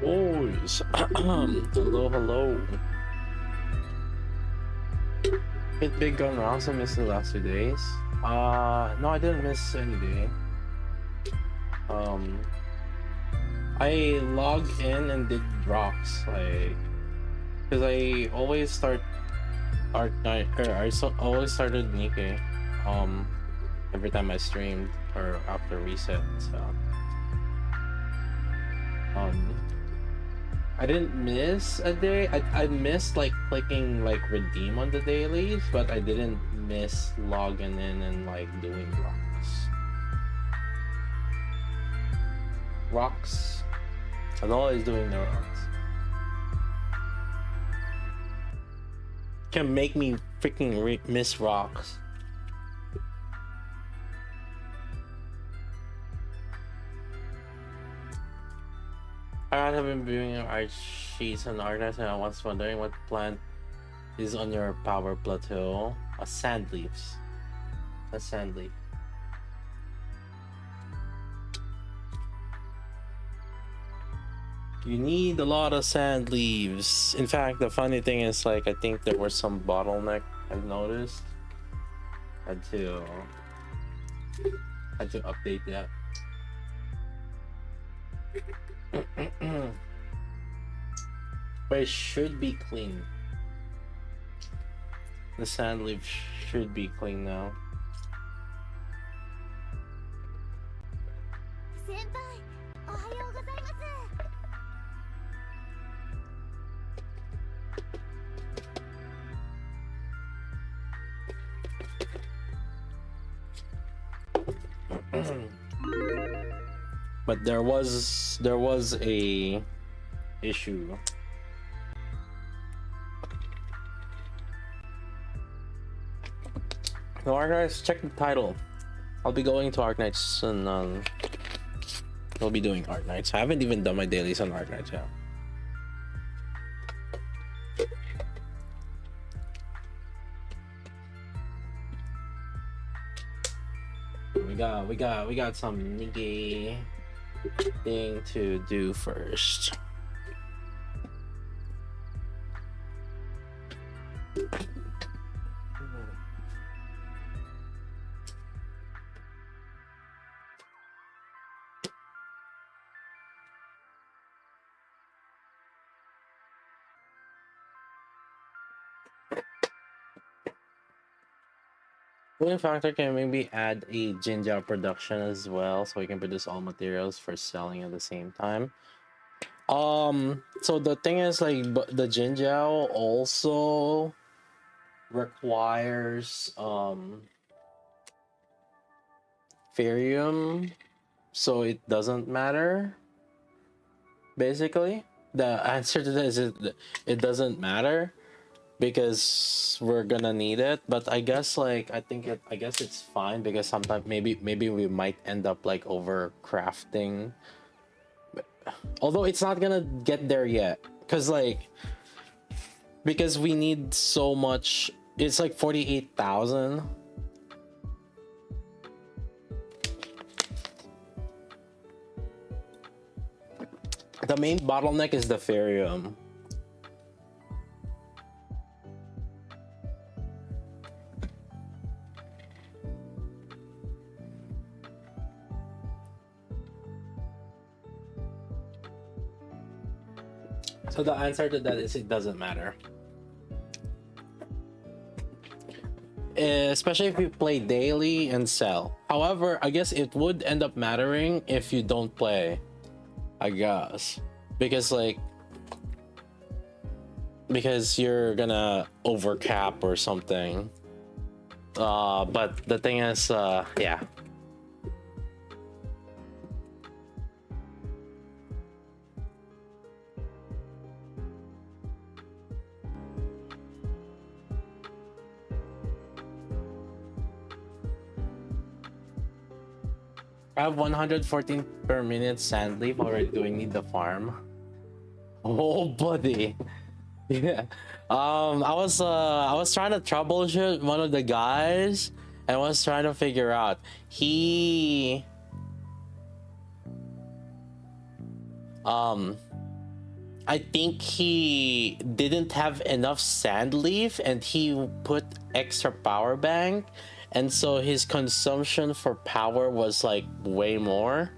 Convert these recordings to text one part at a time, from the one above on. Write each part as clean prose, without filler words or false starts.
Boys, hello, hello. Hit big gun rounds. I missed the last 2 days. No, I didn't miss any day. Um, I logged in and did rocks, like, because I always start Arknight, or always started Nikke, every time I streamed or after reset. So, um, I didn't miss a day. I missed like clicking like redeem on the dailies, but I didn't miss logging in and like doing rocks. Rocks. I'm always doing the rocks. Can make me freaking miss rocks. I have been viewing your art sheets on Arknights, and I was wondering what plant is on your power plateau. A sand leaves. A sand leaf. You need a lot of sand leaves. In fact, the funny thing is, like, I think there was some bottleneck I've noticed. Had to update that. But it should be clean. The sand leaf should be clean now. But there was a issue. No, Arknights, check the title. I'll be going to Arknights and I'll be doing Arknights. I haven't even done my dailies on Arknights yet. We got some Nikke thing to do first. Cooling factor can maybe add a ginger production as well, so we can produce all materials for selling at the same time. So the thing is, like, the ginger also requires ferrium, so it doesn't matter. Basically, the answer to this is it doesn't matter, because we're gonna need it. But I guess, like, I guess it's fine, because sometimes maybe we might end up like over crafting, although it's not gonna get there yet, because we need so much. It's like 48,000. The main bottleneck is the ferrium. So the answer to that is it doesn't matter. Especially if you play daily and sell. However, I guess it would end up mattering if you don't play. I guess. Because you're gonna overcap or something. But the thing is, yeah. I have 114 per minute sand leaf already. Do I need the farm? Oh, buddy. Yeah. I was trying to troubleshoot one of the guys and was trying to figure out. He I think he didn't have enough sand leaf and he put extra power bank, and so his consumption for power was like way more.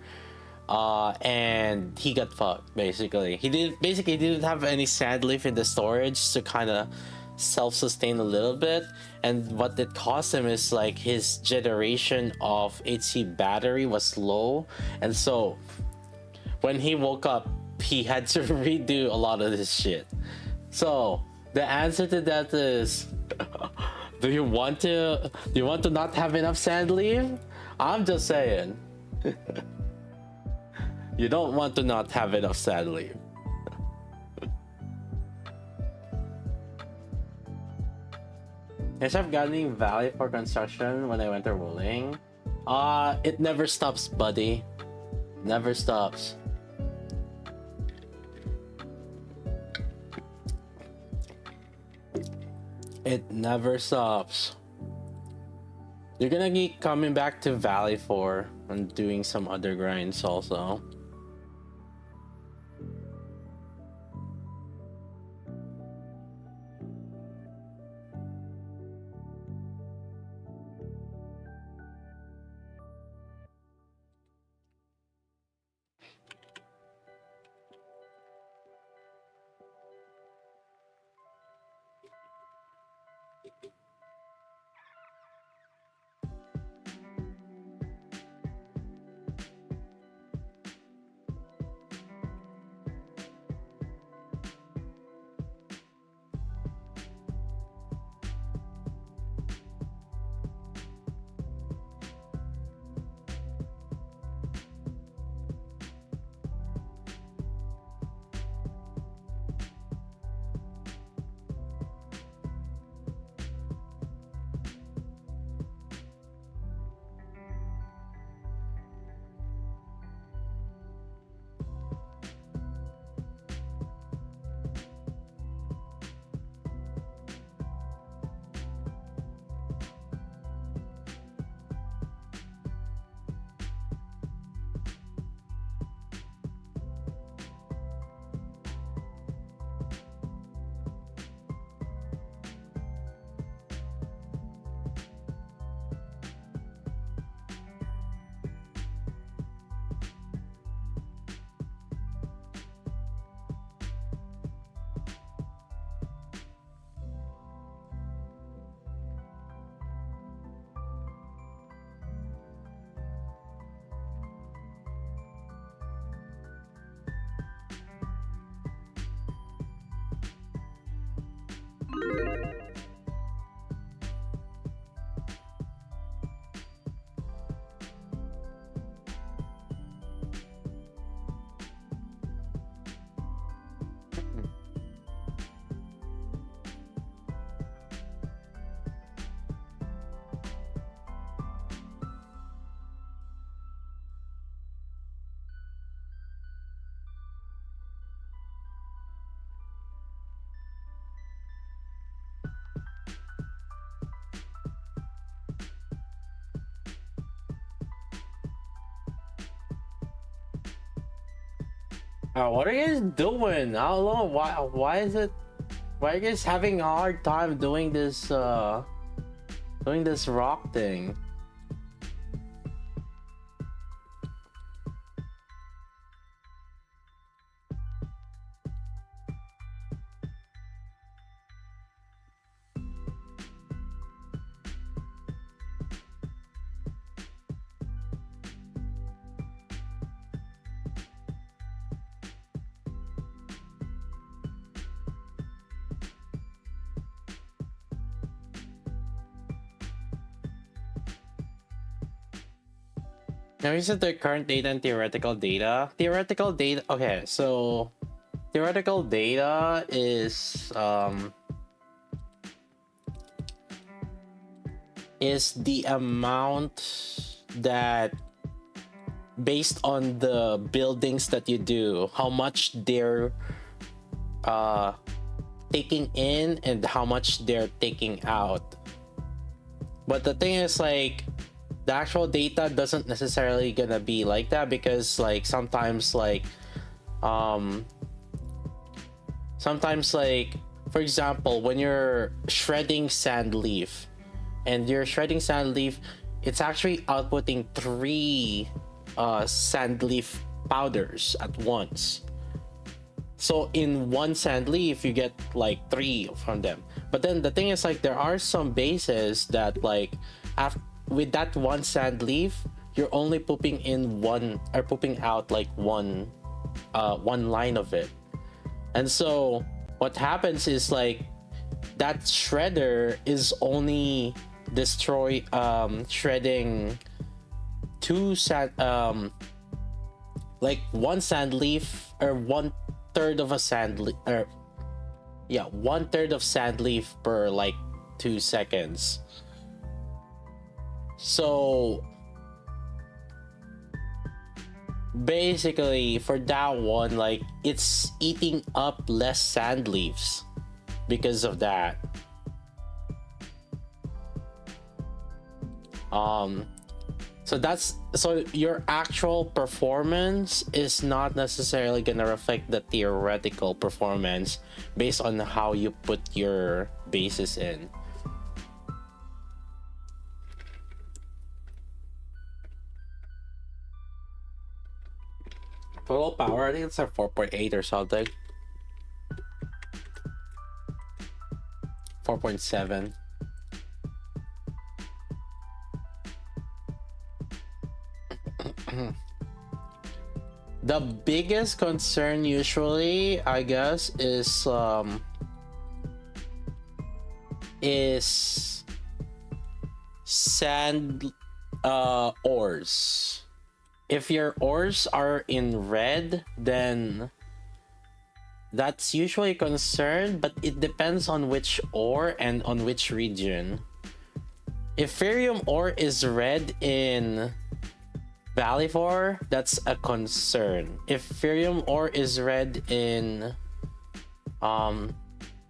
And he got fucked basically. He didn't have any sand leaf in the storage to kind of self-sustain a little bit, and what it cost him is like his generation of HC battery was low, and so when he woke up he had to redo a lot of this shit. So the answer to that is do you want to not have enough sand leaf? I'm just saying. You don't want to not have enough sand leaf. Yes, I've gotten value for construction when I went to rolling. It never stops, buddy. Never stops. It never stops. You're gonna keep coming back to Valley 4 and doing some other grinds also. What are you guys doing? How long? Why is it? Why are you guys having a hard time doing this? Doing this rock thing? Now, is it the current data and theoretical data? Theoretical data. Okay, so theoretical data is the amount that, based on the buildings that you do, how much they're taking in and how much they're taking out. But the thing is, like, the actual data doesn't necessarily gonna be like that, because like sometimes like sometimes, like, for example, when you're shredding sand leaf, and you're shredding sand leaf, it's actually outputting 3 sand leaf powders at once. So in one sand leaf, you get like 3 from them. But then the thing is, like, there are some bases that, like, with that one sand leaf, you're only pooping in one, or pooping out like one line of it. And so what happens is, like, that shredder is only shredding 2 sand, like 1 sand leaf, or 1/3 of a sand leaf, or yeah, 1/3 of sand leaf per like 2 seconds. So basically, for that one, like, it's eating up less sand leaves because of that. So your actual performance is not necessarily gonna reflect the theoretical performance based on how you put your bases in. Total power, I think it's like 4.8 or something. 4.7. The biggest concern usually, I guess, is sand ores. If your ores are in red, then that's usually a concern, but it depends on which ore and on which region. If ferrium ore is red in Valley 4, that's a concern. If ferrium ore is red in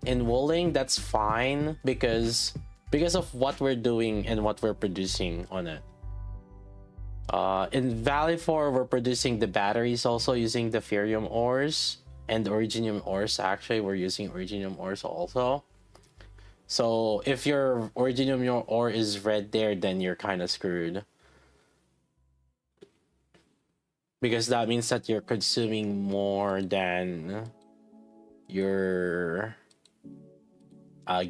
Wooling, that's fine because of what we're doing and what we're producing on it. In Valley 4, we're producing the batteries also using the ferrium ores, and the originium ores. Actually, we're using originium ores also. So if your originium ore is red there, then you're kind of screwed, because that means that you're consuming more than you're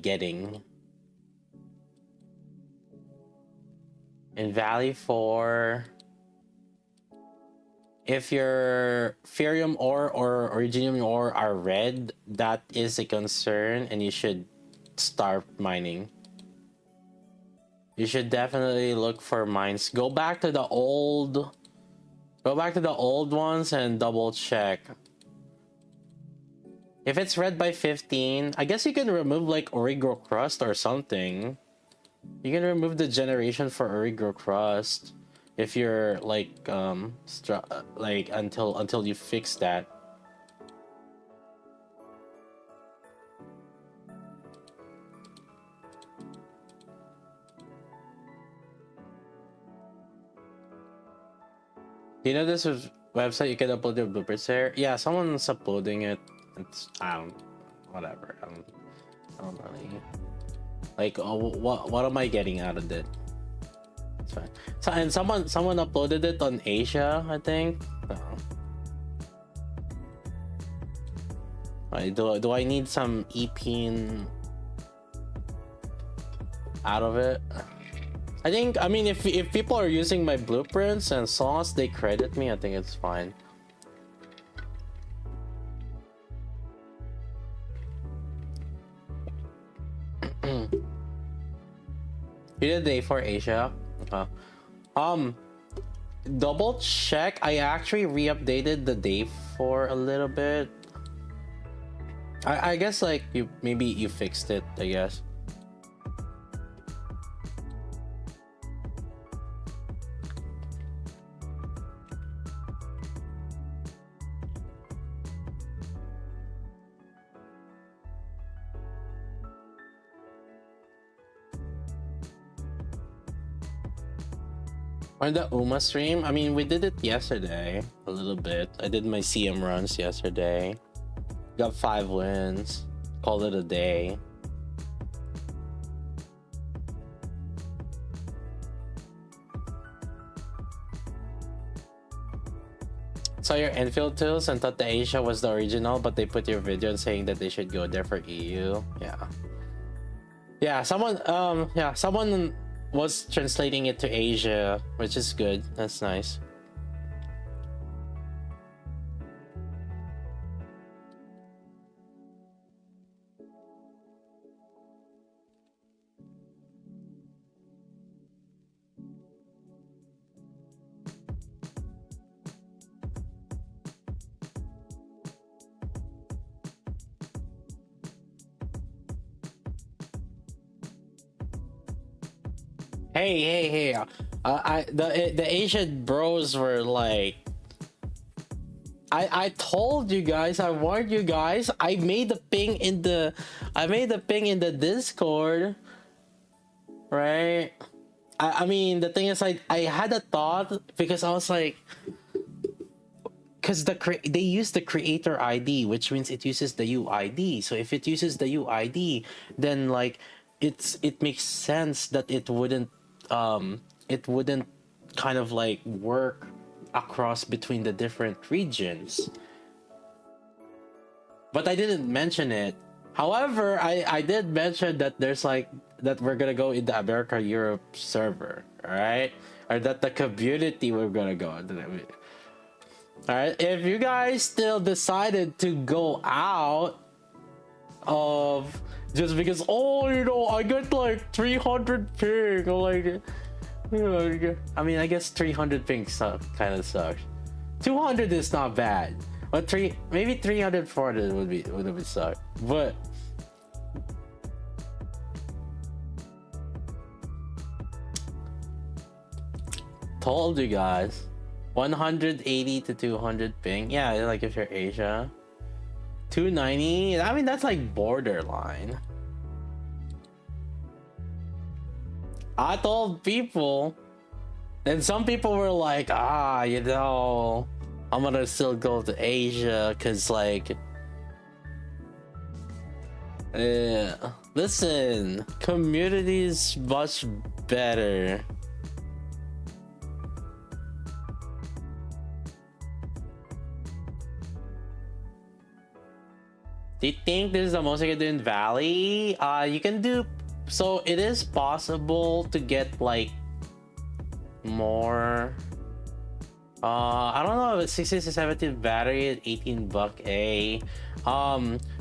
getting. In Valley 4, if your ferrium ore or originium ore are red, that is a concern, and you should start mining. You should definitely look for mines. Go back to the old ones and double check. If it's red by 15, I guess you can remove like Origo crust or something. You can remove the generation for Origo crust if you're like until you fix that. You know this website you can upload your bloopers there? Yeah, someone's uploading it. It's whatever. I don't really like. Oh, what am I getting out of it? It's fine. So, and someone uploaded it on Asia, I think. Do I need some epine out of it? I mean, if people are using my blueprints and songs, they credit me, I think it's fine. You did day for Asia? Double check. I actually re-updated the day for a little bit. I guess like maybe you fixed it, I guess. On the UMA stream, I mean, we did it yesterday a little bit. I did my CM runs yesterday. Got 5 wins. Call it a day. Saw your infield tools and thought the Asia was the original, but they put your video and saying that they should go there for EU. Yeah, someone was translating it to Asia, which is good. That's nice. Hey! The Asian bros were like, I told you guys, I warned you guys. I made the ping in the Discord, right? I mean, the thing is, I had a thought because I was like, because they use the creator ID, which means it uses the UID. So if it uses the UID, then like it makes sense that it wouldn't kind of like work across between the different regions. But I didn't mention it. However, I did mention that there's like that we're gonna go in the America Europe server, alright? Or that the community we're gonna go. Alright, if you guys still decided to go out of just because, oh, you know, I get like 300 ping, like, I mean, I guess 300 ping kind of sucks. 200 is not bad, but maybe 300, 400 would be suck. But told you guys, 180 to 200 ping. Yeah, like if you're Asia. 290. I mean, that's like borderline. I told people, and some people were like, you know, I'm gonna still go to Asia because like, listen, community is much better. Do you think this is the most you can do in Valley? You can do, so it is possible to get like more. I don't know, 60 to 70 battery at $18 a.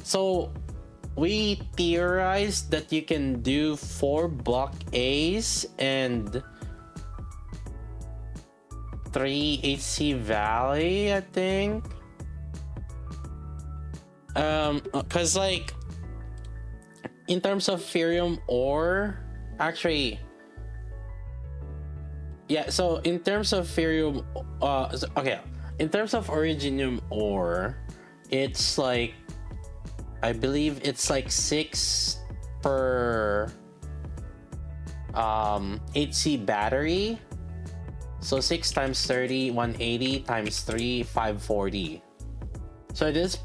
So we theorized that you can do 4 block A's and 3 HC Valley, I think. Cause like in terms of Ferium ore, actually, yeah, so in terms of Ferium, okay, in terms of Originium ore, it's like, I believe it's like 6 per HC battery. So 6 times 30, 180 times 3, 540. So it is,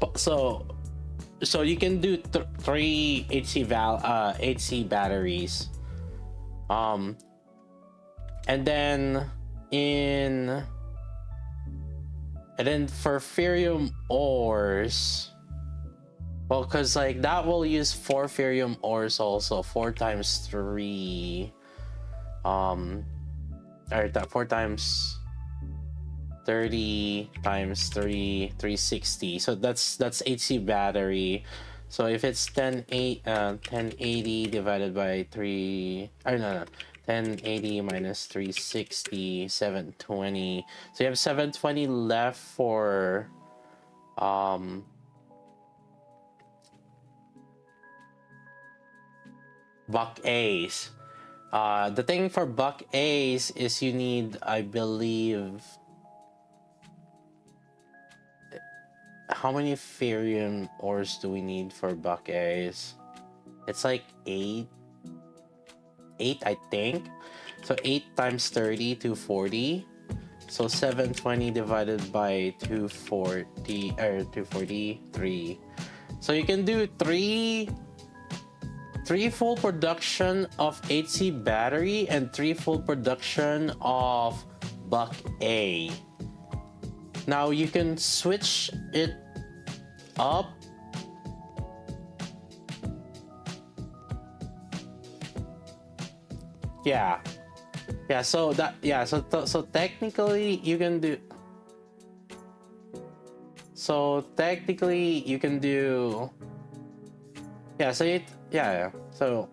so you can do 3 HC batteries, and then for Ferium ores, well, because like that will use 4 Ferium ores also, 4 times 3, or 4 times 30 times 3, 360. So that's HC battery. So if it's 1080 divided by 3, or no, 1080 minus 360, 720. So you have 720 left for Buck A's. The thing for Buck A's is you need, I believe, how many Ferium ores do we need for Buck A's? It's like 8, I think. So 8 times 30, 240. So 720 divided by 240, or 243. So you can do three full production of HC battery and 3 full production of buck A. Now you can switch it up. Yeah. So technically you can do. So technically you can do. Yeah. So it. Yeah. So.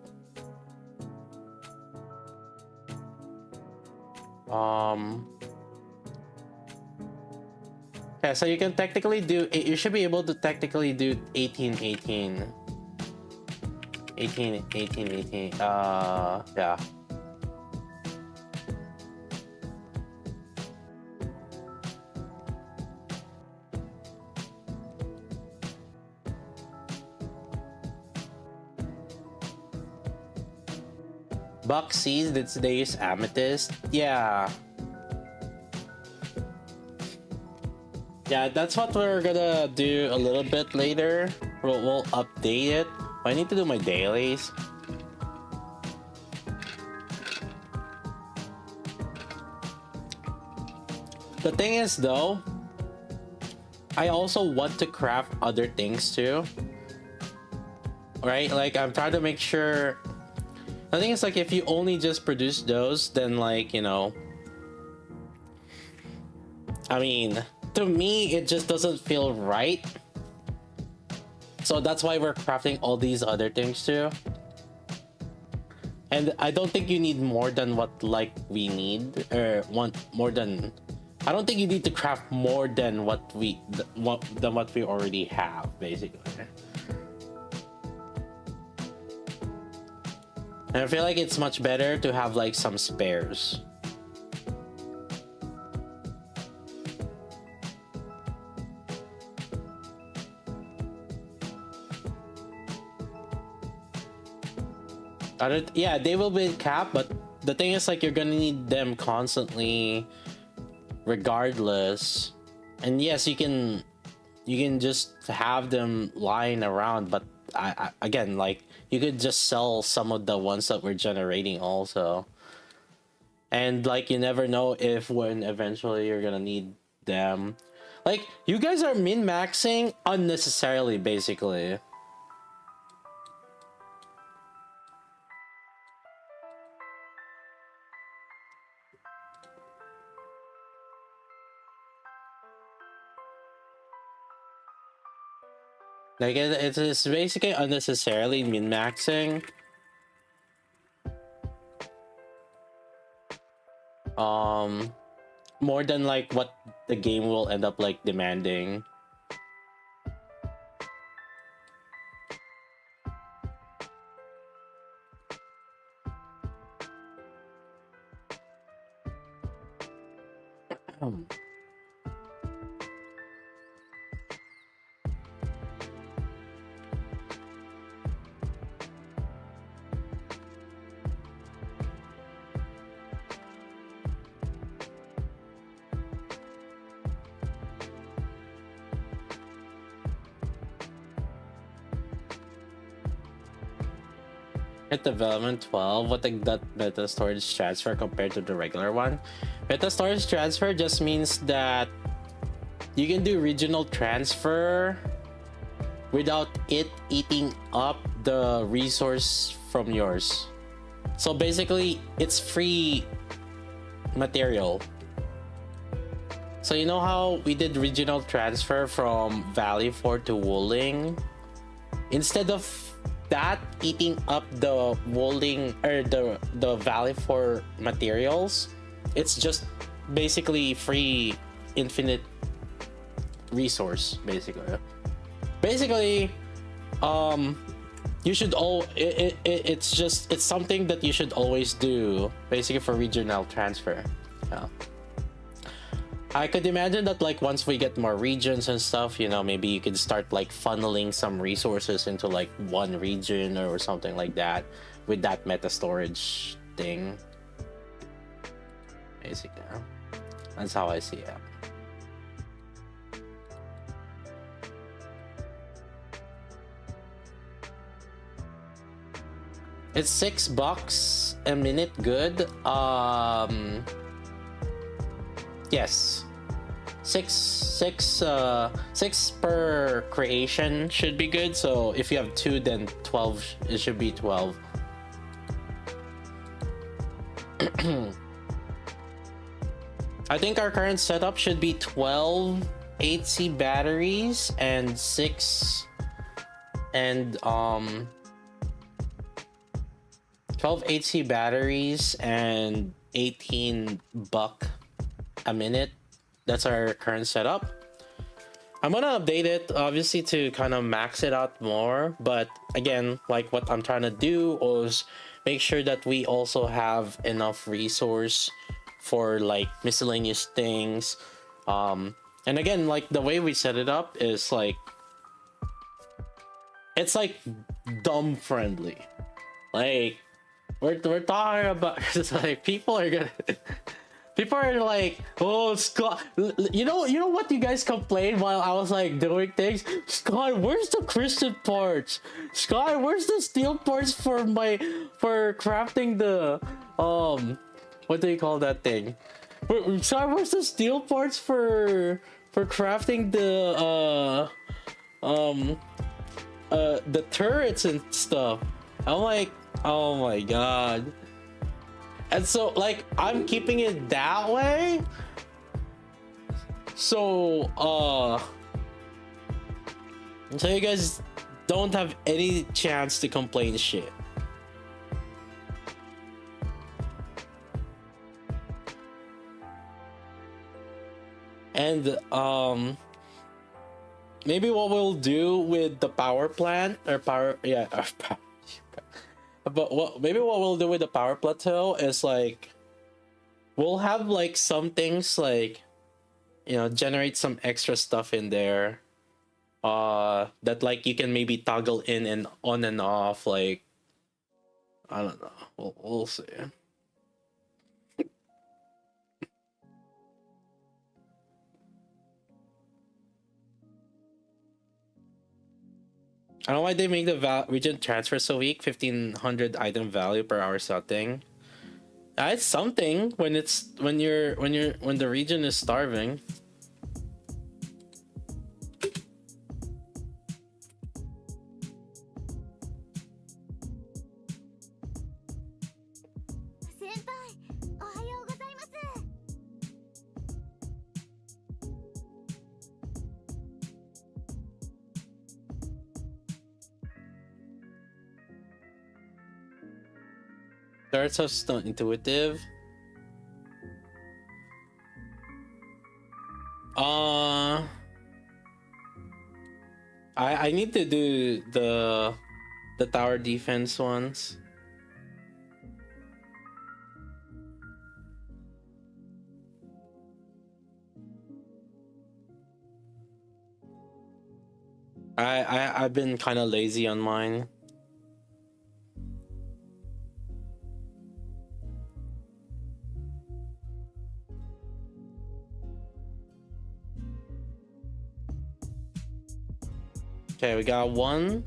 Yeah, so you can technically do, you should be able to technically do 18. Yeah. Buck sees that they use amethyst. Yeah. Yeah, that's what we're gonna do a little bit later. We'll update it. I need to do my dailies. The thing is though, I also want to craft other things too. Right? Like I'm trying to make sure. The thing is, like, if you only just produce those, then like, you know, I mean, to me it just doesn't feel right. So that's why we're crafting all these other things too. And I don't think you need more than what like we need, or want more than. I don't think you need to craft more than what we already have, basically. And I feel like it's much better to have like some spares. Yeah, they will be capped, but the thing is, like, you're gonna need them constantly regardless. And yes, you can just have them lying around, but I again, like, you could just sell some of the ones that we're generating also. And like, you never know if when eventually you're gonna need them. Like, you guys are min-maxing unnecessarily, basically. Like, it's basically unnecessarily min-maxing. More than like what the game will end up like demanding. At development 12, what that meta storage transfer compared to the regular one? Meta storage transfer just means that you can do regional transfer without it eating up the resource from yours. So basically, it's free material. So you know how we did regional transfer from Valley 4 to Wuling? Instead of that eating up the Wuling or the Valley 4 materials, it's just basically free infinite resource, basically. You should it's something that you should always do, basically, for regional transfer. Yeah. I could imagine that, like, once we get more regions and stuff, you know, maybe you could start like funneling some resources into like one region or something like that with that meta storage thing. Basically, that's how I see it. It's $6 a minute. Good. Yes. Six per creation should be good. So if you have 2, then 12. It should be 12. I think our current setup should be 12 8C batteries and 12 8C batteries and $18 a minute. That's our current setup. I'm gonna update it obviously to kind of max it out more, but again, like what I'm trying to do is make sure that we also have enough resource for like miscellaneous things. And again, like the way we set it up is like it's like dumb friendly. Like we're talking about it's like people are like, oh Scott, you know what you guys complained while I was like doing things? Scott, where's the crystal parts? Scott, where's the steel parts for crafting the what do you call that thing? Scott, where's the steel parts for crafting the turrets and stuff? I'm like, oh my god. And so like I'm keeping it that way, so you guys don't have any chance to complain shit. And maybe what we'll do with the power plant or power, yeah, but maybe what we'll do with the power plateau is like we'll have like some things like, you know, generate some extra stuff in there that like you can maybe toggle in and on and off, like I don't know, we'll see. I don't know why they make the region transfer so weak. 1500 item value per hour setting. It's something when the region is starving. Darts are still intuitive. I need to do the tower defense ones. I've been kind of lazy on mine. Okay, we got one.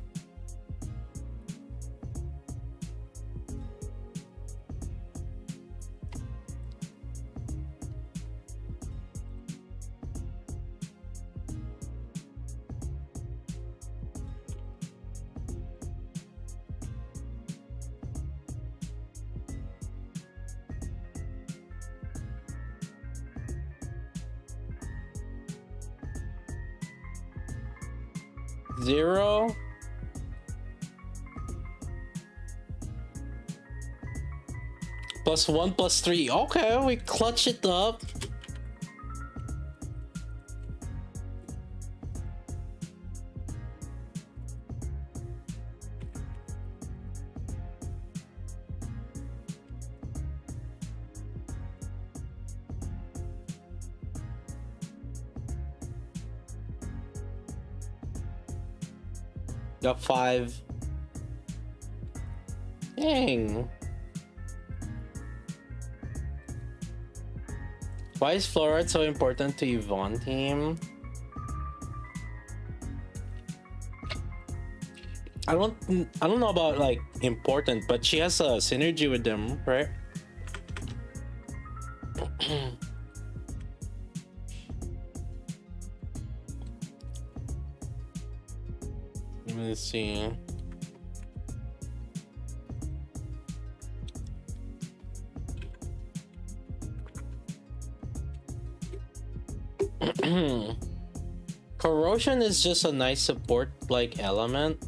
Zero. +1 +3. Okay, we clutch it up. Got 5. Dang. Why is fluoride so important to Yvonne team? I don't know about like important, but she has a synergy with them, right? Let me see. Corrosion is just a nice support like element.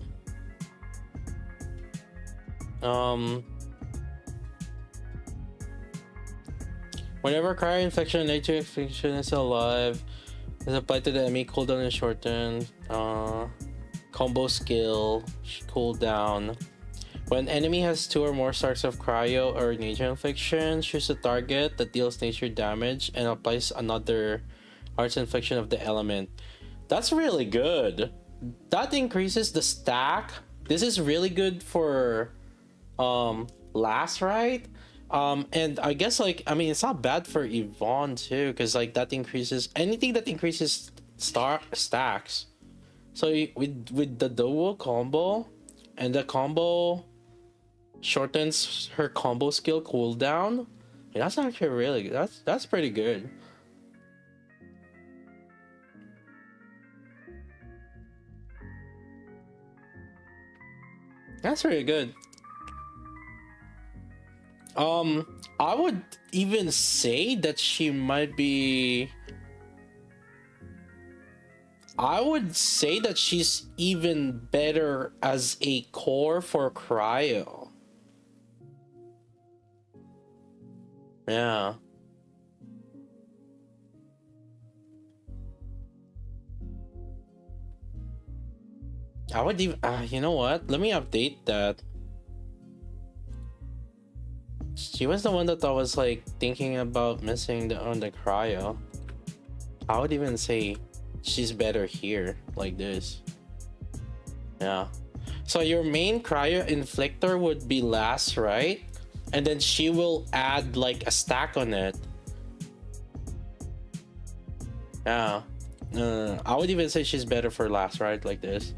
Whenever cryo infection, nature infection is alive, is applied to the enemy, cooldown is shortened. Combo skill, cooldown. When enemy has 2 or more stacks of cryo or nature infliction, choose a target that deals nature damage and applies another arts infliction of the element. That's really good. That increases the stack. This is really good for last, right? And I guess like, I mean, it's not bad for Yvonne too, because like that increases anything that increases stacks. So with the dual combo, and the combo shortens her combo skill cooldown. Yeah, that's actually really good. That's pretty good. That's really good. I would even say that she might be. I would say that she's even better as a core for cryo. Yeah. I would even. You know what? Let me update that. She was the one that I was like thinking about missing on the cryo. I would even say she's better here, like this. Yeah. So your main cryo inflictor would be last, right? And then she will add like a stack on it. Yeah. I would even say she's better for last, right? Like this.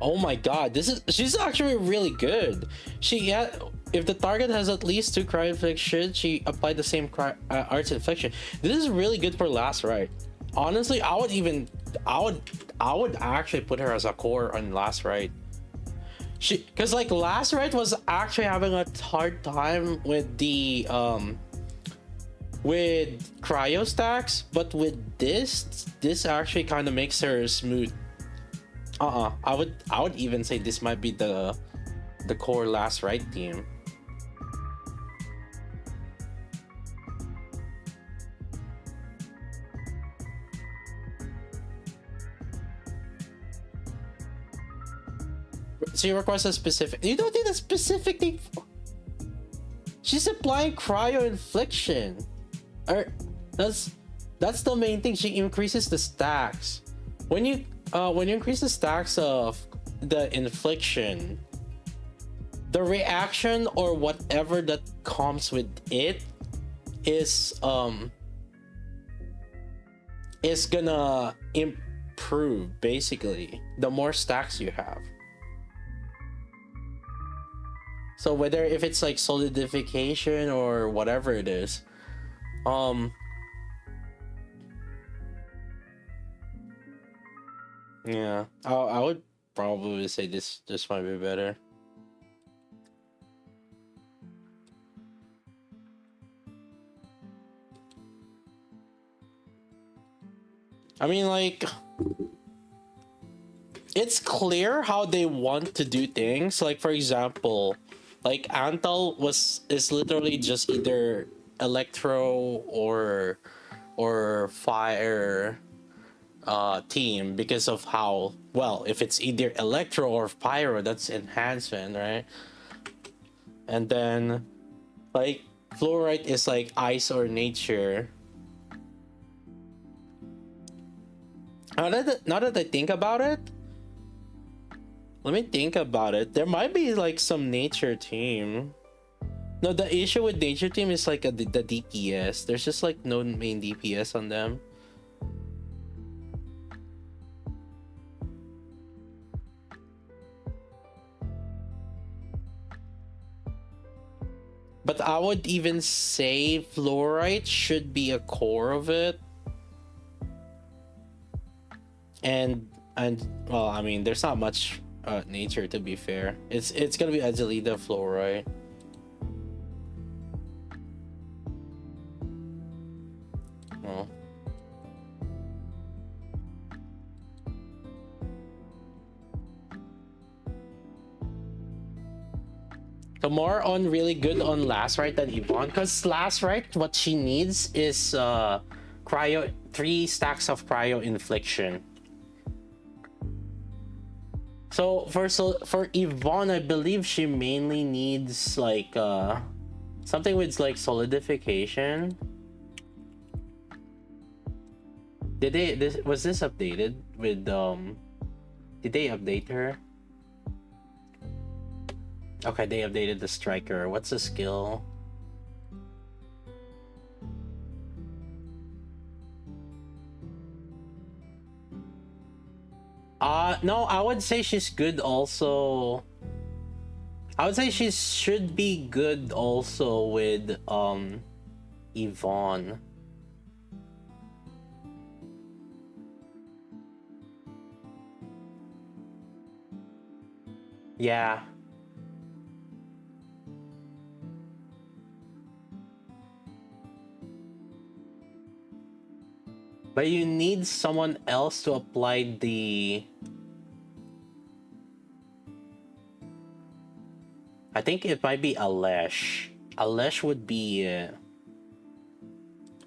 Oh my god, she's actually really good. If the target has at least 2 cryo infliction, she applied the same arts infliction. This is really good for last right. Honestly, I would actually put her as a core on last right. Because like last right was actually having a hard time with the with cryo stacks, but with this actually kind of makes her smooth. I would even say this might be the core last right team. So you request a specific. You don't need a specific thing. She's applying cryo infliction. Or that's the main thing. She increases the stacks. When you increase the stacks of the infliction, the reaction or whatever that comes with it is gonna improve basically the more stacks you have. So whether if it's like solidification or whatever it is, yeah, I would probably say this might be better. I mean, like, it's clear how they want to do things. Like, for example, like Antal is literally just either electro or fire team because of how well, if it's either electro or pyro, that's enhancement, right? And then like fluorite is like ice or nature. Now that I think about it, Let me think about it. There might be like some nature team. No, the issue with nature team is like the DPS. There's just like no main DPS on them. But I would even say fluorite should be a core of it. And well, I mean, there's not much nature, to be fair. It's gonna be Azalida fluorite. Oh. So more on really good on last right than Yvonne, because last right what she needs is cryo, 3 stacks of cryo infliction. So for Yvonne, I believe she mainly needs like something with like solidification. Was this updated with did they update her? Okay, they updated the striker. What's the skill? No, I would say she's good also. I would say she should be good also with Yvonne. Yeah. But you need someone else to apply the... I think it might be Alesh. Alesh would be...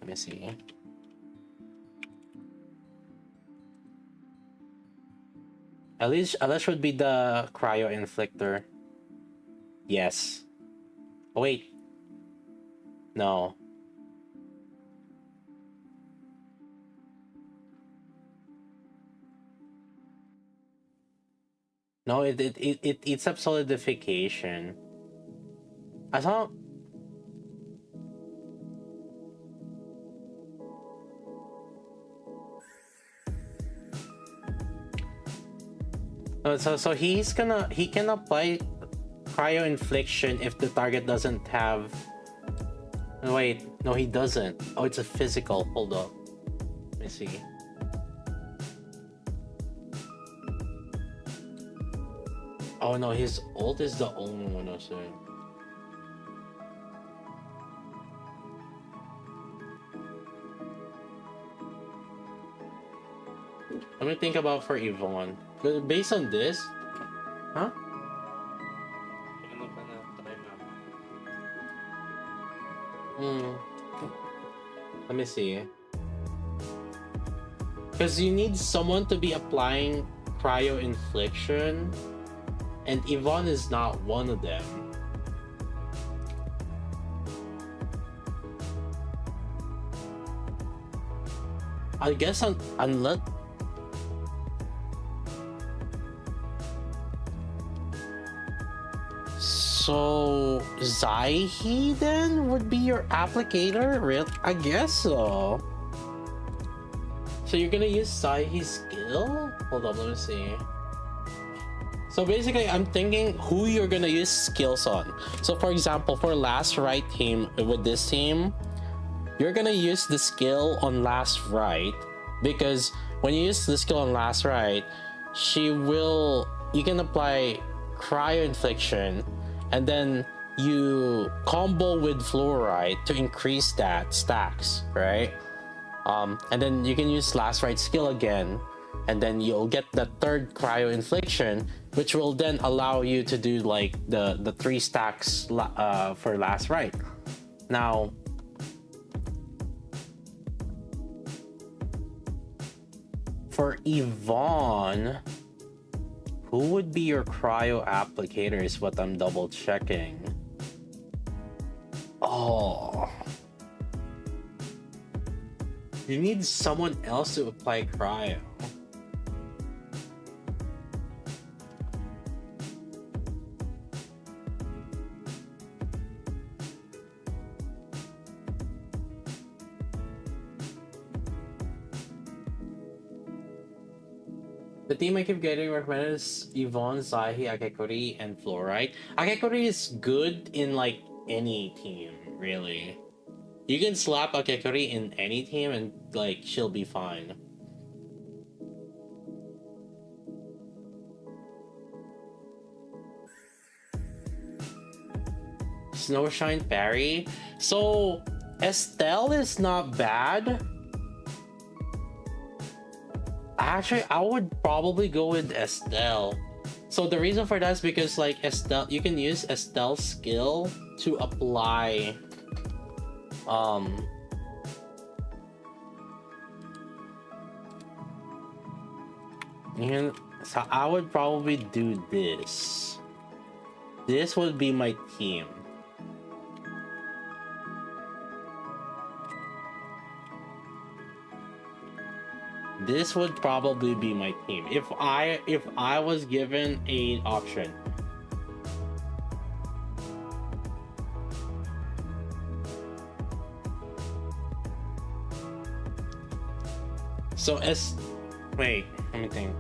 Let me see. Alesh would be the cryo inflictor. Yes. Oh, wait. No. No, it eats up solidification. I thought... So he can apply cryo infliction if the target doesn't have... Wait, no, he doesn't. Oh, it's a physical. Hold up. Let me see. Oh no, his ult is the only one also. Let me think about for Yvonne. Based on this, huh? Let me see. Because you need someone to be applying cryo infliction, and Yvonne is not one of them. I guess unless... So Zaihi then would be your applicator? Real? I guess so. So you're gonna use Zaihi's skill? Hold on, let me see. So basically, I'm thinking who you're gonna use skills on. So for example, for last right team, with this team, you're gonna use the skill on last right, because when you use the skill on last right, you can apply cryo infliction, and then you combo with fluoride to increase that stacks, right? And then you can use last right skill again, and then you'll get the third cryo infliction, which will then allow you to do like the 3 stacks for last right. Now, for Yvonne, who would be your cryo applicator is what I'm double checking. Oh, you need someone else to apply cryo. The team I keep getting recommended is Yvonne, Zahi, Akekori, and Fluorite. Akekori is good in like any team, really. You can slap Akekori in any team and like she'll be fine. Snowshine Fairy. So Estelle is not bad. Actually, I would probably go with Estelle. So the reason for that is because like Estelle, you can use Estelle's skill to apply and so I would probably do this. This would be my team. This would probably be my team if I was given an option. So wait, let me think.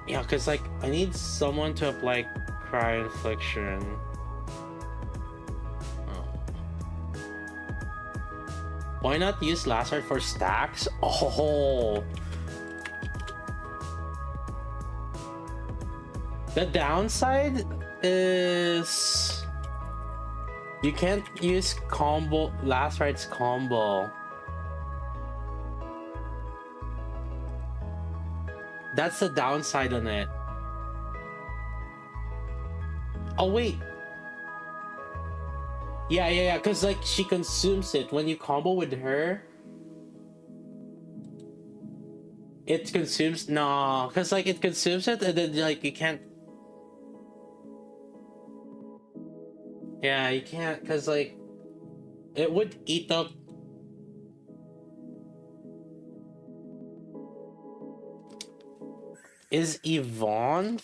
Yeah, because like I need someone to apply cryo infliction. Oh. Why not use laser for stacks? Oh, the downside is you can't use combo Lacerite's combo. That's the downside on it. Oh wait. Yeah, because like she consumes it. When you combo with her, it consumes, no, because like it consumes it and then like you can't. Yeah, you can't, because like it would eat up. Is Yvonne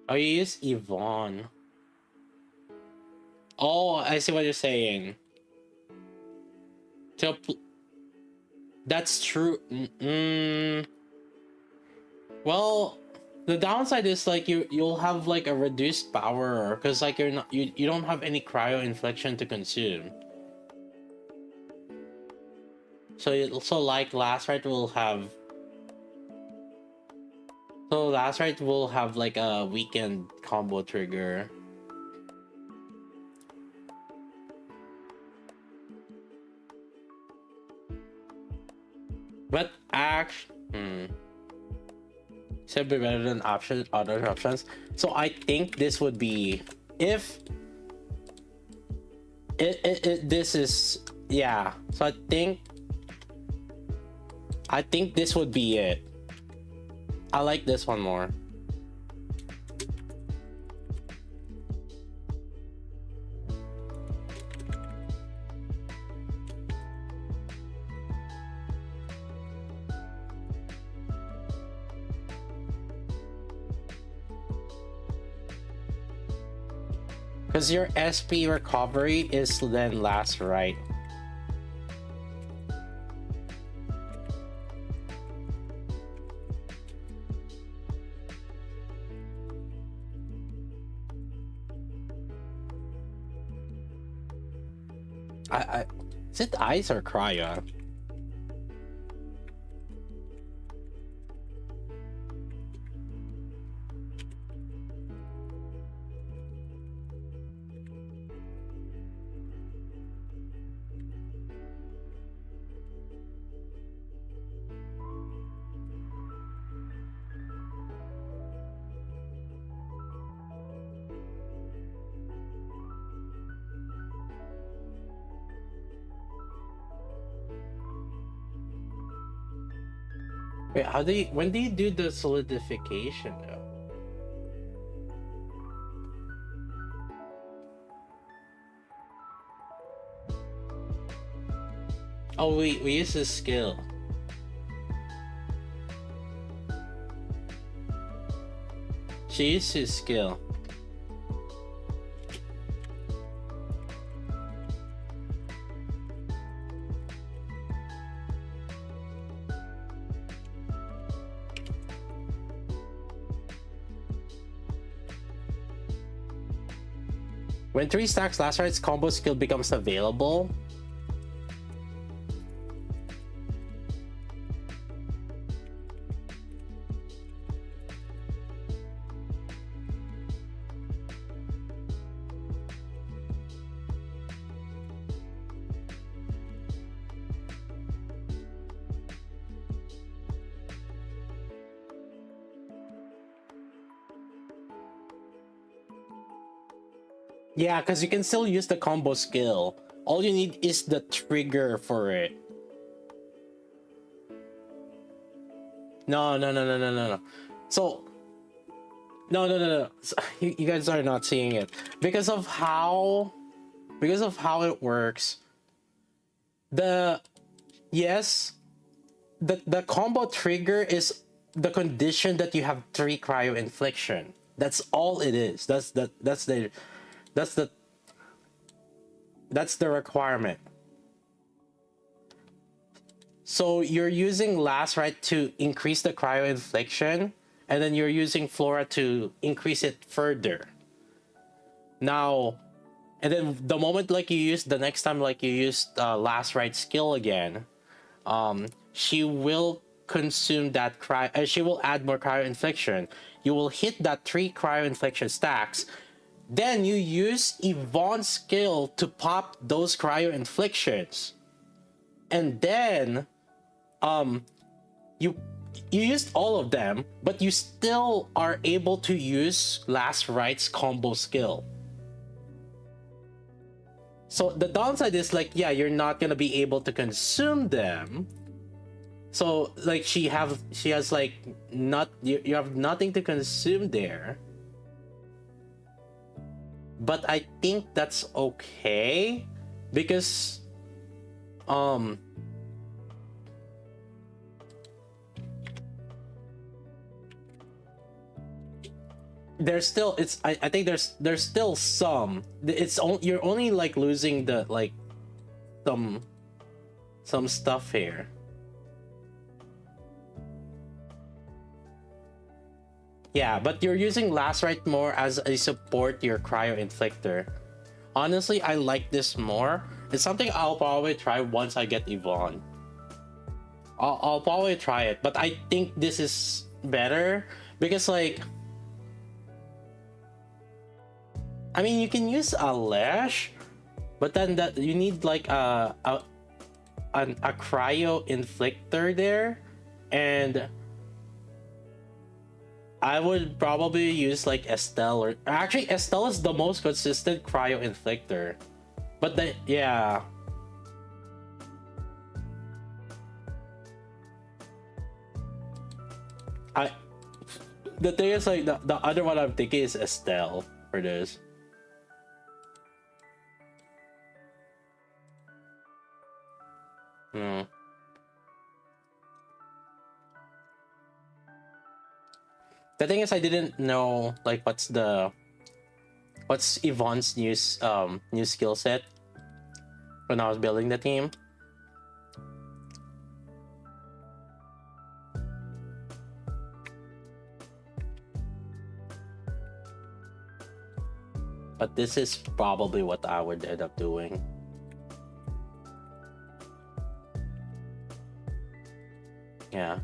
oh, you use Yvonne. Oh, I see what you're saying. That's true. Well, the downside is like you'll have like a reduced power because like you don't have any cryo inflection to consume. So like Lacerite will have. So Lacerite will have like a weekend combo trigger. But actually, should be better than other options. So I think this would be if this is, yeah. So I think this would be it. I like this one more. Because your SP recovery is then last, right? Is it ice or cryo? Wait, when do you do the solidification though? Oh, we use his skill. She used his skill. When 3 stacks last rights combo skill becomes available, yeah, because you can still use the combo skill. All you need is the trigger for it. No. So, no. So, you guys are not seeing it because of how it works. Yes, the combo trigger is the condition that you have 3 cryo infliction. That's all it is. That's the requirement. So you're using last right to increase the cryo infliction, and then you're using Flora to increase it further. Now, and then the moment like you use the next time like you use last right skill again, she will consume that cryo. She will add more cryo infliction. You will hit that 3 cryo infliction stacks. Then you use Yvonne's skill to pop those cryo inflictions, and then you used all of them, but you still are able to use last right's combo skill. So the downside is like, yeah, you're not gonna be able to consume them. So like she has like you have nothing to consume there. But I think that's okay because there's still I think there's still some, you're only like losing the like some stuff here. Yeah, but you're using last right more as a support your cryo inflictor. Honestly, I like this more. It's something I'll probably try once I get Yvonne. I'll probably try it, but I think this is better because like, I mean, you can use a lash, but then that you need like a cryo inflictor there, and I would probably use like Estelle, or actually Estelle is the most consistent cryo inflictor. But yeah. The thing is like the other one I'm thinking is Estelle for this. The thing is I didn't know like what's Yvonne's new skill set when I was building the team. But this is probably what I would end up doing. Yeah.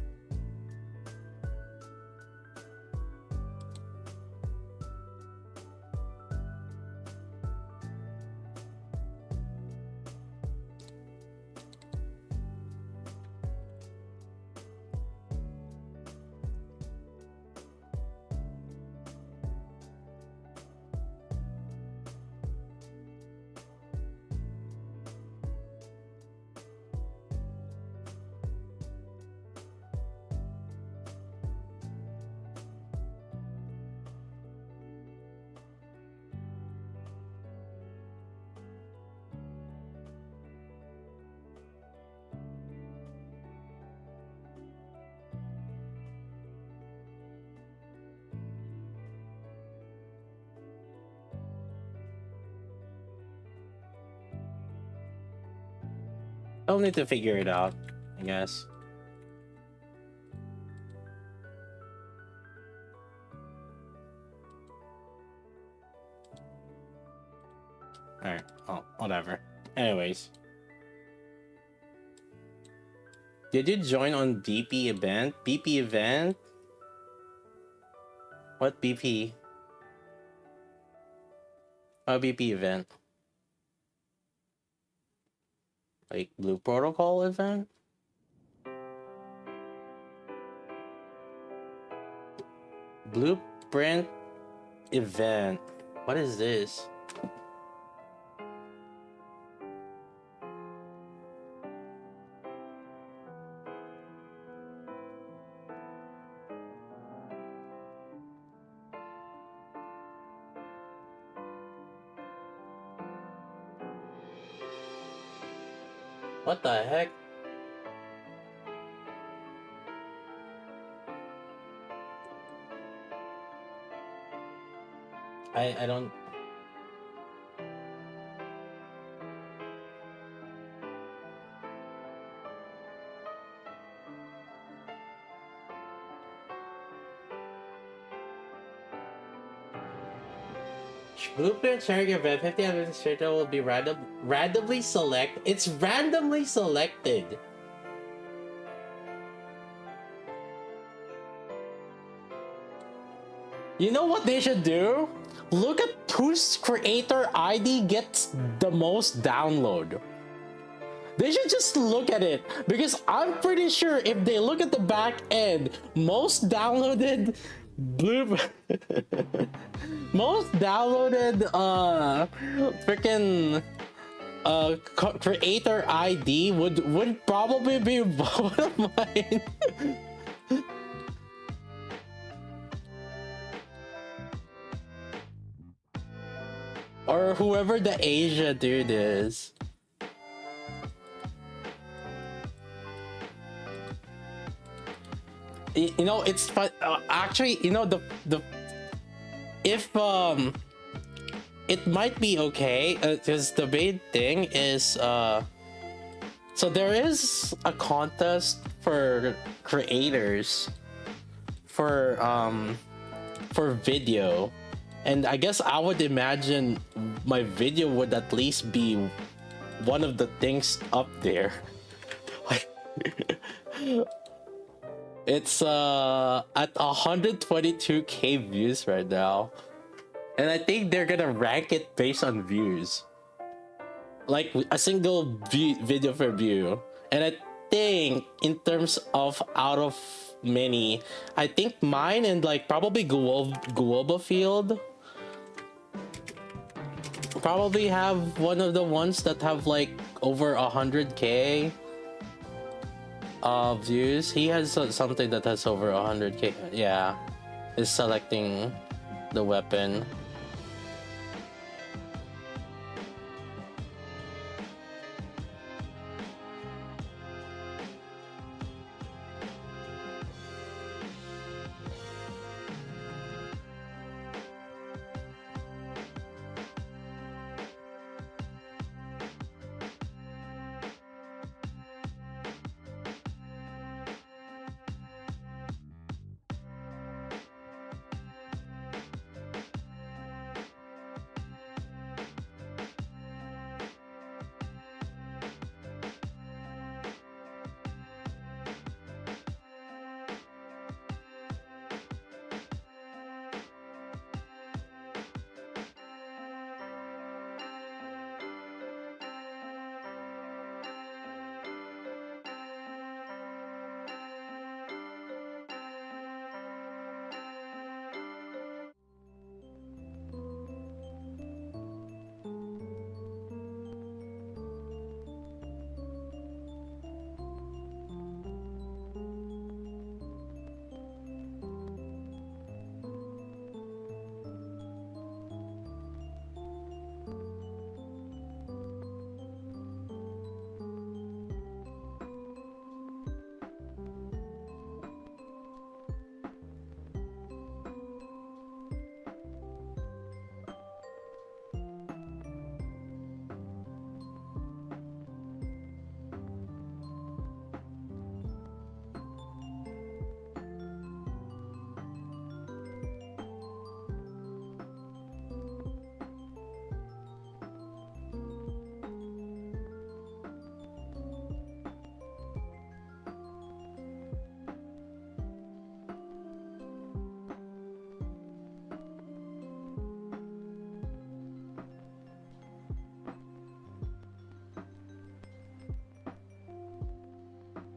I'll need to figure it out, I guess. Alright, oh, whatever. Anyways. Did you join on BP event? BP event? What BP? Oh, BP event. Like Blue Protocol event? Blueprint event. What is this? What the heck? I don't. Blueprint sharing event. 50 administrator will be randomly select. It's randomly selected. You know what they should do? Look at whose creator ID gets the most download. They should just look at it, because I'm pretty sure if they look at the back end, most downloaded most downloaded freaking creator ID would probably be one of mine. Or whoever the Asia dude is. You know, it's fun. Actually, you know, the if it might be okay, because the main thing is so there is a contest for creators for video, and I guess I would imagine my video would at least be one of the things up there. It's at 122k views right now, and I think they're gonna rank it based on views, like a single video per view. And I think in terms of out of many, I think mine and like probably Global Field probably have one of the ones that have like over 100k views. He has something that has over 100k. Yeah, is selecting the weapon.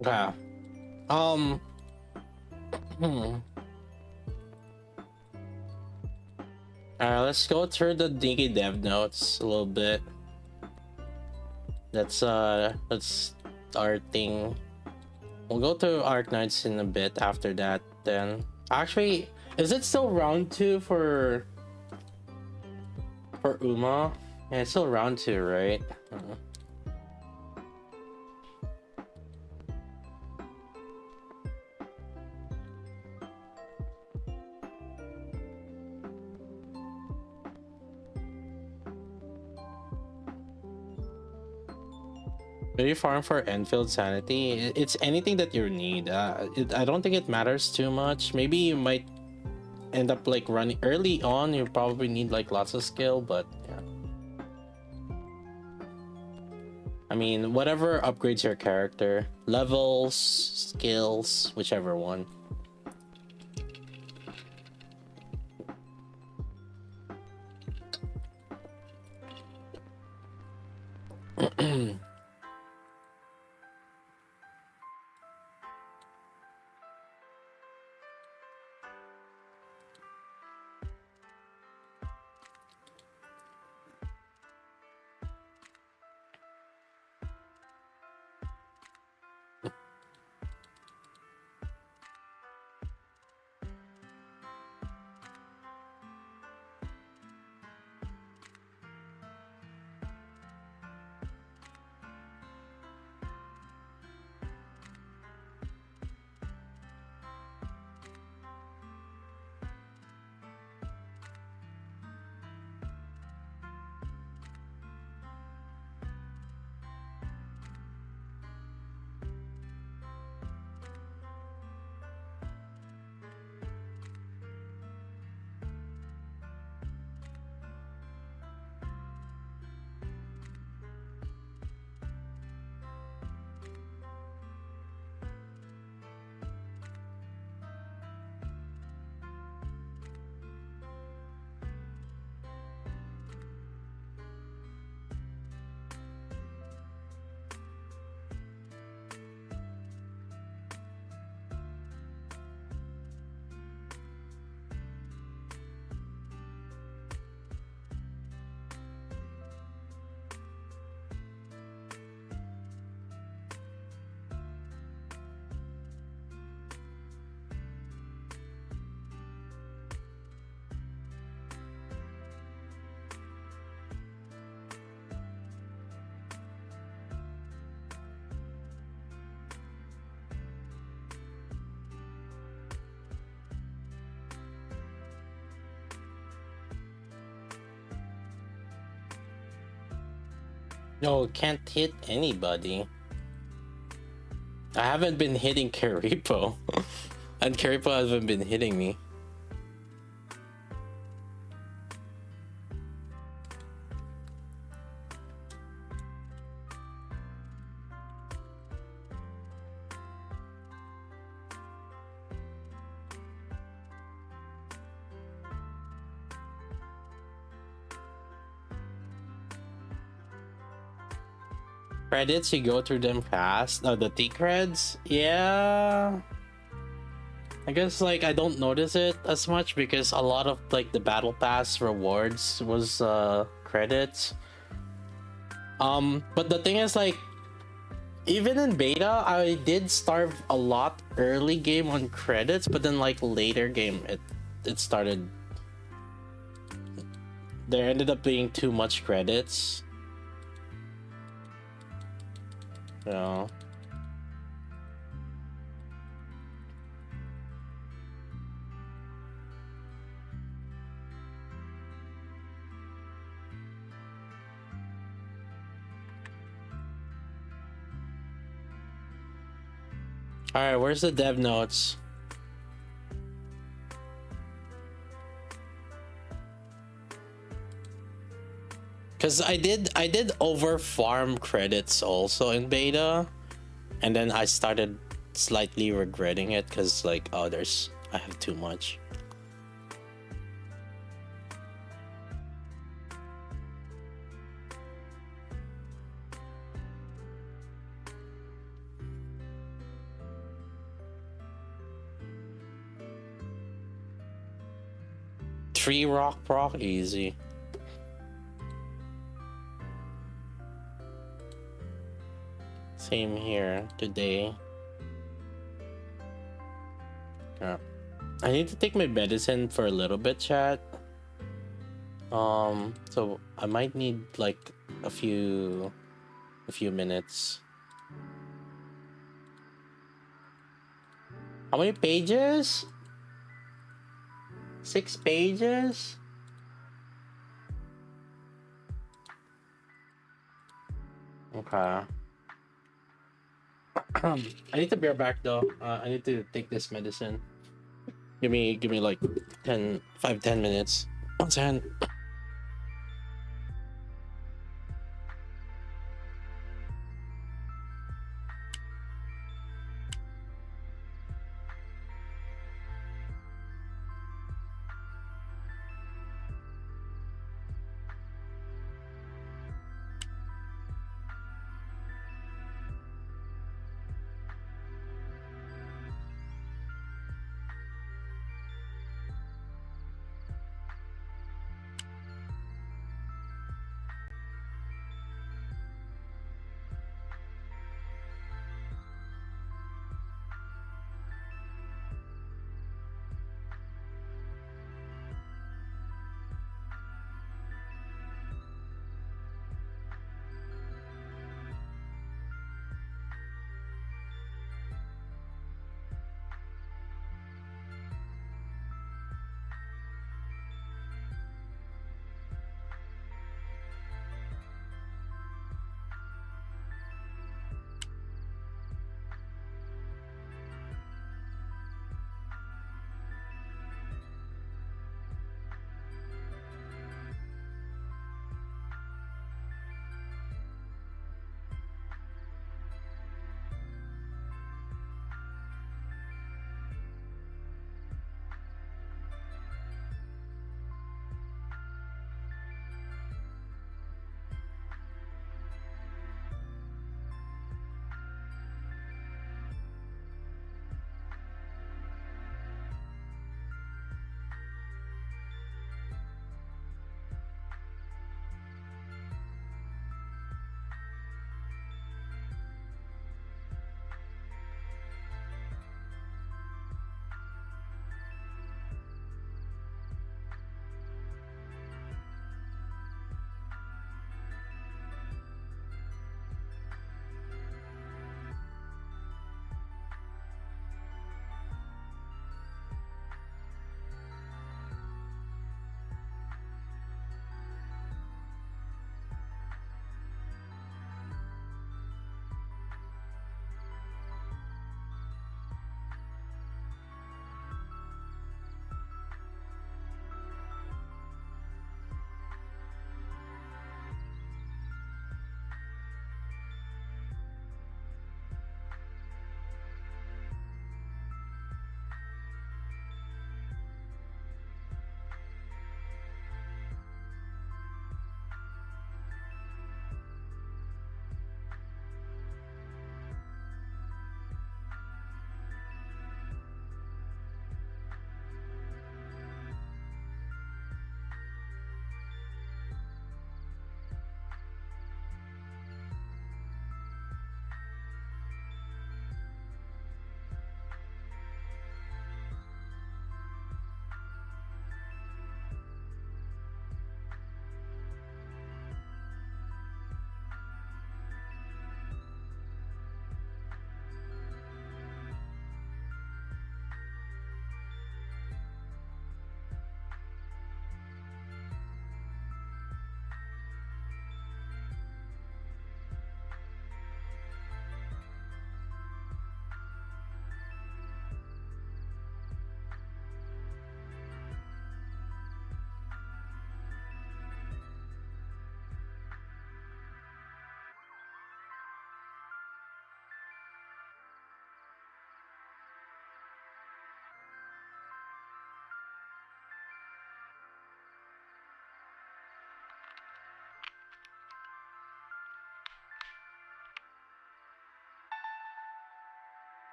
Yeah. Um. Hmm. Let's go through the Nikke dev notes a little bit. That's our thing. We'll go to Arknights in a bit after that. Then, actually, is it still round two for Uma? Yeah, it's still round two, right? Do you farm for Enfield Sanity? It's anything that you need. I don't think it matters too much. Maybe you might end up like running early on. You probably need like lots of skill, but yeah. I mean, whatever upgrades your character, levels, skills, whichever one. No, can't hit anybody. I haven't been hitting Karipo. And Karipo hasn't been hitting me. Credits, you go through them fast. Oh, the T creds? Yeah. I guess like I don't notice it as much because a lot of like the battle pass rewards was credits. But the thing is like even in beta I did starve a lot early game on credits, but then like later game it started, there ended up being too much credits. So all right, where's the dev notes? Because I did over farm credits also in beta, and then I started slightly regretting it because like, oh, I have too much. 3 rock proc, easy. Same here today. I need to take my medicine for a little bit, chat. So I might need like a few minutes. How many pages? 6 pages? Okay. I need to be back though. I need to take this medicine. Give me like 10 minutes. 1 second.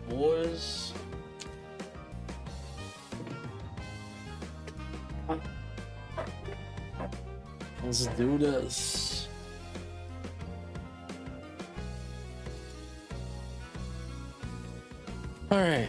boys. Let's do this. All right.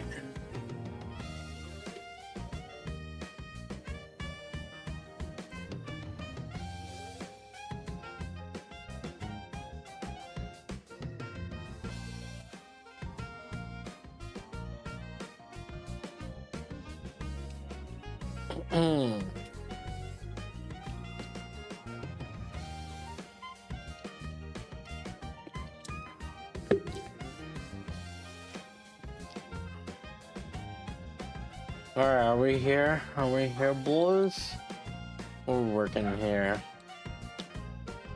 Alright, are we here? Are we here, boys? We're working here.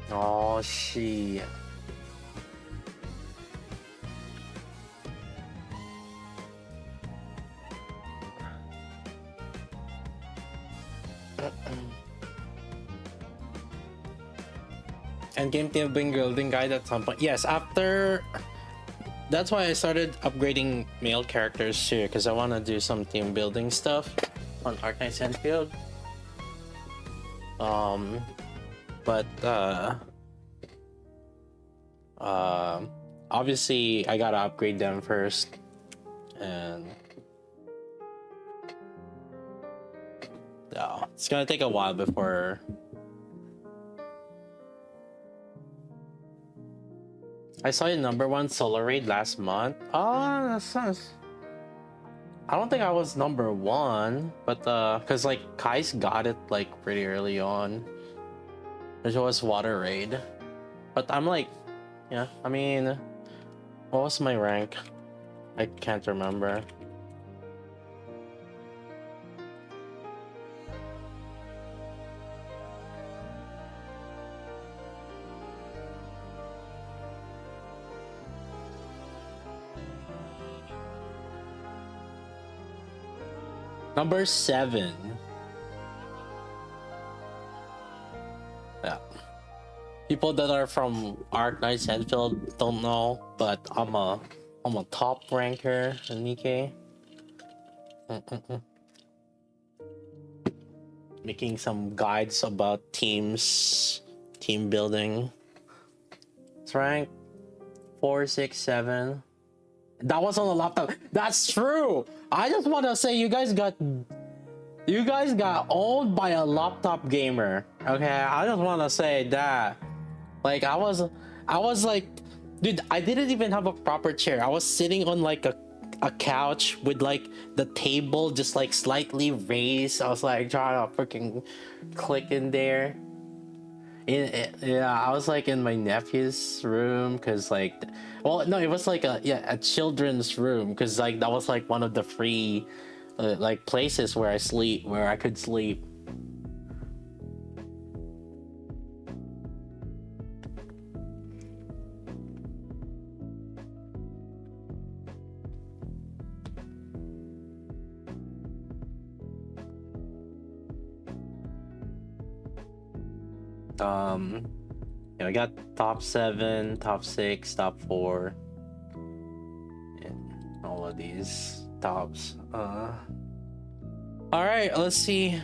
Oh, shit. Endgame team building guide at some point. Yes, after. That's why I started upgrading male characters too, because I want to do some team building stuff on Arknights Enfield. But obviously I gotta upgrade them first, and it's gonna take a while before. I saw your #1 solo raid last month. Oh, that's nice. I don't think I was #1, but cause like Kai's got it like pretty early on. There was water raid, but I'm like, yeah. I mean, what was my rank? I can't remember. #7. Yeah. People that are from Arknights Enfield don't know, but I'm a top ranker in Nikke. Making some guides about team building. It's rank 4, 6, 7. That was on the laptop. That's true. I just want to say you guys got owned by a laptop gamer. Okay, I just want to say that. Like I was like, dude, I didn't even have a proper chair. I was sitting on like a couch with like the table just like slightly raised. I was like trying to freaking click in there. Yeah, I was like in my nephew's room because like, well, no, it was like a children's room because like that was like one of the free like places where I could sleep. Yeah, I got top 7, top 6, top 4, and all of these tops. All right, let's see.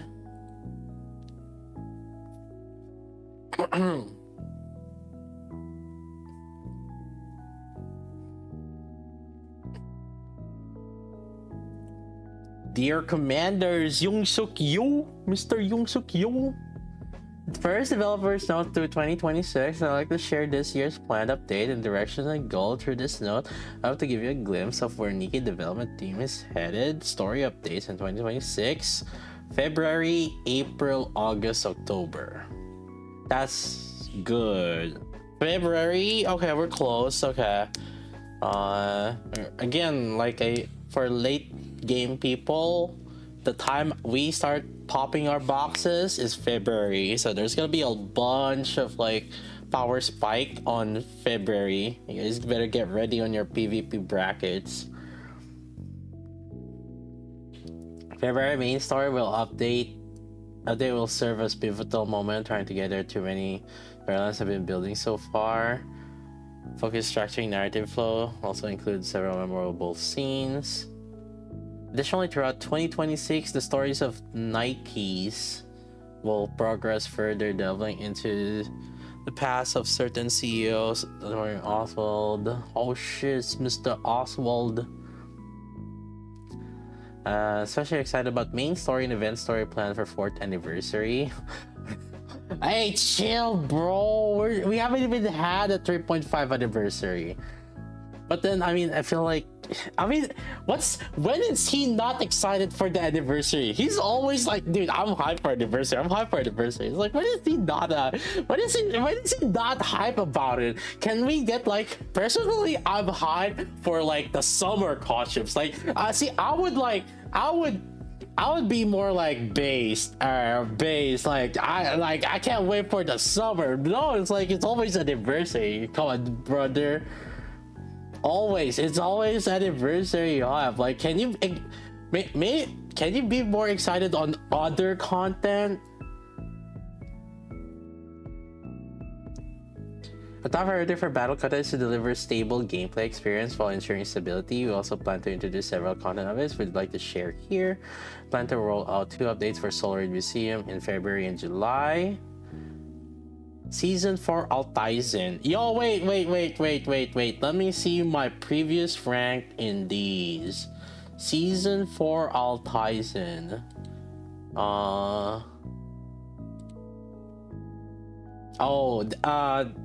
Dear Commanders, Mr. Young-suk-yo. First, developers note through 2026. I'd like to share this year's planned update and direction and goal. Through this note, I have to give you a glimpse of where Nikke development team is headed. Story updates in 2026. February, April, August, October. That's good. February? Okay, we're close. Okay. Again, like for late game people, the time we start popping our boxes is February, so there's gonna be a bunch of like power spike on February. You guys better get ready on your PvP brackets. February main story will update. Update will serve as pivotal moment trying to gather too many storylines have been building so far. Focus structuring narrative flow also includes several memorable scenes. Additionally, throughout 2026, the stories of Nikkes will progress further, delving into the past of certain CEOs. Oswald. Oh shit, it's Mr. Oswald. Especially excited about main story and event story planned for 4th anniversary. Hey, chill, bro. We haven't even had a 3.5 anniversary. But then, I mean, I feel like, when is he not excited for the anniversary? He's always like, dude, I'm hyped for anniversary. I'm hyped for anniversary. It's like, when is he not hype about it? Can we get like, personally, I'm hyped for like the summer costumes. Like, see, I would be more like based. Like I can't wait for the summer. No, it's like it's always anniversary. Come on, brother. It's always anniversary. Like, can you be more excited on other content? A top priority for battle content is to deliver stable gameplay experience while ensuring stability. We also plan to introduce several content updates we'd like to share here. Plan to roll out 2 updates for Solar Museum in February and July. Season 4 Altizen. Yo, wait. Let me see my previous rank in these. Season 4 Altizen.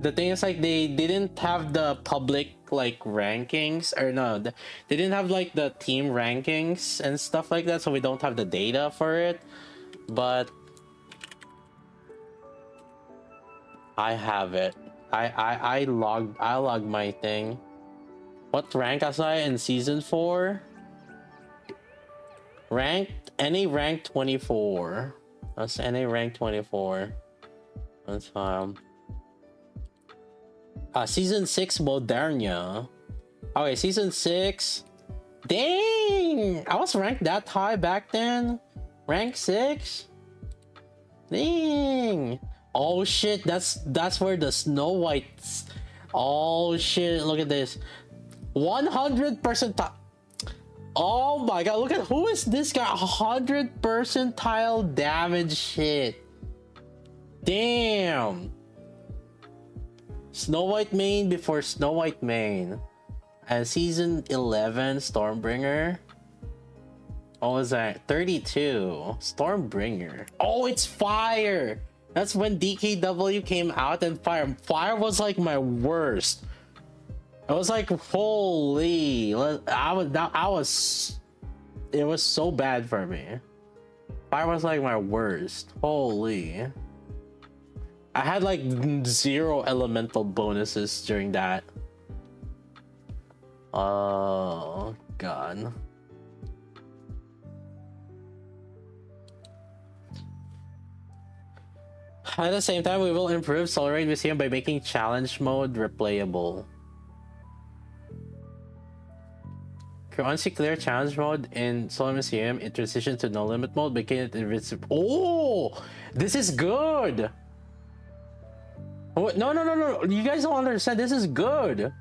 The thing is, like, they didn't have the public like rankings, or no, they didn't have like the team rankings and stuff like that, so we don't have the data for it. But I have it. I logged my thing. What rank was I in season 4? NA rank 24. That's NA rank 24. That's season 6 Modernia. Okay, season 6. Dang! I was ranked that high back then. Rank 6? Dang! Oh shit, that's where the Snow White's. Oh shit, look at this. 100%. Oh my god, look at who is this guy? 100 percentile damage shit. Damn. Snow White main before Snow White main. And season 11 Stormbringer. What was that? 32. Stormbringer. Oh, it's Fire. That's when DKW came out, and Fire was like my worst. I was like, holy, it was so bad for me. Fire was like my worst. Holy. I had like 0 elemental bonuses during that. Oh god. At the same time, we will improve Solar Museum by making challenge mode replayable. Once you clear challenge mode in Solar Museum, it transitions to no limit mode, making it invincible. Oh, this is good. Oh, no. You guys don't understand. This is good.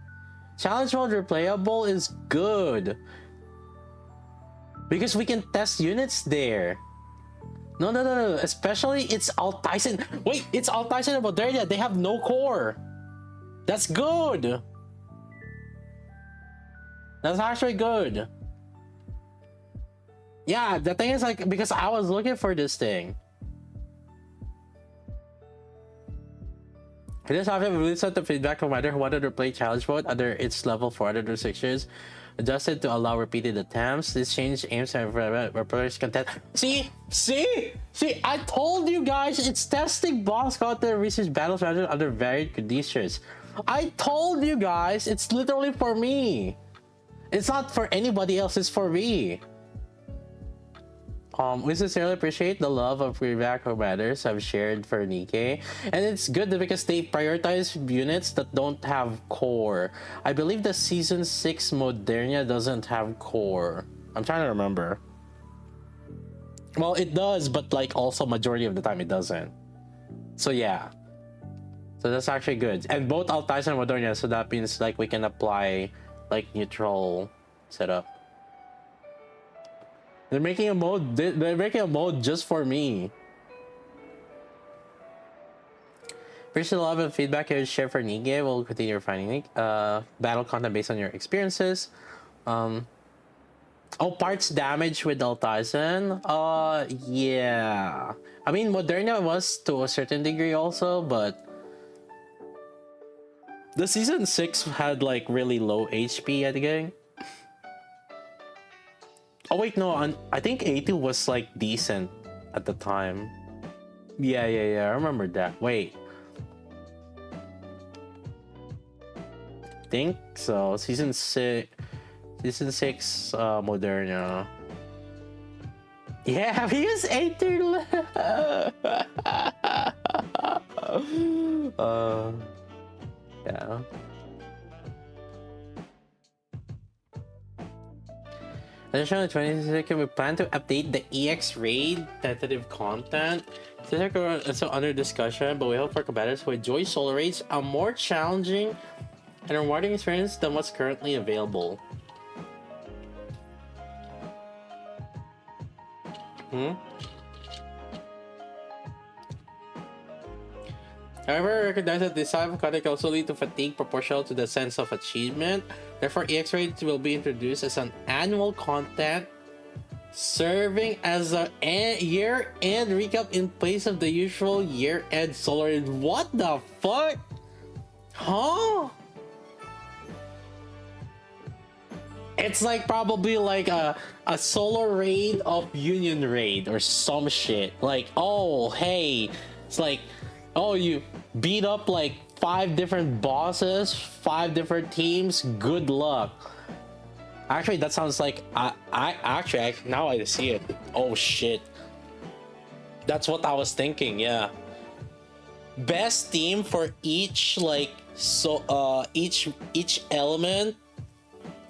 Challenge mode replayable is good. Because we can test units there. No. Especially it's Altizen. Wait, it's Altizen and Modernia. They have no core. That's good. That's actually good. Yeah, the thing is, like, because I was looking for this thing. This option will send the feedback from either who wanted to play challenge mode under its level for other restrictions, adjusted to allow repeated attempts. This change aims at where players content. See, I told you guys it's testing boss content research battle strategy under varied conditions. I told you guys it's literally for me. It's not for anybody else, it's for me. We sincerely appreciate the love of feedback commanders have shared for Nikke, and it's good because they prioritize units that don't have core. I believe the season 6 Modernia doesn't have core. I'm trying to remember. Well, it does, but like also majority of the time it doesn't. So yeah. So that's actually good. And both Altais and Modernia, so that means like we can apply like neutral setup. They're making a mode. They're making a mode just for me. Appreciate the love and feedback you share for Nikke. We'll continue refining battle content based on your experiences. Oh, parts damage with Altizen. Yeah. I mean, Moderna was to a certain degree also, but the season 6 had like really low HP at the game. Oh wait, no, I think A2 was like decent at the time. Yeah, I remember that. Wait. Think so. Season 6 Moderna. Yeah, we use A2. Yeah. Additionally, 22nd, we plan to update the EX raid tentative content. It's still under discussion, but we hope for competitors who enjoy solo raids a more challenging and rewarding experience than what's currently available. However, we recognize that this type of content can also lead to fatigue proportional to the sense of achievement. Therefore, EX raids will be introduced as an annual content, serving as a year-end recap in place of the usual year-end solo raid. What the fuck? Huh? It's like probably like a solo raid of Union raid or some shit. Like, oh, hey, it's like, oh, you beat up like 5 different bosses, 5 different teams. Good luck. Actually, that sounds like now I see it. Oh shit, that's what I was thinking. Yeah, best team for each like each element.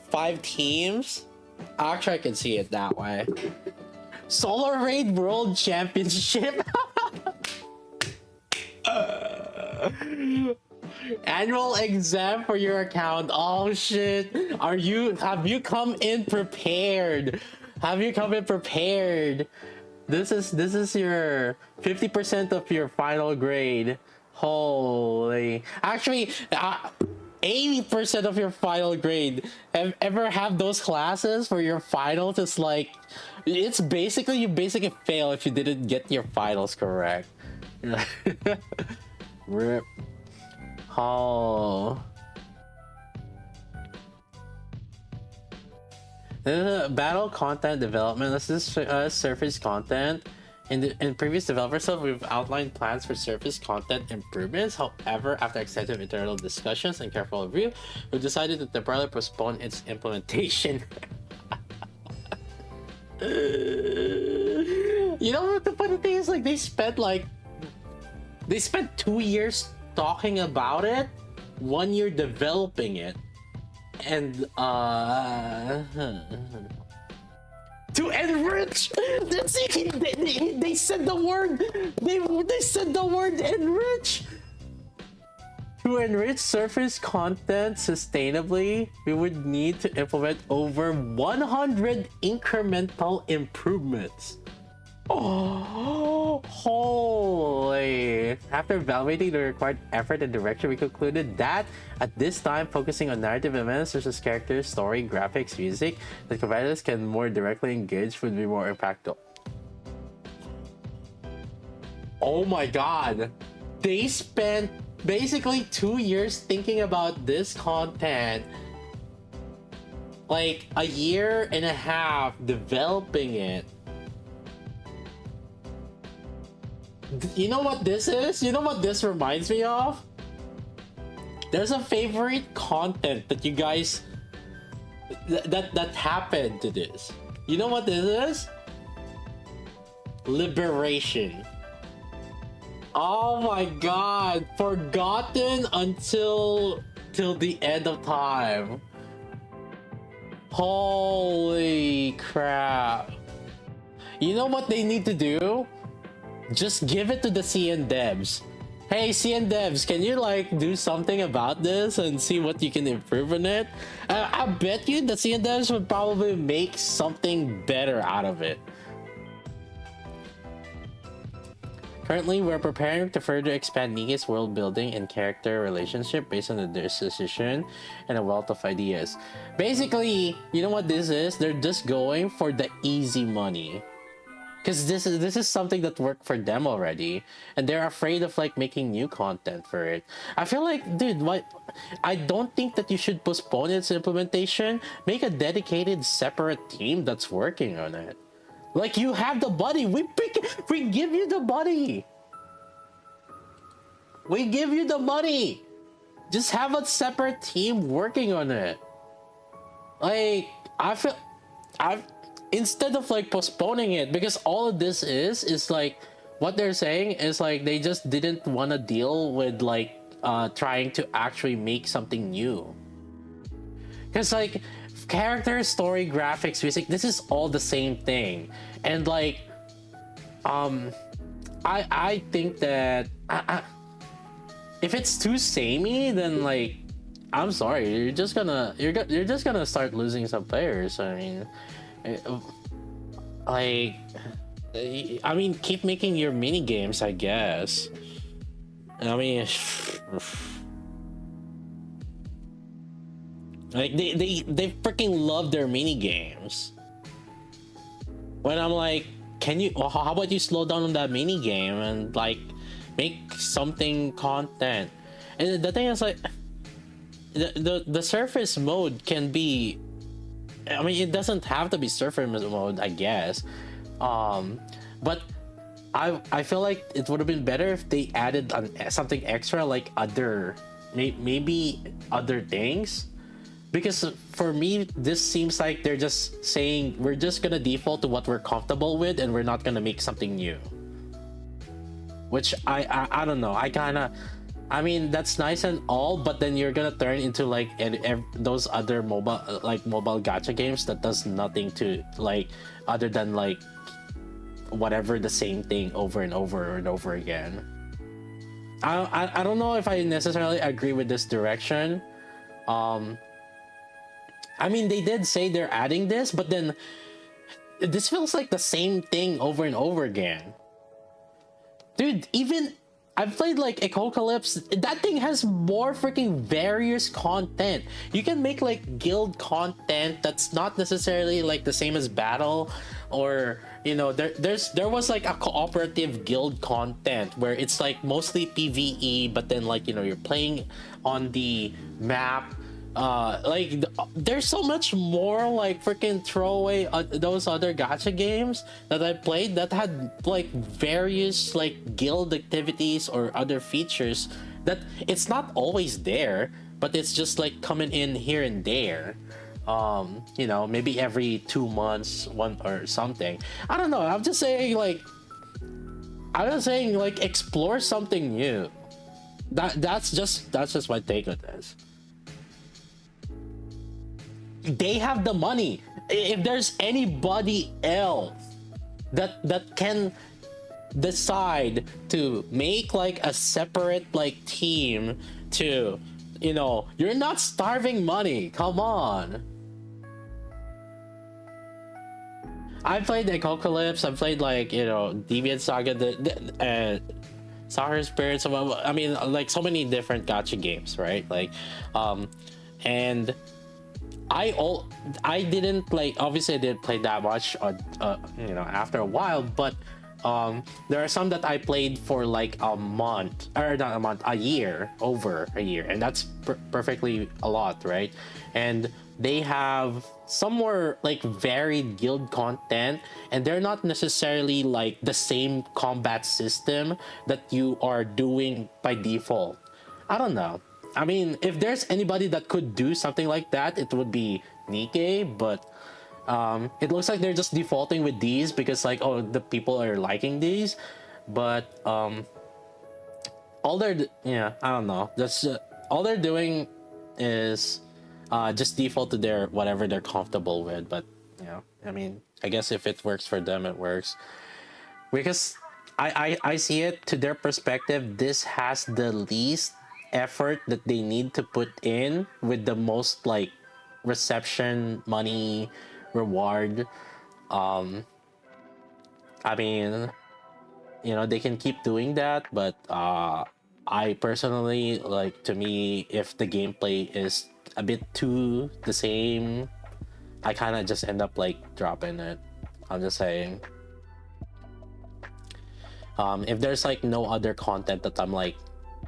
5 teams. Actually, I can see it that way. Solar Raid World Championship. Annual exam for your account. Oh shit. Have you come in prepared? This is your 50% of your final grade. Holy. Actually, 80% of your final grade. Ever have those classes for your finals? It's like, it's basically, you basically fail if you didn't get your finals correct. Rip. Oh. Battle content development. This is surface content. In previous developer stuff, we've outlined plans for surface content improvements. However, after extensive internal discussions and careful review, we've decided to temporarily postpone its implementation. You know what the funny thing is? Like, they spent 2 years talking about it, 1 year developing it, and to enrich. They said the word. They said the word enrich. To enrich surface content sustainably, we would need to implement over 100 incremental improvements. Oh, holy. After evaluating the required effort and direction, we concluded that at this time, focusing on narrative elements such as characters, story, graphics, music, that competitors can more directly engage would be more impactful. Oh my god. They spent basically 2 years thinking about this content. Like a year and a half developing it. You know what this is? You know what this reminds me of? There's a favorite content that you guys that happened to this. You know what this is? Liberation. Oh my god, forgotten until the end of time. Holy crap. You know what they need to do? Just give it to the CN devs. Hey, CN devs, can you like do something about this and see what you can improve on it? I bet you the CN devs would probably make something better out of it. Currently, we're preparing to further expand Nikke's world building and character relationship based on the decision and a wealth of ideas. Basically, you know what this is? They're just going for the easy money. Because this is something that worked for them already, and they're afraid of like making new content for it. I feel like, dude, what? I don't think that you should postpone its implementation. Make a dedicated, separate team that's working on it. Like, you have the buddy. We give you the buddy. We give you the money. Just have a separate team working on it. Like, instead of like postponing it, because all of this is like, what they're saying is like they just didn't want to deal with like trying to actually make something new. Because like character, story, graphics, music, this is all the same thing. And like I think that if it's too samey, then like I'm sorry, you're just gonna start losing some players. I mean, like, I mean, keep making your mini games, I guess. I mean, like they freaking love their mini games. When I'm like, can you? Well, how about you slow down on that mini game and like make something content? And the thing is like, the surface mode can be. I mean, it doesn't have to be surface mode, I guess. But I feel like it would have been better if they added something extra, like maybe other things. Because for me, this seems like they're just saying we're just gonna default to what we're comfortable with, and we're not gonna make something new. Which I don't know. I mean, that's nice and all, but then you're gonna turn into like those other mobile gacha games that does nothing to like other than like whatever the same thing over and over and over again. I don't know if I necessarily agree with this direction. I mean, they did say they're adding this, but then this feels like the same thing over and over again. Dude, even I've played like Apocalypse. That thing has more freaking various content. You can make like guild content that's not necessarily like the same as battle, or you know, there was like a cooperative guild content where it's like mostly PvE, but then like, you know, you're playing on the map. There's so much more like freaking throwaway those other gacha games that I played that had like various like guild activities or other features that it's not always there, but it's just like coming in here and there. You know, maybe every 2 months, one or something. I don't know. I'm just saying like explore something new. That's just my take on this. They have the money. If there's anybody else that can decide to make like a separate like team to, you know, you're not starving money. Come on. I played Apocalypse. I played like, you know, Deviant Saga, Soccer Spirits. I mean, like so many different gacha games, right? Like, and I didn't like, obviously I didn't play that much you know, after a while, but there are some that I played for like a month, or not a month, a year, over a year, and that's perfectly a lot, right? And they have some more like varied guild content, and they're not necessarily like the same combat system that you are doing by default. I don't know. I mean, if there's anybody that could do something like that, it would be Nikke, but it looks like they're just defaulting with these because like, oh, the people are liking these, but all they're, yeah, I don't know, that's all they're doing is just default to their whatever they're comfortable with. But you know, I mean, I guess if it works for them, it works, because I see it to their perspective. This has the least effort that they need to put in with the most like reception, money, reward. Um, I mean, they can keep doing that, but I personally like, to me, if the gameplay is a bit too the same, I kind of just end up like dropping it. I'm just saying. If there's like no other content that I'm like,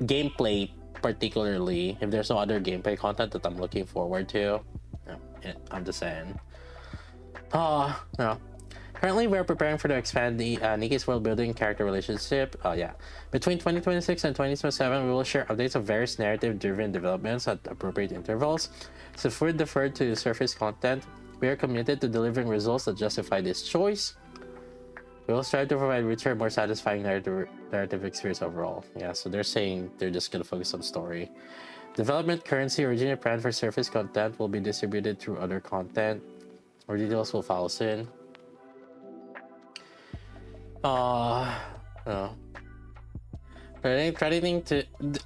gameplay particularly, if there's no other gameplay content that I'm looking forward to, I'm just saying. No. Currently, we're preparing for the expand the Nikke's world building character relationship. Yeah. Between 2026 and 2027, we will share updates of various narrative-driven developments at appropriate intervals. So if we're deferred to surface content, we are committed to delivering results that justify this choice. We will strive to provide richer, more satisfying narrative experience overall. Yeah, so they're saying they're just gonna focus on story. Development currency originally planned for surface content will be distributed through other content. More details will follow soon. No.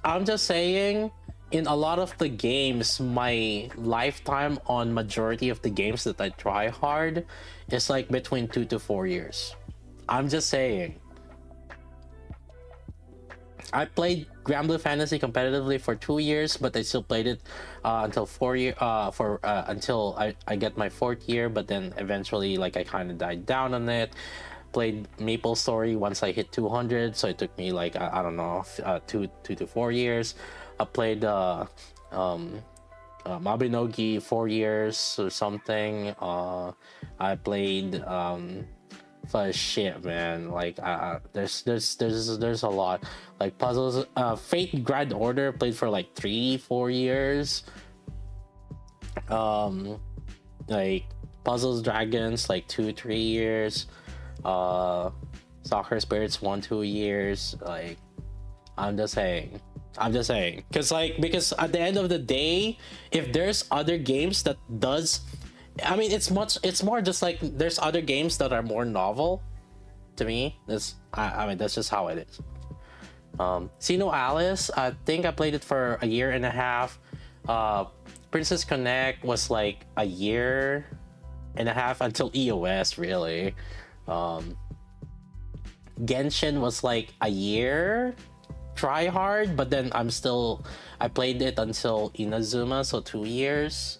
I'm just saying, in a lot of the games, my lifetime on majority of the games that I try hard is like between 2 to 4 years. I'm just saying. I played Grand Blue Fantasy competitively for 2 years, but I still played it until until I get my 4th year. But then eventually, like, I kind of died down on it. Played Maple Story once I hit 200, so it took me like I don't know, 2 to 4 years. I played Mabinogi 4 years or something. I played for shit, man. Like there's a lot, like puzzles. Fate Grand Order played for like 3-4 years. Like Puzzles Dragons like 2-3 years. Soccer Spirits 1-2 years. Like I'm just saying, because at the end of the day, if there's other games that does, I mean, it's more just like there's other games that are more novel to me. I mean, that's just how it is. Sino Alice, I think I played it for a year and a half. Princess Connect was like a year and a half until EOS, really. Genshin was like a year try hard, but then I played it until Inazuma, so 2 years.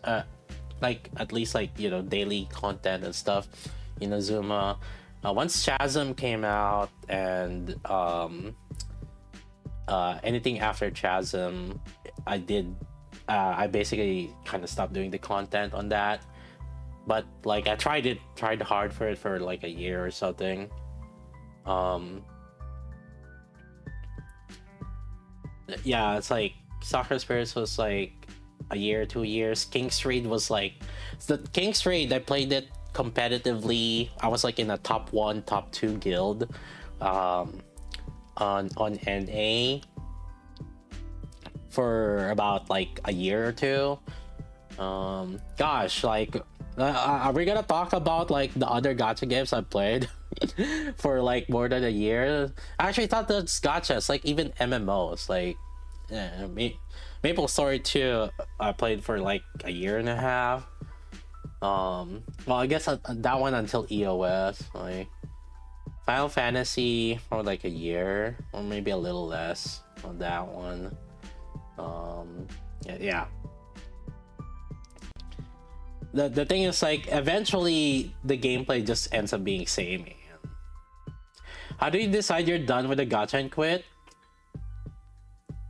Like at least like daily content and stuff. Inazuma. Once Chasm came out and anything after Chasm, I basically kind of stopped doing the content on that. But like I tried hard for it for like a year or something. Yeah, it's like Soccer Spirits was like a year, 2 years. King's Raid was like King's Raid, I played it competitively. I was like in a top 1, top 2 guild on NA for about like a year or two. Gosh, like are we gonna talk about like the other gacha games I played for like more than a year? I actually thought that's gachas, like even MMOs, like Maple Story 2 I played for like a year and a half. Well, I guess that one until EOS. Like Final Fantasy for like a year or maybe a little less on that one. Yeah. The thing is, like, eventually the gameplay just ends up being samey. How do you decide you're done with the gacha and quit?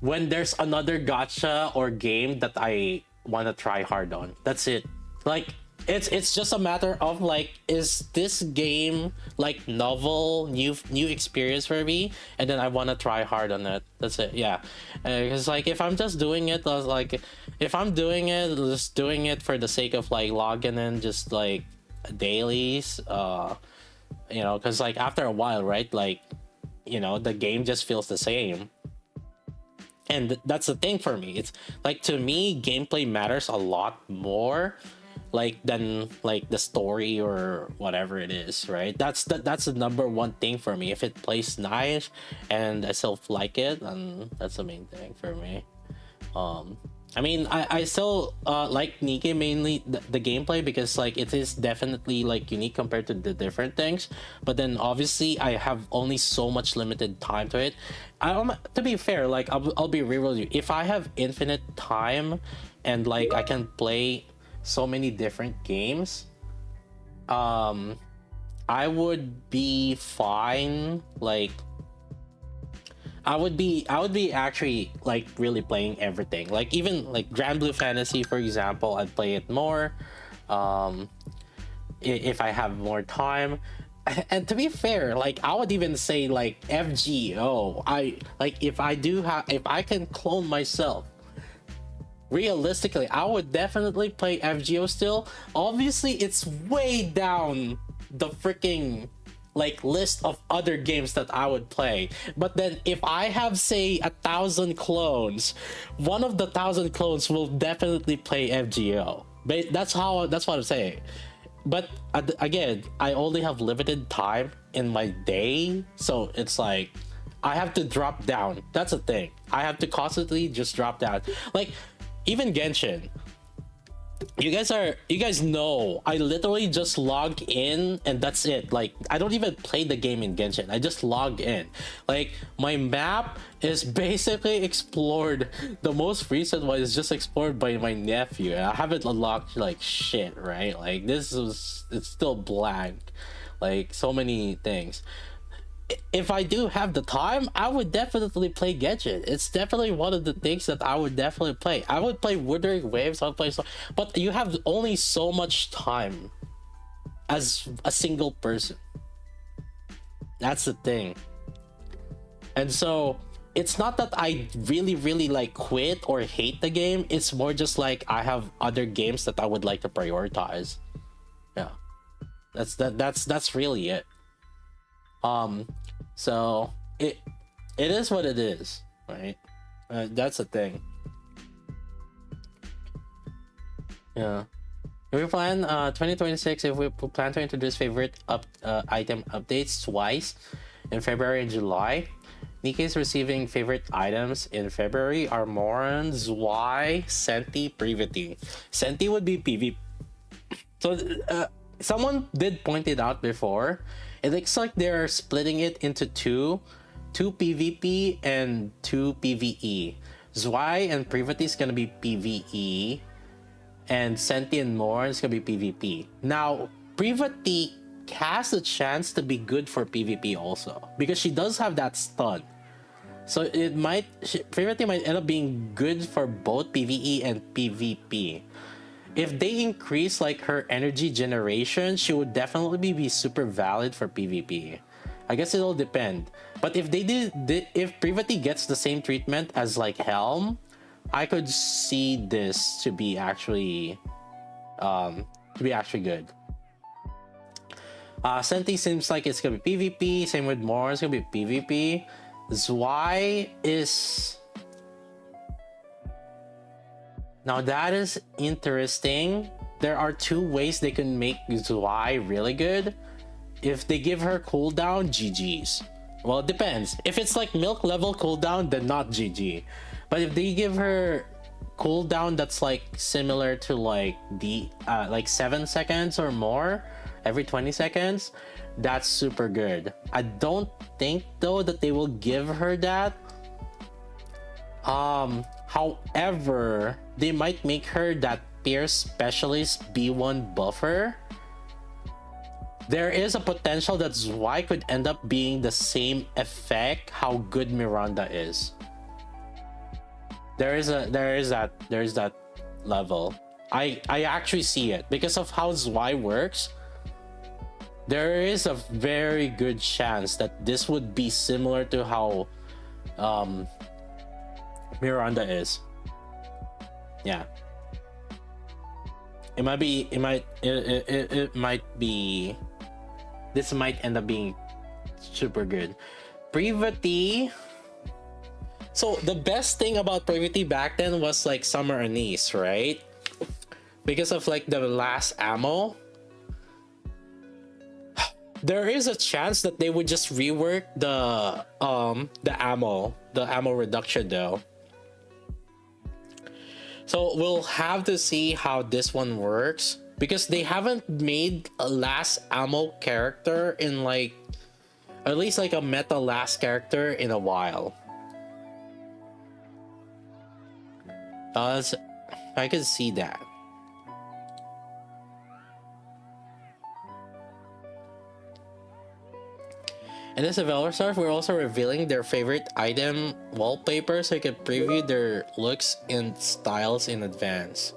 When there's another gacha or game that I want to try hard on. That's it. Like, it's just a matter of like, is this game like novel, new experience for me, and then I want to try hard on it. That's it. Yeah, because like if I'm just doing it, if I'm doing it, just doing it for the sake of like logging in, just like dailies, because like after a while, right, like the game just feels the same. And that's the thing for me. It's like, to me, gameplay matters a lot more than like the story or whatever it is, right? That's the number one thing for me. If it plays nice and I still like it, then that's the main thing for me. I mean, I still like Nikke mainly the gameplay, because like it is definitely like unique compared to the different things. But then obviously I have only so much limited time to it. To be fair, like I'll be real with you. If I have infinite time and like I can play so many different games, I would be fine. Like I would be actually like really playing everything. Like even like Grand Blue Fantasy, for example, I'd play it more if I have more time. And to be fair, like I would even say like FGO. If I can clone myself, realistically, I would definitely play FGO still. Obviously, it's way down the freaking like list of other games that I would play. But then if I have say 1,000 clones, one of the 1,000 clones will definitely play FGO. But that's what I'm saying. But again, I only have limited time in my day, so it's like I have to drop down. That's the thing. I have to constantly just drop down. Like even Genshin, you guys know I literally just log in and that's it. Like I don't even play the game in Genshin, I just log in. Like my map is basically explored. The most recent one is just explored by my nephew. I haven't unlocked like shit, right? Like it's still blank, like so many things. If I do have the time, I would definitely play Genshin. It's definitely one of the things that I would definitely play. I would play Wuthering Waves, I would play but you have only so much time as a single person. That's the thing. And so it's not that I really like quit or hate the game. It's more just like I have other games that I would like to prioritize. Yeah. That's really it. So it is what it is, right? That's the thing. Yeah. If we plan 2026, if we plan to introduce favorite item updates twice in February and July. Nikke is receiving favorite items in February are Moran, Zwei, Senti, Privity. Senti would be PvP. So someone did point it out before. It looks like they're splitting it into two PvP and 2 PvE. Zwei and Privity is gonna be PvE, and Senti and Moran is gonna be PvP. Now, Privity has a chance to be good for PvP also, because she does have that stun. So Privity might end up being good for both PvE and PvP. If they increase like her energy generation, she would definitely be super valid for PvP. I guess it'll depend. But if if Privity gets the same treatment as like Helm, I could see this to be actually good. Senti seems like it's gonna be PvP. Same with Moore, it's gonna be PvP. Zwei is... Now that is interesting. There are 2 ways they can make Zwei really good. If they give her cooldown, GG's. Well, it depends. If it's like milk level cooldown, then not GG. But if they give her cooldown that's like similar to like like 7 seconds or more every 20 seconds, that's super good. I don't think though that they will give her that. However, they might make her that Pierce Specialist B1 buffer. There is a potential that Zwei could end up being the same effect how good Miranda is. There is that level. I actually see it because of how Zwei works. There is a very good chance that this would be similar to how Miranda is. Yeah. It might be this might end up being super good. Privity. So the best thing about Privity back then was like Summer Anise, right? because of like the last ammo, there is a chance that they would just rework the ammo reduction though. So we'll have to see how this one works, because they haven't made a last ammo character in like, at least like a meta last character in a while. I can see that. In this developer stuff, we're also revealing their favorite item wallpaper so you can preview their looks and styles in advance.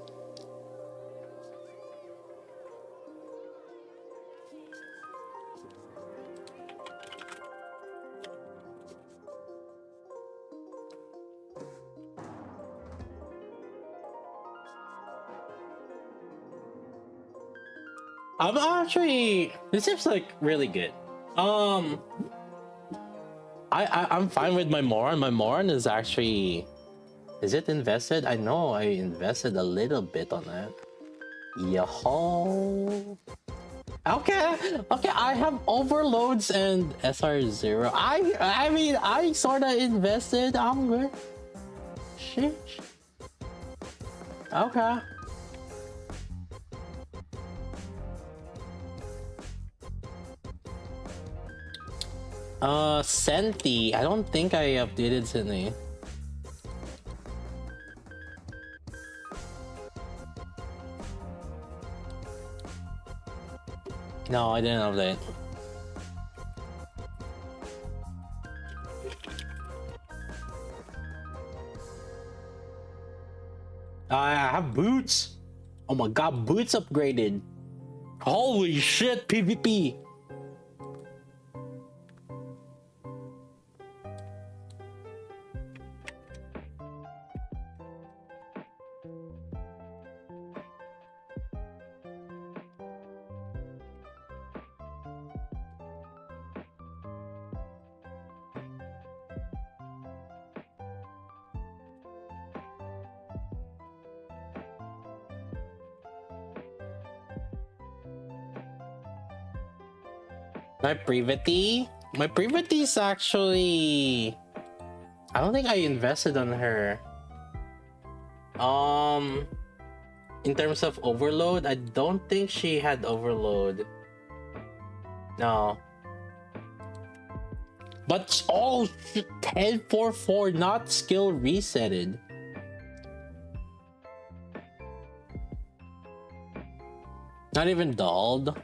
I'm actually, this seems like really good. I'm fine with my moron. My moron is actually, is it invested? I know I invested a little bit on it. Yo. Okay, I have overloads and SR0. I mean, I sorta invested. I'm good. Shit. Okay. Senti. I don't think I updated Sydney. No, I didn't update. I have boots. Oh my god, boots upgraded. Holy shit, PvP. My privity is actually, I don't think I invested on her. In terms of overload, I don't think she had overload. No. But oh, 1044 not skill resetted. Not even dulled.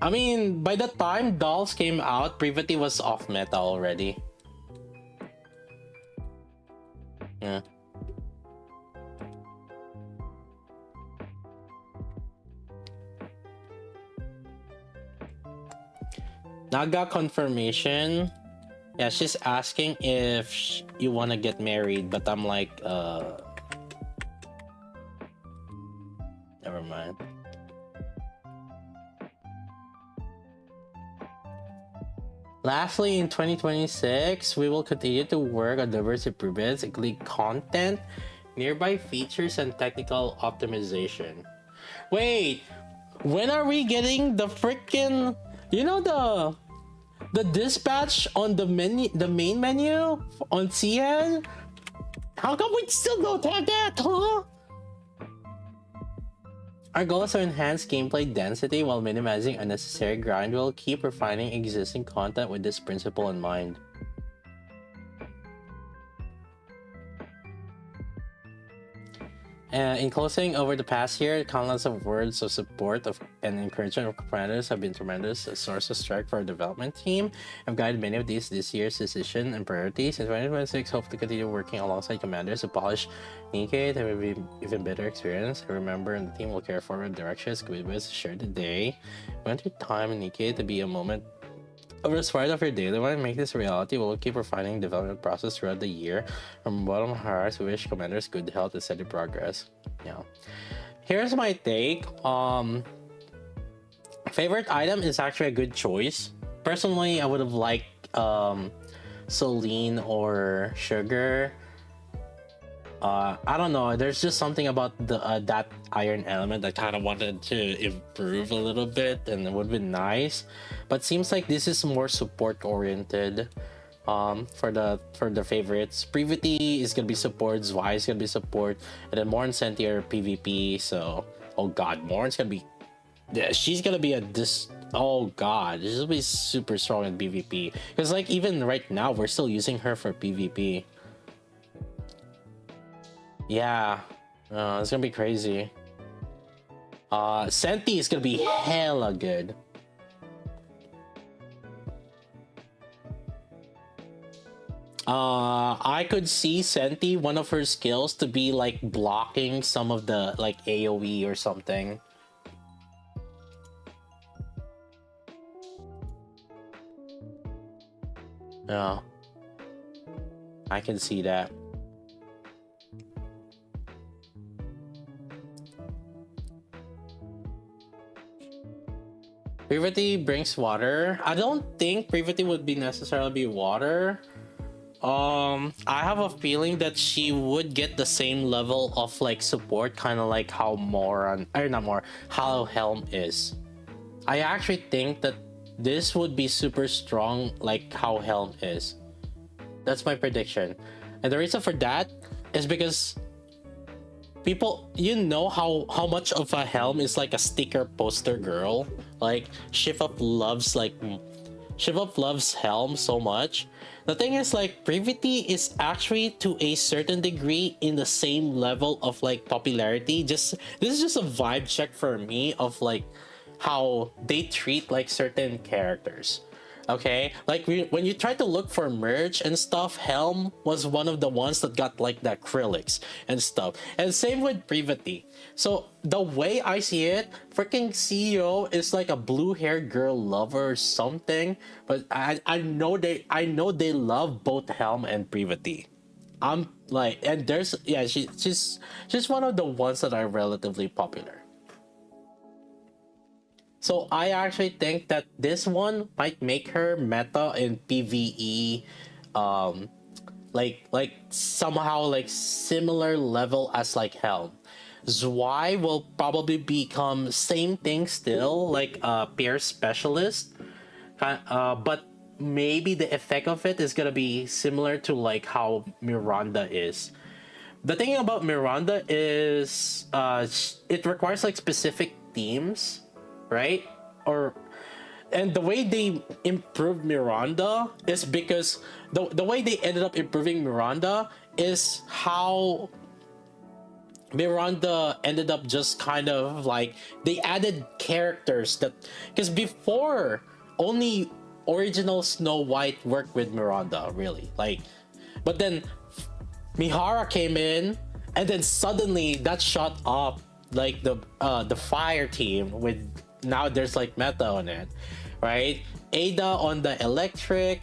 I mean, by the time dolls came out, privity was off meta already. Yeah. Naga confirmation. Yeah, she's asking if you want to get married, but I'm like, never mind. Lastly, in 2026, we will continue to work on diverse improvements, including content, nearby features, and technical optimization. Wait, when are we getting the freaking, you know, the dispatch on the menu, the main menu on CN? How come we still don't have that, huh? Our goal is to enhance gameplay density while minimizing unnecessary grind. We'll keep refining existing content with this principle in mind. In closing, over the past year, countless of words of support and encouragement of commanders have been tremendous a source of strength for our development team. I've guided many of these this year's decisions and priorities. In 2026, hope to continue working alongside commanders to polish Nikke to have an even better experience. I remember, and the team will carry forward directions commitments shared today. We want your time in Nikke to be a moment of respite of your daily life. Make this a reality. We'll keep refining the development process throughout the year. From the bottom of our hearts, we wish commanders good health and steady progress. Yeah. Here's my take. Favorite item is actually a good choice. Personally, I would have liked Celine or Sugar. I don't know. There's just something about the that iron element I kind of wanted to improve a little bit, and it would be nice. But seems like this is more support oriented. For the favorites, Privity is gonna be support, Zwei is gonna be support, and then Morn Senti are PvP. So, oh god, Morn's gonna be, yeah, she's gonna be a this. Oh god, she's gonna be super strong in PvP. Because like even right now, we're still using her for PvP. Yeah, it's gonna be crazy. Senti is gonna be hella good. I could see Senti, one of her skills to be like blocking some of the like AoE or something. Yeah, I can see that. Privity brings water. I don't think Privity would be necessarily be water. I have a feeling that she would get the same level of like support, kind of like how Moran, or not more, how Helm is. I actually think that this would be super strong, like how Helm is. That's my prediction, and the reason for that is because people, you know how much of a Helm is like a sticker poster girl. Like Shiva loves Helm so much. The thing is, like, Privity is actually to a certain degree in the same level of like popularity. Just this is just a vibe check for me of like how they treat like certain characters. Okay, like when you try to look for merch and stuff, Helm was one of the ones that got like the acrylics and stuff, and same with Privity. So the way I see it, freaking CEO is like a blue-haired girl lover or something, but I know they love both Helm and Privity. I'm like, and there's, yeah, she's one of the ones that are relatively popular. So I actually think that this one might make her meta in PvE, um, like somehow like similar level as like Helm. Zwei will probably become same thing still, like a peer specialist, but maybe the effect of it is gonna be similar to like how Miranda is. The thing about Miranda is it requires like specific themes, right? Or and the way they improved Miranda is because the way they ended up improving Miranda is how Miranda ended up just kind of like they added characters that, because before only original Snow White worked with Miranda really, like, but then Mihara came in, and then suddenly that shot up like the fire team with, now there's like meta on it, right? Ada on the electric,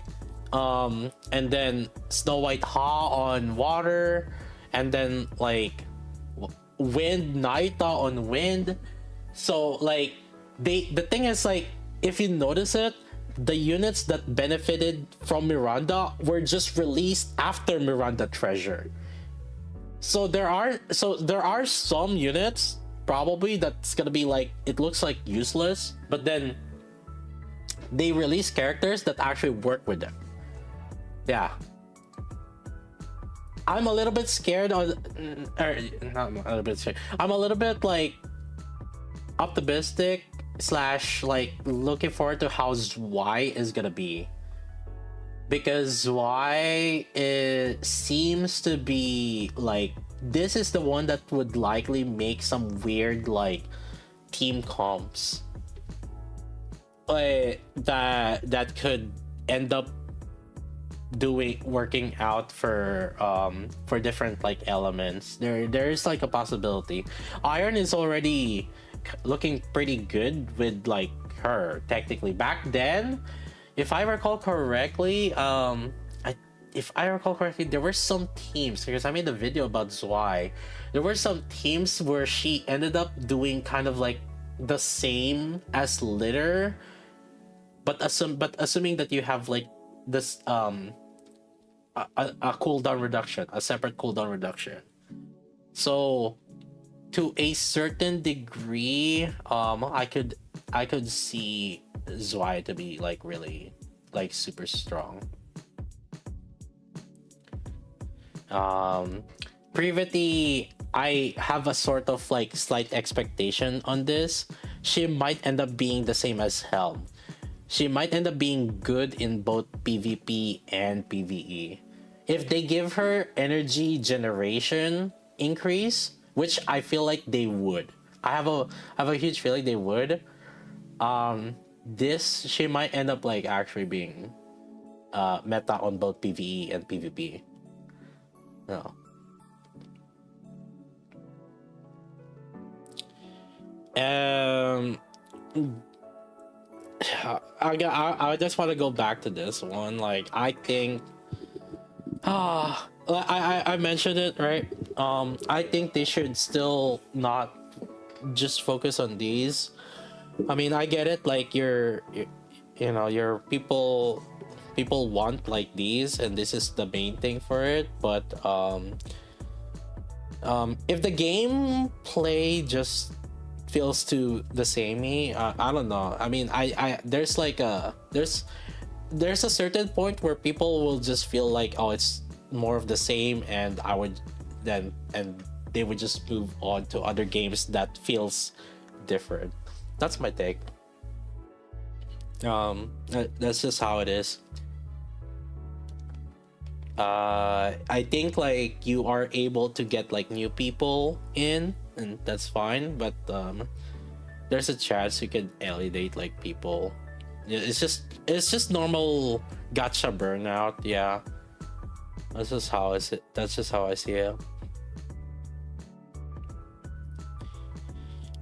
and then Snow White Ha on water, and then like wind Naita on wind. So like the thing is, like, if you notice it, the units that benefited from Miranda were just released after Miranda Treasure. So there are some units probably that's gonna be like, it looks like useless, but then they release characters that actually work with them. Yeah, I'm a little bit scared of, or not a little bit scared. I'm a little bit like optimistic slash like looking forward to how Zwei is gonna be, because Zwei seems to be like, this is the one that would likely make some weird like team comps that could end up working out for different like elements. There's like a possibility. Iron is already looking pretty good with like her technically. Back then, if I recall correctly, there were some teams, because I made a video about Zwei. There were some teams where she ended up doing kind of like the same as Litter, but assuming that you have like this a cooldown reduction, a separate cooldown reduction. So to a certain degree, I could see Zwei to be like really like super strong. Um, Privity, I have a sort of like slight expectation on this. She might end up being the same as Helm. She might end up being good in both PvP and PvE. If they give her energy generation increase, which I feel like they would. I have a huge feeling they would. This she might end up like actually being meta on both PvE and PvP. No. Um I just want to go back to this one. Like I think I mentioned it, right? I think they should still not just focus on these. I mean, I get it. Like you know, your people want like these, and this is the main thing for it. But if the gameplay just feels too the samey, I don't know. I mean, I there's like there's a certain point where people will just feel like, oh, it's more of the same, and I would then and they would just move on to other games that feels different. That's my take. That's just how it is. I think like you are able to get like new people in, and that's fine, but there's a chance you could alienate like people. It's just normal gacha burnout. Yeah, that's just how I see. That's just how I see it.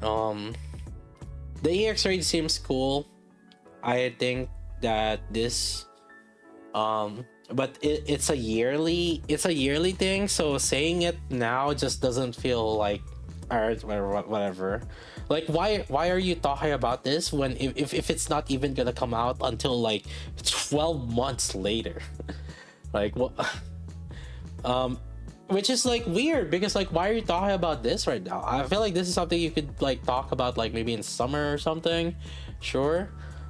Um, the EX rate seems cool. I think that this but it's a yearly thing, so saying it now just doesn't feel like, all right, whatever. Like why are you talking about this when if it's not even gonna come out until like 12 months later? Like what? Which is like weird, because like why are you talking about this right now? I feel like this is something you could like talk about like maybe in summer or something. Sure.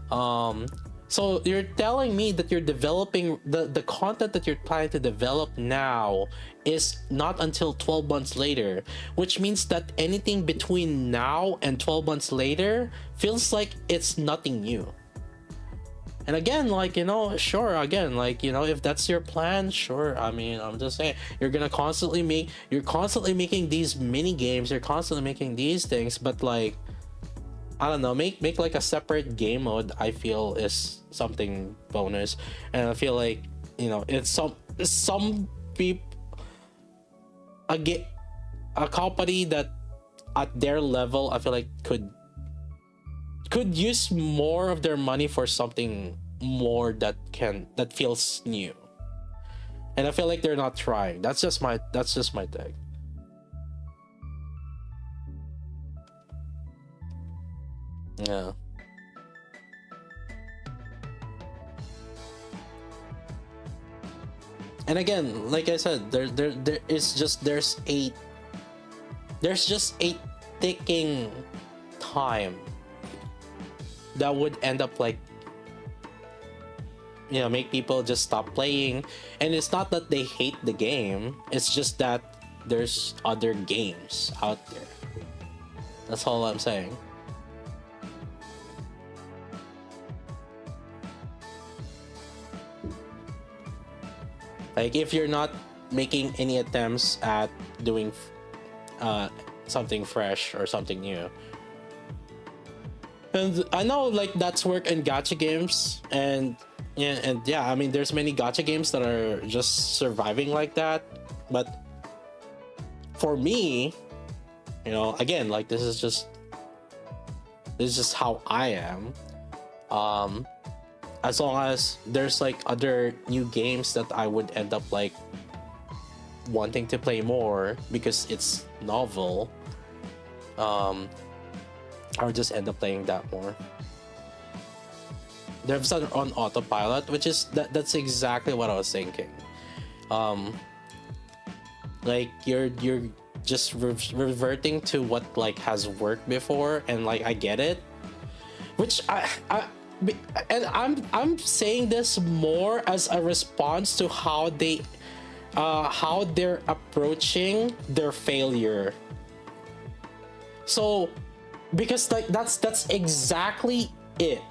So you're telling me that you're developing the content that you're planning to develop now is not until 12 months later, which means that anything between now and 12 months later feels like it's nothing new. And again, like, you know, sure, again, like, you know, if that's your plan, sure. I mean, I'm just saying, you're constantly making these mini games, you're constantly making these things, but like, I don't know, make like a separate game mode, I feel is something bonus. And I feel like, you know, it's some people, a company that at their level, I feel like could use more of their money for something more that feels new. And I feel like they're not trying. That's just my take. Yeah. And again, like I said, there is just there's just a ticking time that would end up like, you know, make people just stop playing. And it's not that they hate the game, it's just that there's other games out there. That's all I'm saying. Like if you're not making any attempts at doing something fresh or something new. And I know like that's work in gacha games, and yeah, I mean there's many gacha games that are just surviving like that. But for me, you know, again, like this is just how I am. As long as there's like other new games that I would end up like wanting to play more because it's novel, I would just end up playing that more. There's on autopilot, which is that's exactly what I was thinking. Like just reverting to what like has worked before, and like I get it, which and I'm saying this more as a response to how they're approaching their failure. So because like that's exactly it.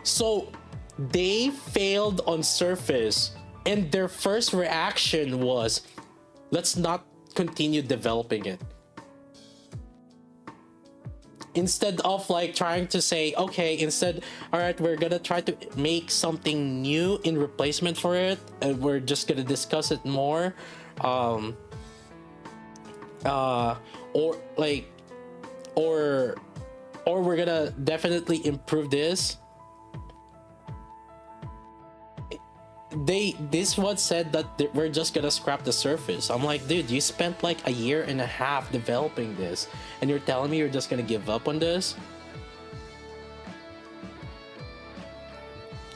So they failed on surface, and their first reaction was, let's not continue developing it. Instead of like trying to say, okay, instead, all right, we're gonna try to make something new in replacement for it, and we're just gonna discuss it more, or like, or we're gonna definitely improve this. This one said that we're just gonna scrap the surface. I'm like, dude, you spent like a year and a half developing this, and you're telling me you're just gonna give up on this?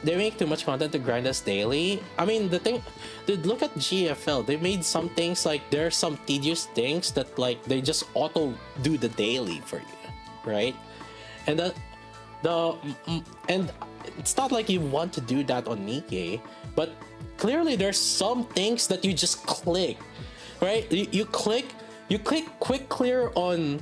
They make too much content to grind us daily. I mean, the thing, dude, look at GFL. They made some things like, there are some tedious things that like they just auto do the daily for you, right? And and it's not like you want to do that on Nikke, but clearly there's some things that you just click, right? You click quick clear on,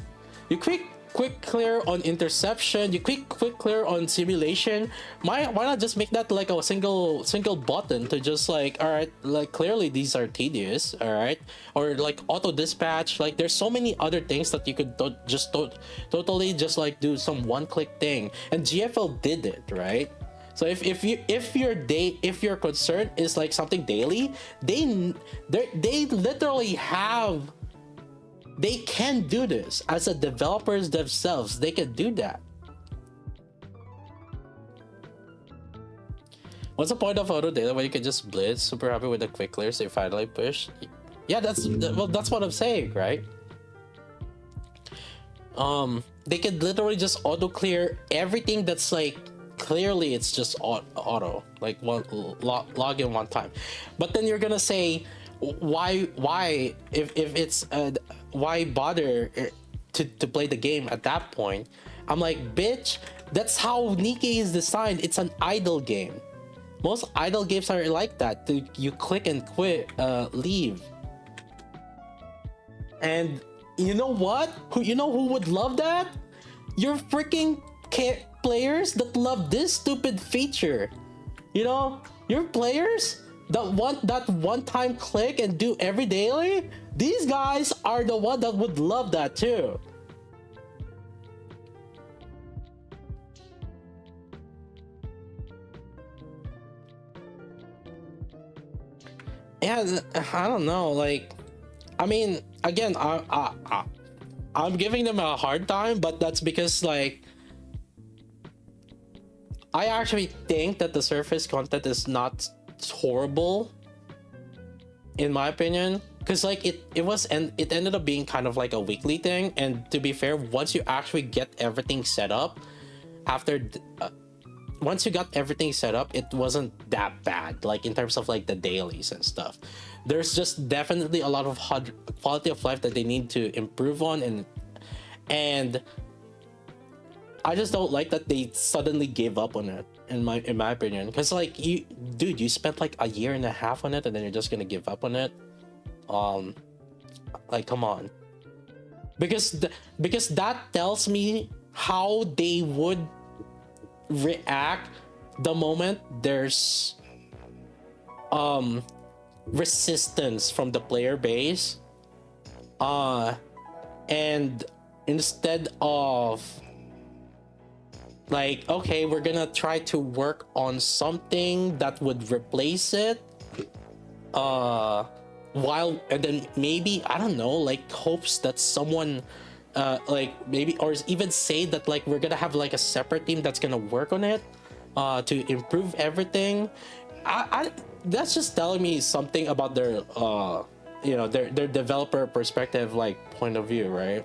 quick clear on interception, you quick clear on simulation. Why not just make that like a single button to just like, all right, like clearly these are tedious, all right? Or like auto dispatch. Like there's so many other things that you could totally just like do some one click thing, and GFL did it, right? So if your concern is like something daily, they literally have, they can do this as a developers themselves. They can do that. What's the point of auto data when you can just blitz? Super happy with the quick clears they finally push. Yeah, that's what I'm saying, right? They can literally just auto clear everything that's like, clearly it's just auto, like one log in one time. But then you're gonna say, why if it's why bother to play the game at that point? I'm like, bitch, that's how Nikke is designed. It's an idle game. Most idle games are like that. You click and quit, leave. And you know what? Who would love that? Your freaking players that love this stupid feature. You know, your players that want that one-time click and do every daily. These guys are the one that would love that too. Yeah, I don't know. Like, I mean, again, I'm giving them a hard time, but that's because like, I actually think that the surface content is not horrible, in my opinion, because like it ended up being kind of like a weekly thing. And to be fair, once you actually get everything set up, once you got everything set up, it wasn't that bad, like in terms of like the dailies and stuff. There's just definitely a lot of quality of life that they need to improve on, and I just don't like that they suddenly gave up on it, in my opinion. Because like, you spent like a year and a half on it, and then you're just gonna give up on it. Like, come on. Because that tells me how they would react the moment there's resistance from the player base, and instead of like, okay, we're gonna try to work on something that would replace it, and then maybe, I don't know, like hopes that someone like maybe, or even say that like we're gonna have like a separate team that's gonna work on it to improve everything. That's just telling me something about their their developer perspective, like point of view, right?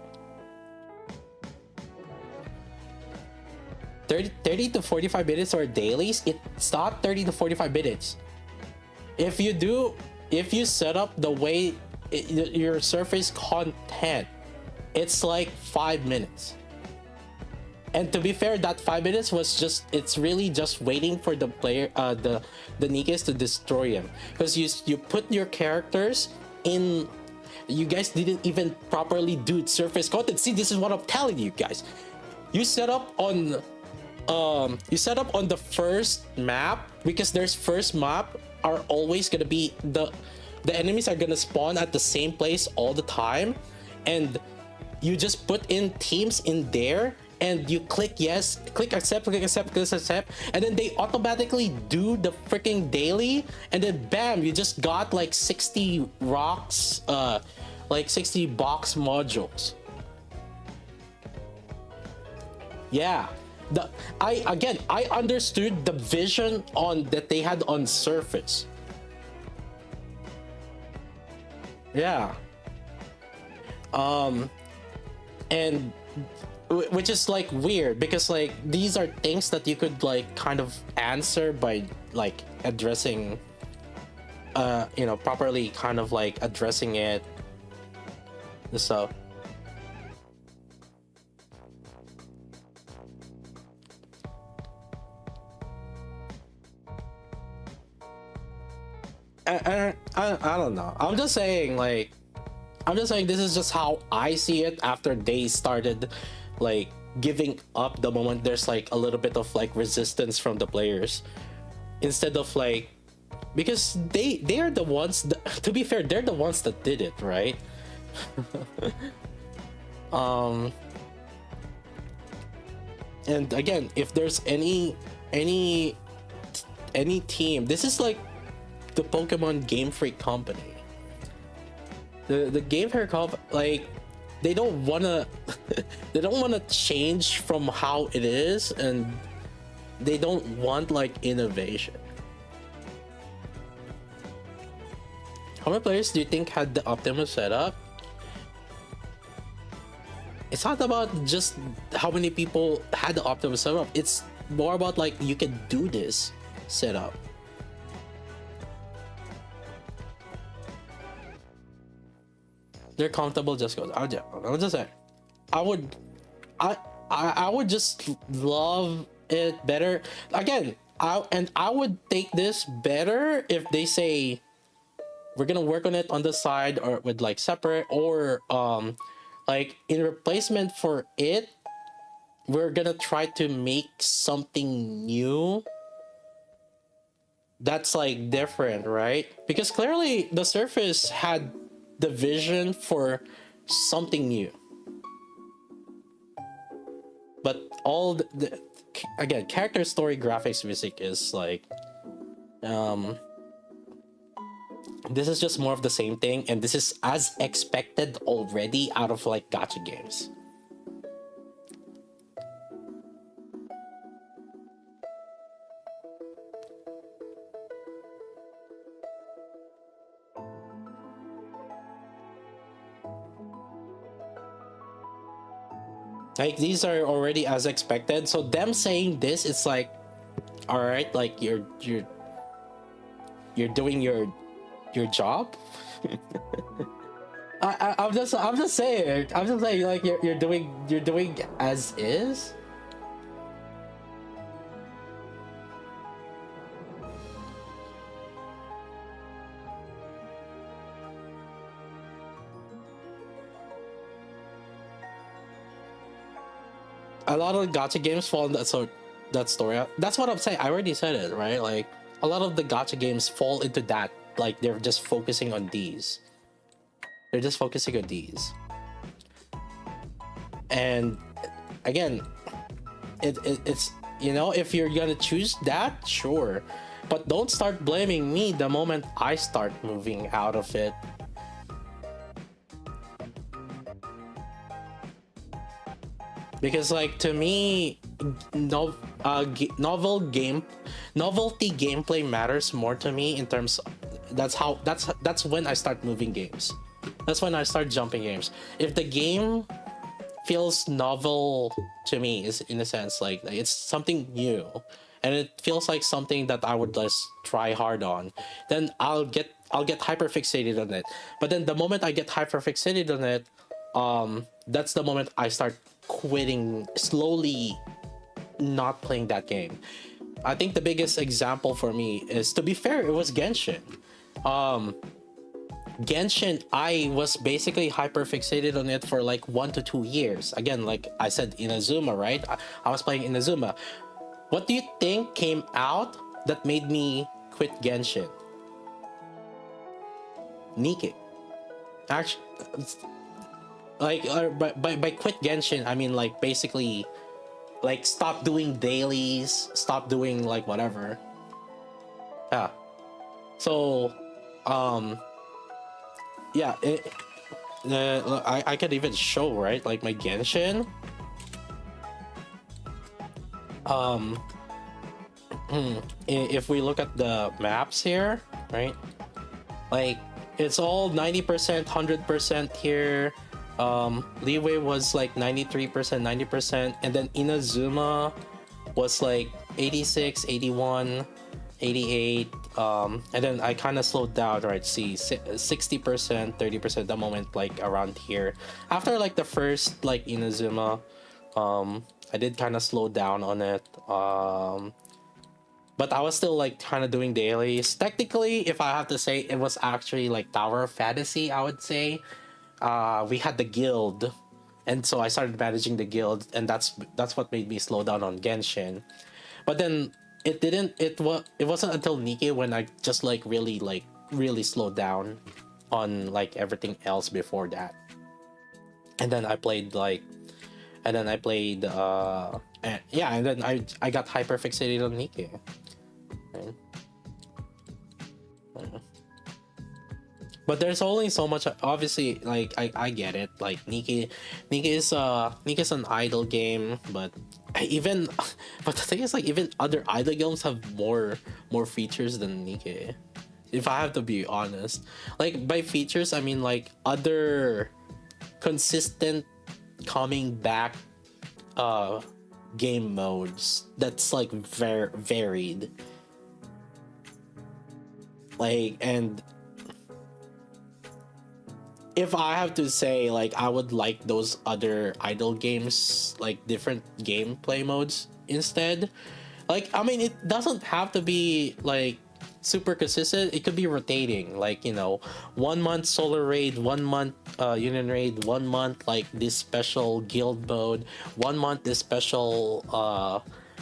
30 to 45 minutes or dailies. It's not 30 to 45 minutes. If you set up the way your surface content, it's like 5 minutes. And to be fair, that 5 minutes was just, it's really just waiting for the player, the Nikkes to destroy him, because you put your characters in. You guys didn't even properly do surface content. See, this is what I'm telling you guys. You set up on the first map, because there's first map are always gonna be the enemies are gonna spawn at the same place all the time, and you just put in teams in there, and you click yes, click accept, click accept, click accept, and then they automatically do the freaking daily, and then bam, you just got like 60 rocks, like 60 box modules. Yeah, I understood the vision on that they had on surface. Yeah. And which is like weird, because like these are things that you could like kind of answer by like addressing, properly kind of like addressing it. So I don't know. I'm just saying this is just how I see it after they started like giving up the moment there's like a little bit of like resistance from the players, instead of like, because they are the ones that, to be fair, they're the ones that did it, right? And again, if there's any team, this is like the Pokemon Game Freak company. The Game Freak company, like, they don't wanna they don't wanna change from how it is, and they don't want like innovation. How many players do you think had the optimal setup? It's not about just how many people had the optimal setup. It's more about like, you can do this setup. They're comfortable, just goes. I'm just saying. I would just love it better. Again, I would take this better if they say we're gonna work on it on the side, or with like separate, or like in replacement for it, we're gonna try to make something new that's like different, right? Because clearly the Surface had the vision for something new, but all the again, character, story, graphics, music is like this is just more of the same thing, and this is as expected already out of like gacha games. Like, these are already as expected, so them saying this, it's like, all right, like you're doing your job. I'm just saying like you're doing as is. A lot of gacha games fall in that story. That's what I'm saying. I already said it, right? Like, a lot of the gacha games fall into that. Like, they're just focusing on these. They're just focusing on these. And again, it's, if you're gonna choose that, sure, but don't start blaming me the moment I start moving out of it. Because like, to me, novelty gameplay matters more to me in terms of, that's when I start moving games. That's when I start jumping games. If the game feels novel to me, is in a sense like it's something new, and it feels like something that I would just try hard on, then I'll get hyper fixated on it. But then the moment I get hyper fixated on it, that's the moment I start quitting slowly, not playing that game. I think the biggest example for me is, to be fair, it was Genshin. Genshin, I was basically hyper fixated on it for like 1 to 2 years. Again, like I said, Inazuma, right? I was playing Inazuma. What do you think came out that made me quit Genshin? Nikke. Actually, like by quit Genshin, I mean like basically like stop doing dailies, stop doing like whatever. Yeah. So, yeah, I could even show, right, like my Genshin. If we look at the maps here, right, like it's all 90%, 100% here. Leeway was like 93%, 90%, and then Inazuma was like 86, 81, 88. And then I kind of slowed down, right? See, 60%, 30% the moment, like around here. After like the first like Inazuma, I did kind of slow down on it. But I was still like kind of doing dailies. Technically, if I have to say, it was actually like Tower of Fantasy, I would say. We had the guild, and so I started managing the guild, and that's what made me slow down on Genshin. But then it wasn't until Nikke when I just like really slowed down on like everything else before that. And then I played and then I got hyper fixated on Nikke. Right? But there's only so much. Obviously, like I get it. Like Nikke is an idle game, but even but the thing is, like, even other idle games have more features than Nikke. If I have to be honest, like by features I mean like other consistent coming back game modes that's like very varied. Like, and if I have to say, like, I would like those other idle games, like different gameplay modes instead. Like, I mean, it doesn't have to be like super consistent. It could be rotating, like, you know, 1 month solar raid, 1 month union raid, 1 month like this special guild mode, 1 month this special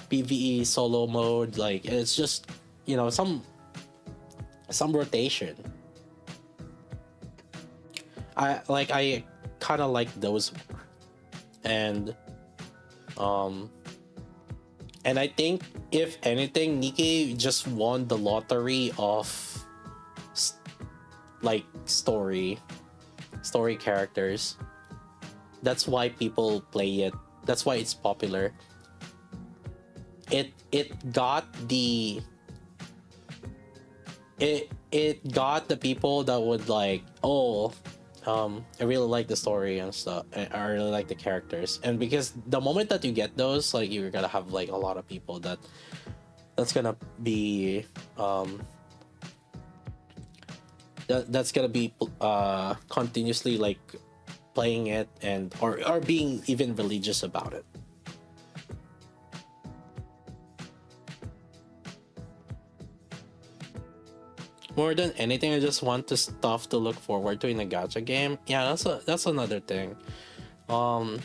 PvE solo mode. Like, it's just, you know, some rotation. I kind of like those, and I think if anything, Nikke just won the lottery of like story characters. That's why people play it. That's why it's popular. It got the people that would like, oh, I really like the story and stuff. I really like the characters, and because the moment that you get those, like, you're gonna have like a lot of people that's gonna be that's gonna be continuously like playing it, and or being even religious about it. More than anything, I just want the stuff to look forward to in a gacha game. Yeah, that's another thing. And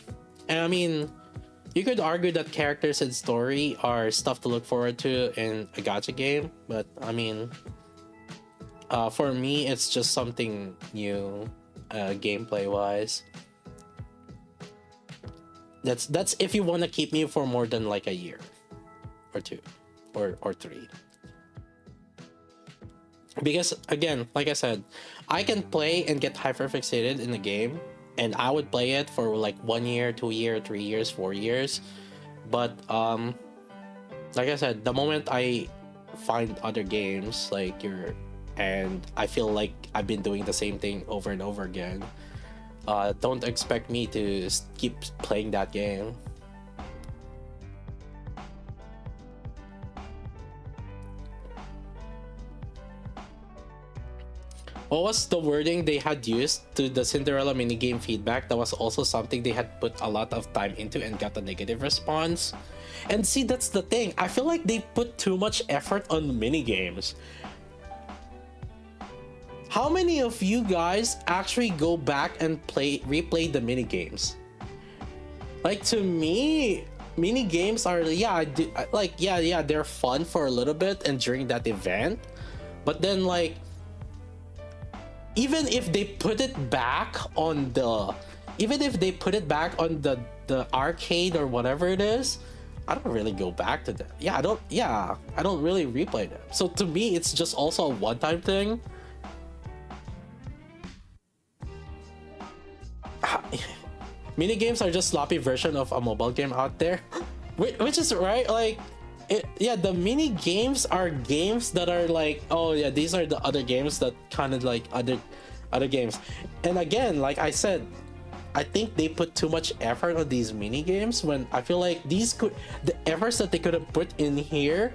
I mean, you could argue that characters and story are stuff to look forward to in a gacha game, but I mean, for me, it's just something new, gameplay wise. That's if you want to keep me for more than like a year, or two, or three. Because again, like I said, I can play and get hyperfixated in the game, and I would play it for like 1 year, 2 year, 3 years, 4 years. But like I said, the moment I find other games like and I feel like I've been doing the same thing over and over again, don't expect me to keep playing that game. what was the wording they had used to the Cinderella minigame feedback? That was also something they had put a lot of time into and got a negative response. And see, that's the thing. I feel like they put too much effort on minigames. How many of you guys actually go back and replay the minigames? Like, to me, mini games are, yeah, yeah, they're fun for a little bit and during that event, but then, like, even if they put it back on the arcade or whatever it is, I don't really go back to them. I don't really replay them. So to me, it's just also a one-time thing. Mini games are just sloppy version of a mobile game out there, which is right. Like, the mini games are games that are like, oh yeah, these are the other games that kind of like other games. And again, like I said, I think they put too much effort on these mini games, when I feel like the efforts that they could have put in here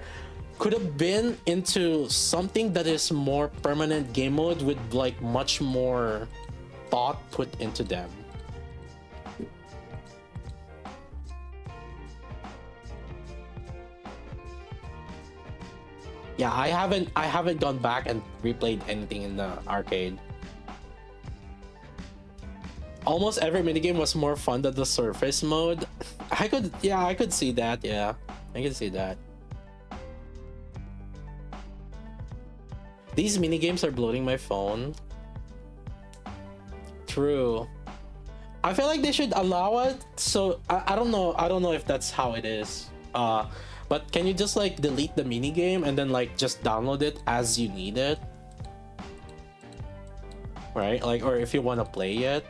could have been into something that is more permanent game mode with like much more thought put into them. Yeah, I haven't gone back and replayed anything in the arcade. Almost every minigame was more fun than the surface mode. I could see that. Yeah, I could see that. These minigames are bloating my phone. True. I feel like they should allow it. So I don't know. I don't know if that's how it is. But can you just like delete the minigame and then like just download it as you need it? Right? Like, or if you want to play it.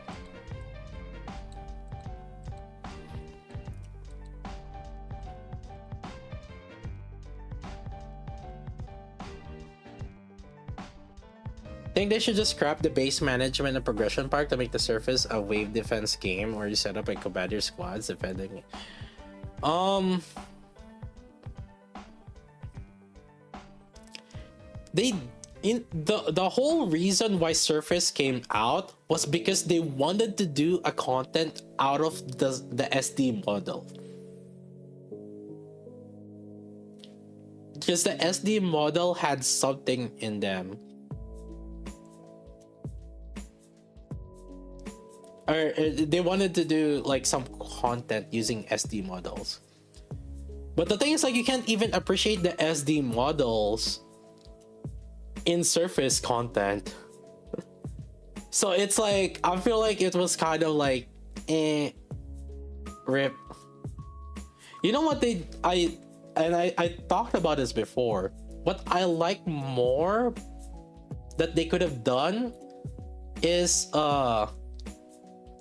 I think they should just scrap the base management and progression part to make the surface a wave defense game where you set up and combat your squads defending. The whole reason why Surface came out was because they wanted to do a content out of the SD model. Because the SD model had something in them. Or they wanted to do like some content using SD models. But the thing is, like, you can't even appreciate the SD models in Surface content. So it's like, I feel like it was kind of like rip. You know what I talked about this before. What I like more that they could have done is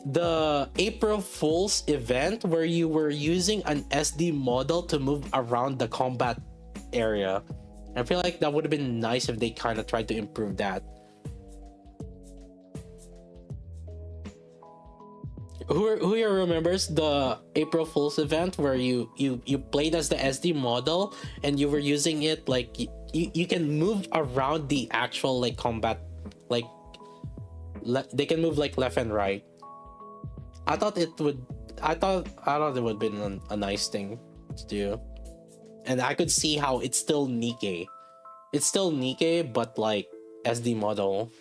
the April Fool's event where you were using an SD model to move around the combat area. I feel like that would have been nice if they kind of tried to improve that. Who here remembers the April Fool's event where you played as the SD model and you were using it like you can move around the actual like combat, like they can move like left and right. I thought it would have been a nice thing to do. And I could see how it's still Nikke. It's still Nikke, but like SD model.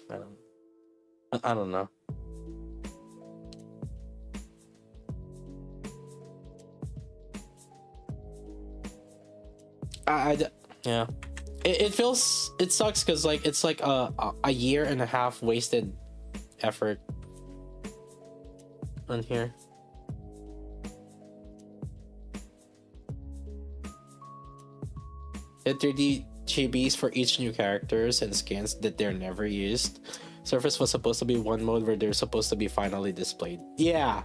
I don't know. Yeah. It feels, it sucks because like it's like a year and a half wasted effort on here. The 3D chibis for each new characters and skins that they're never used. Surface was supposed to be one mode where they're supposed to be finally displayed. Yeah,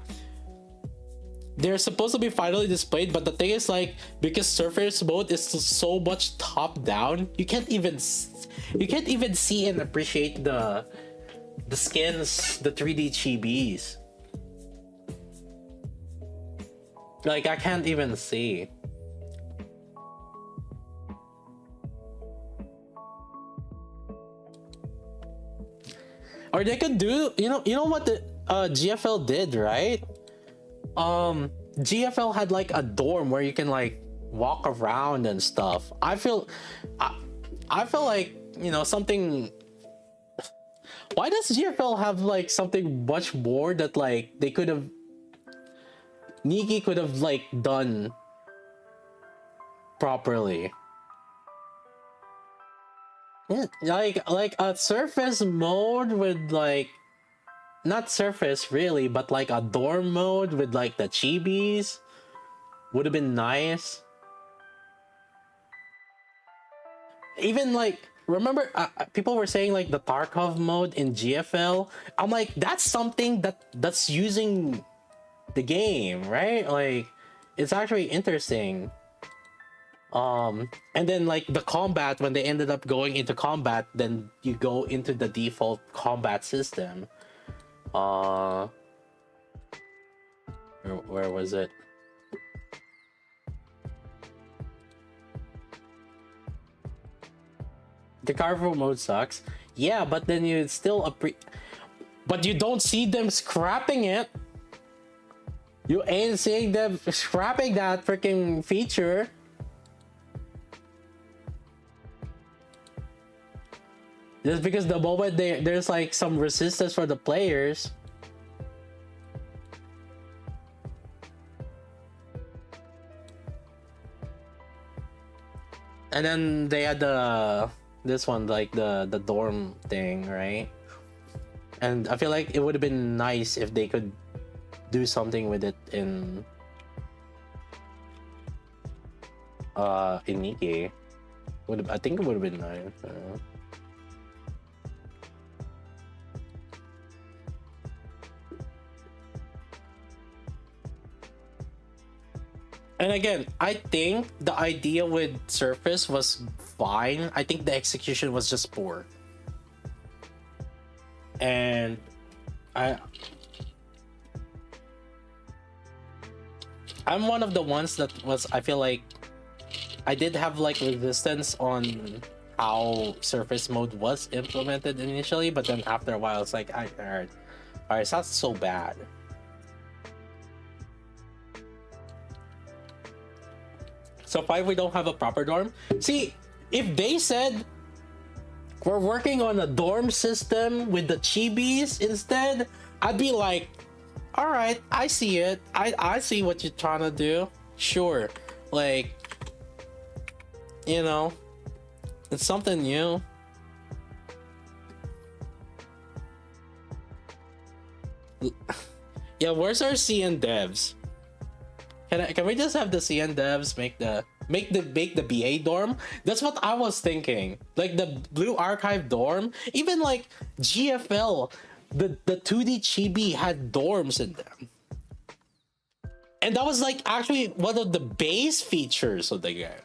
they're supposed to be finally displayed, but the thing is, like, because Surface mode is so much top down, you can't even see and appreciate the skins, the 3D chibis. Like, I can't even see. Or they could do, you know what the GFL did, right? GFL had like a dorm where you can like walk around and stuff. I feel like, something. Why does GFL have like something much more that like they could have, Nikke could have like done properly? Yeah, like a surface mode with like, not surface really, but like a dorm mode with like the chibis would have been nice. Even like, remember, people were saying like the Tarkov mode in GFL. I'm like, that's something that's using the game, right? Like, it's actually interesting. And then like the combat, when they ended up going into combat, then you go into the default combat system. Where was it? The carnival mode sucks. Yeah, but then you still but you don't see them scrapping it. You ain't seeing them scrapping that freaking feature. Just because the moment there's like some resistance for the players. And then they had this one, like the dorm thing, right? And I feel like it would have been nice if they could do something with it in Nikke. I think it would have been nice. And again, I think the idea with Surface was fine. I think the execution was just poor. And I'm one of the ones that was, I feel like I did have like resistance on how Surface mode was implemented initially, but then after a while it's like, alright, it's not so bad. So 5, we don't have a proper dorm. See, if they said we're working on a dorm system with the chibis instead, I'd be like, all right, I see it. I see what you're trying to do. Sure, like, it's something new. Yeah, where's our CN devs? Can we just have the CN devs make the BA dorm? That's what I was thinking. Like the Blue Archive dorm, even like GFL, the 2D chibi had dorms in them. And that was like actually one of the base features of the game.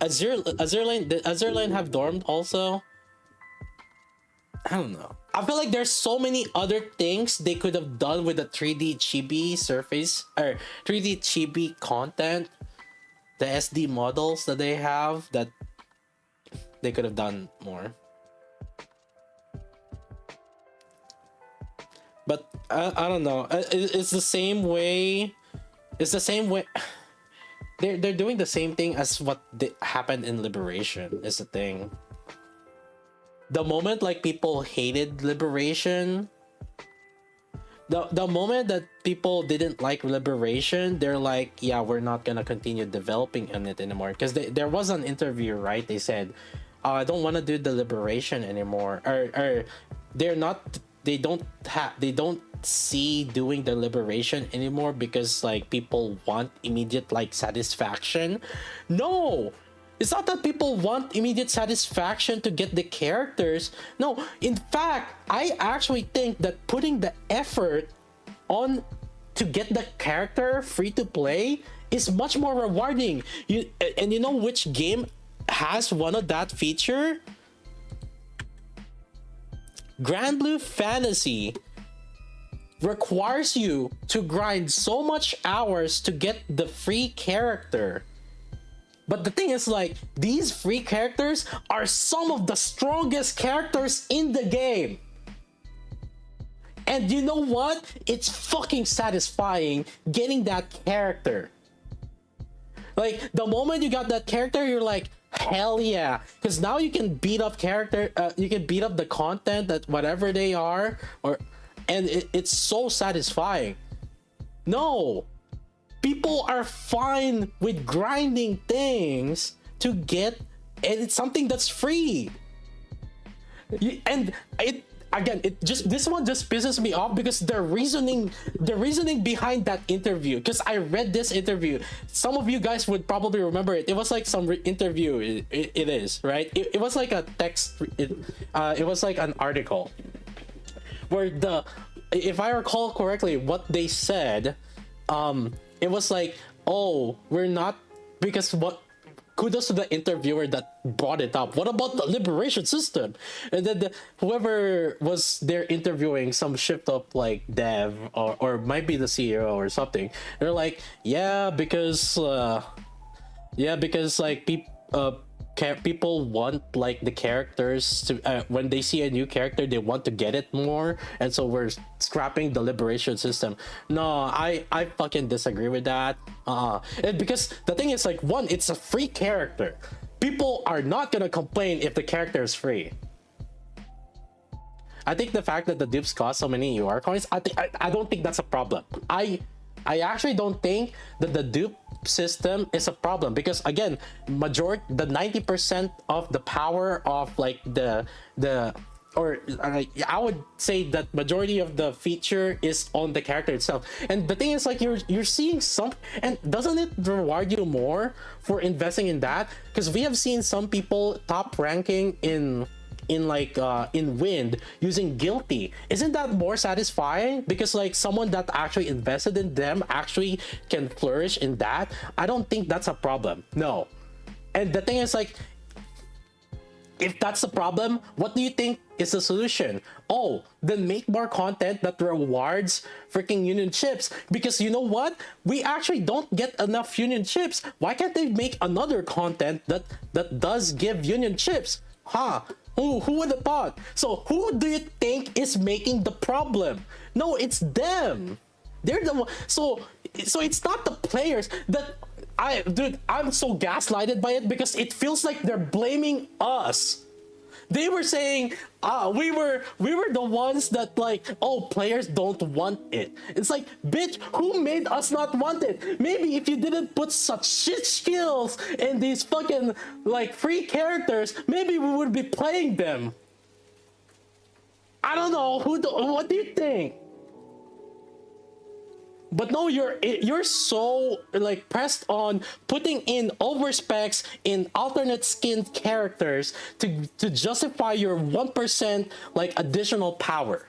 Azurlane have dormed also? I don't know. I feel like there's so many other things they could have done with the 3D chibi surface or 3D chibi content, the SD models that they have, that they could have done more. But I don't know. It's the same way. It's the same way. They're doing the same thing as what happened in Liberation. Is the thing. The moment like people hated Liberation, the moment that people didn't like Liberation, they're like, yeah, we're not gonna continue developing on it anymore. Because there was an interview, right? They said, I don't want to do the Liberation anymore, or they don't see doing the Liberation anymore because like people want immediate like satisfaction. No, it's not that people want immediate satisfaction to get the characters. No, in fact, I actually think that putting the effort on to get the character free to play is much more rewarding. You know which game has one of that feature? Grand Blue Fantasy requires you to grind so much hours to get the free character. But the thing is, like, these free characters are some of the strongest characters in the game. And you know what? It's fucking satisfying getting that character. Like, the moment you got that character, you're like, hell yeah. Because now you can beat up you can beat up the content that whatever they are, and it's so satisfying. No, people are fine with grinding things to get, and it's something that's free. And this one just pisses me off because the reasoning behind that interview, because I read this interview, some of you guys would probably remember it. It was like some interview. It is right. It was like a text. It was like an article where if I recall correctly, what they said, it was like, oh, we're not, because what, kudos to the interviewer that brought it up. What about the liberation system? And then whoever was there interviewing, some shipped up like dev or might be the CEO or something. They're like, yeah, because like people want like the characters to when they see a new character, they want to get it more, and so we're scrapping the liberation system. No, I fucking disagree with that. Because the thing is, like, one, it's a free character. People are not gonna complain if the character is free. I think the fact that the dupes cost so many UR coins, I don't think that's a problem. I actually don't think that the dupe system is a problem, because again, the 90% of the power of like I would say that majority of the feature is on the character itself. And the thing is, like, you're seeing some, and doesn't it reward you more for investing in that? Because we have seen some people top ranking in wind using guilty. Isn't that more satisfying? Because like someone that actually invested in them actually can flourish in that. I don't think that's a problem. No. And the thing is, like, if that's the problem, what do you think is the solution? Oh, then make more content that rewards freaking union chips. Because you know what? We actually don't get enough union chips. Why can't they make another content that does give union chips? Huh? Who would have thought? So who do you think is making the problem? No, it's them. They're the one. So it's not the players that I'm so gaslighted by it, because it feels like they're blaming us. They were saying, we were the ones that, like, oh, players don't want it. It's like, bitch, who made us not want it? Maybe if you didn't put such shit skills in these fucking like free characters, maybe we would be playing them. I don't know. What do you think? But no, you're so like pressed on putting in overspecs in alternate skinned characters to justify your 1% like additional power,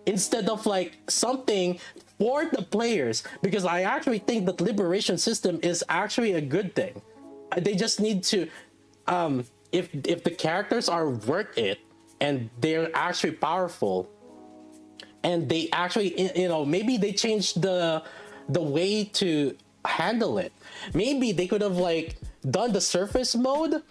instead of like something for the players. Because I actually think that liberation system is actually a good thing. They just need to, if the characters are worth it and they're actually powerful, and they actually, maybe they changed the way to handle it. Maybe they could have like done the surface mode,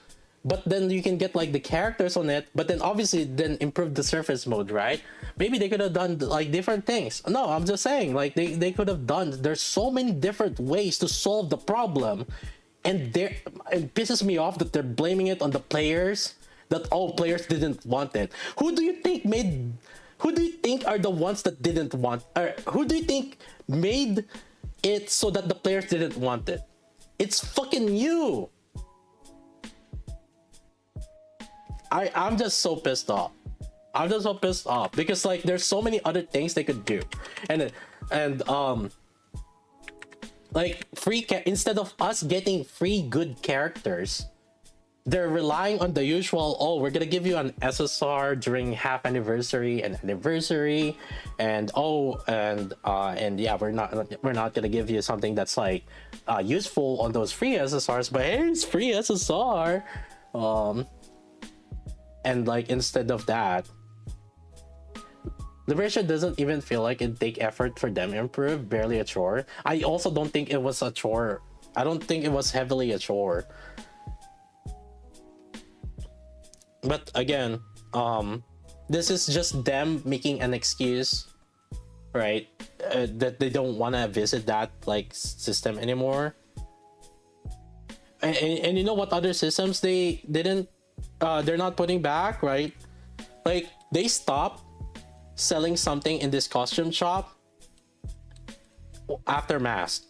but then you can get like the characters on it, but then obviously then improve the surface mode, right? Maybe they could have done like different things. No, I'm just saying, like they could have done, there's so many different ways to solve the problem, and it pisses me off that they're blaming it on the players, that all players didn't want it. Who do you think are the ones that didn't want, or who do you think made it so that the players didn't want it? It's fucking you. I'm just so pissed off. I'm just so pissed off because like there's so many other things they could do, and like instead of us getting free good characters, they're relying on the usual, oh, we're gonna give you an SSR during half anniversary and anniversary, and yeah, we're not gonna give you something that's like useful on those free SSRs, but here's free SSR. And like instead of that, Liberation doesn't even feel like it take effort for them to improve, barely a chore. I also don't think it was a chore I don't think it was heavily a chore. But again, this is just them making an excuse, right? That they don't want to visit that like system anymore. And you know what other systems they didn't they're not putting back, right? Like they stopped selling something in this costume shop after mask.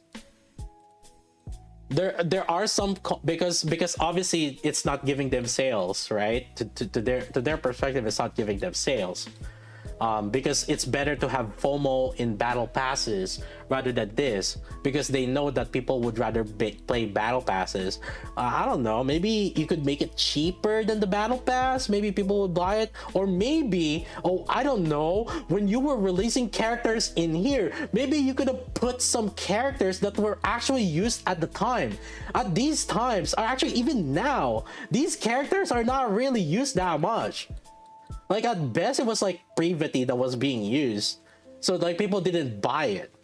There are some because obviously it's not giving them sales, right? To their perspective, it's not giving them sales. Because it's better to have FOMO in battle passes rather than this, because they know that people would rather play battle passes. I don't know, maybe you could make it cheaper than the battle pass, maybe people would buy it. Or maybe, oh, I don't know, when you were releasing characters in here, maybe you could have put some characters that were actually used at the time. At these times, or actually even now, these characters are not really used that much. Like at best it was like Privity that was being used, so like people didn't buy it.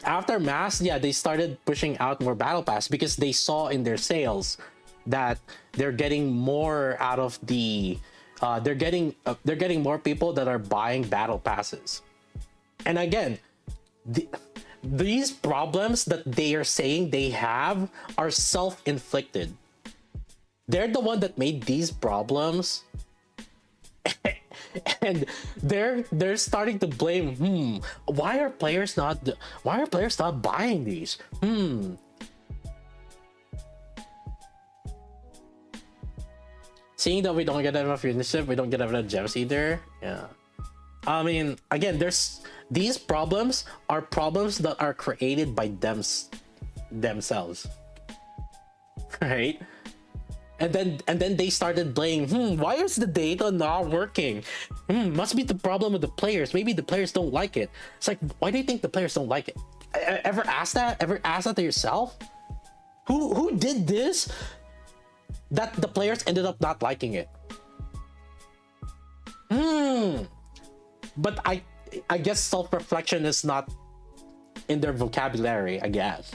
After mass, yeah, they started pushing out more battle pass because they saw in their sales that they're getting more out of the they're getting more people that are buying battle passes. And again, these problems that they are saying they have are self-inflicted. They're the one that made these problems. And they're starting to blame, why are players not buying these? Seeing that we don't get enough initiative, we don't get enough gems either. Yeah, I mean, again, there's these problems are problems that are created by themselves, right? And then they started blaming, why is the data not working? Must be the problem with the players. Maybe the players don't like it. It's like, why do you think the players don't like it? Ever ask that? Ever ask that to yourself? Who did this that the players ended up not liking it? But I guess self-reflection is not in their vocabulary, I guess.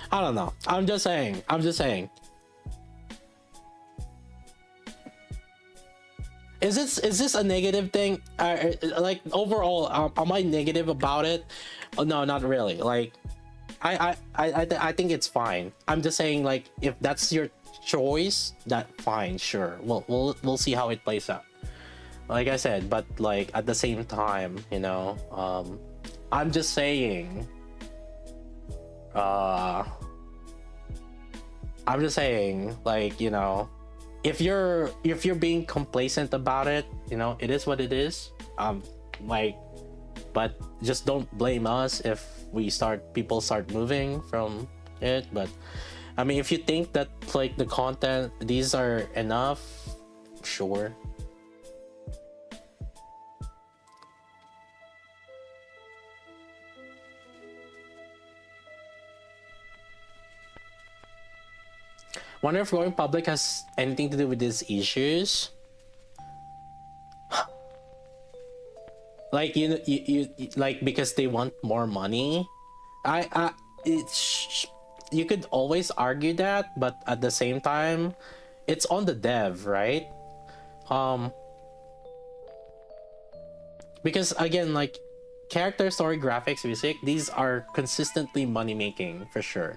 I don't know. I'm just saying. Is this a negative thing? Like overall, am I negative about it? Oh, no, not really. Like, I think it's fine. I'm just saying, like, if that's your choice, that fine, sure. We'll see how it plays out. Like I said, but like at the same time, you know, I'm just saying. I'm just saying, like, you know, if you're being complacent about it, you know, it is what it is. Like, but just don't blame us if people start moving from it. But I mean, if you think that like the content, these are enough, sure. Wonder if going public has anything to do with these issues. Like you like because they want more money. You could always argue that, but at the same time, it's on the dev, right? Because again, like character, story, graphics, music, these are consistently money making for sure.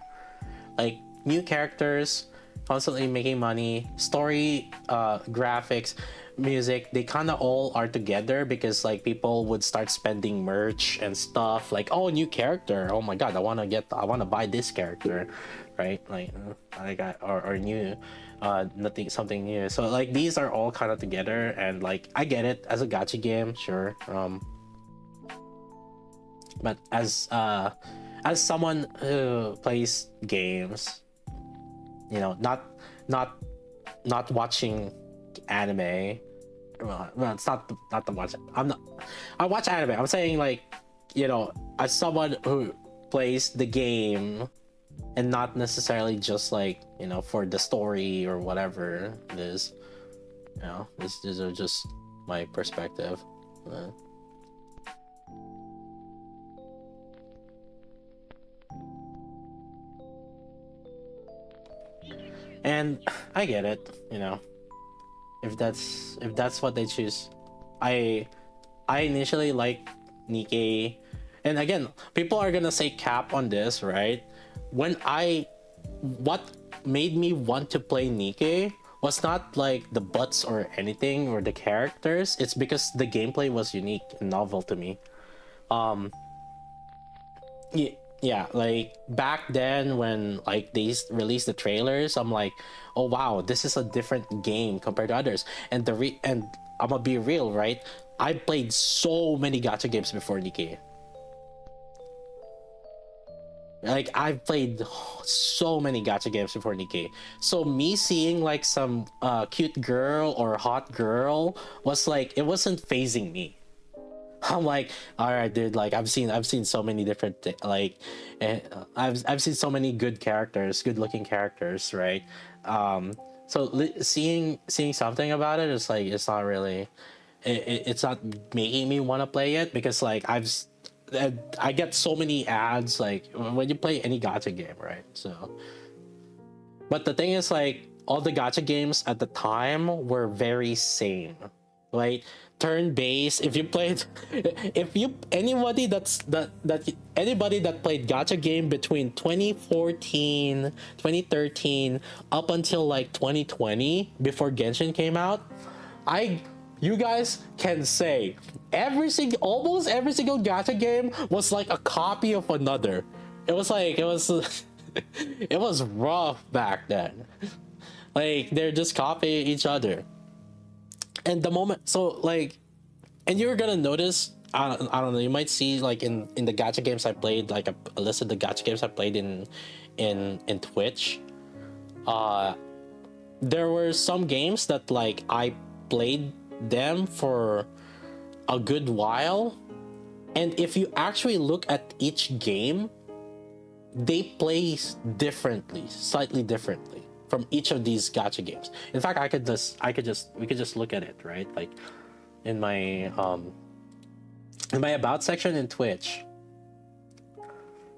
Like new characters constantly making money, story, graphics, music, they kind of all are together because like people would start spending merch and stuff like, oh, new character, oh my god, I want to buy this character, right? Like or new something new. So like these are all kind of together, and like I get it as a gacha game, sure. But as someone who plays games, you know, not watching anime. Well, it's not the watch. I watch anime. I'm saying, like, you know, as someone who plays the game, and not necessarily just like, you know, for the story or whatever it is. You know, these are just my perspective. Uh, and I get it, you know, if that's what they choose. I I initially like Nikke, and again, people are gonna say cap on this, right? When I what made me want to play Nikke was not like the butts or anything or the characters. It's because the gameplay was unique and novel to me. Um, yeah, like back then when like they released the trailers, I'm like, oh wow, this is a different game compared to others. And and I'm gonna be real, right? I played so many gacha games before Nikke. Like I've played so many gacha games before Nikke. So me seeing like some cute girl or hot girl was like, it wasn't phasing me. I'm like, all right, dude. Like I've seen so many different I've seen so many good characters, good looking characters, right? So seeing something about it, it's like it's not really, it's not making me want to play it because like I get so many ads like when you play any gacha game, right? So, but the thing is like all the gacha games at the time were very same, right? Turn based. If you played, if you anybody that anybody that played gacha game between 2014, 2013 up until like 2020 before Genshin came out, I you guys can say almost every single gacha game was like a copy of another. It was like it was it was rough back then. Like they're just copying each other. And the moment so like and you're gonna notice I don't know, you might see like in the gacha games I played, like a list of the gacha games I played in Twitch. Uh there were some games that like I played them for a good while, and if you actually look at each game, they play differently, slightly differently from each of these gacha games. In fact, we could just look at it, right? Like in my about section in Twitch.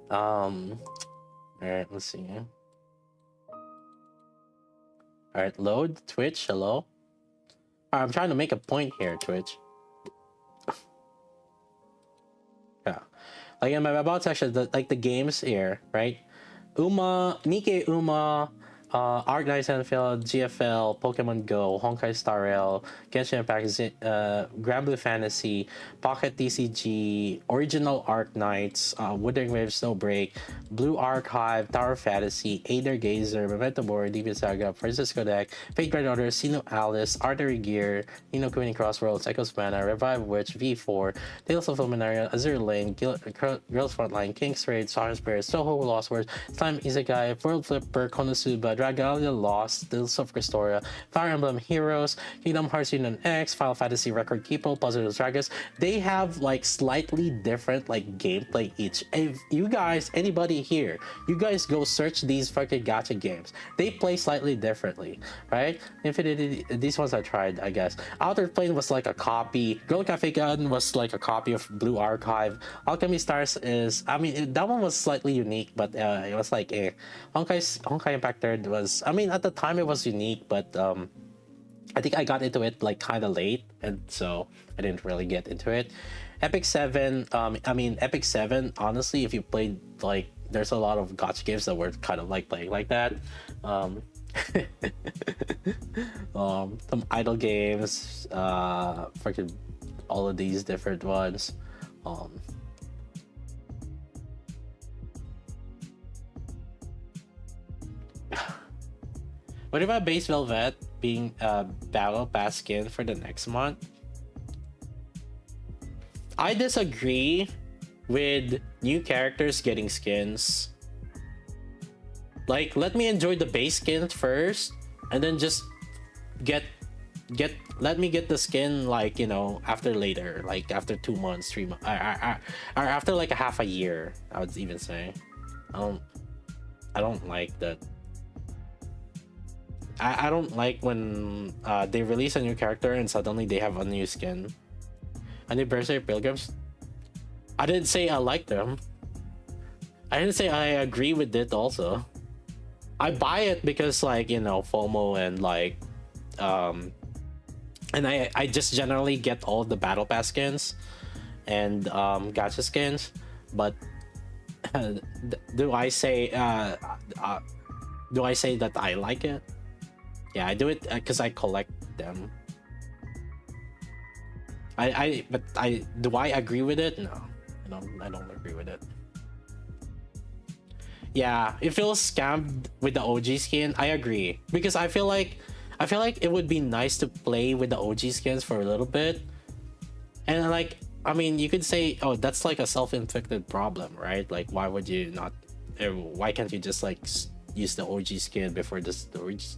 All right, let's see. All right, load Twitch. Hello. I'm trying to make a point here, Twitch. Yeah, like in my about section, like the games here, right? Nikke, Arknights Enfield, GFL, Pokemon Go, Honkai Star Rail, Genshin Impact, Grand Blue Fantasy, Pocket TCG, Original Arknights, Wuthering Waves, Snowbreak, Blue Archive, Tower Fantasy, Aether Gazer, Memento Mori, Demon Saga, Francisco Deck, Fate Grand Order, Sino Alice, Artery Gear, Nino Kuni Crossroads, Echoes Mana, Revive Witch, V4, Tales of Luminaria, Azure Lane, Girls Frontline, King's Raid, Star Spirit, Soho Lost Words, Slime Isekai, World Flipper, Konosuba, Dragalia Lost, Tales of Restoria, Fire Emblem Heroes, Kingdom Hearts Union X, Final Fantasy Record Keeper, Puzzle Dragons. They have like slightly different like gameplay each. If you guys, anybody here, you guys go search these fucking gacha games. They play slightly differently, right? Infinity, these ones I tried, I guess. Outer Plane was like a copy. Girl Cafe Gun was like a copy of Blue Archive. Alchemy Stars is, I mean, that one was slightly unique, but it was like a Honkai Impact Third was, I mean, at the time it was unique, but I think I got into it like kind of late, and so I didn't really get into it. Epic 7, Epic 7, honestly, if you played, like, there's a lot of gacha games that were kind of like playing like that. Some idle games, freaking all of these different ones. What about Base Velvet being a battle pass skin for the next month? I disagree with new characters getting skins. Like, let me enjoy the base skins first, and then just let me get the skin, like, you know, after later, like after 2 months, 3 months, or after like a half a year, I would even say. I don't like that. I don't like when they release a new character and suddenly they have a new skin. Anniversary Pilgrims. I didn't say I like them. I didn't say I agree with it also. I buy it because like, you know, FOMO and like and I just generally get all the battle pass skins and gacha skins, but do I say do I say that I like it? Yeah, I do it because I collect them. But I do I agree with it? No, I don't agree with it. Yeah, it feels scammed with the OG skin. I agree because I feel like it would be nice to play with the OG skins for a little bit, and like I mean, you could say, oh, that's like a self-inflicted problem, right? Like, why would you not? Why can't you just like use the OG skin before the storage,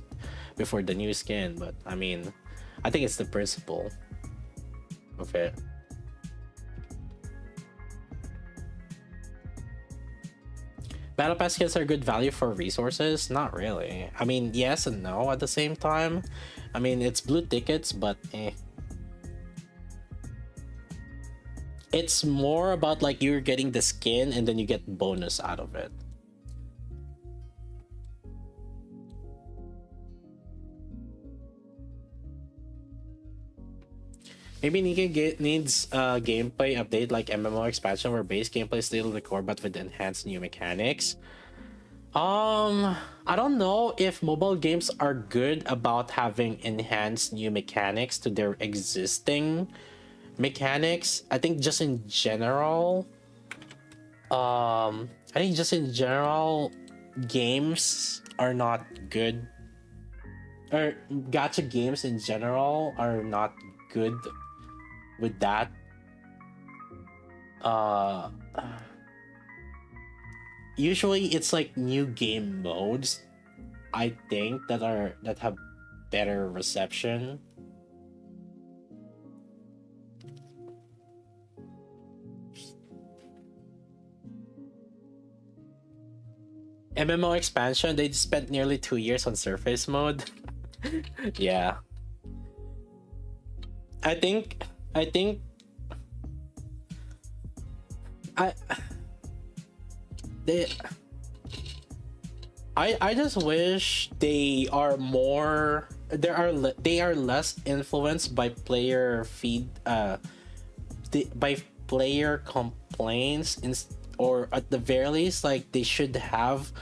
before the new skin? But I mean, I think it's the principle of it. Battle pass skins are good value for resources? Not really. I mean, yes and no at the same time. I mean, it's blue tickets, but eh. It's more about like you're getting the skin and then you get bonus out of it. Maybe Nikke needs a gameplay update like MMO expansion where base gameplay is still the core but with enhanced new mechanics. I don't know if mobile games are good about having enhanced new mechanics to their existing mechanics. I think just in general, games are not good, or gacha games in general are not good with that. uh Usually it's like new game modes, I think, that have better reception. MMO expansion, they spent nearly 2 years on surface mode. Yeah, i think i think I they I just wish they are more, they are less influenced by player by player complaints, or at the very least, like they should have.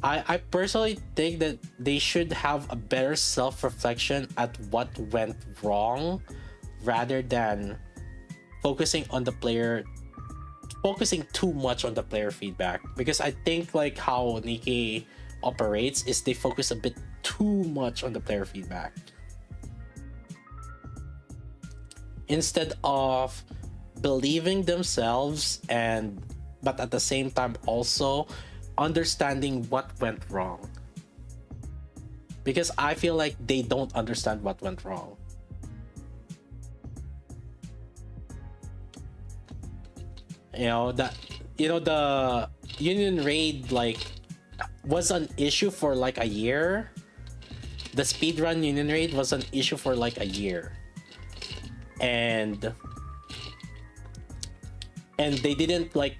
I personally think that they should have a better self-reflection at what went wrong, rather than focusing on the player, focusing too much on the player feedback. Because I think like how Nikke operates is they focus a bit too much on the player feedback instead of believing themselves, and but at the same time also understanding what went wrong. Because I feel like they don't understand what went wrong. The union raid like was an issue for like a year. The speedrun union raid was an issue for like a year, and they didn't like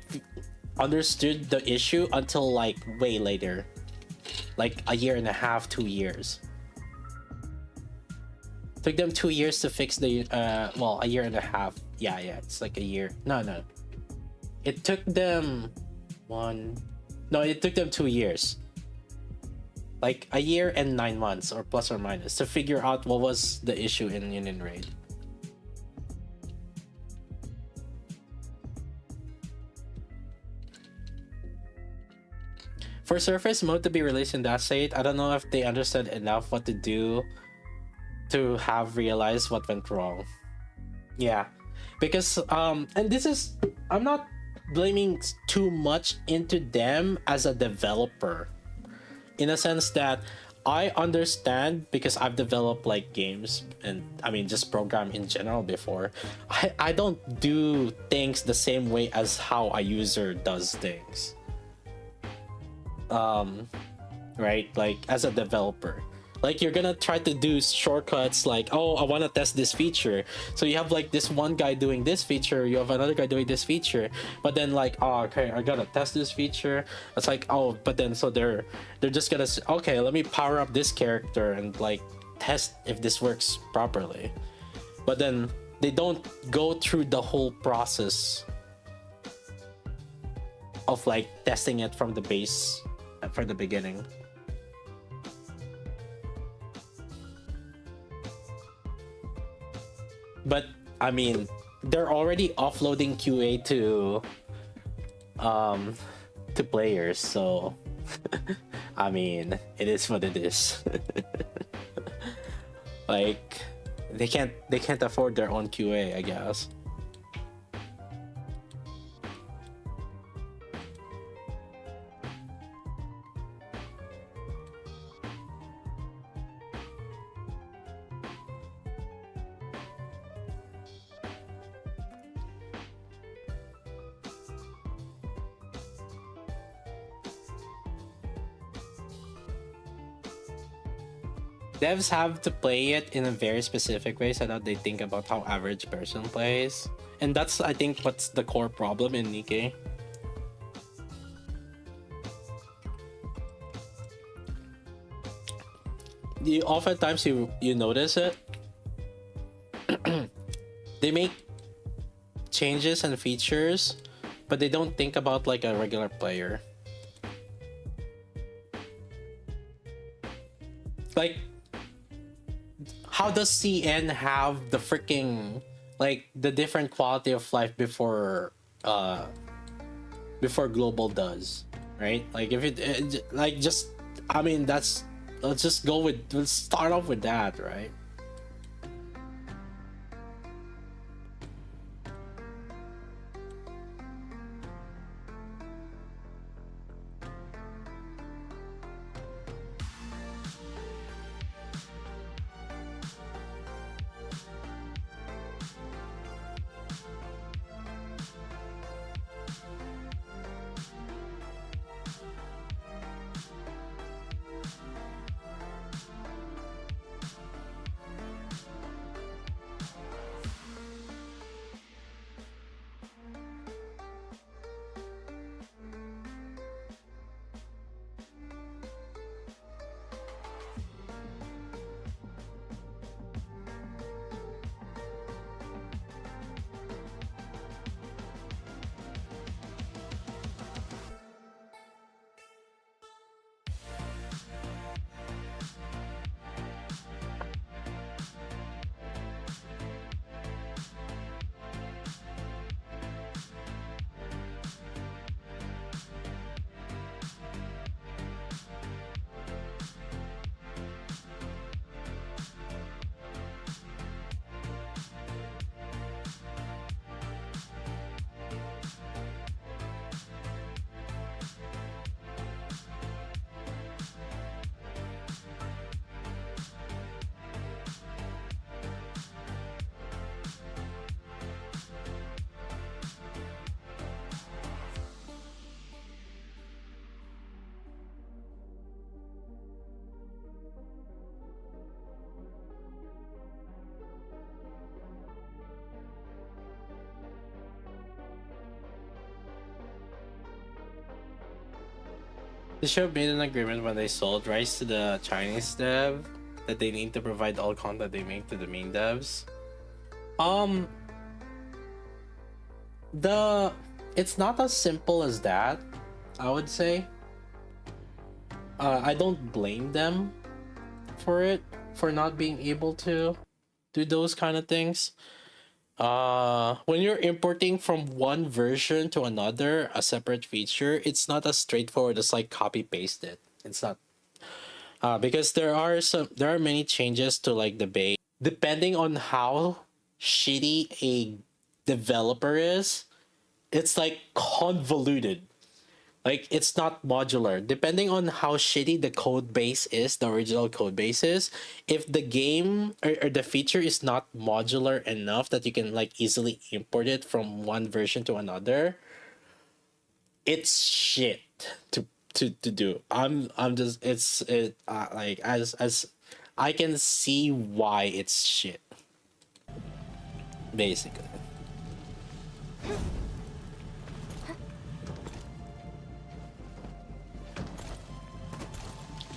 understood the issue until like way later, like a year and a half, 2 years. Took them 2 years to fix the a year and a half. Yeah, it's like a year. No, it took them it took them 2 years, like a year and 9 months, or plus or minus, to figure out what was the issue in union raid. For surface mode to be released in that state, I don't know if they understood enough what to do to have realized what went wrong. Yeah, because and this is, I'm not blaming too much into them as a developer, in a sense that I understand, because I've developed like games, and I mean just program in general before. I don't do things the same way as how a user does things. um right, like as a developer, like you're gonna try to do shortcuts, like, oh, I want to test this feature, so you have like this one guy doing this feature, you have another guy doing this feature, but then like, oh, okay, I gotta test this feature. It's like, oh, but then so they're just gonna say, okay, let me power up this character and like test if this works properly, but then they don't go through the whole process of like testing it from the base, from the beginning. But I mean, they're already offloading QA um to players, so I mean, it is what it is. Like they can't afford their own QA, I guess. Devs have to play it in a very specific way so that they think about how average person plays. And that's, I think, what's the core problem in Nikke. Oftentimes you notice it. They make changes and features, but they don't think about like a regular player. Like, how does CN have the freaking, like, the different quality of life before global does, right? Like, if it like, just, I mean, that's, let's start off with that, right? They should have made an agreement when they sold rights to the Chinese dev that they need to provide all content they make to the main devs. Um, the it's not as simple as that, I would say. I don't blame them for it, for not being able to do those kind of things. When you're importing from one version to another, a separate feature, it's not as straightforward as like copy paste it. It's not, because there are many changes to like the base depending on how shitty a developer is. It's like convoluted. Like, it's not modular. Depending on how shitty the code base is, the original code base is, if the game or the feature is not modular enough that you can like easily import it from one version to another, it's shit to to do. I'm just like as I can see why it's shit, basically.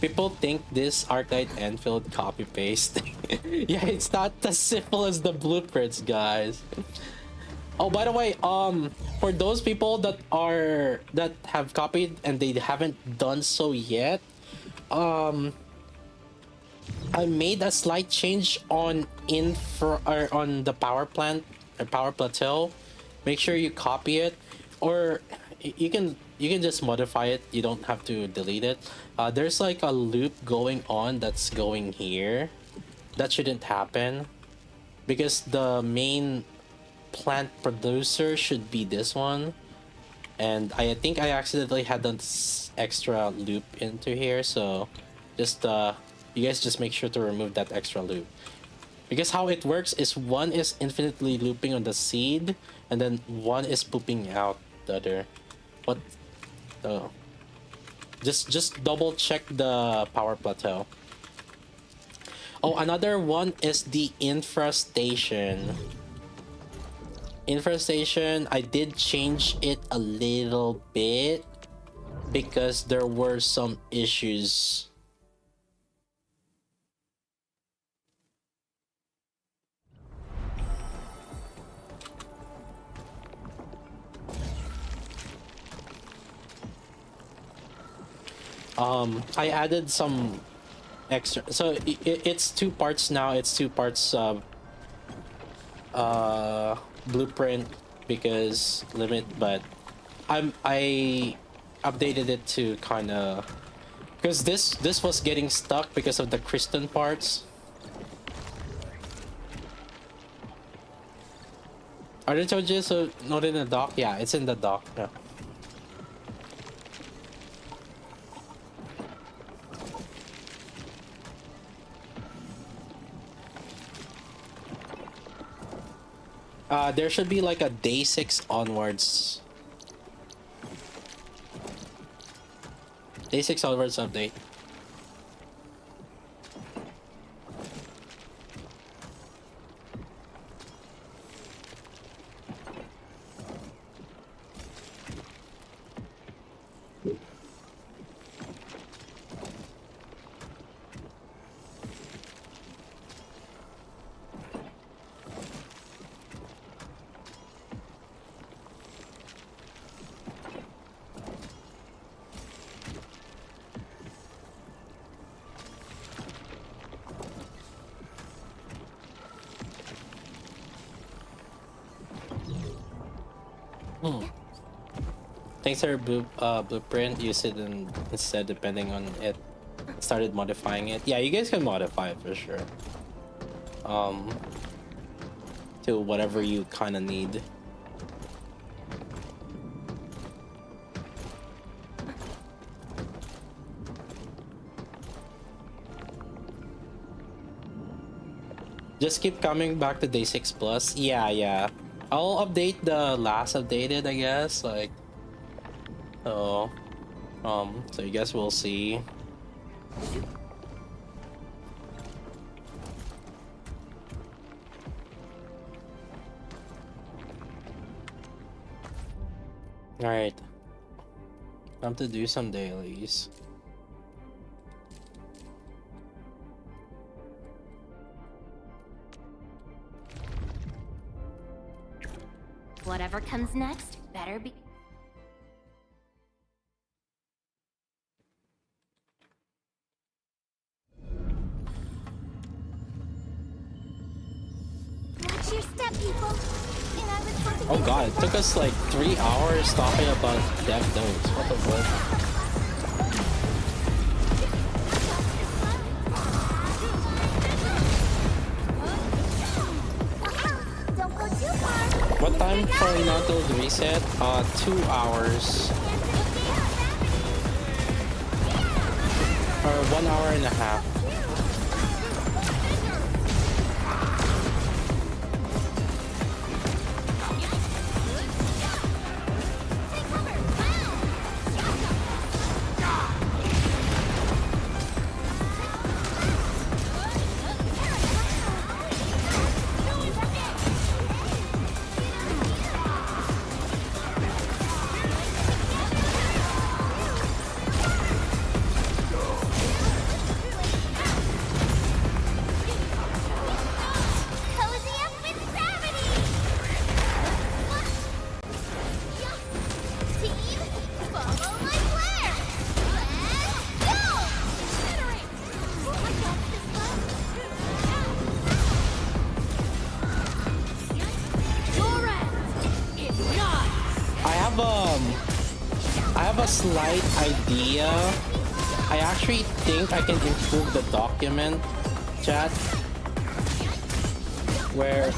People think this Arknight Enfield copy paste. Yeah, it's not as simple as the blueprints, guys. Oh, by the way, for those people that have copied and they haven't done so yet, I made a slight change on infra or on the power plant or power plateau. Make sure you copy it, or you can just modify it. You don't have to delete it. There's like a loop going on that's going here. That shouldn't happen because the main plant producer should be this one, and I think I accidentally had this extra loop into here, so just you guys just make sure to remove that extra loop, because how it works is one is infinitely looping on the seed and then one is pooping out the other. What? Oh, just double check the power plateau. Oh, another one is the infestation. Infestation, I did change it a little bit because there were some issues. I added some extra, so it's two parts now. It's two parts blueprint because limit, but I updated it to kind of, because this was getting stuck because of the crystal parts. I already told you, so not in the dock. Yeah, it's in the dock. Yeah. There should be like a day 6 onwards. Day 6 onwards update. Thanks for blueprint. Use it instead depending on it. Started modifying it. Yeah, you guys can modify it for sure. To whatever you kind of need. Just keep coming back to day 6 plus. Yeah. I'll update the last updated, I guess. Like, so you guys will see. All right, time to do some dailies. Whatever comes next, better be. Watch your step, people. And I was hoping. Oh god, it took us like 3 hours talking about dev nodes. What the fuck? Don't go too far. What time for Nato to reset? 2 hours. Or 1 hour and a half. have a slight idea. I actually think I can improve the document chat where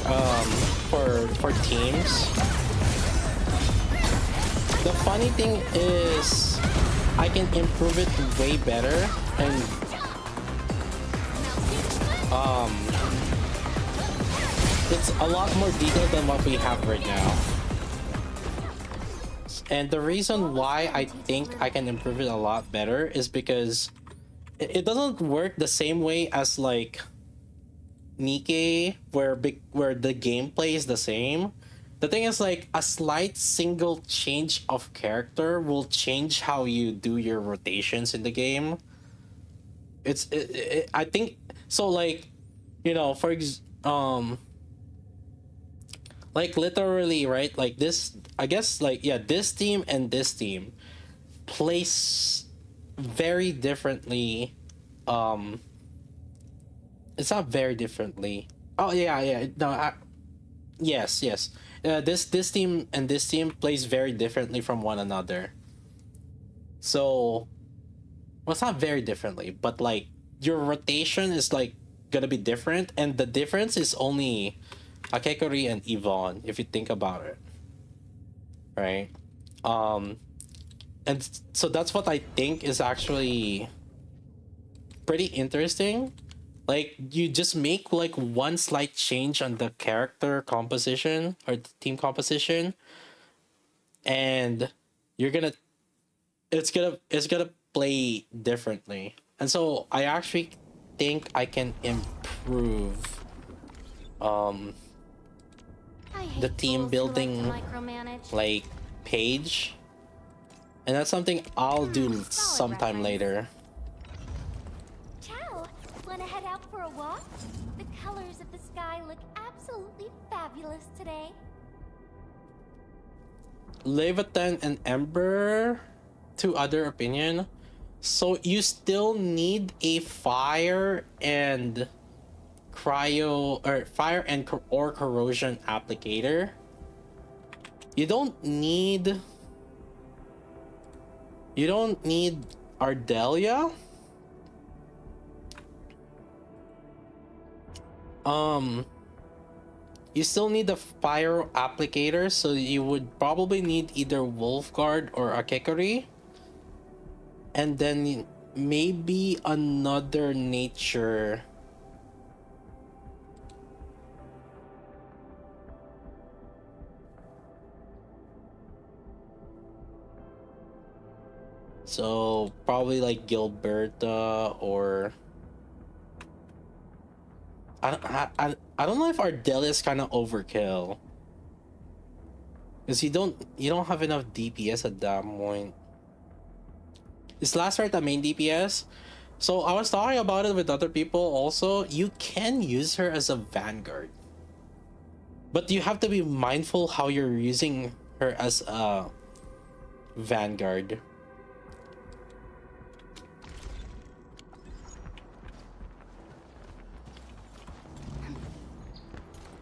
for teams. The funny thing is I can improve it way better, and it's a lot more detailed than what we have right now. And the reason why I think I can improve it a lot better is because it doesn't work the same way as like Nikke, where the gameplay is the same. The thing is, like, a slight single change of character will change how you do your rotations in the game. I think so. Like, you know, like literally, right? Like this, I guess, like, yeah, this team and this team plays very differently. Um, it's not very differently. Oh yeah, yeah. No, yes, yes. This team and this team plays very differently from one another. So, well, it's not very differently, but like your rotation is like gonna be different, and the difference is only Akekori and Yvonne, if you think about it, right? Um, and so that's what I think is actually pretty interesting. Like, you just make like one slight change on the character composition or the team composition, and you're gonna it's gonna play differently. And so I actually think I can improve um the team building like page, and that's something I'll do sometime later. Ciao! Wanna head out for a walk? The colors of the sky look absolutely fabulous today. Leviathan and Ember, two other opinion. So you still need a fire and cryo, or fire and or corrosion applicator. You don't need Ardelia. You still need the fire applicator, so you would probably need either Wolfguard or Akekori, and then maybe another nature. So probably like Gilberta, or I don't know if Ardelia is kind of overkill, because you don't have enough DPS at that point. Is last right the main DPS? So I was talking about it with other people also. You can use her as a vanguard, but you have to be mindful how you're using her as a vanguard.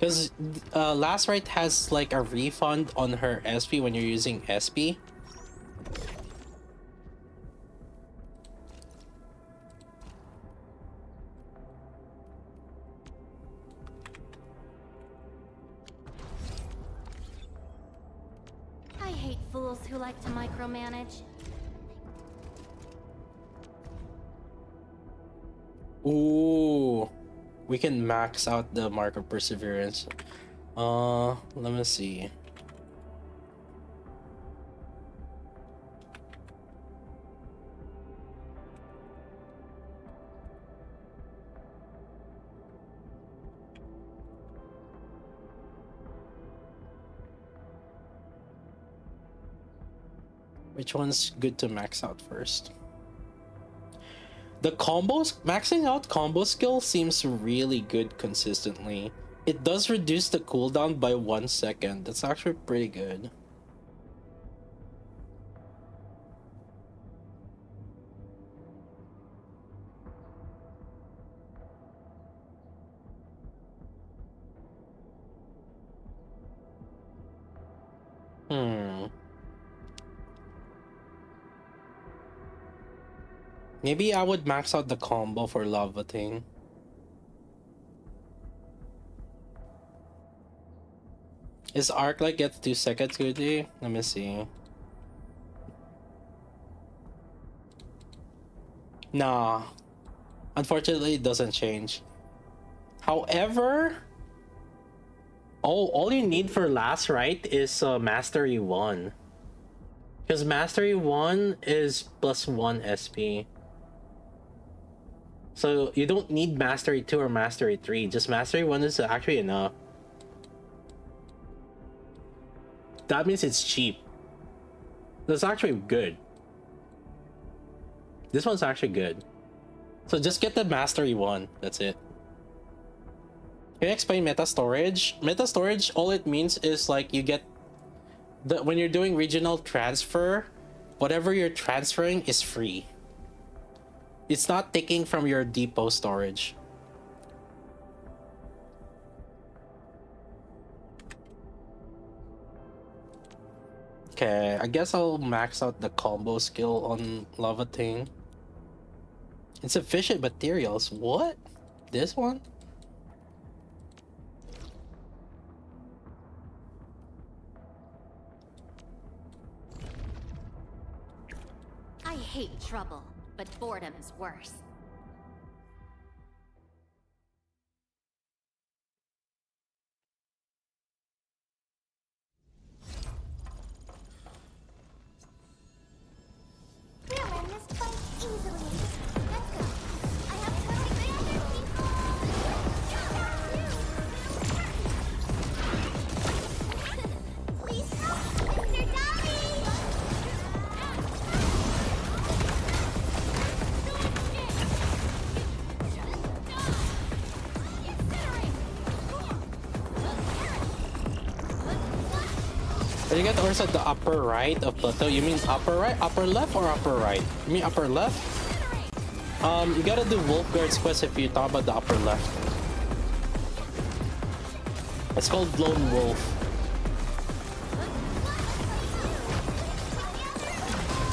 Because last right has like a refund on her SP when you're using SP. I hate fools who like to micromanage. Ooh, we can max out the mark of perseverance. Let me see. Which one's good to max out first? The combos, maxing out combo skill seems really good consistently. It does reduce the cooldown by 1 second. That's actually pretty good. Hmm. Maybe I would max out the combo for lava thing. Is Arknight gets 2 seconds goodie? Let me see. Nah. Unfortunately, it doesn't change. However, all you need for last right is Mastery 1. Because Mastery 1 is +1 SP. So you don't need Mastery 2 or Mastery 3. Just Mastery 1 is actually enough. That means it's cheap. That's actually good. This one's actually good. So just get the Mastery 1. That's it. Can you explain meta storage? Meta storage, all it means is like you get when you're doing regional transfer, whatever you're transferring is free. It's not taking from your depot storage. Okay, I guess I'll max out the combo skill on Lava Thing. Insufficient materials. What? This one? I hate trouble, but boredom's worse. We'll win this fight easily. Let's go. I have something better, people. Please help, Mr. Dolly. When you get also the upper right of plateau, you mean upper right, upper left, or upper right? You mean upper left? You gotta do Wolfguard's quest if you talk about the upper left. It's called Lone Wolf.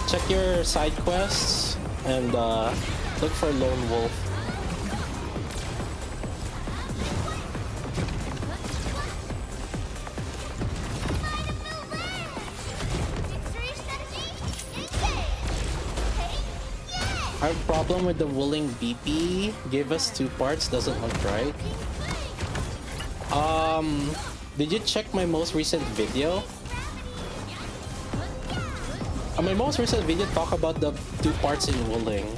Check your side quests and look for Lone Wolf. I have a problem with the Wooling BP. Give us 2 parts, doesn't look right. Did you check my most recent video? My most recent video talk about the 2 parts in Wooling.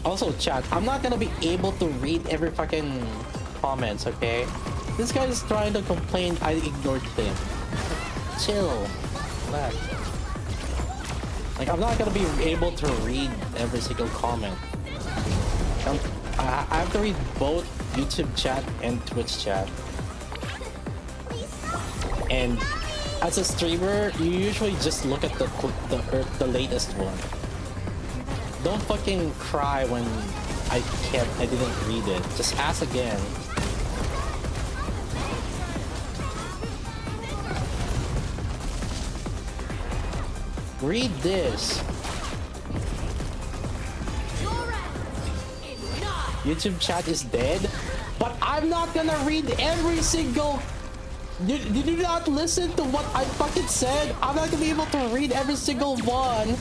Also, chat, I'm not gonna be able to read every fucking comments, okay? This guy is trying to complain I ignored him. Chill. Relax. Like, I'm not gonna be able to read every single comment. I have to read both YouTube chat and Twitch chat. And as a streamer, you usually just look at the latest one. Don't fucking cry when I didn't read it. Just ask again. Read this. YouTube chat is dead, but I'm not gonna read every single. Did you not listen to what I fucking said? I'm not gonna be able to read every single one.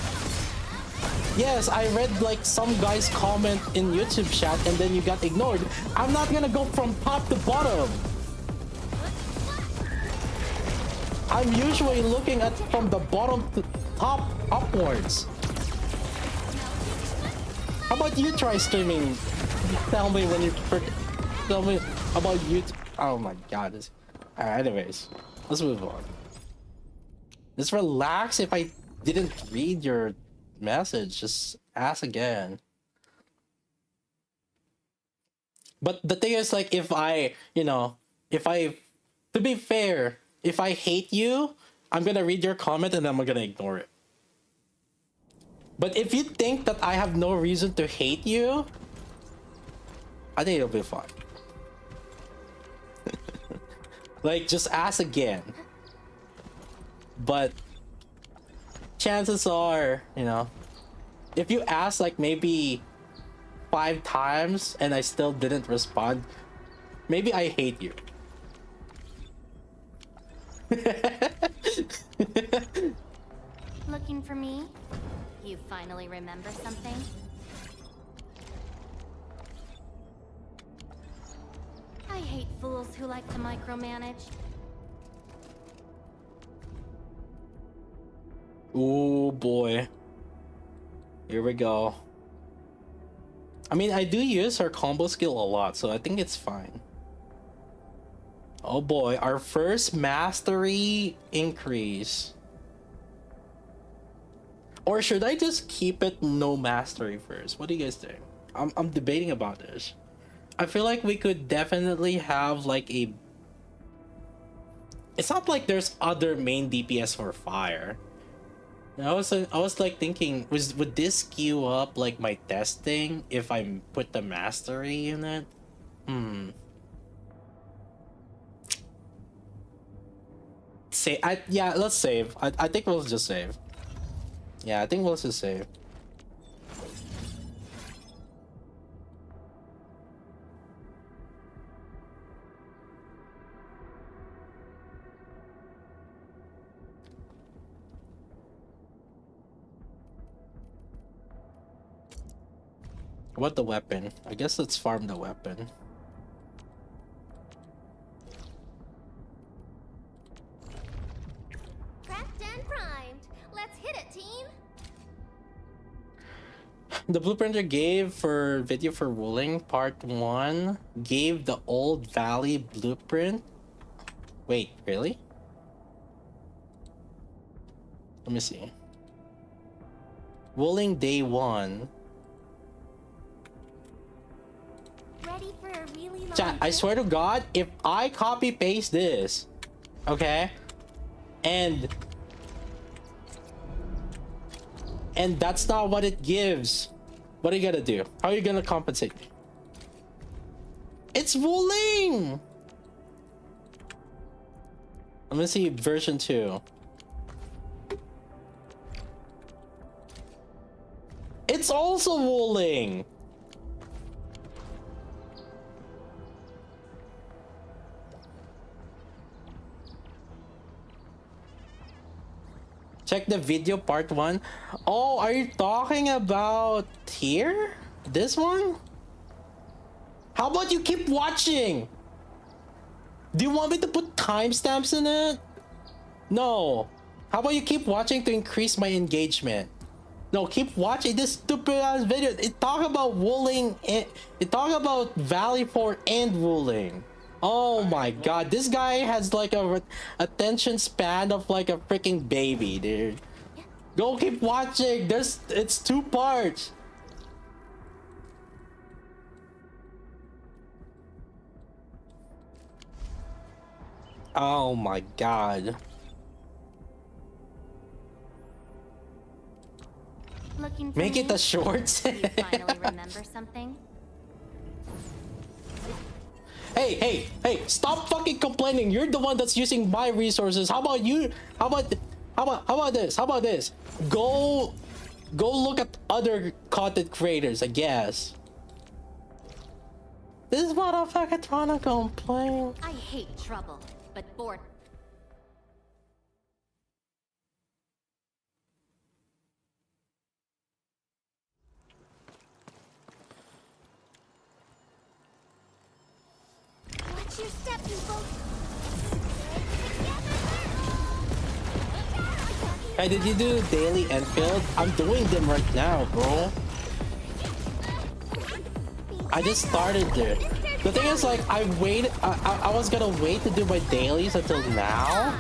Yes, I read like some guy's comment in YouTube chat and then you got ignored. I'm not gonna go from top to bottom. I'm usually looking at from the bottom to top upwards. How about you try streaming? Tell me when you tell me about YouTube. Oh my god. Anyways, let's move on. Just relax. If I didn't read your message, just ask again. But the thing is, like, if I, to be fair, if I hate you, I'm gonna read your comment and then I'm gonna ignore it. But if you think that I have no reason to hate you, I think it'll be fine. Like, just ask again. but chances are, you know, if you ask like maybe 5 times and I still didn't respond, maybe I hate you. Looking for me? You finally remember something? I hate fools who like to micromanage. Oh boy. Here we go. I mean, I do use her combo skill a lot, so I think it's fine. Oh boy, our first mastery increase. Or should I just keep it no mastery first? What do you guys think? I'm debating about this. I feel like we could definitely have like a... It's not like there's other main DPS for fire. I was like thinking, would this skew up like my testing if I put the mastery in it? Yeah, let's save. I think we'll just save. Yeah, I think we'll just save. What the weapon? I guess let's farm the weapon. Prepped and primed. Let's hit it, team. The blueprinter gave for video for ruling part 1 gave the old valley blueprint. Wait, really? Let me see. Ruling day 1. Ready for a really long Chat, I swear to God, if I copy paste this, okay, and that's not what it gives, what are you gonna do? How are you gonna compensate me? It's ruling. Let me see version 2. It's also ruling. Check the video part 1. Oh, are you talking about here? This one? How about you keep watching? Do you want me to put timestamps in it? No. How about you keep watching to increase my engagement? No, keep watching this stupid ass video. It talk about ruling. It talk about Valley 4 and ruling. Oh my god, this guy has like a attention span of like a freaking baby, dude. Go keep watching. It's 2 parts. Oh my god. Looking for Make me? it a short. You finally remember something? Hey, stop fucking complaining. You're the one that's using my resources. How about you? How about this? Go look at other content creators, I guess. This motherfucker trying to complain. I hate trouble, but bored. Watch your step, people. Hey, did you do daily Enfield? I'm doing them right now, bro. I just started it. The thing is, like, I was gonna wait to do my dailies until now,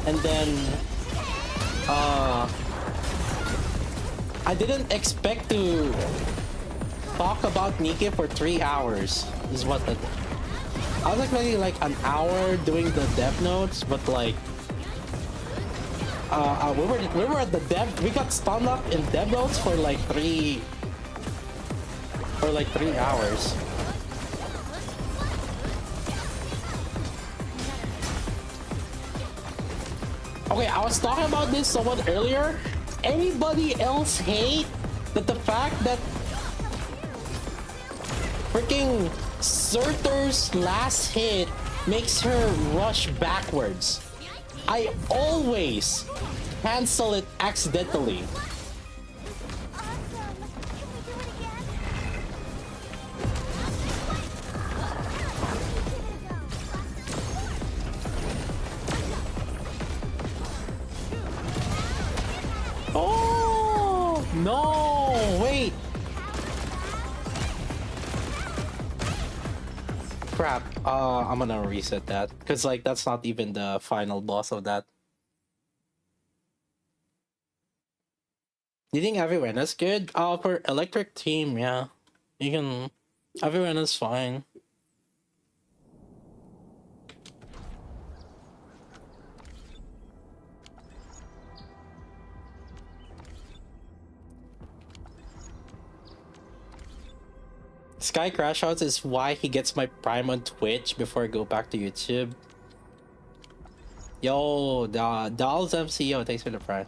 and then I didn't expect to talk about Nikke for 3 hours. Is what I was expecting like an hour doing the dev notes, but like we were at the dev. We got stunned up in dev notes for like 3 hours. Okay, I was talking about this somewhat earlier. Anybody else hate that the fact that freaking Surtur's last hit makes her rush backwards? I always cancel it accidentally. Oh no! Wait. Crap. I'm gonna reset that because like that's not even the final boss of that. You think everyone is good? For electric team, yeah. You can. Everyone is fine. Sky Crashouts is why he gets my Prime on Twitch before I go back to YouTube. Yo, Dolls MCO, thanks for the Prime.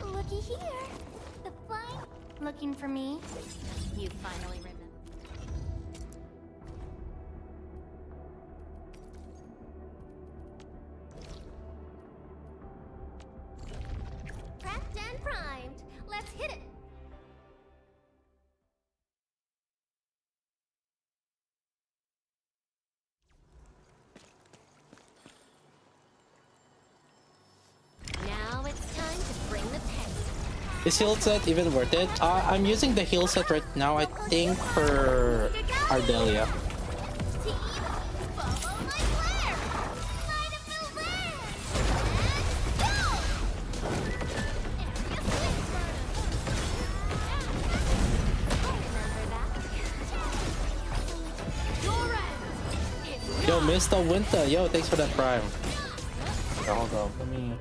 Looky here. The flying. Looking for me? You finally remember. Prepped and primed. Let's hit it. Now it's time to bring the pets. Is heal set even worth it? I'm using the heal set right now, I think, for Ardelia. Yo, Mr. Winter, yo, thanks for that Prime. Okay, hold on, let me.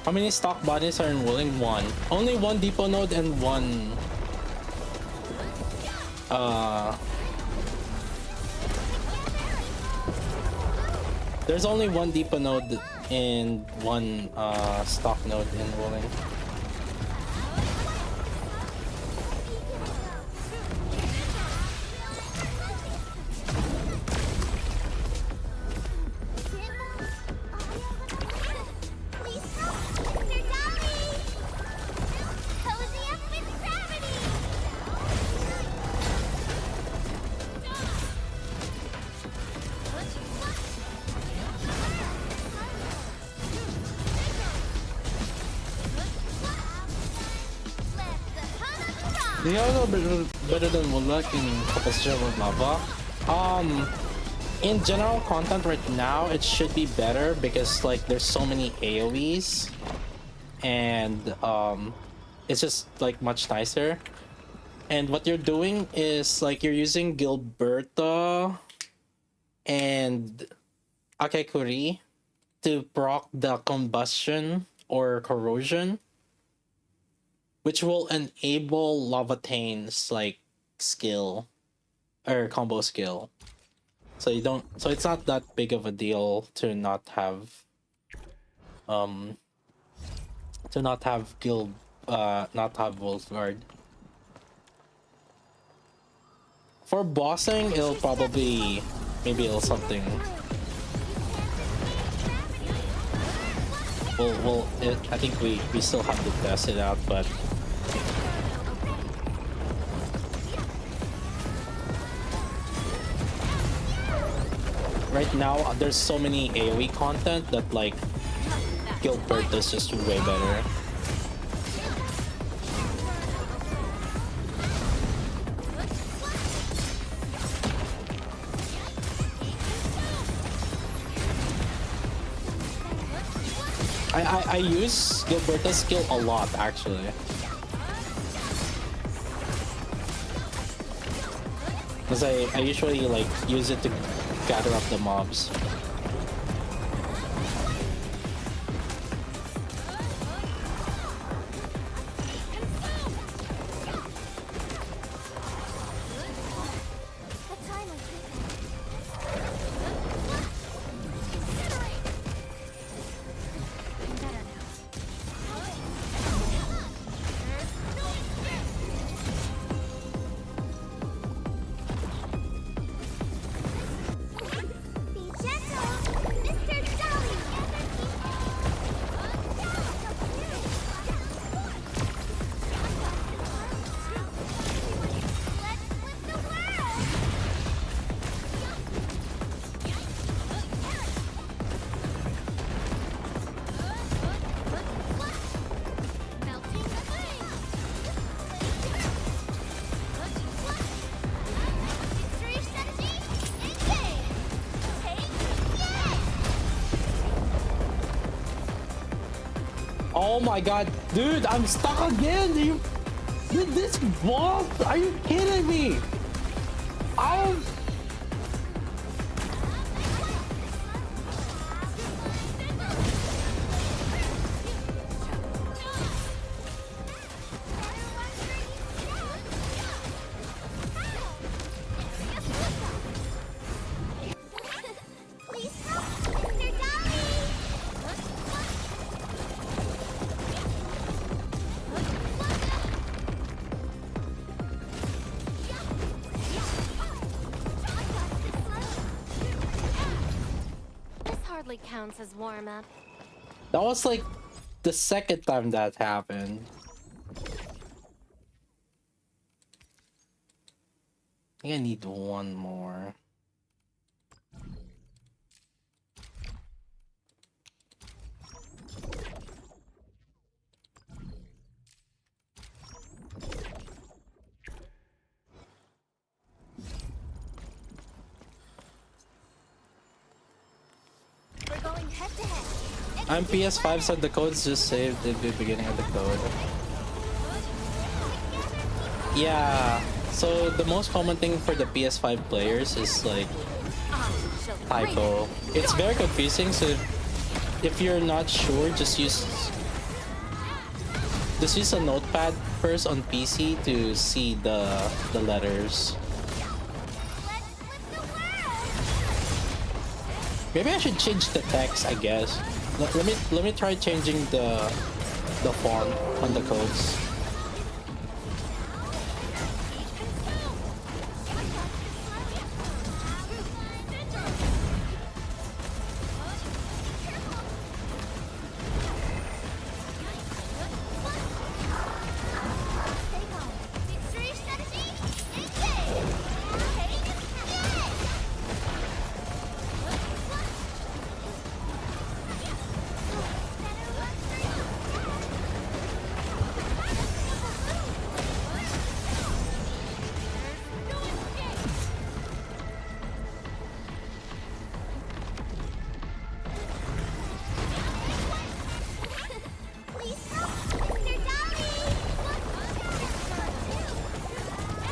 How many stock bodies are enrolling? One. Only one depot node and one. There's only one depot node and one stock node enrolling. Do you know better than Mulak in composition with lava? In general content right now, it should be better because like there's so many AoEs, and it's just like much nicer. And what you're doing is like you're using Gilberta and Akekuri to proc the combustion or corrosion, which will enable Lavatane's like skill or combo skill. So you don't. So it's not that big of a deal to not have um guild not have Wolf Guard. For bossing, it'll probably maybe it'll something. I think we still have to test it out, but right now there's so many AoE content that like Gilbert is just way better. I use Gilberta's skill a lot actually. Because I usually like use it to gather up the mobs. Oh my god, dude, I'm stuck again. Dude, this boss? Are you kidding me? I'm. Counts as warm-up. That was like the second time that happened. I think I need one more. I'm PS5, so the code's just saved at the beginning of the code. Yeah, so the most common thing for the PS5 players is like typo. It's very confusing, so if you're not sure, just use a notepad first on PC to see the letters. Maybe I should change the text, I guess. Let me try changing the font on the codes.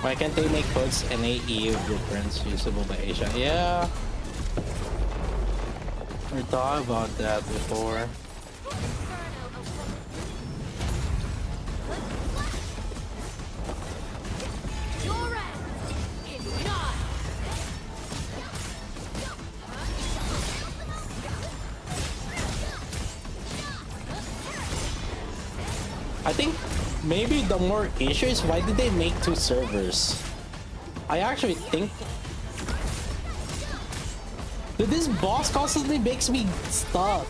Why can't they make codes NAE blueprints usable by Asia? Yeah, we thought about that before. maybe the more issue is why did they make 2 servers? I actually think... Dude, this boss constantly makes me stuck.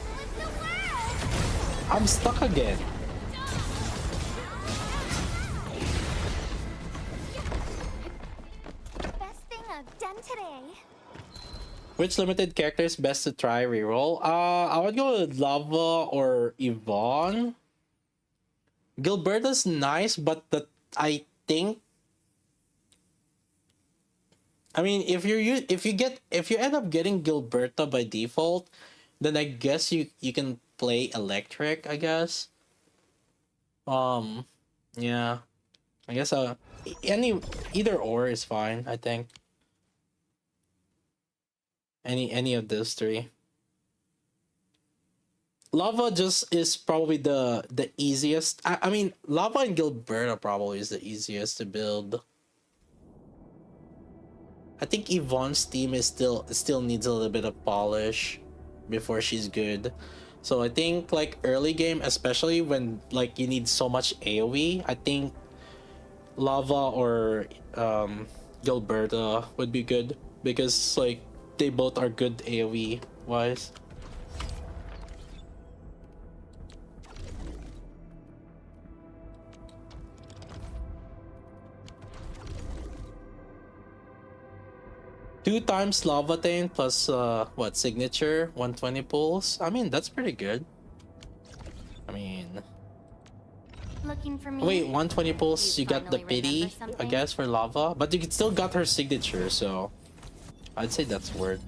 I'm stuck again. Best thing I've done today. Which limited character is best to try reroll? I would go with Lava or Yvonne. Gilberta's nice, but I think... I mean, if you end up getting Gilberta by default, then I guess you can play Electric, I guess. Yeah. I guess either or is fine, I think. Any of those 3. Lava just is probably the easiest. I mean, Lava and Gilberta probably is the easiest to build. I think Yvonne's team is still needs a little bit of polish before she's good. So I think like early game, especially when like you need so much AoE, I think Lava or Gilberta would be good because like they both are good AoE wise. Two times Lavatain plus what signature 120 pulls. I mean that's pretty good. I mean, Looking for me? wait, 120 pulls. You got the finally pity, remember I something? guess, for Lava, but you still got her signature, so I'd say that's worth.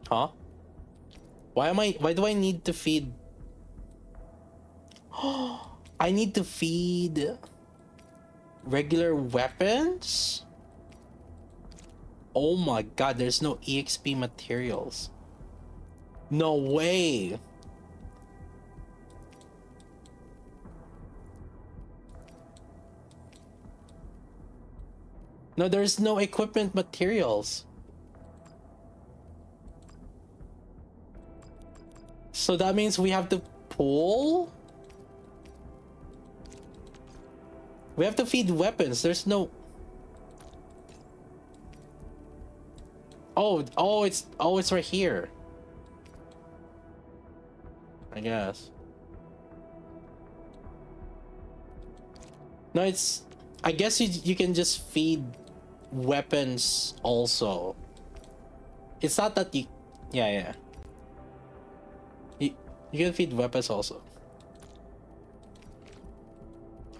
Huh? Why do I need to feed? I need to feed regular weapons? Oh my god, there's no EXP materials. No way. No, there's no equipment materials. So that means we have to pull? We have to feed weapons. There's no... Oh, it's right here. I guess. No, it's... I guess you can just feed weapons also. It's not that you... Yeah. You can feed weapons also.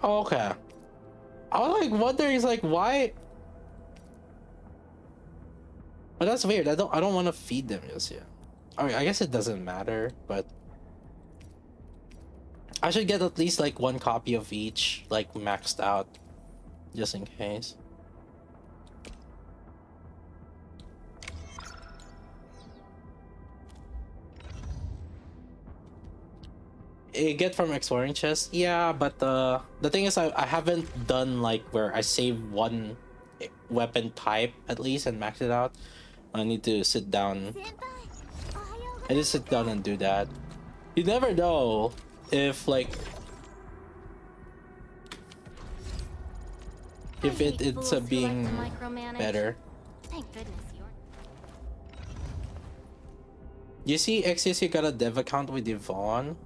Oh, okay. I was like wondering, like why? But that's weird. I don't want to feed them just yet. I guess it doesn't matter, but I should get at least like 1 copy of each, like maxed out, just in case. You get from exploring chest, yeah, but the thing is I haven't done like where I save 1 weapon type at least and max it out. I need to sit down. I just sit down and do that. You never know if like if it ends up being better. Thank goodness you're... You see, XCS, you got a dev account with Yvonne.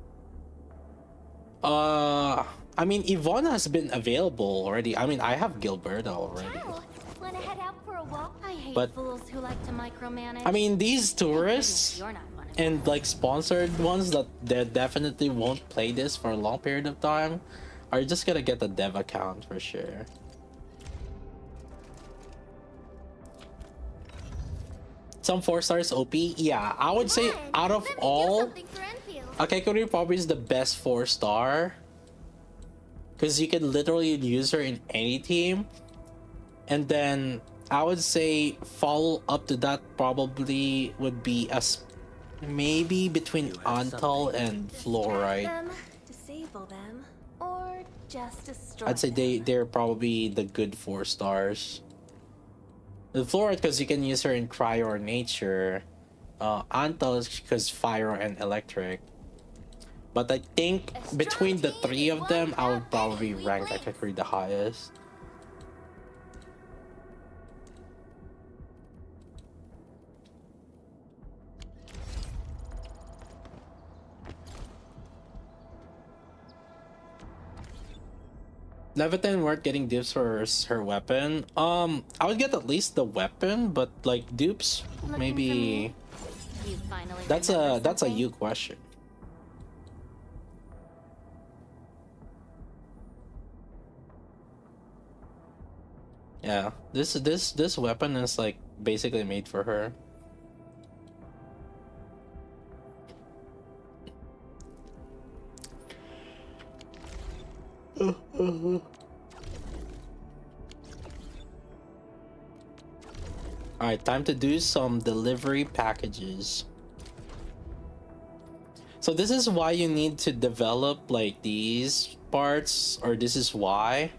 I mean, Yvonne has been available already. I mean, I have Gilberta already. Ciao. Wanna head out for a walk? I hate But- fools who like to micromanage. I mean, these tourists You're not one of and like sponsored ones that they definitely won't play this for a long period of time are just gonna get a dev account for sure. Some 4 stars OP, yeah, I would say out of all, Akekuri probably is the best 4-star because you can literally use her in any team. And then I would say follow up to that probably would be maybe between Antal and Fluorite. them, disable them, or just destroy I'd say them. they're probably the good 4 stars. The Flora because you can use her in cryo or nature. Antal is because fire and electric. But I think between the three of them, I would probably rank Electric the highest. Leviathan weren't getting dupes for her weapon. I would get at least the weapon, but like dupes, maybe. That's a you question. Yeah, this weapon is like basically made for her. Alright, time to do some delivery packages. So this is why you need to develop like these parts, or this is why.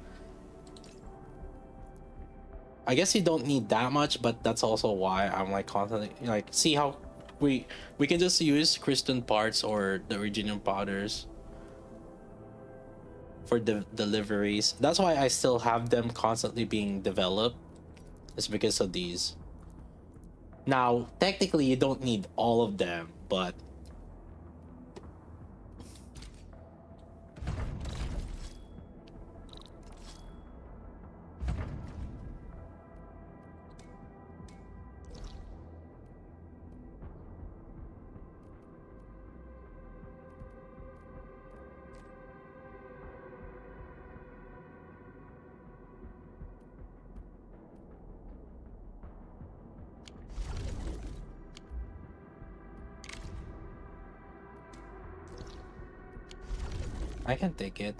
I guess you don't need that much, but that's also why I'm like constantly like, see how we can just use crystal parts or the original powders for the deliveries. That's why I still have them constantly being developed. It's because of these. Now, technically you don't need all of them, but I can take it.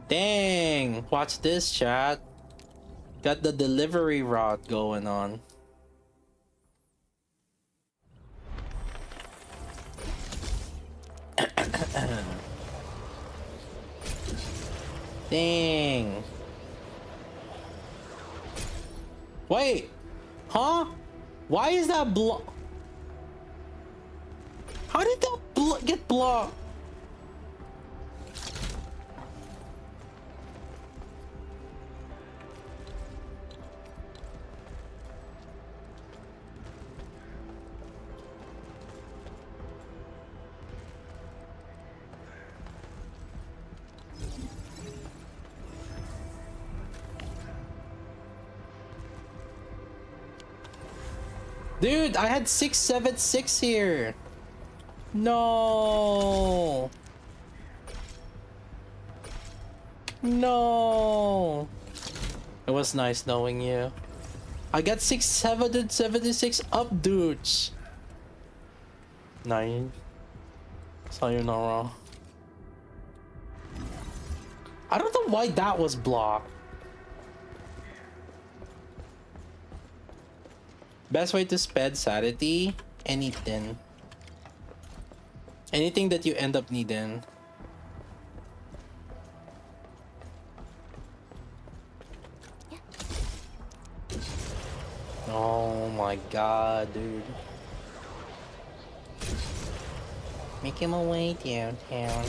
Dang! Watch this, chat. Got the delivery route going on. Dang. Wait. Huh? Why is that block? How did that get blocked? Dude, I had 676 here. No. No. It was nice knowing you. I got 676 up, dudes. Nine. So you're not wrong. I don't know why that was blocked. Best way to spend sanity? Anything. Anything that you end up needing. Oh my god, dude. Make him away downtown.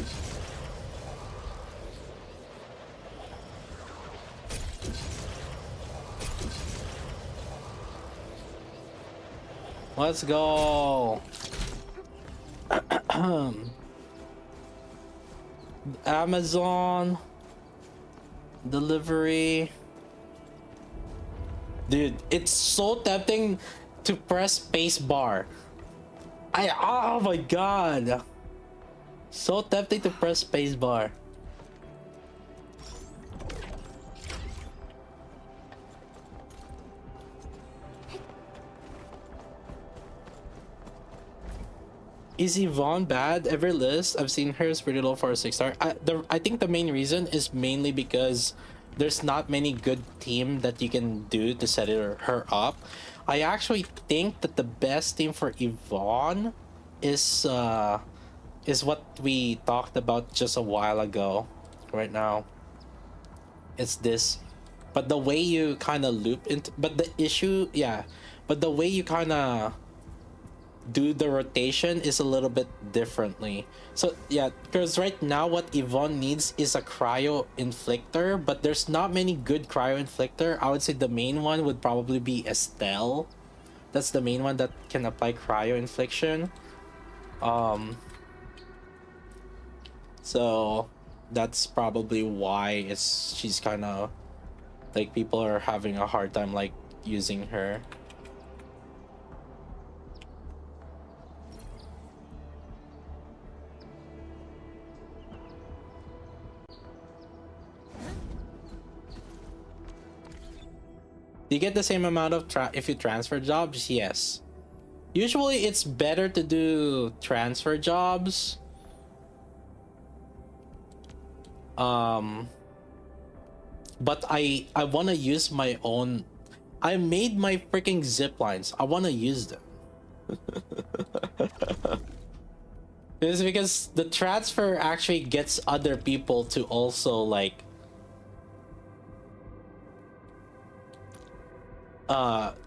Let's go. Amazon delivery. Dude, it's so tempting to press space bar. Oh my god. So tempting to press space bar. Is Yvonne bad? Every list I've seen her is pretty low for a 6-star. I think the main reason is mainly because there's not many good team that you can do to set her up. I actually think that the best team for Yvonne is what we talked about just a while ago. Right now, it's this. but the way you kind of loop into, but the issue, yeah, but the way you kind of do the rotation is a little bit differently. So yeah, because right now what Yvonne needs is a cryo inflictor, but there's not many good cryo inflictor. I would say the main one would probably be Estelle. That's the main one that can apply cryo infliction. So that's probably why she's kind of like, people are having a hard time like using her. Do you get the same amount of if you transfer jobs? Yes. Usually it's better to do transfer jobs. But I want to use my own. I made my freaking zip lines. I want to use them. It's because the transfer actually gets other people to also like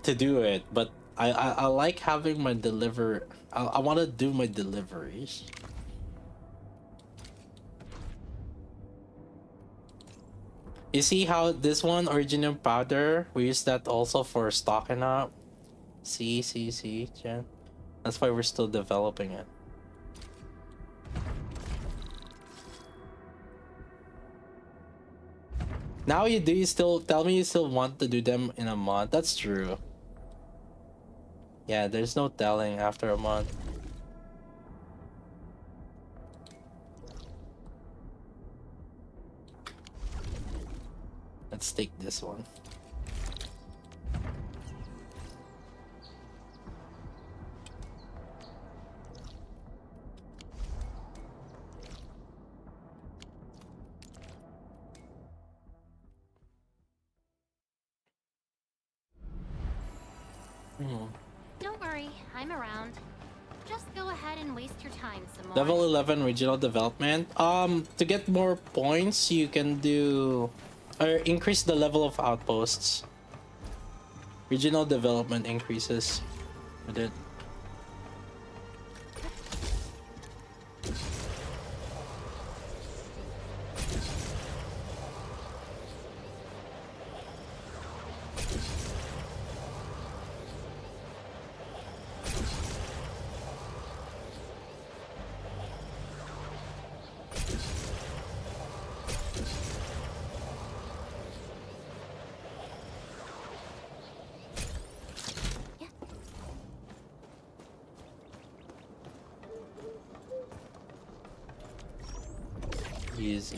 to do it, but I like having my I want to do my deliveries. You see how this one, original powder, we use that also for stocking up. See, Jen. That's why we're still developing it. Now you still tell me you still want to do them in a month. That's true. Yeah, there's no telling after a month. Let's take this one. Don't worry, I'm around. Just go ahead and waste your time some more. Level 11 regional development. To get more points, you can do or increase the level of outposts. Regional development increases with it. Easy.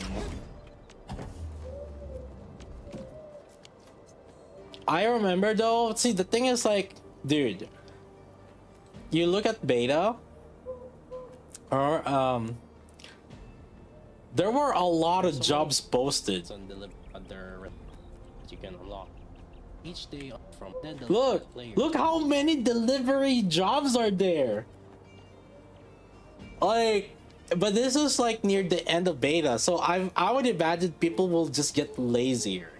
I remember though, see the thing is like, dude, you look at beta or there were a lot of jobs posted on you can unlock each day from look how many delivery jobs are there. Like, but this is like near the end of beta, so I would imagine people will just get lazier.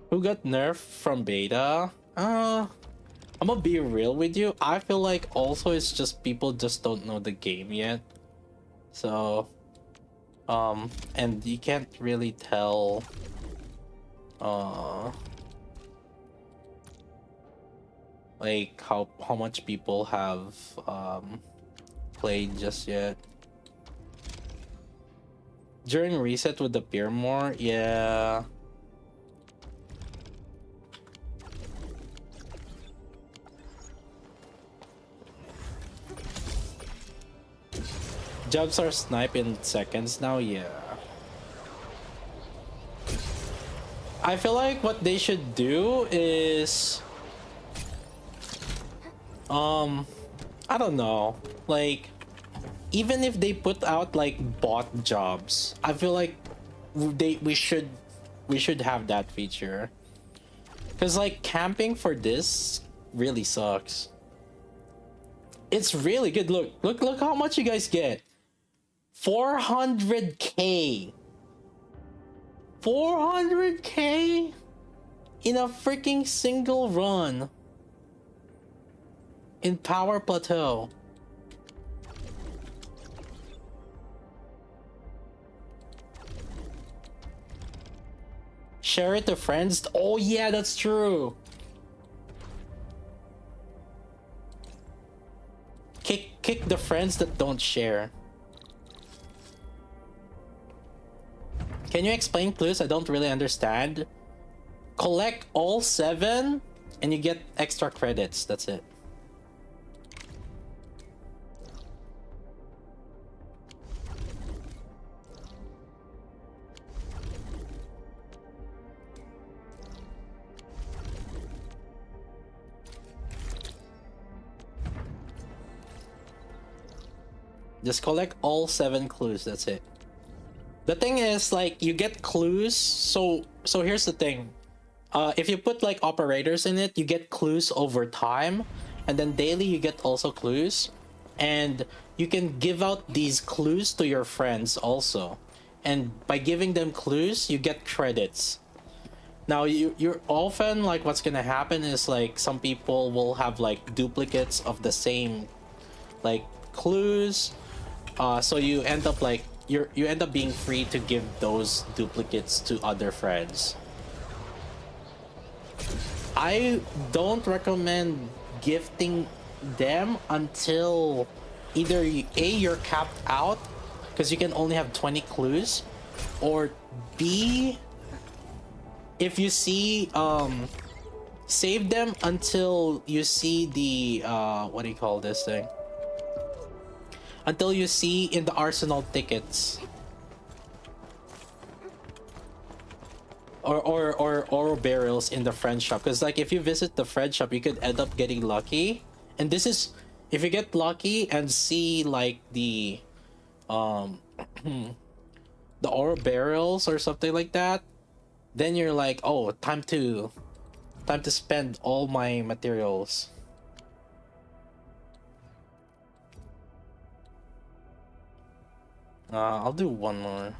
Who got nerfed from beta? I'm gonna be real with you. I feel like also it's just people just don't know the game yet. So and you can't really tell like how much people have played just yet. During reset would appear more, yeah. Jobs are sniped in seconds now, yeah. I feel like what they should do is I don't know, like even if they put out like bot jobs, I feel like we should have that feature. Because like camping for this really sucks. It's really good. Look how much you guys get. 400k. 400k in a freaking single run in Power Plateau. Share it to friends. Oh yeah, that's true. Kick the friends that don't share. Can you explain, please? I don't really understand. Collect all 7 and you get extra credits. That's it. Just collect all 7 clues. That's it. The thing is, like, you get clues. So here's the thing. If you put like operators in it, you get clues over time, and then daily you get also clues, and you can give out these clues to your friends also, and by giving them clues, you get credits. Now you're often like what's gonna happen is like some people will have like duplicates of the same like clues. So you end up like you end up being free to give those duplicates to other friends. I don't recommend gifting them until either you're capped out because you can only have 20 clues, or B, if you see save them until you see the what do you call this thing? Until you see in the arsenal tickets. Or barrels in the friend shop, because like if you visit the friend shop you could end up getting lucky, and this is if you get lucky and see like the the ore barrels or something like that, then you're like, oh, time to spend all my materials. I'll do one more.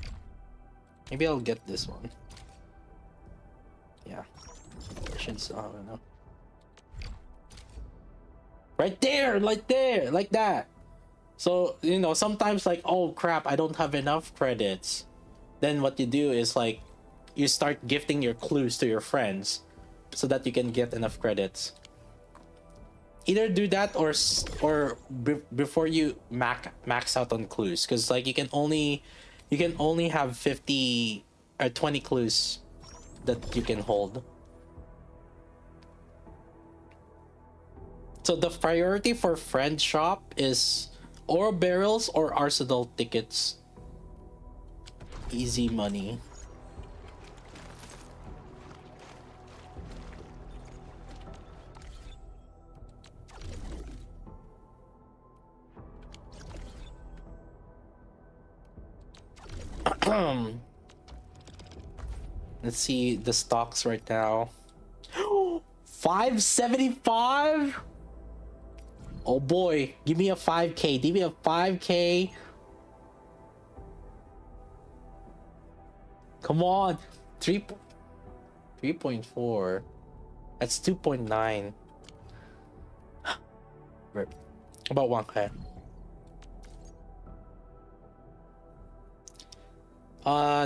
Maybe I'll get this one. Yeah, I should still have enough. Right there, like that. So, you know, sometimes like, oh crap, I don't have enough credits. Then what you do is like, you start gifting your clues to your friends so that you can get enough credits. Either do that or before you max out on clues, because like you can only have 50 or 20 clues that you can hold. So the priority for friend shop is ore barrels or arsenal tickets. Easy money. Let's see the stocks right now. 575. Oh boy, give me a 5k. Give me a 5k. Come on. 3.4. That's 2.9. About 1k.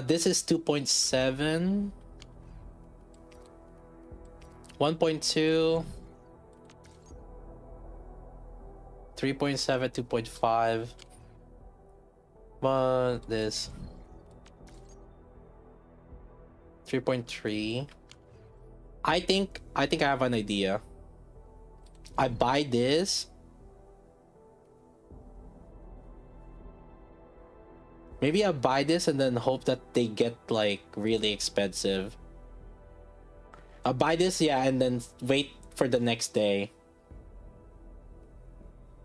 This is 2.7. 1.2. 3.7, 2.5. But this 3.3. I think I have an idea. I buy this. Maybe I buy this and then hope that they get like really expensive. I'll buy this, yeah, and then wait for the next day.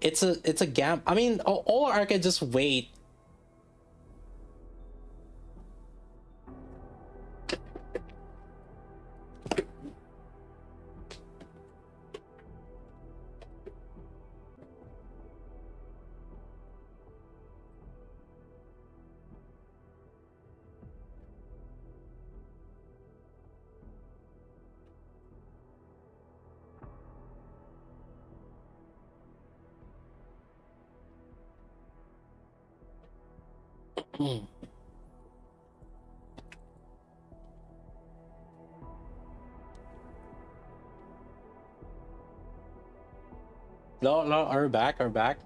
It's a gamble. I mean, or I can just wait. no, no, are we back? Are we back?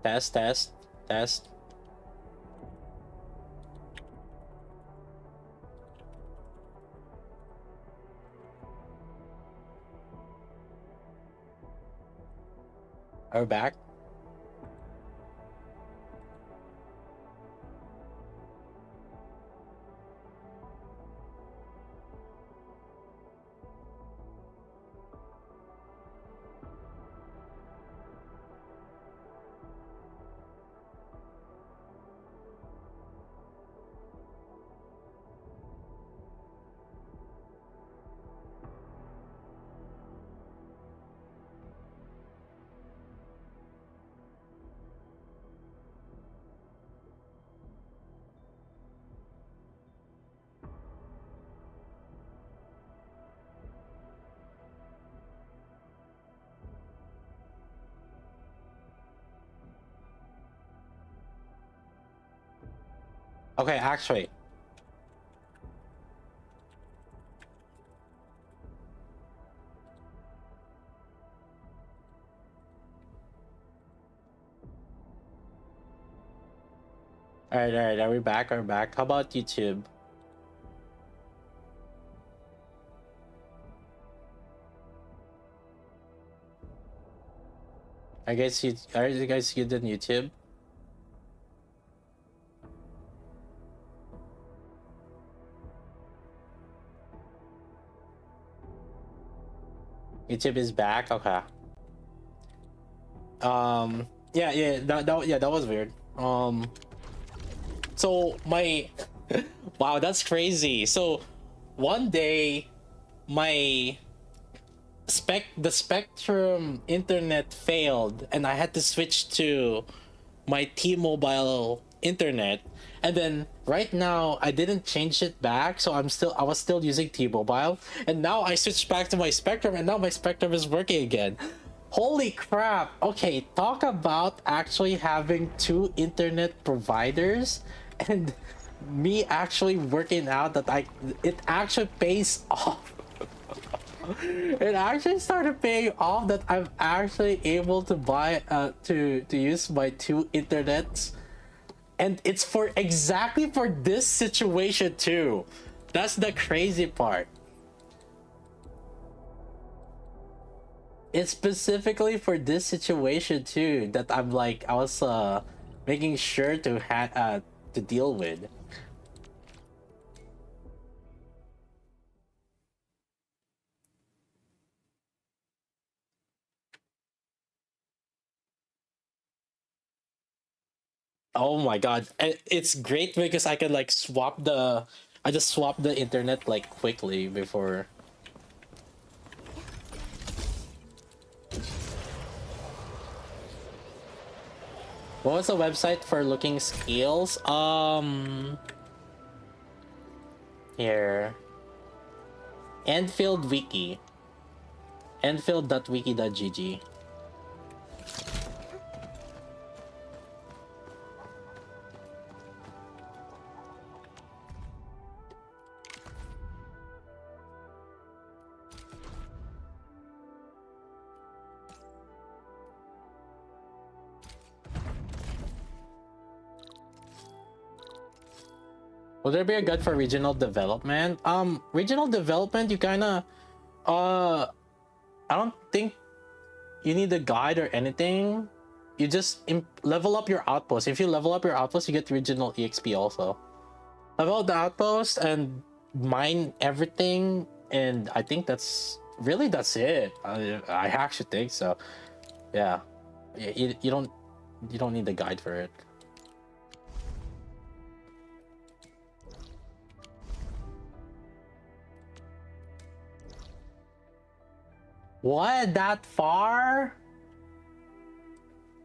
Test, test, test. Are we back? Okay, actually. Alright, alright, are we back? Are we back? How about YouTube? I guess you are you guys good on YouTube? YouTube is back, okay. That was weird. So my wow, that's crazy. So one day my the Spectrum internet failed and I had to switch to my T-Mobile internet, and then right now I didn't change it back, so I was still using T-Mobile, and now I switched back to my Spectrum, and now my Spectrum is working again. Holy crap. Okay, talk about actually having two internet providers and me actually working out that it actually pays off. It actually started paying off that I'm actually able to buy to use my two internets, and it's for exactly for this situation too. That's the crazy part. It's specifically for this situation too that I was making sure to deal with. Oh my god. And it's great because I can like I just swap the internet like quickly before. What was the website for looking skills? Here. Enfield Wiki. Enfield.wiki.gg. Will there be a guide for regional development? Regional development, you kinda, uh, I don't think you need a guide or anything. You just level up your outpost. If you level up your outpost, you get regional EXP also. Level up the outpost and mine everything, and I think that's it. I actually think so. Yeah, you don't need the guide for it. What? That far?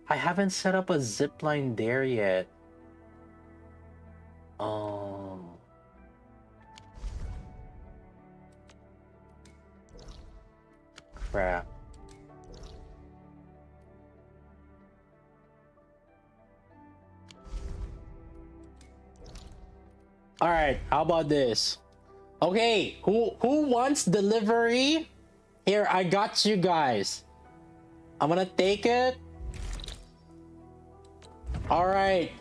I haven't set up a zipline there yet. Um. Crap. All right, how about this? Okay, who wants delivery? Here, I got you guys. I'm gonna take it. All right.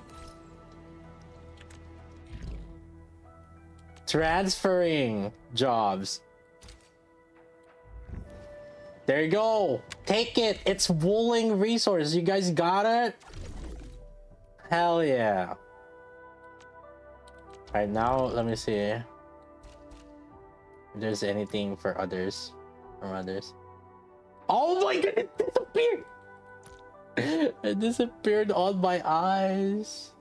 Transferring jobs. There you go. Take it. It's wooling resource. You guys got it? Hell yeah. All right, now let me see if there's anything for others. From others. Oh my god, it disappeared! It disappeared on my eyes.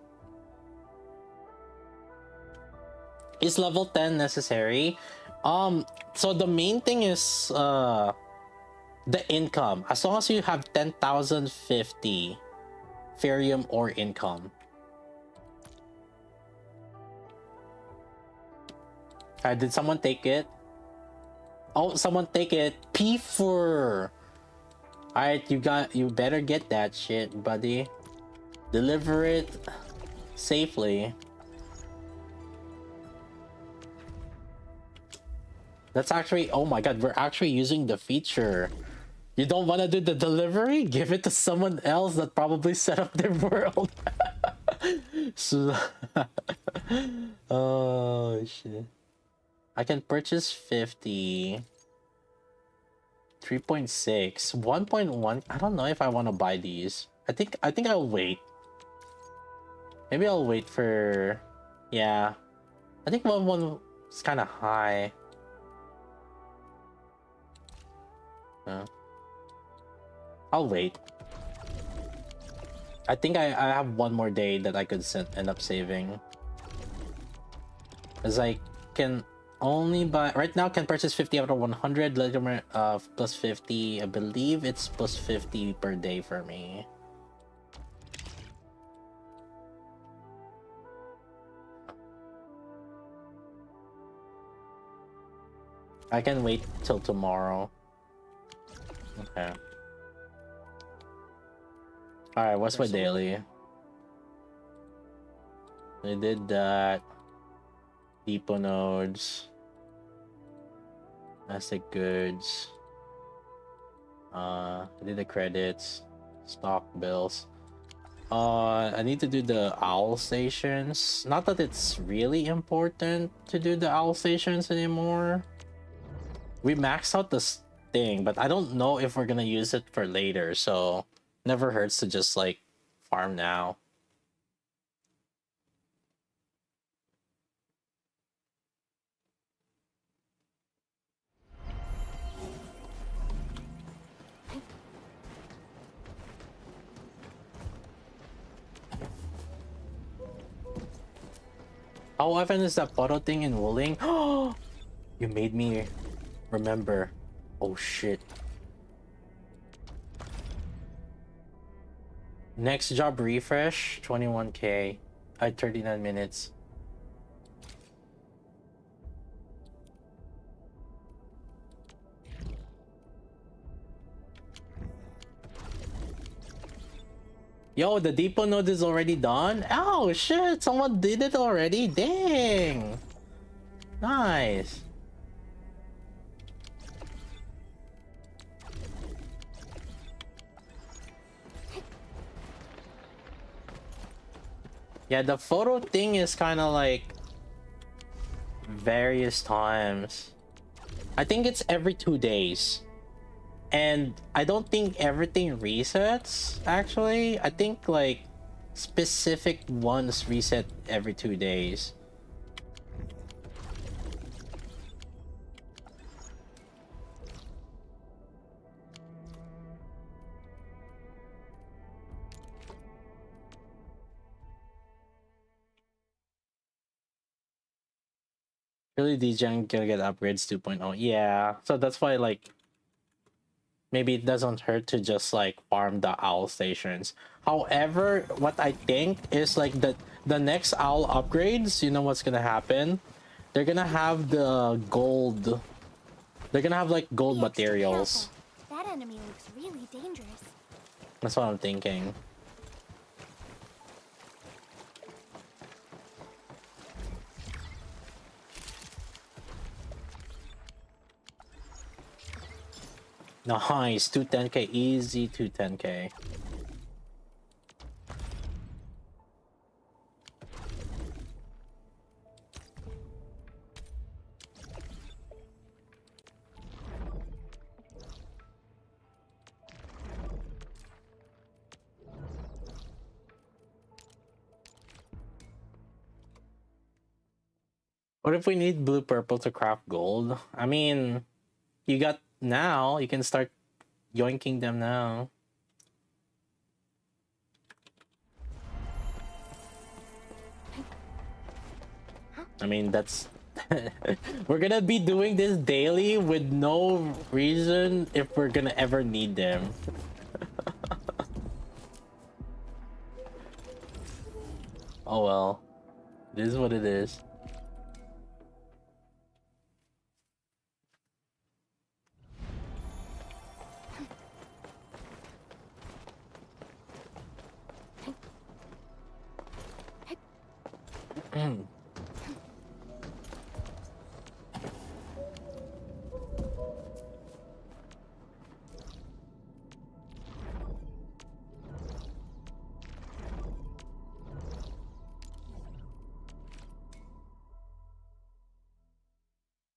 Is level 10 necessary? So the main thing is the income. As long as you have 10,050 Ferium or income. Did someone take it? Oh, someone take it. P4. Alright, you better get that shit, buddy. Deliver it safely. That's actually, oh my god, we're actually using the feature. You don't want to do the delivery? Give it to someone else that probably set up their world. So, oh shit. I can purchase 50. 3.6. 1.1. I don't know if I want to buy these. I think I'll wait. Maybe I'll wait for, yeah. I think 1.1 is kind of high. I'll wait. I think I have one more day that I could end up saving. As I can only buy right now, can purchase 50 out of 100. Later plus 50. I believe it's plus 50 per day for me. I can wait till tomorrow. Okay. Alright, what's my daily? I did that. Depot nodes. Domestic goods. I did the credits. Stock bills. I need to do the owl stations. Not that it's really important to do the owl stations anymore. We maxed out the thing, but I don't know if we're gonna use it for later, so never hurts to just like farm now. How often is that photo thing in Wooling? Oh, you made me remember. Oh shit. Next job refresh, 21k at 39 minutes. Yo, the depot node is already done? Oh shit, someone did it already? Dang. Nice. Yeah, the photo thing is kind of like various times. I think it's every 2 days. And I don't think everything resets, actually. I think like specific ones reset every 2 days. Really, DJing gonna get upgrades 2.0. Yeah, so that's why like maybe it doesn't hurt to just like farm the owl stations. However, what I think is like the next owl upgrades, you know what's gonna happen? They're gonna have the gold. They're gonna have like gold materials. That enemy looks really dangerous. That's what I'm thinking. Nice, 210k, easy 210k. What if we need blue purple to craft gold? I mean, you got now, you can start yoinking them now. I mean, that's we're gonna be doing this daily with no reason if we're gonna ever need them. Oh well, it is what it is.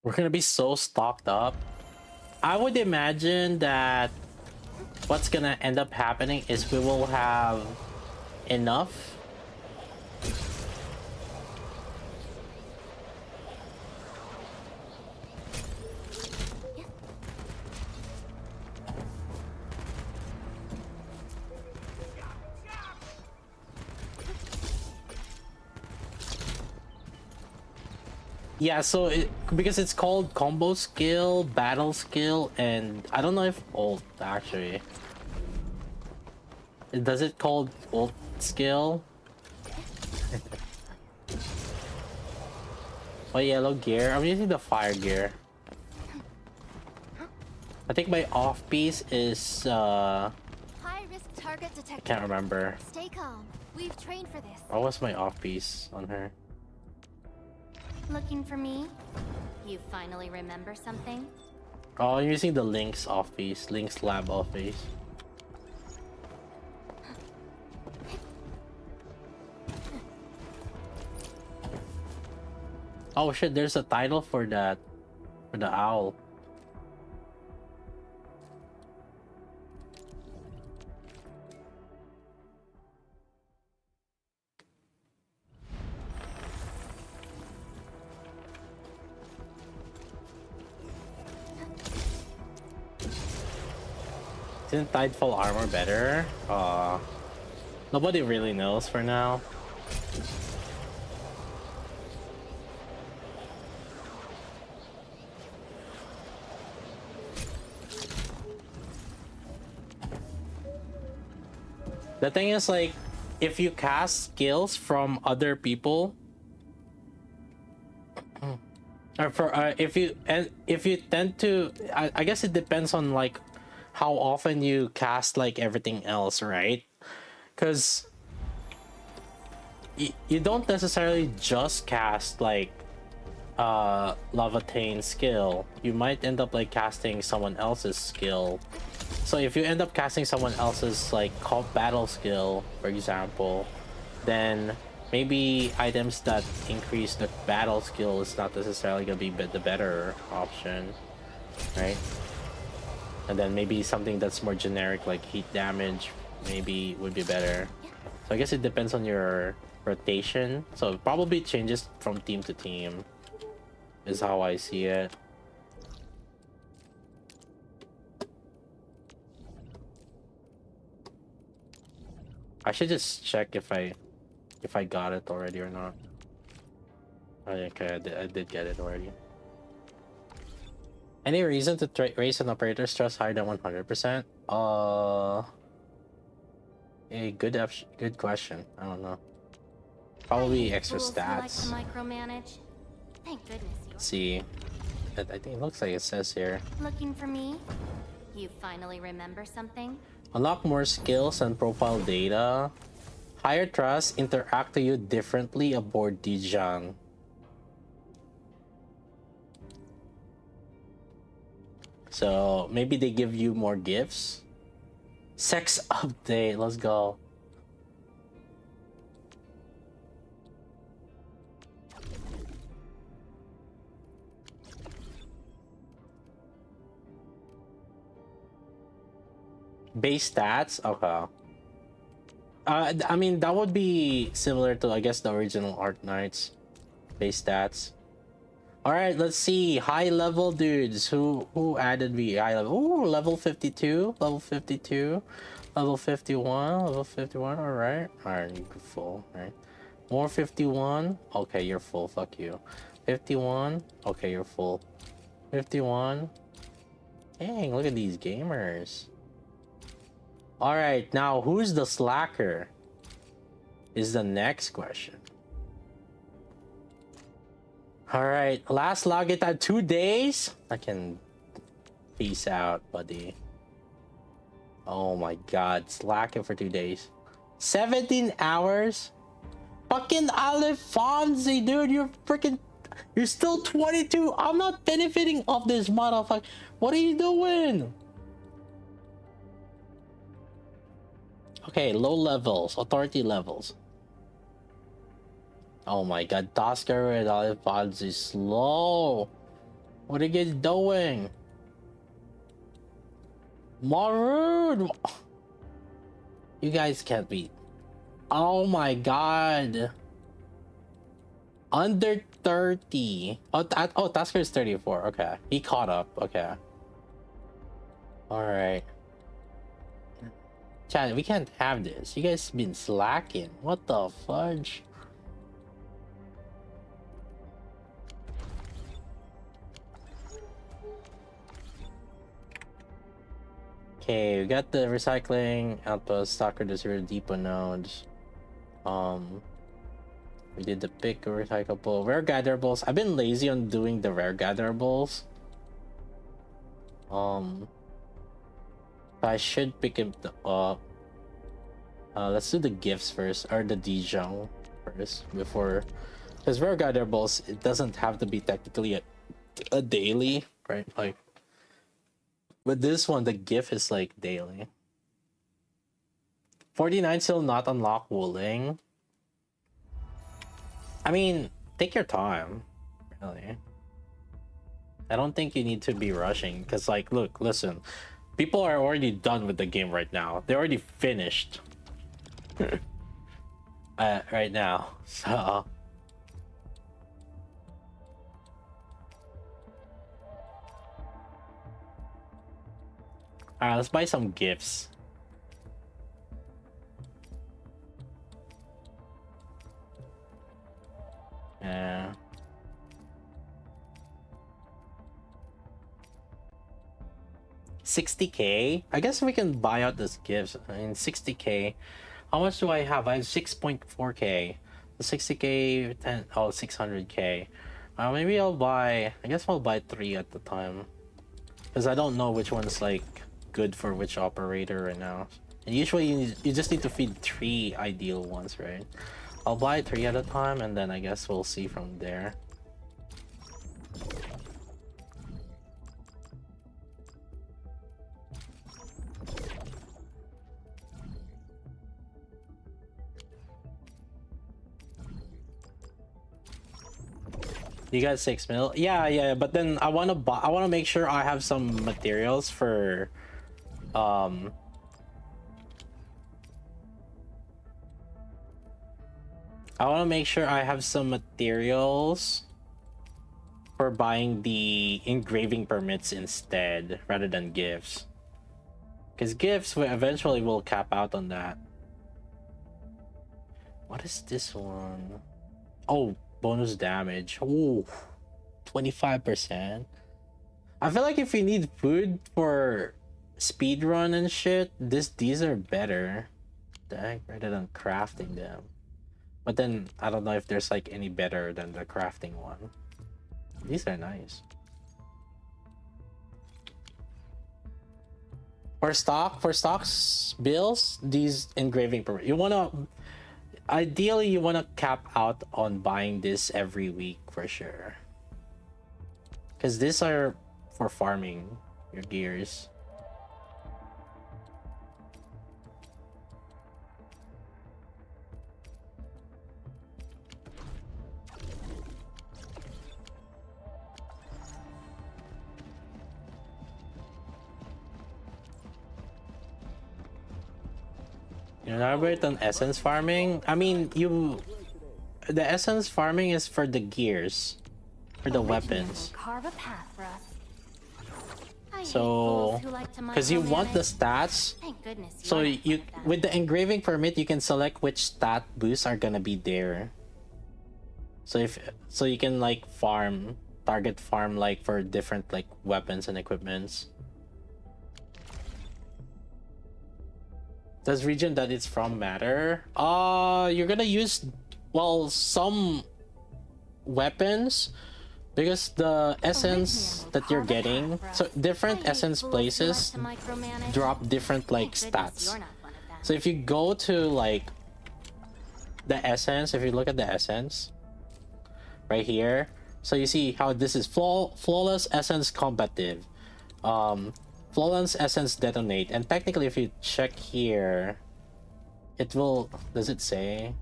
We're gonna be so stocked up. I would imagine that what's gonna end up happening is we will have enough. Yeah, so because it's called combo skill, battle skill, and I don't know if ult actually. Does it called ult skill? Oh, yellow gear. I'm using the fire gear. I think my off piece is High risk target I detected. can't remember. Stay calm. We've trained for this. What was my off piece on her? Looking for me? You finally remember something? Oh, I'm using the Lynx off piece, Lynx lab off piece. Oh shit, there's a title for that, for the owl. Isn't Tidefall armor better? Nobody really knows for now. The thing is, like, if you cast skills from other people, or for if you tend to, I guess it depends on like how often you cast like everything else, right? Because you don't necessarily just cast like Levitain skill. You might end up like casting someone else's skill. So if you end up casting someone else's like battle skill, for example, then maybe items that increase the battle skill is not necessarily gonna be the better option, right? And then maybe something that's more generic like heat damage maybe would be better. So I guess it depends on your rotation. So it probably changes from team to team is how I see it. I should just check if I got it already or not. Oh, okay, I did get it already. Any reason to raise an operator's trust higher than 100%? A good question. I don't know. Probably extra stats. Like to micromanage. Thank goodness you. See, I think it looks like it says here. Looking for me? You finally remember something? Unlock more skills and profile data. Higher trust interact to you differently aboard Dijang. So maybe they give you more gifts. Sex update. Let's go. Base stats. Okay. I mean that would be similar to, I guess, the original Arknights base stats. All right, let's see high level dudes. Who added me high level? Ooh, level 52, level 52, level 51, level 51. All right, you're full. All right, more 51. Okay, you're full. Fuck you. 51. Okay, you're full. 51. Dang, look at these gamers. All right, now who's the slacker? Is the next question. All right, last login time 2 days. I can peace out, buddy. Oh my god, slacking for 2 days. 17 hours. Fucking Alfonsi, dude, you're still 22. I'm not benefiting off this motherfucker. What are you doing? Okay, low levels, authority levels. Oh my god, Tasker and Alphonse is slow. What are you guys doing? More rude. You guys can't beat. Oh my god. Under 30. Oh, Tasker is 34. Okay, he caught up. Okay. All right. Chat, we can't have this. You guys been slacking. What the fudge? Okay, we got the recycling outpost, stalker, the zero depot nodes. We did the pick recyclable rare gatherables. I've been lazy on doing the rare gatherables. I should pick him up. Let's do the gifts first, or the Dijon first before, because rare gatherables, it doesn't have to be technically a daily, right? Like, but this one, the gift is like daily. 49 still not unlock Wooling. I mean, take your time, really. I don't think you need to be rushing, because like, look, listen. People are already done with the game right now. They're already finished. Right now, so. Alright, let's buy some gifts. Yeah. $60K? I guess we can buy out these gifts. I mean, $60K. How much do I have? I have 6.4K. The 60K, 10, oh, 600K. Maybe I'll buy, I guess I'll buy 3 at the time. Because I don't know which one's like good for which operator right now. And usually you just need to feed 3 ideal ones, right? I'll buy 3 at a time, and then I guess we'll see from there. You got 6 mil? Yeah, but then I wanna make sure I have some materials for I wanna make sure I have some materials for buying the engraving permits instead rather than gifts. Because gifts eventually will cap out on that. What is this one? Oh, bonus damage. Ooh, 25%. I feel like if you need food for speedrun and shit, these are better. Dang, rather than crafting them. But then I don't know if there's like any better than the crafting one. These are nice. For stocks bills, these engraving permit. Ideally, you want to cap out on buying this every week for sure. Because these are for farming. your gears. You elaborate on essence farming? I mean, the essence farming is for the gears, for the weapons. Carve a path for us. I hate So, fools who like to because you want the micromanage. stats, Thank goodness so you're not you like that. with the engraving permit, you can select which stat boosts are gonna be there. So you can like target farm like for different like weapons and equipments. Does region that it's from matter? You're gonna use, well, some weapons because the essence that you're getting, so different essence places drop different like stats. So if you go to like the essence, if you look at the essence right here, so you see how this is flawless essence combative, flawless essence detonate, and technically if you check here, it will, does it say?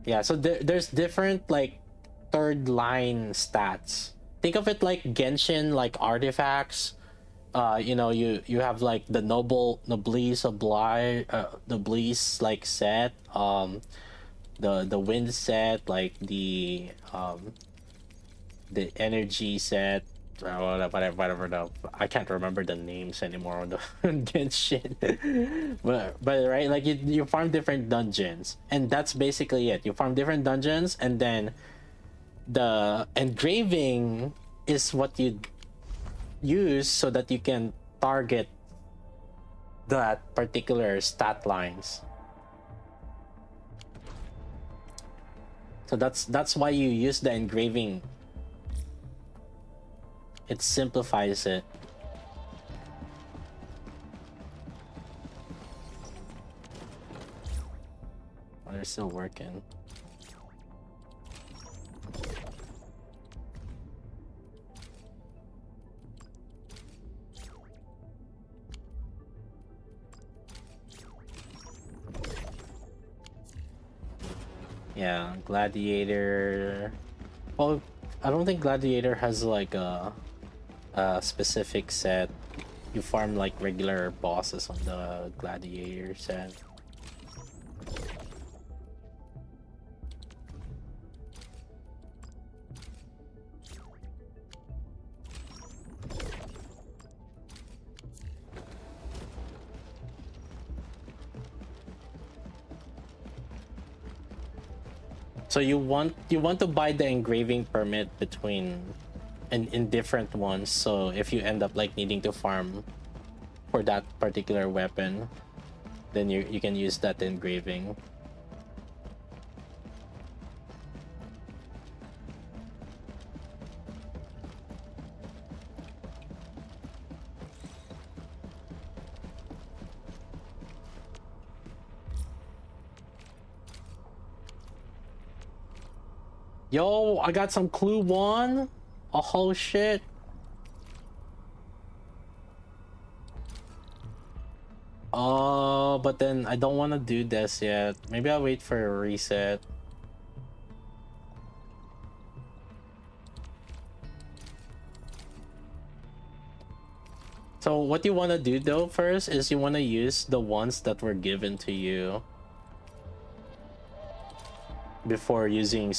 Yeah, so there's different like third line stats. Think of it like Genshin, like artifacts. You know, you have like the noblesse oblige, noblesse like set, the wind set, like the energy set, whatever. The, I can't remember the names anymore on the Genshin. but right, like you farm different dungeons, and that's basically it. You farm different dungeons, and then the engraving is what you use so that you can target that particular stat lines. So that's why you use the engraving. It simplifies it. Oh, they're still working. Yeah, gladiator. Well, I don't think gladiator has like a specific set. You farm like regular bosses on the gladiator set. So you want to buy the engraving permit between in different ones, so if you end up like needing to farm for that particular weapon, then you can use that engraving. Yo, I got some clue 1. Oh shit. Oh, but then I don't want to do this yet. Maybe I'll wait for a reset. So what you want to do though first is you want to use the ones that were given to you before using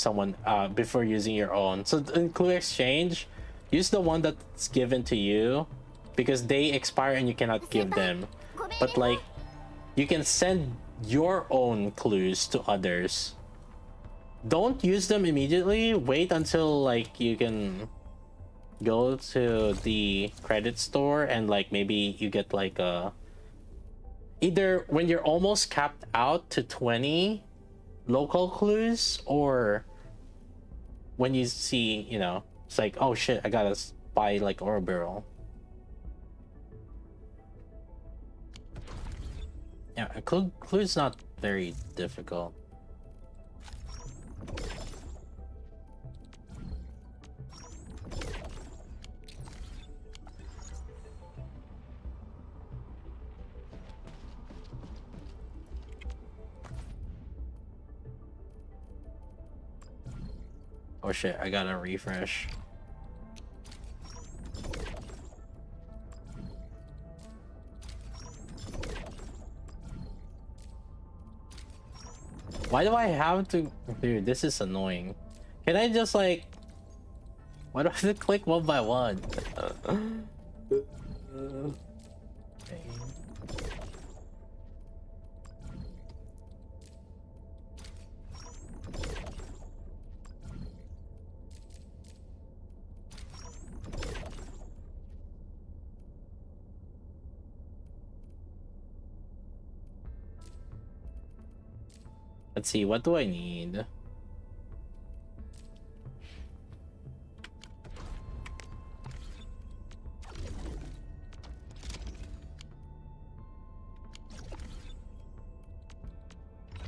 before using your own. So in clue exchange, use the one that's given to you because they expire and you cannot give them. But like you can send your own clues to others. Don't use them immediately. Wait until like you can go to the credit store and like maybe you get like either when you're almost capped out to 20 local clues, or when you see, you know, it's like, oh shit, I gotta buy like Ouroboros. Yeah, a clue's not very difficult. Oh shit, I gotta refresh. Why do I have to? Dude, this is annoying. Can I just like... Why do I have to click one by one? Let's see, what do I need?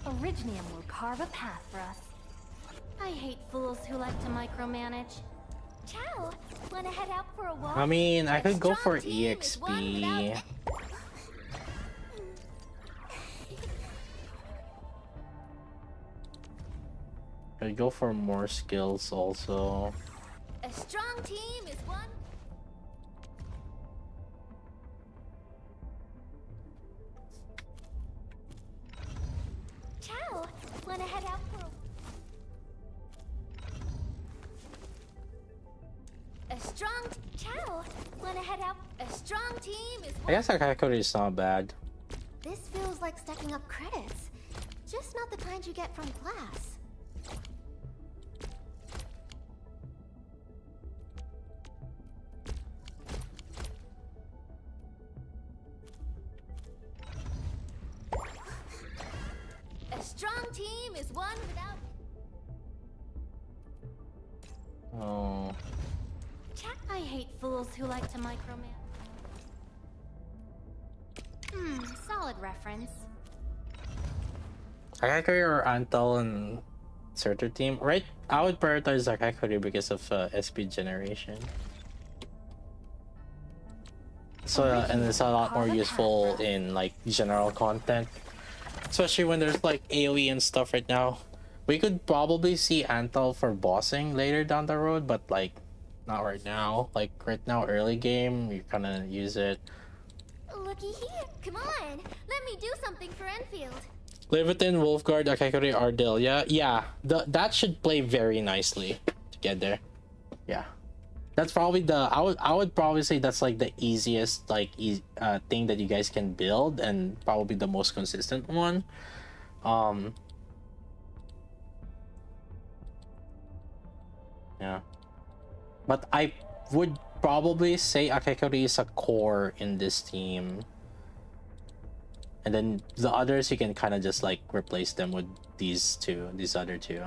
Originium will carve a path for us. I hate fools who like to micromanage. Ciao! Wanna head out for a walk? I mean, I A could go strong for team is one EXP. without- I'd go for more skills also. A strong team is one. Ciao! Wanna head out for a strong. Ciao! Wanna head out? A strong team is I one. guess Akakori is not bad. This feels like stacking up credits. Just not the kind you get from class. A strong team is one without. Oh. I hate fools who like to micromanage. Solid reference. Akakori or Antal and Surtur team? Right, I would prioritize Akakori because of SP generation. So and it's a lot more useful in like general content, especially when there's like AoE and stuff right now. We could probably see Antal for bossing later down the road, but like not right now. Like right now, early game, you kind of use it. Looky here. Come on. Let me do something for Enfield. Leviathan, Wolfguard, Akakori, Ardelia. Yeah, that should play very nicely together. Yeah, that's probably the I would probably say that's like the easiest like thing that you guys can build, and probably the most consistent one. Yeah, but I would probably say Akakori is a core in this team. And then the others, you can kind of just like replace them with these other two.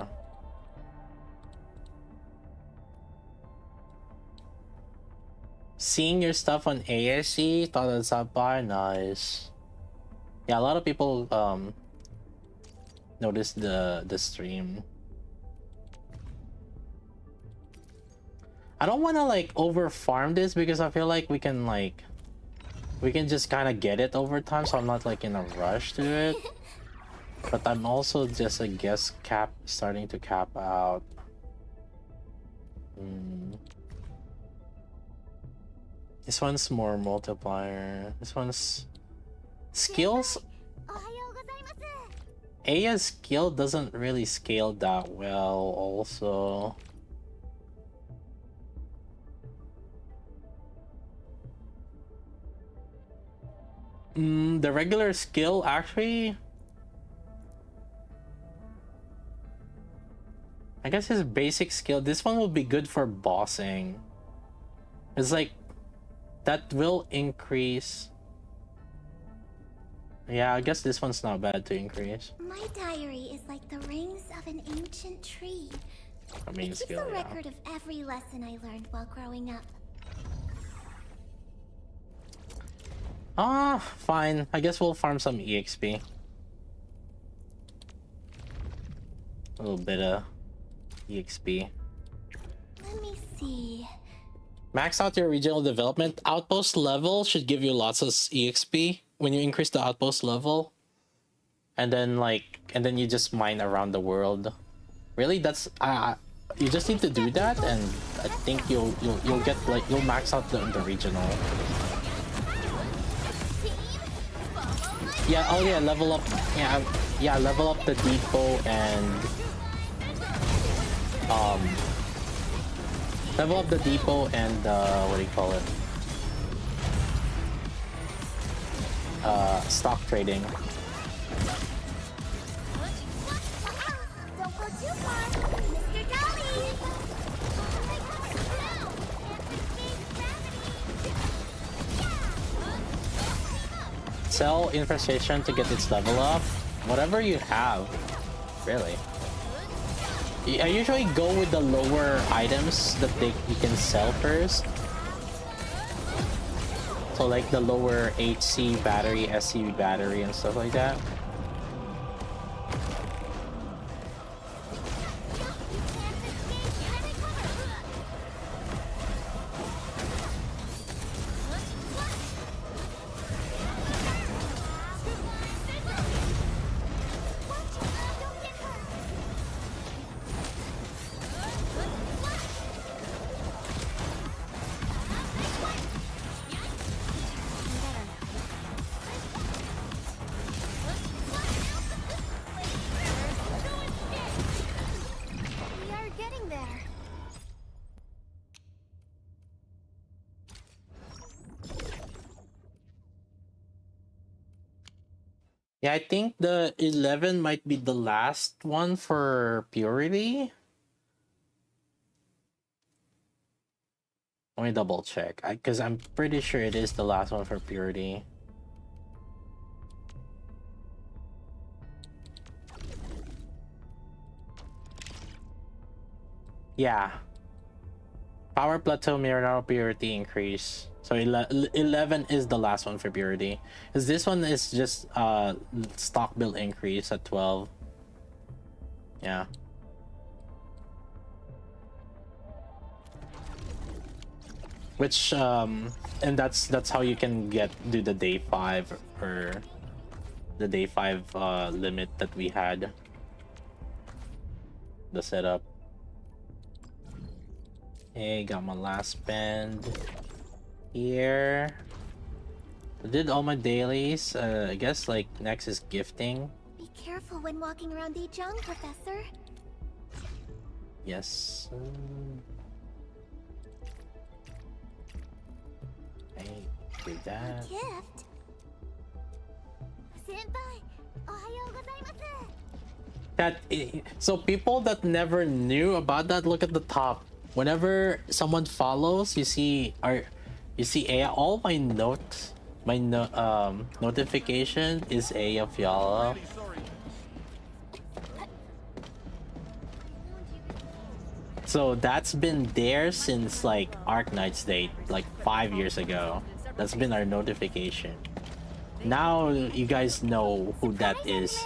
Seeing your stuff on ASE, thought that's up by nice. Yeah, a lot of people noticed the stream. I don't want to like over farm this because I feel like we can just kind of get it over time, so I'm not like in a rush to it. But I'm also just, I guess, starting to cap out. This one's more multiplier. This one's skills. Aya's skill doesn't really scale that well also. The regular skill actually, I guess his basic skill, this one will be good for bossing. It's like that will increase. Yeah, I guess this one's not bad to increase. My diary is like the rings of an ancient tree. I mean, It keeps a record of every lesson I learned while growing up. Fine. I guess we'll farm some EXP. A little bit of EXP. Let me see. Max out your regional development. Outpost level should give you lots of EXP when you increase the outpost level. And then you just mine around the world. Really? That's you just need to do that, and I think you'll get like you'll max out the regional. Yeah. Oh yeah. Level up. Yeah. Yeah. Level up the depot and level up the depot and what do you call it? Stock trading. Don't go too far, Mr. Dailies. Sell infestation to get its level up. Whatever you have, really. I usually go with the lower items that you can sell first. So like the lower HC battery, SC battery, and stuff like that. We are getting there. Yeah, I think the 11 might be the last one for purity. Let me double check, because I'm pretty sure it is the last one for purity. Yeah. Power plateau, mineral purity increase. So 11 is the last one for purity. Because this one is just stock build increase at 12. Yeah. Which and that's how you can do the day 5 or the day 5 limit that we had. The setup. Hey, got my last spend here. I did all my dailies. I guess like next is gifting. Be careful when walking around Dijon, Professor. Yes. Hey, do that. Gift. Senpai, ohayou gozaimasu. So people that never knew about that, look at the top. Whenever someone follows, you see all my notes, notification is Aya Fiala. So that's been there since like Arknights date, like 5 years ago. That's been our notification. Now you guys know who that is.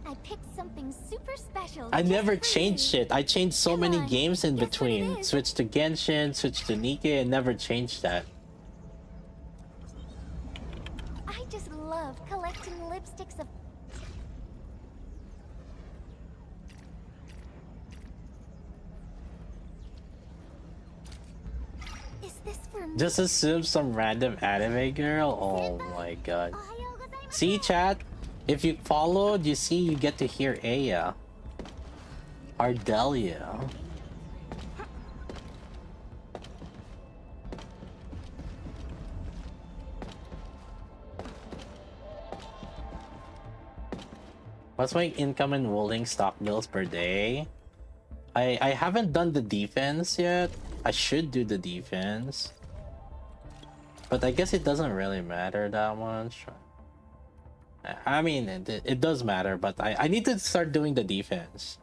I picked something super special. I just never for changed you. shit. I changed so Come many on, games in guess what it between. is? Switched to Genshin, switched to Nikke, and never changed that. I just love collecting lipsticks of. Is this for me? Just assume some random anime girl. Oh my god. Ohayou gozaimasu. See, chat? If you followed, you see you get to hear Aya. Ardelia. What's my income in rolling stock bills per day? I haven't done the defense yet. I should do the defense. But I guess it doesn't really matter that much. I mean, it does matter, but I need to start doing the defense.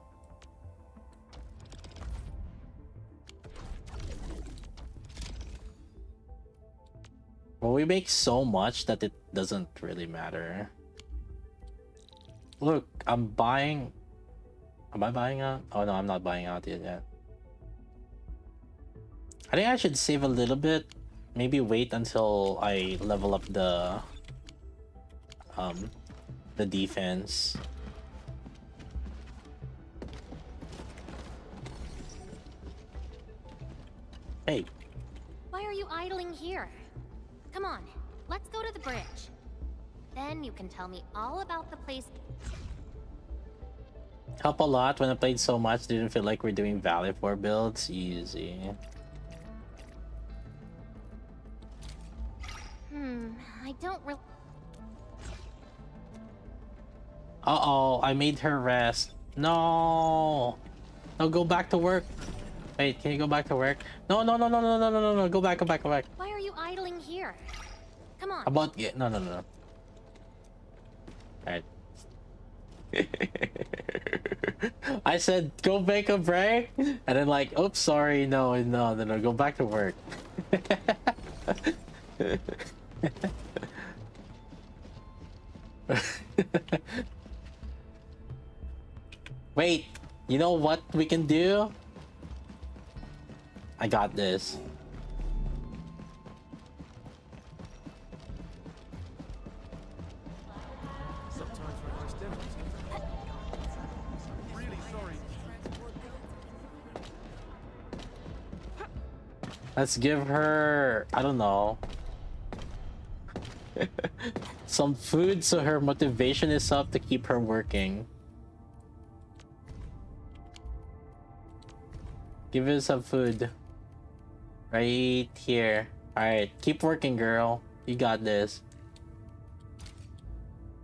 Well, we make so much that it doesn't really matter. Look, I'm buying... Am I buying out? Oh no, I'm not buying out yet. I think I should save a little bit. Maybe wait until I level up the defense. Hey. Why are you idling here? Come on, let's go to the bridge. Then you can tell me all about the place. Help a lot. When I played so much, didn't feel like we're doing Valley 4 builds. Easy. I don't really... Uh-oh, I made her rest. No. No, go back to work. Wait, can you go back to work? No, no, no, no, no, no, no, no, no. Go back, go back, go back. Why are you idling here? Come on. About no, no, no, no. Alright. I said go make a break, and then like, oops, sorry, no, no, no, no, go back to work. Wait, you know what we can do? I got this. Let's give her, I don't know, some food so her motivation is up to keep her working. Give her some food. Right here. Alright, keep working, girl. You got this.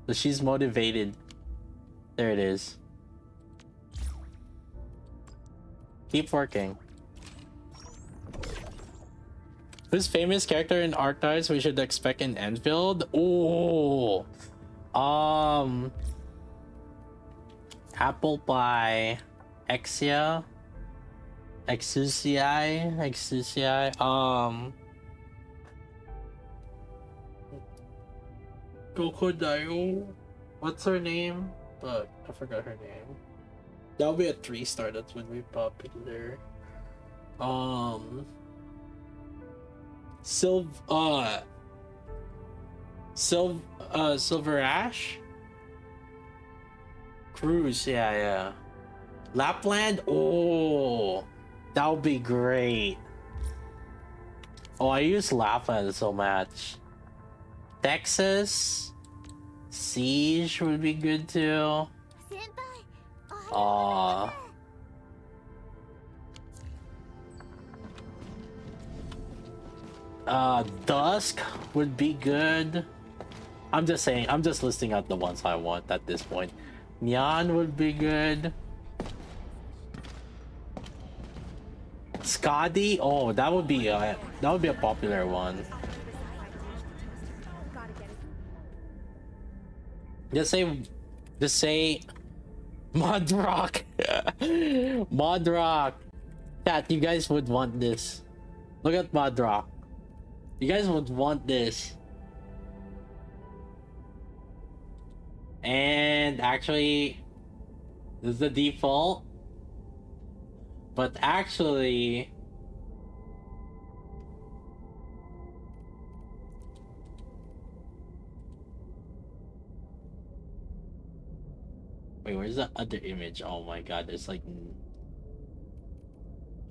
So she's motivated. There it is. Keep working. Who's famous character in Arknights we should expect in Enfield? Oh, apple pie, Exia, Exusiai, Crocodile. What's her name? Fuck, I forgot her name. That'll be a 3-star. That's when we popular. Silver Ash? Cruise, yeah. Lapland? Oh, that would be great. Oh, I use Lapland so much. Texas? Siege would be good too. Dusk would be good. I'm just saying, I'm just listing out the ones I want at this point. Nyan would be good. Skadi, oh, that would be a popular one. Just say Modrock. Modrock. Chat, you guys would want this. Look at Modrock. You guys would want this. And actually, this is the default. But actually, wait, where's the other image? Oh my god, there's like,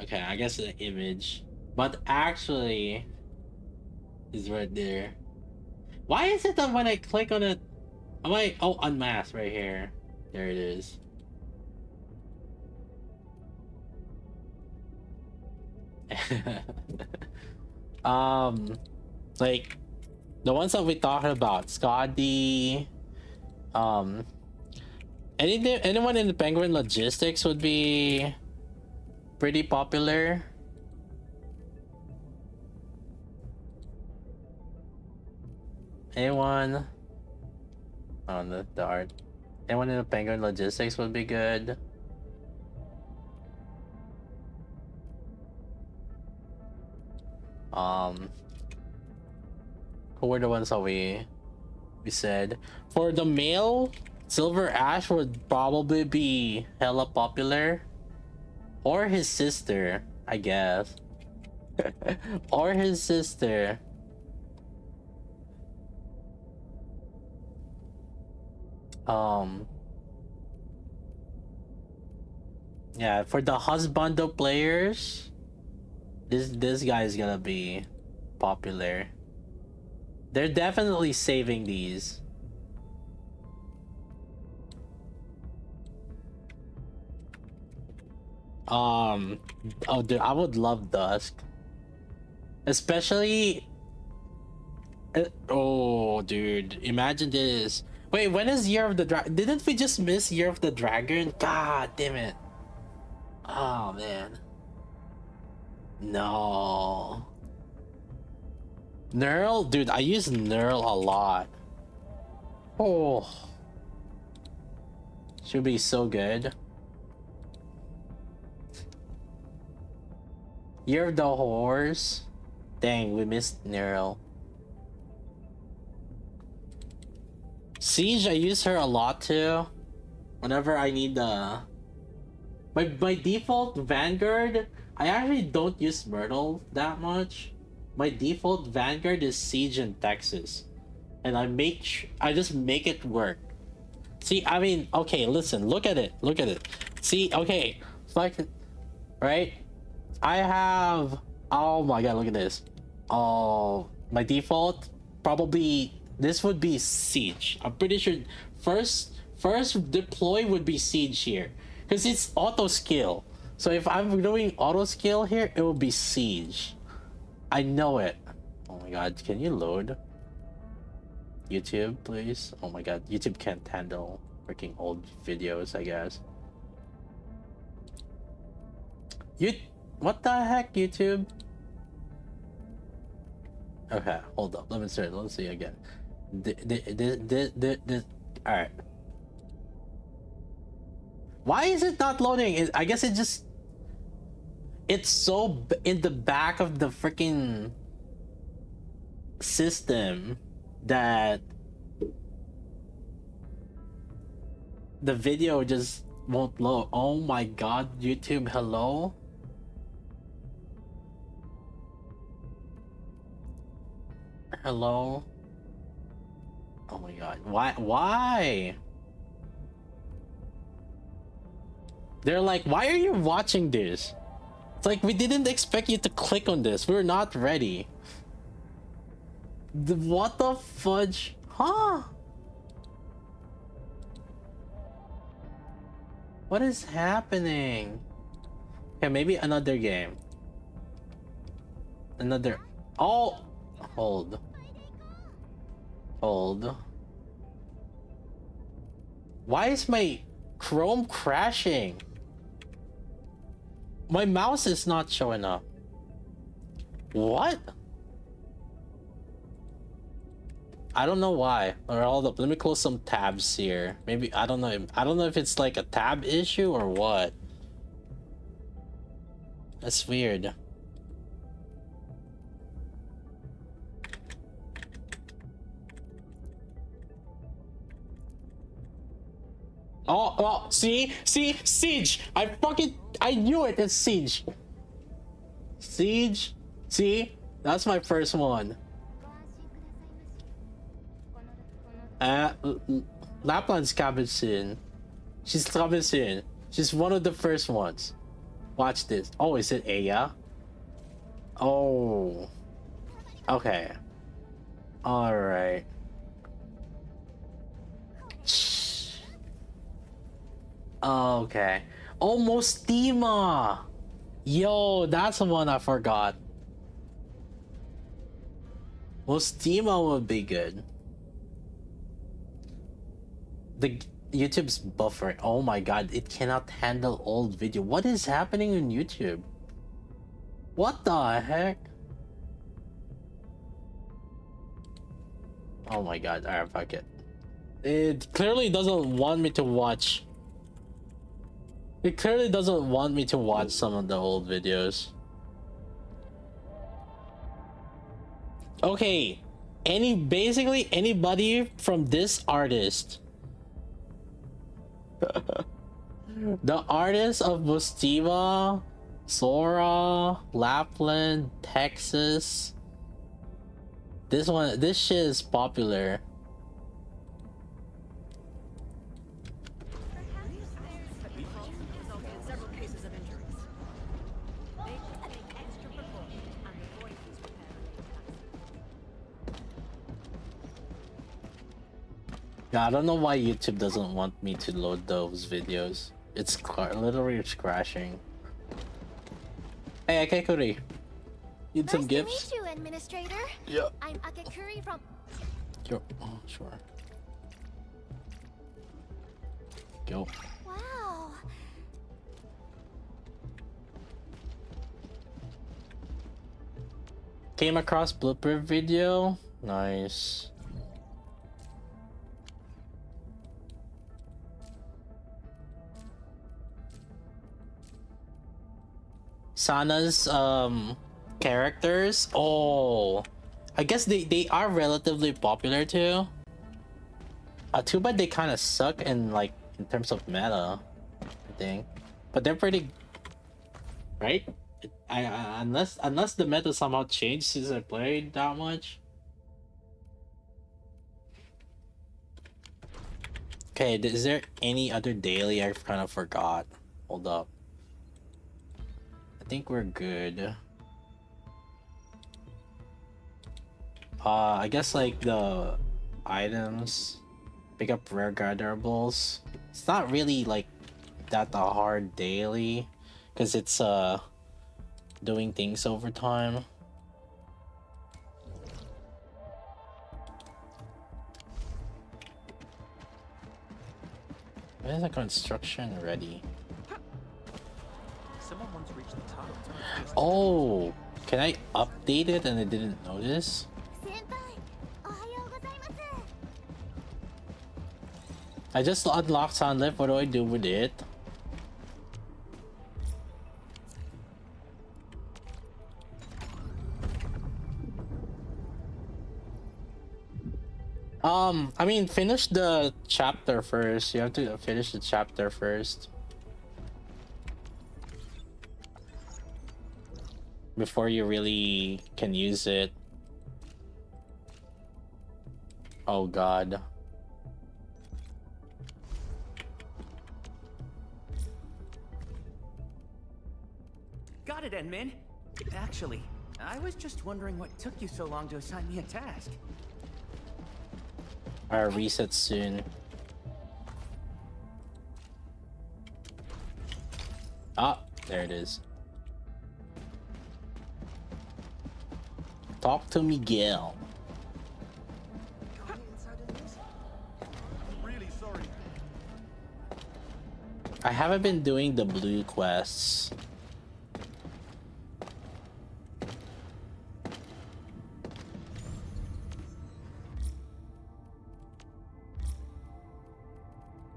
okay, I guess the image, but actually is right there. Why is it that when I click on it, oh, unmask right here. There it is. Like the ones that we talked about, Scotty, anyone in the Penguin Logistics would be pretty popular. Anyone on the art? Anyone in the Penguin Logistics would be good. Who were the ones that we said? For the male, Silver Ash would probably be hella popular, or his sister, I guess. Or his sister. Yeah, for the husbando players, This guy is gonna be popular. They're definitely saving these. Oh dude, I would love Dusk. Especially oh dude, imagine this. Wait, when is Year of the Dragon? Didn't we just miss Year of the Dragon? God damn it. Oh man. No. Neural? Dude, I use Neural a lot. Oh. Should be so good. Year of the Horse. Dang, we missed Neural. Siege, I use her a lot too. Whenever I need my default Vanguard, I actually don't use Myrtle that much. My default Vanguard is Siege in Texas, and I just make it work. See, I mean, okay, listen, look at it. See, okay, like, right? I have, oh my god, look at this. Oh, my default probably this would be Siege. I'm pretty sure first deploy would be Siege here, because it's auto skill. So if I'm doing auto skill here, it will be Siege. I know it. Oh my god, can you load YouTube, please? Oh my god, YouTube can't handle freaking old videos, I guess. What the heck, YouTube? Okay, hold up. Let's see again. All right. Why is it not loading? I guess it's so in the back of the freaking system that the video just won't load. Oh my god, YouTube, hello? Hello? Oh my god, why? They're like, why are you watching this? It's like, we didn't expect you to click on this. We're not ready. What the fudge? Huh? What is happening? Okay, maybe another game. Another. Oh! Hold. Why is my Chrome crashing? My mouse is not showing up. What? I don't know why. Or hold up, let me close some tabs here. Maybe I don't know if it's like a tab issue or what. That's weird. Oh, see, Siege. I knew it. It's Siege. Siege. See, that's my first one. Lapland's coming soon. She's coming soon. She's one of the first ones. Watch this. Oh, is it Aya? Oh. Okay. All right. Okay. Oh, Mostima. Yo, that's the one I forgot. Mostima would be good. The YouTube's buffering. Oh my god, it cannot handle old video. What is happening on YouTube? What the heck? Oh my god, alright, fuck it. It clearly doesn't want me to watch. It clearly doesn't want me to watch some of the old videos. Okay, basically anybody from this artist. The artists of Bustiva, Sora, Lapland, Texas. This shit is popular. Yeah, I don't know why YouTube doesn't want me to load those videos. Literally it's crashing. Hey, Akekuri. Need some gifts? Nice to meet you, Administrator. Yeah. I'm Akekuri from... Oh, sure. Go. Wow. Came across blooper video. Nice. Sana's characters. Oh, I guess they are relatively popular too. Too bad they kind of suck in in terms of meta, I think, but they're pretty, right? Unless the meta somehow changed since I played that much. Okay, is there any other daily I kind of forgot? Hold up. I think we're good. I guess like the items, pick up rare gatherables. It's not really like that a hard daily, because it's doing things over time. Where's the construction ready? Someone once reached the top. Oh, can I update it and I didn't notice? I just unlocked Sunlift. What do I do with it? I mean, finish the chapter first. You have to finish the chapter first before you really can use it. Oh god. Got it, Enmin. Actually, I was just wondering what took you so long to assign me a task. I'll reset soon. Ah, there it is. Talk to Miguel. I'm really sorry. I haven't been doing the blue quests.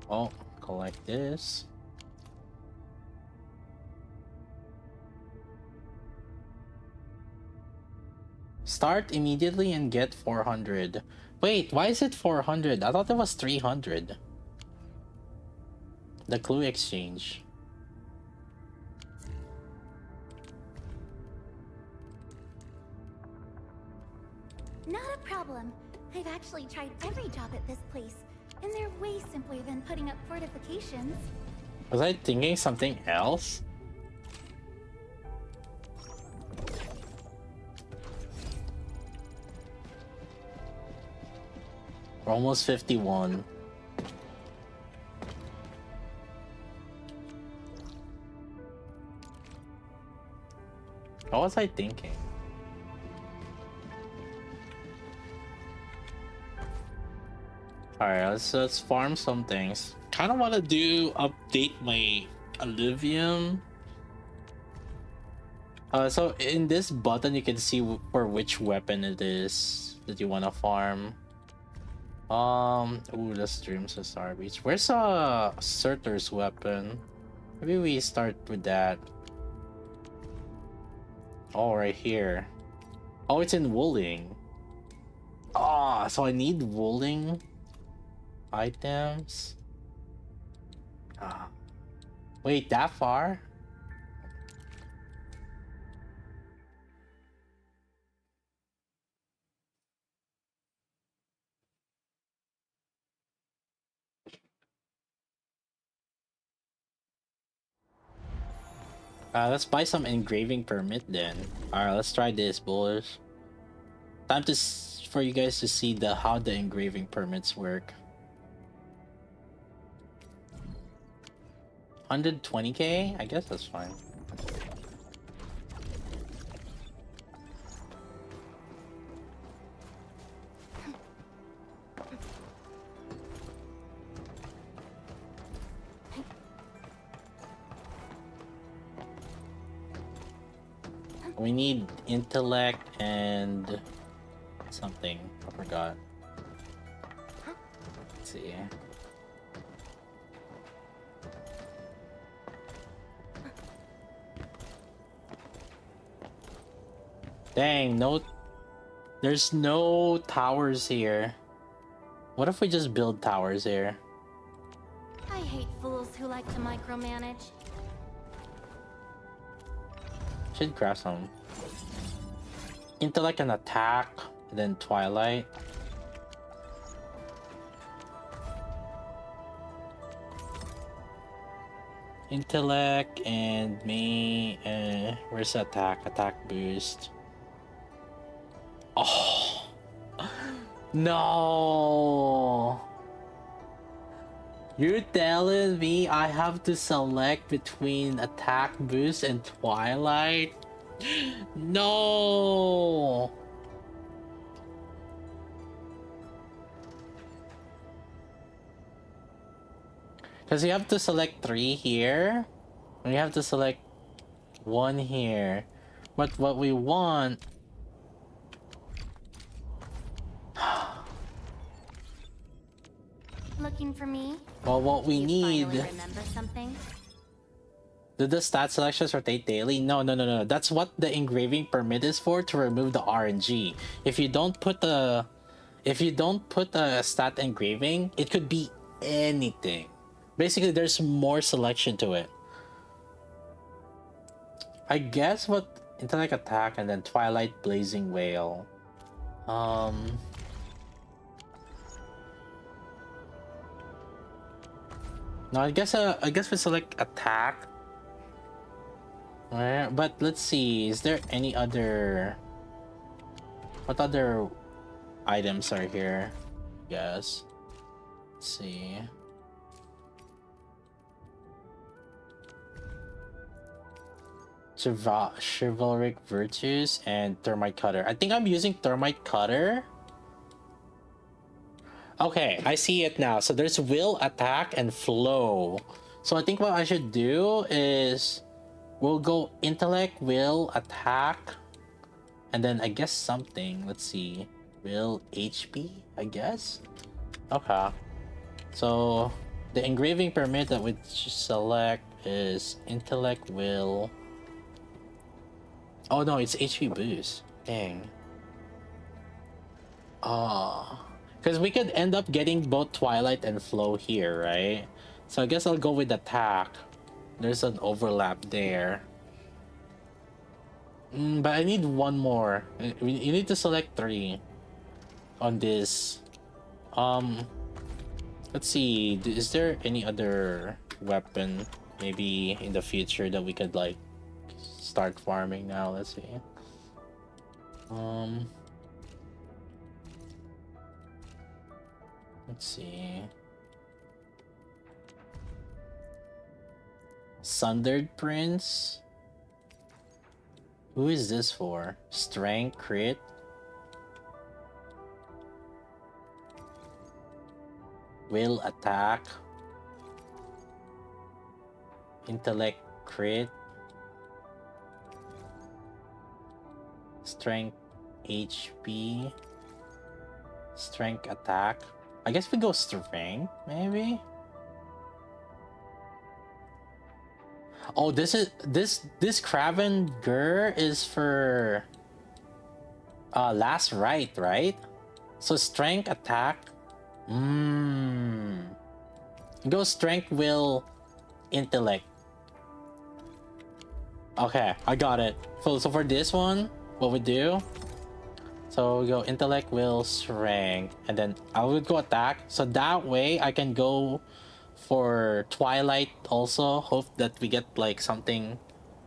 Oh, collect this. Start immediately and get 400. Wait, why is it 400? I thought it was 300. The clue exchange. Not a problem. I've actually tried every job at this place, and they're way simpler than putting up fortifications. Was I thinking something else? We're almost 51. What was I thinking? Alright, let's farm some things. Kind of want to update my alluvium. So in this button you can see for which weapon it is that you want to farm. Ooh, the streams of Star Beach. Where's Surtur's weapon? Maybe we start with that. Oh, right here. Oh, it's in Wooling. Ah, so I need Wooling items. Ah, wait, that far? Let's buy some engraving permit then. Alright, let's try this, boys. Time for you guys to see how the engraving permits work. 120k? I guess that's fine. We need intellect and something. I forgot. Let's see. Dang, no. There's no towers here. What if we just build towers here? I hate fools who like to micromanage. Should craft some. Intellect and attack, then twilight. Intellect and me. Where's the attack? Attack boost. Oh no! You're telling me I have to select between attack boost and twilight? No! Because you have to select 3 here, and you have to select 1 here. But what we want... Looking for me? Well, what we You need... finally remember something? Did the stat selections rotate daily? No. That's what the engraving permit is for, to remove the RNG. If you don't put the stat engraving, it could be anything. Basically, there's more selection to it. I guess what intellect attack and then twilight blazing whale. No, I guess we select attack. Alright, but let's see. Is there any other? What other items are here? Yes. Let's see. Chivalric virtues and thermite cutter. I think I'm using thermite cutter. Okay, I see it now. So there's will, attack, and flow. So I think what I should do is we'll go intellect, will, attack, and then I guess something. Let's see. Will, HP, I guess? Okay. So the engraving permit that we select is intellect, will. Oh no, it's HP boost. Dang. Because we could end up getting both twilight and flow here, right? So I guess I'll go with attack. There's an overlap there. But I need one more. You need to select 3 on this. Let's see. Is there any other weapon maybe in the future that we could like start farming now? Let's see. Let's see. Sundered Prince. Who is this for? Strength crit. Will attack. Intellect crit. Strength HP. Strength attack. I guess we go strength, maybe? Oh, this Craven Gur is for last right? So strength attack. Go strength, will, intellect. Okay, I got it. So for this one, what we do? So we go intellect, will, strength, and then I would go attack. So that way I can go for twilight also. Hope that we get like something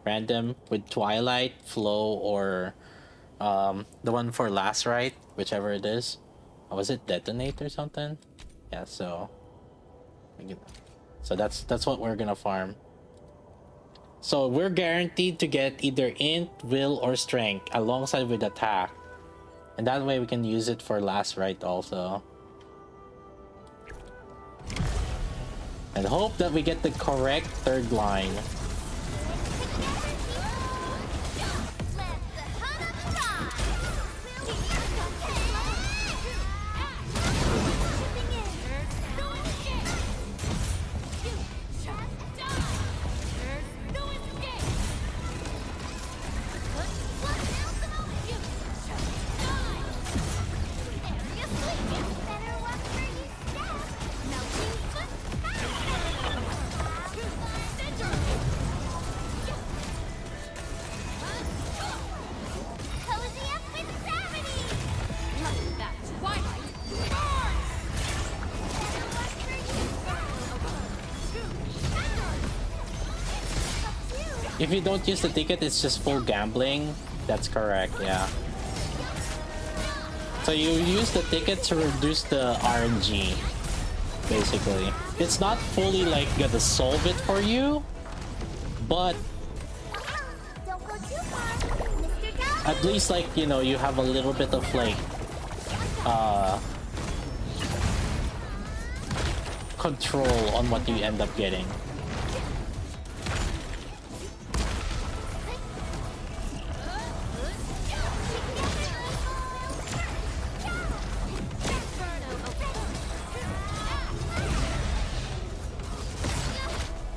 random with twilight, flow, or the one for last right, whichever it is. Oh, was it detonate or something? Yeah, so that's what we're gonna farm. So we're guaranteed to get either int, will, or strength alongside with attack. And that way we can use it for last right also. And hope that we get the correct third line. If you don't use the ticket, it's just full gambling. That's correct, yeah. So you use the ticket to reduce the RNG, basically. It's not fully like gonna solve it for you, but at least like, you know, you have a little bit of like control on what you end up getting.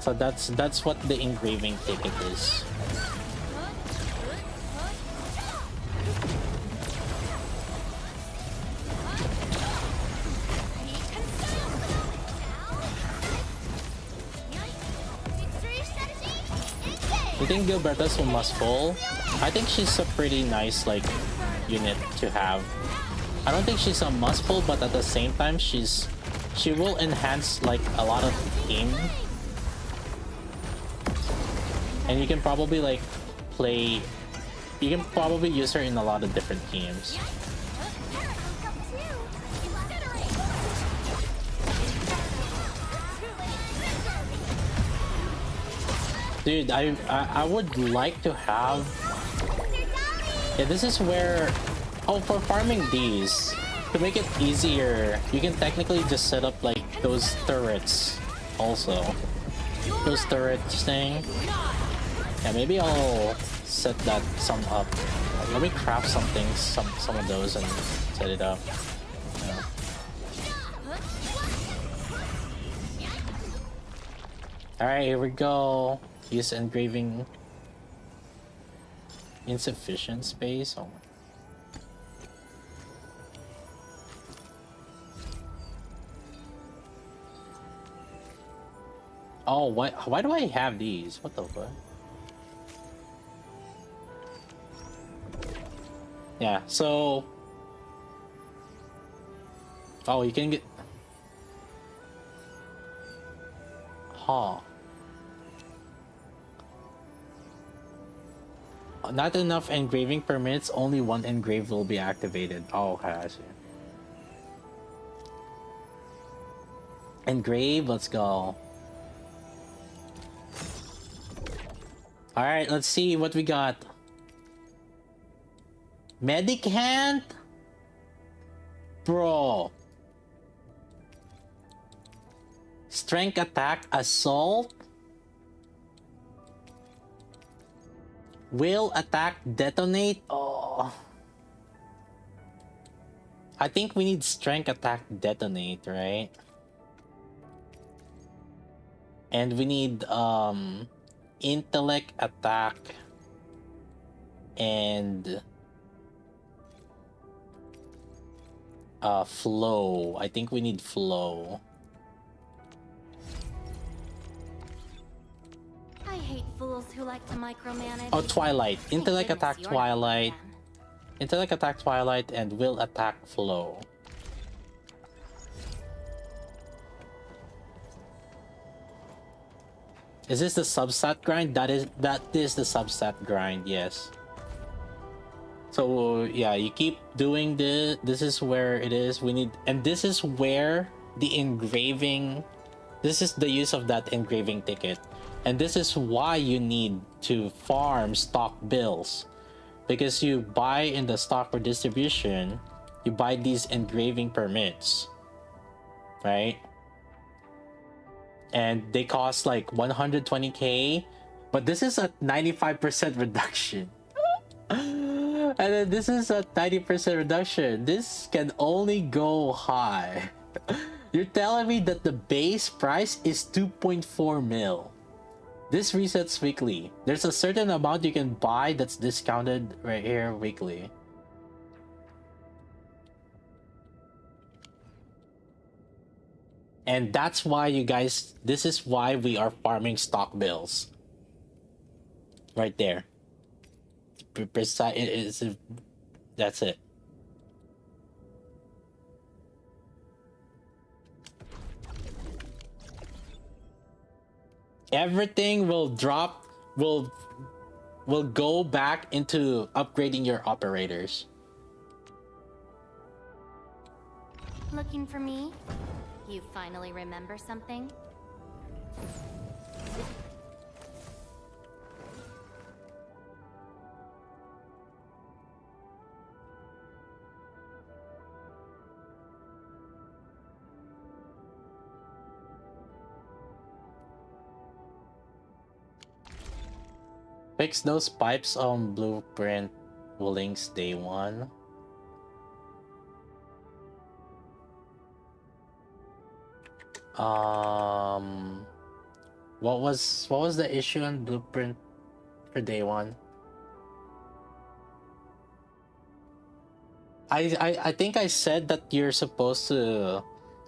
So that's what the engraving ticket is. You think Gilberta's a must-full? I think she's a pretty nice like unit to have. I don't think she's a must-full, but at the same time she will enhance like a lot of team. And you can probably like play, you can probably use her in a lot of different teams. Dude, I would like to have, yeah, this is where, oh, for farming these, to make it easier, you can technically just set up like those turrets also. Those turrets thing. Yeah, maybe I'll set that some up. Let me craft something, some of those and set it up. Yeah. Alright, here we go. Use engraving. Insufficient space. Oh. Oh, why do I have these? What the fuck? Yeah, so... Oh, you can get... Huh. Not enough engraving permits, only one engrave will be activated. Oh, okay, I see. Engrave, let's go. Alright, let's see what we got. Medic hand? Bro. Strength attack assault? Will attack detonate? Oh. I think we need strength attack detonate, right? And we need intellect attack and flow. I think we need flow. I hate fools who like to micromanage. Oh, Twilight. Thank Intellect goodness attack you're not Twilight. them. Intellect attack Twilight and will attack flow. Is this the substat grind? That is the substat grind, yes. So yeah, you keep doing this. This is where it is. We need, and this is where the engraving, this is the use of that engraving ticket. And this is why you need to farm stock bills, because you buy in the stock for distribution, you buy these engraving permits, right? And they cost like 120k, but this is a 95% reduction. And then this is a 90% reduction. This can only go high. You're telling me that the base price is 2.4 mil. This resets weekly. There's a certain amount you can buy that's discounted right here weekly. And that's why you guys, this is why we are farming stock bills. Right there. Precise, that's it. Everything will drop, will go back into upgrading your operators. Looking for me? You finally remember something? Fix those pipes on blueprint links day one. What was the issue on blueprint for day one? I think I said that you're supposed to,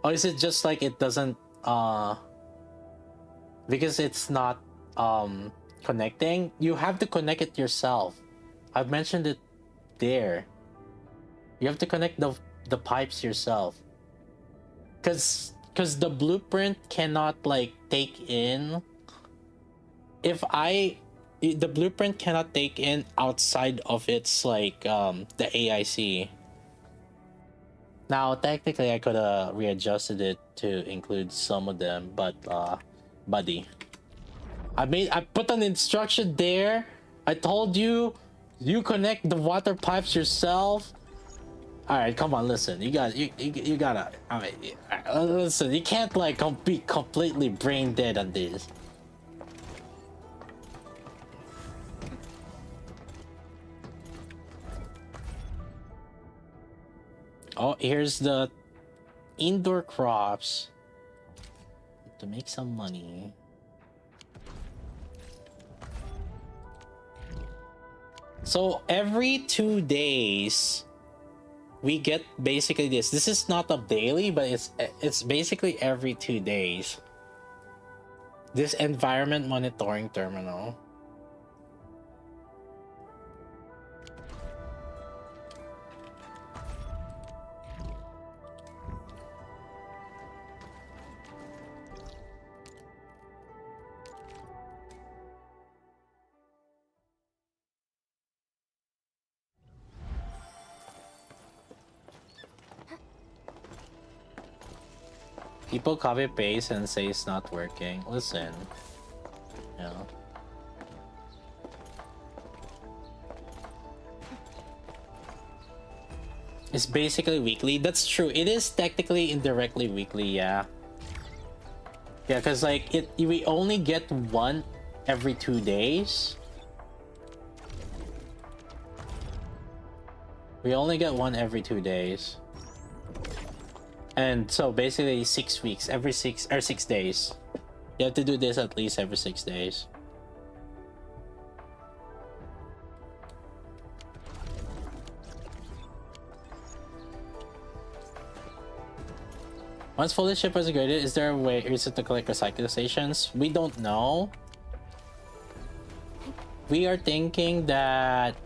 or is it just like it doesn't because it's not connecting? You have to connect it yourself. I've mentioned it there. You have to connect the pipes yourself. Cause the blueprint cannot like take in. The blueprint cannot take in outside of its like the AIC. Now technically I could have readjusted it to include some of them, but buddy, I put an instruction there. I told you connect the water pipes yourself. All right, come on, listen. You gotta. I mean, listen. You can't like be completely brain dead on this. Oh, here's the indoor crops to make some money. So every 2 days we get basically this. This is not a daily, but it's basically every 2 days. This environment monitoring terminal. People copy paste and say it's not working. Listen, yeah. It's basically weekly. That's true. It is technically indirectly weekly, yeah. Yeah, cause like we only get one every 2 days. We only get one every 2 days. And so basically 6 weeks, every 6 days. You have to do this at least every 6 days. Once fully shipped is graded, is there a way to collect recycling stations? We don't know. We are thinking that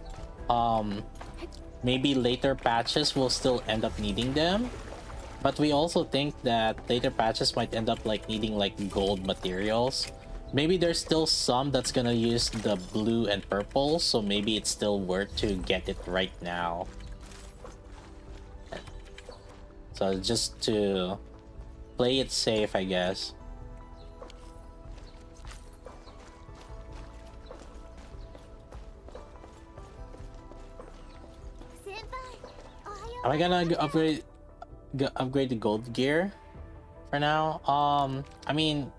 maybe later patches will still end up needing them. But we also think that later patches might end up like needing like gold materials. Maybe there's still some that's gonna use the blue and purple, so maybe it's still worth to get it right now. So just to play it safe, I guess. Am I gonna upgrade the gold gear for now? I mean,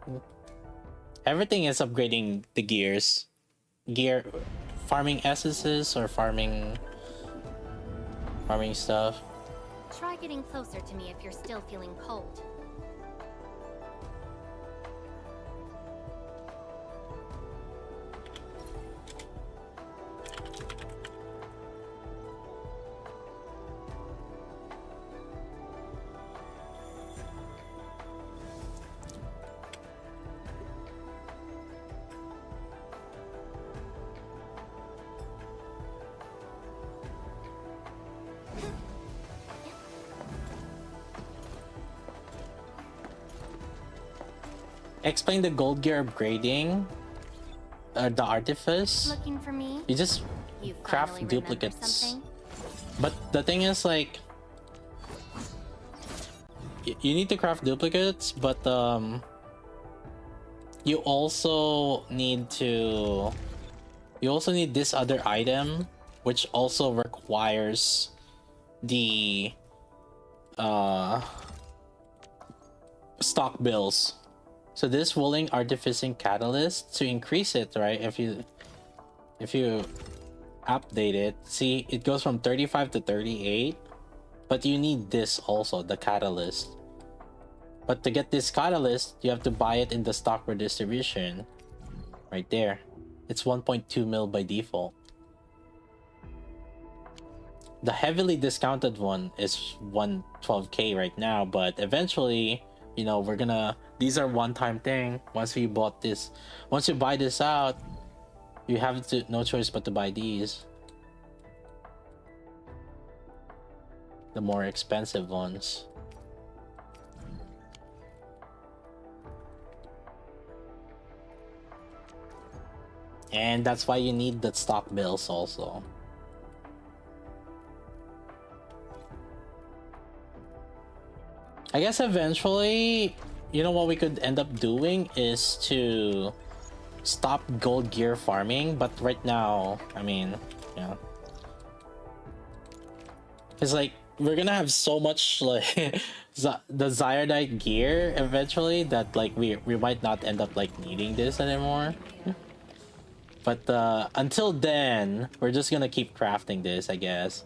everything is upgrading the gear, farming essences or farming stuff. Try getting closer to me if you're still feeling cold. Explain the gold gear upgrading. The artifice. Looking for me? You just You craft finally remember duplicates. something? But the thing is, like, you need to craft duplicates, but you also need this other item, which also requires the stock bills. So this willing artificing catalyst, to increase it, right? If you update it, see, it goes from 35 to 38, but you need this also, the catalyst. But to get this catalyst, you have to buy it in the stock redistribution right there. It's 1.2 mil by default. The heavily discounted one is 112k right now, but eventually, you know, these are one-time thing. Once you buy this out, you have no choice but to buy these, the more expensive ones. And that's why you need the stock bills also. I guess eventually, you know, what we could end up doing is to stop gold gear farming, but right now, I mean, yeah, it's like we're gonna have so much like the Zyardite gear eventually that like we might not end up like needing this anymore. But until then, we're just gonna keep crafting this, I guess.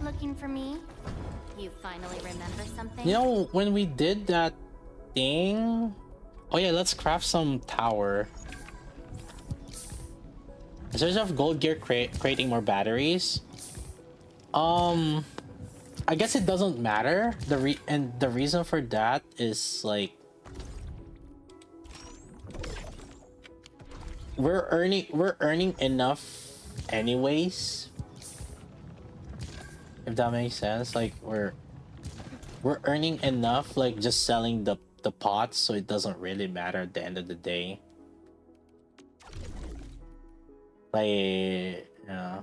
Looking for me? You finally remember something? You know, when we did that thing... Oh yeah, let's craft some tower. Instead of gold gear creating more batteries, I guess it doesn't matter. The reason for that is like we're earning enough anyways, if that makes sense. Like we're earning enough, like just selling the pots, so it doesn't really matter at the end of the day. Like, yeah.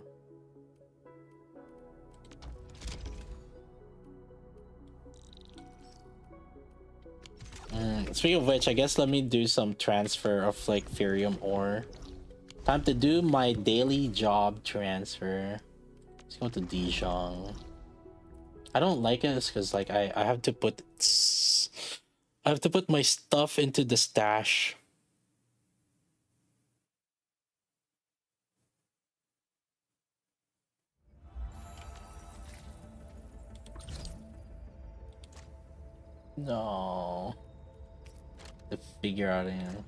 Speaking of which, I guess let me do some transfer of like Ferium ore. Time to do my daily job transfer. Let's go to Dijon. I don't like it because like I have to put my stuff into the stash. No. To figure out, you know.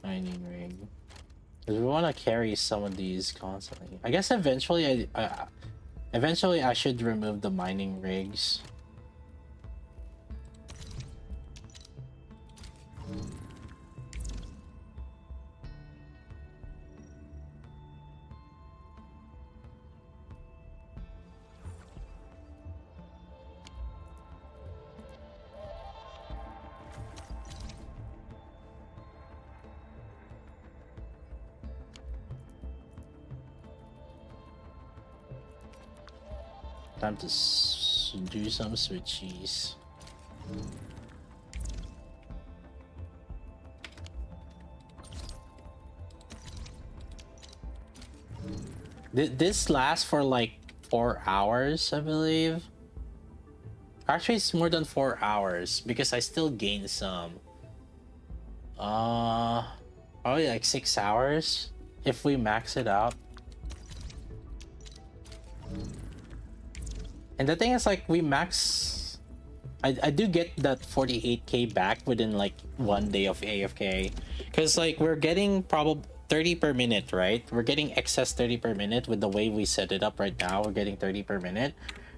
Mining rig. Because we want to carry some of these constantly. I guess eventually Eventually, I should remove the mining rigs. Time to do some switchies. This lasts for like 4 hours, I believe. Actually, it's more than 4 hours because I still gain some. Probably like 6 hours if we max it out. And the thing is, like, we max. I do get that 48k back within like 1 day of AFK, because like we're getting probably 30 per minute, right? We're getting excess 30 per minute with the way we set it up right now. We're getting 30 per minute.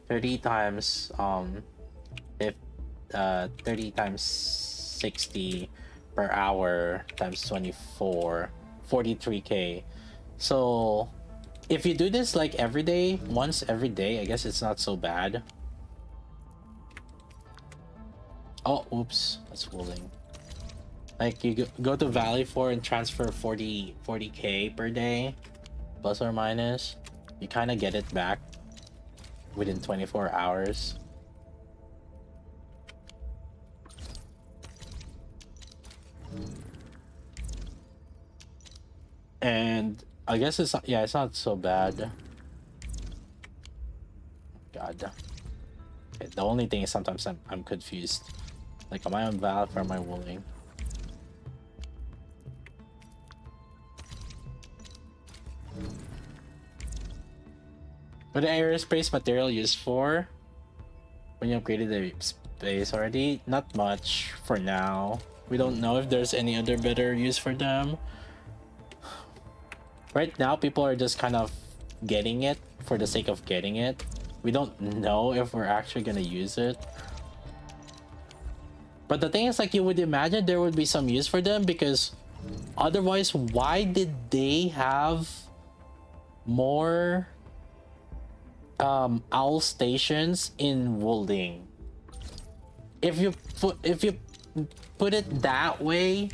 30 times if 30 times 60 per hour times 24, 43k. So if you do this like every day, once every day, I guess it's not so bad. Oh, oops, that's wooling. Like you go to Valley 4 and transfer 40k per day, plus or minus. You kind of get it back within 24 hours. And I guess it's not, yeah, it's not so bad. God. Okay, the only thing is sometimes I'm confused. Like, am I on Valve or am I wooling? What the aerospace material used for when you upgraded the space already? Not much for now. We don't know if there's any other better use for them. Right now, people are just kind of getting it for the sake of getting it. We don't know if we're actually gonna use it. But the thing is, like, you would imagine there would be some use for them, because otherwise, why did they have more owl stations in Wolding? If you put it that way,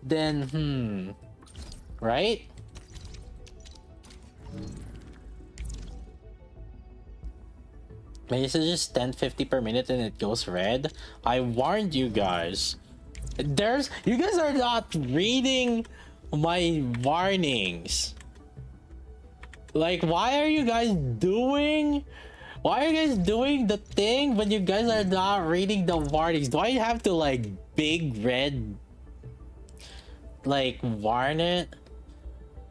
then right? Maybe it's just 1050 per minute and it goes red. I warned you guys. You guys are not reading my warnings. Like, why are you guys doing the thing when you guys are not reading the warnings? Do I have to like big red like warn it?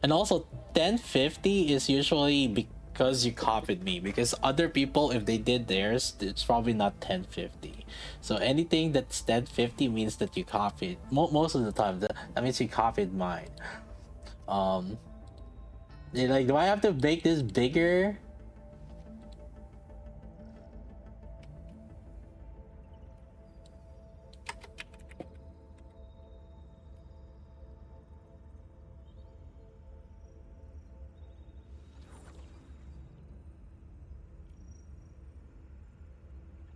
And also 1050 is usually because you copied me, because other people, if they did theirs, it's probably not 1050. So anything that's 1050 means that you copied. Most of the time that means you copied mine. Like, do I have to make this bigger?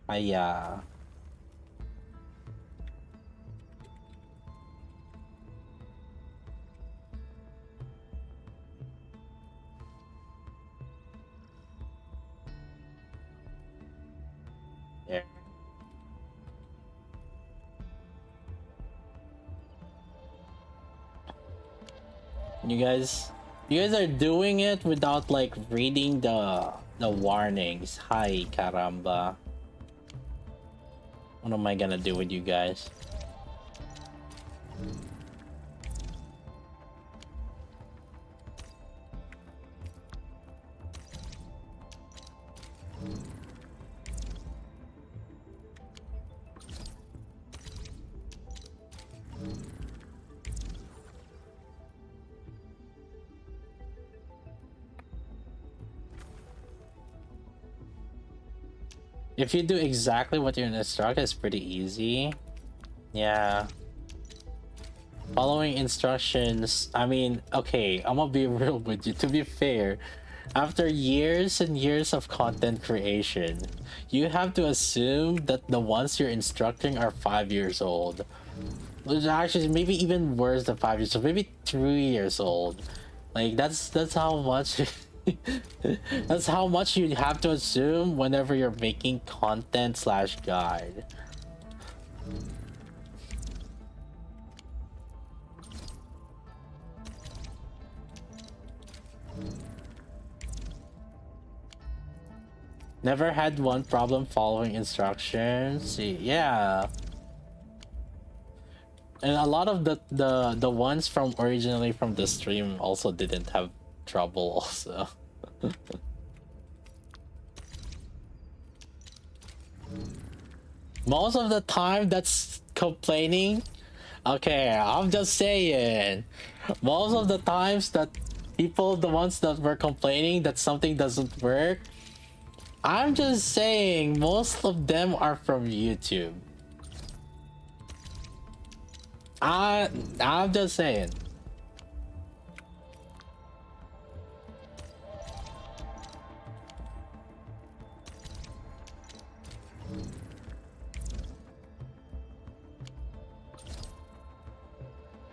Yeah. You guys are doing it without like reading the warnings. Hi, caramba. What am I gonna do with you guys? If you do exactly what you're instructed, it's pretty easy. Yeah. Following instructions, I mean, okay, I'm gonna be real with you. To be fair, after years and years of content creation, you have to assume that the ones you're instructing are 5 years old. Which actually maybe even worse than 5 years old, maybe 3 years old. Like that's how much that's how much you have to assume whenever you're making content slash guide. Never had one problem following instructions. See, yeah. And a lot of the ones from originally from the stream also didn't have trouble also. Most of the time that's complaining. Okay, I'm just saying. Most of the times that people, the ones that were complaining that something doesn't work, I'm just saying most of them are from YouTube. I'm just saying.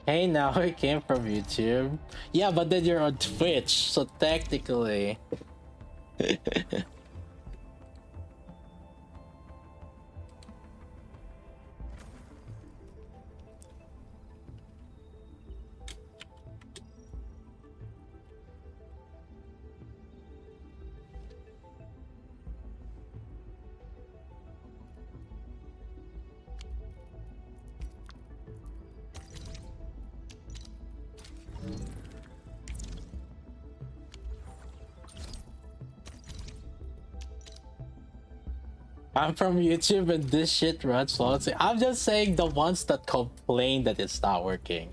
Hey, now it came from YouTube. Yeah, but then you're on Twitch, so technically. I'm from YouTube and this shit runs flawlessly. I'm just saying the ones that complain that it's not working.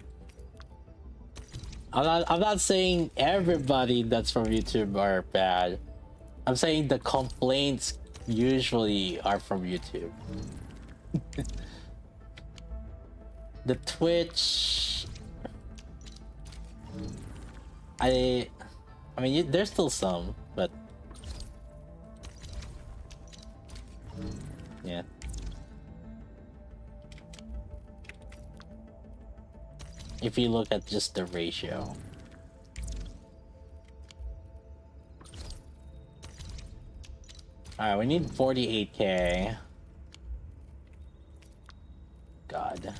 I'm not saying everybody that's from YouTube are bad. I'm saying the complaints usually are from YouTube. The Twitch, I mean, there's still some, but yeah. If you look at just the ratio. Alright, we need 48k. God.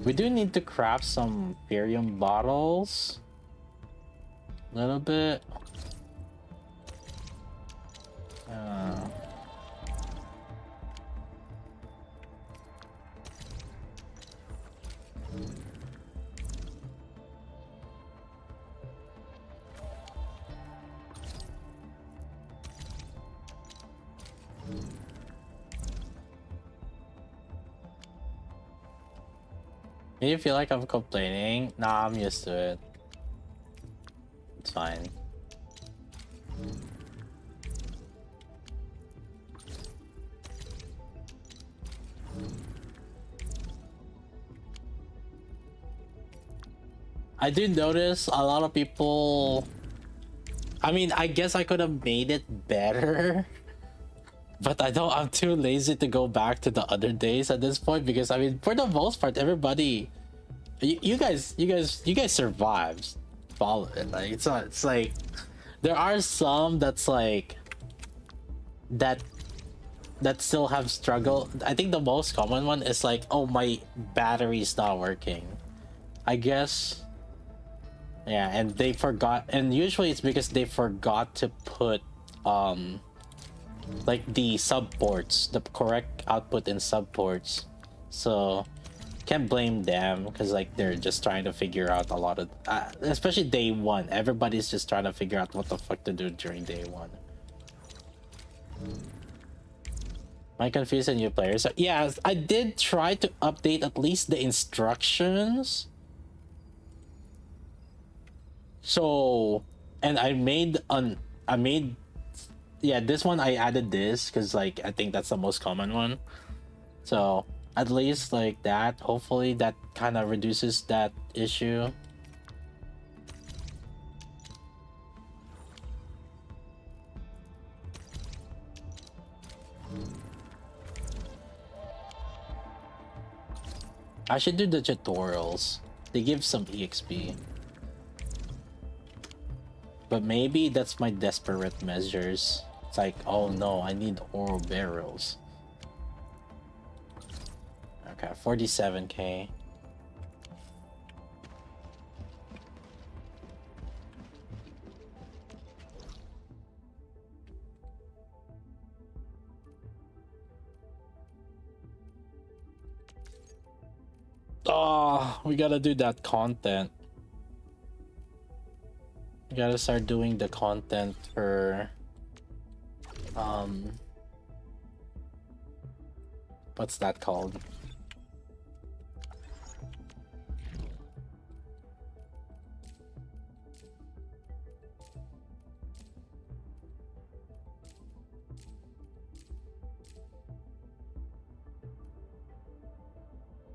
We do need to craft some Imperium bottles. A little bit. Do you feel like I'm complaining? Nah, I'm used to it. It's fine. I do notice a lot of people. I mean, I guess I could have made it better. But I'm too lazy to go back to the other days at this point because I mean, for the most part, everybody, you guys survived. Follow it. Like it's not. It's like there are some that's like that still have struggle. I think the most common one is like, oh, my battery's not working. I guess. Yeah, and they forgot, and usually it's because they forgot to put like the subports, the correct output in subports. So can't blame them because like they're just trying to figure out a lot of especially day one. Everybody's just trying to figure out what the fuck to do during day one. Am I confusing new players? Yeah, I did try to update at least the instructions. So, and I made, yeah, this one I added this because like I think that's the most common one. So at least like that, hopefully that kind of reduces that issue. I should do the tutorials. They give some EXP. But maybe that's my desperate measures. It's like, oh no, I need ore barrels. Okay, 47k. Oh, we gotta do that content. We gotta start doing the content for what's that called?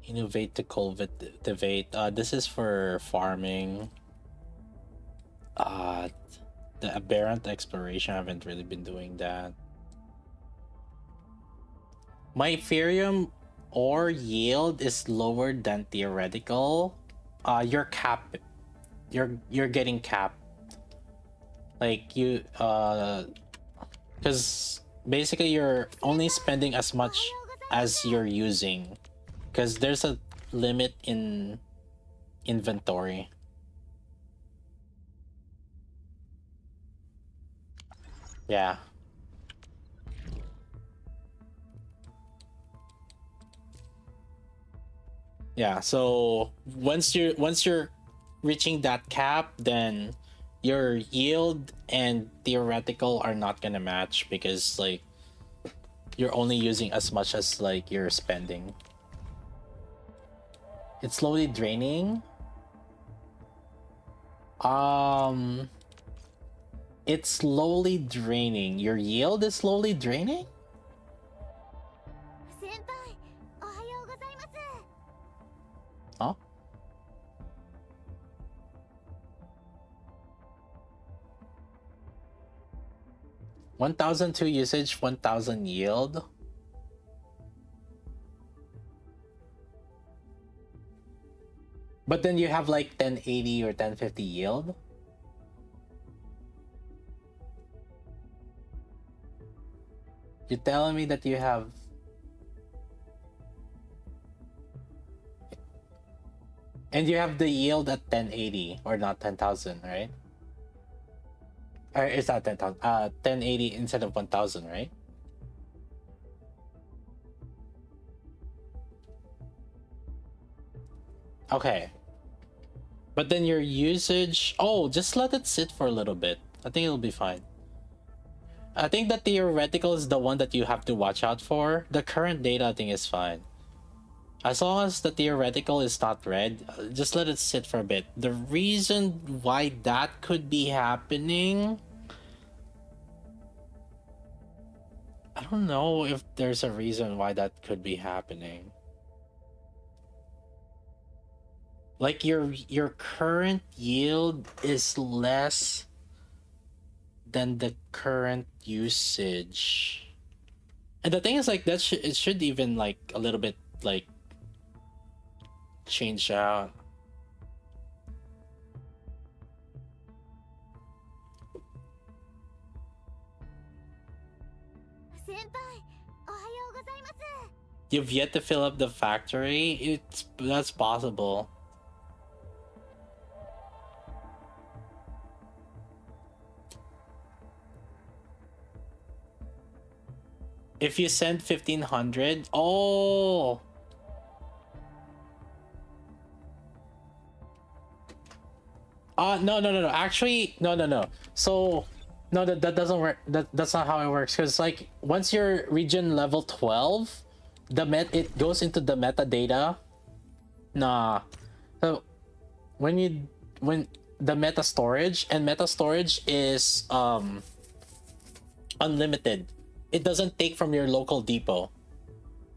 Innovate to cultivate. This is for farming. The aberrant exploration, I haven't really been doing that. My Ethereum ore yield is lower than theoretical. You're capped. You're getting capped. Like you because basically you're only spending as much as you're using. Because there's a limit in inventory. Yeah. Yeah, so once you're reaching that cap, then your yield and theoretical are not gonna match because like you're only using as much as like you're spending. It's slowly draining. It's slowly draining. Your yield is slowly draining? 先輩、おはようございます。 Huh? $1,002 usage, 1,000 yield. But then you have like 1080 or 1050 yield. You're telling me that you have... And you have the yield at 1080 or not 10,000, right? Or it's not 10,000. 1080 instead of 1,000, right? Okay. But then your usage... Oh, just let it sit for a little bit. I think it'll be fine. I think the theoretical is the one that you have to watch out for. The current data, I think, is fine. As long as the theoretical is not red, just let it sit for a bit. The reason why that could be happening... I don't know if there's a reason why that could be happening. Like your current yield is less than the current usage. And the thing is like that it should even like a little bit like change out. You've yet to fill up the factory? That's possible. If you send 1,500, oh, no. Actually, no. So No, that doesn't work. That's not how it works. Because like once you're region level 12, it goes into the metadata. Nah. So when the meta storage, and meta storage is unlimited. It doesn't take from your local depot.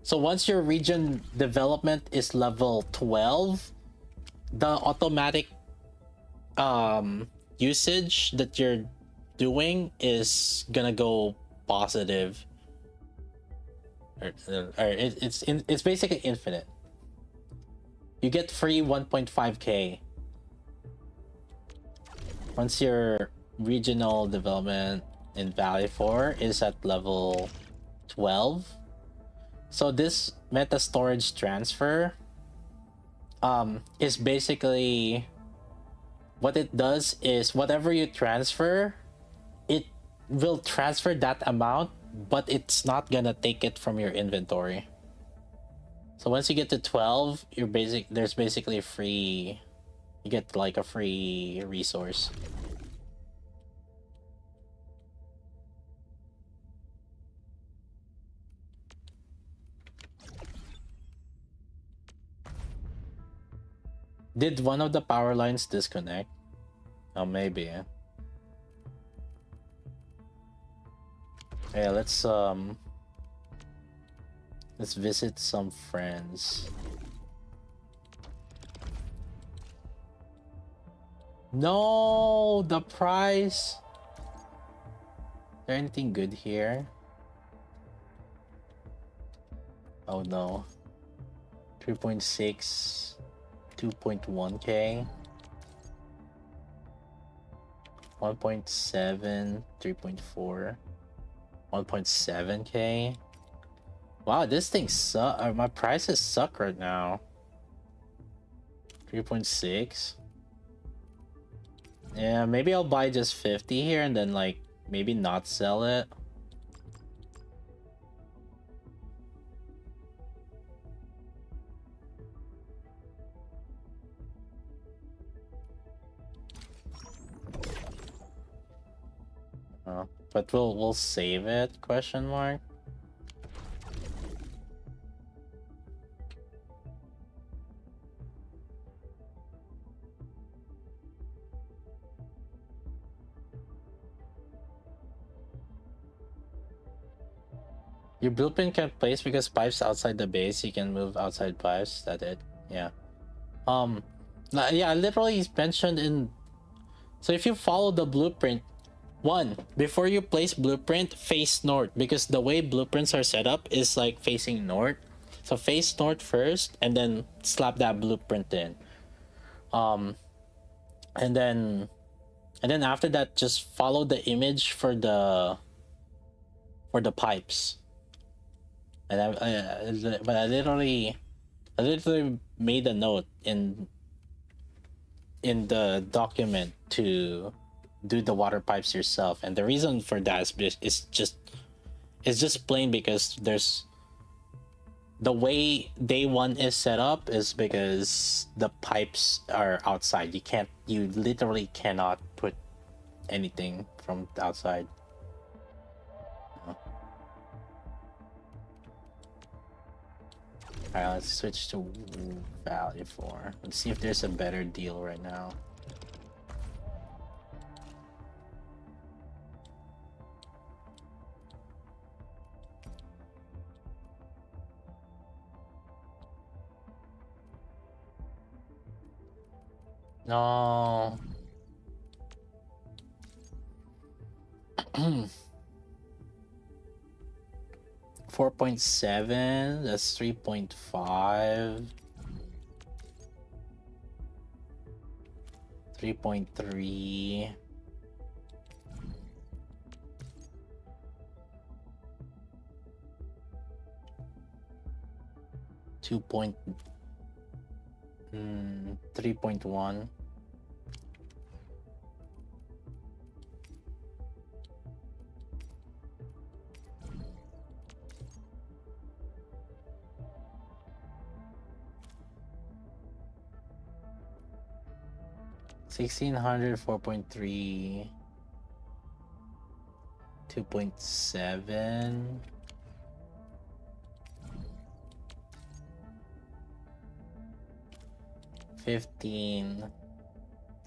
So once your region development is level 12, the automatic usage that you're doing is gonna go positive, it's basically infinite. You get free 1.5k once your regional development in Valley 4 is at level 12. So this meta storage transfer is basically, what it does is whatever you transfer, it will transfer that amount, but it's not gonna take it from your inventory. So once you get to 12, there's basically a free, you get like a free resource. Did one of the power lines disconnect? Oh, maybe. Yeah, let's visit some friends. No, the price. Is there anything good here? Oh no. 3.6, 2.1k, 1.7, 3.4, 1.7k. Wow, this thing suck. My prices suck right now. 3.6. Yeah, maybe I'll buy just 50 here and then like maybe not sell it. But we'll save it, question mark. Your blueprint can place because pipes outside the base. You can move outside pipes. That it. Yeah. Yeah, literally mentioned in. So if you follow the blueprint, before you place blueprint, face north, because the way blueprints are set up is like facing north. So face north first, and then slap that blueprint in. And then after that, just follow the image for the pipes. And I literally made a note in the document to do the water pipes yourself, and the reason for that is just plain because there's the way day one is set up is because the pipes are outside. You literally cannot put anything from outside. Alright, let's switch to Valley 4. Let's see if there's a better deal right now. No. 4.7, that's 3.5. 3.3. Two point 3.1. $1,600, 4.3. 2.7. 15.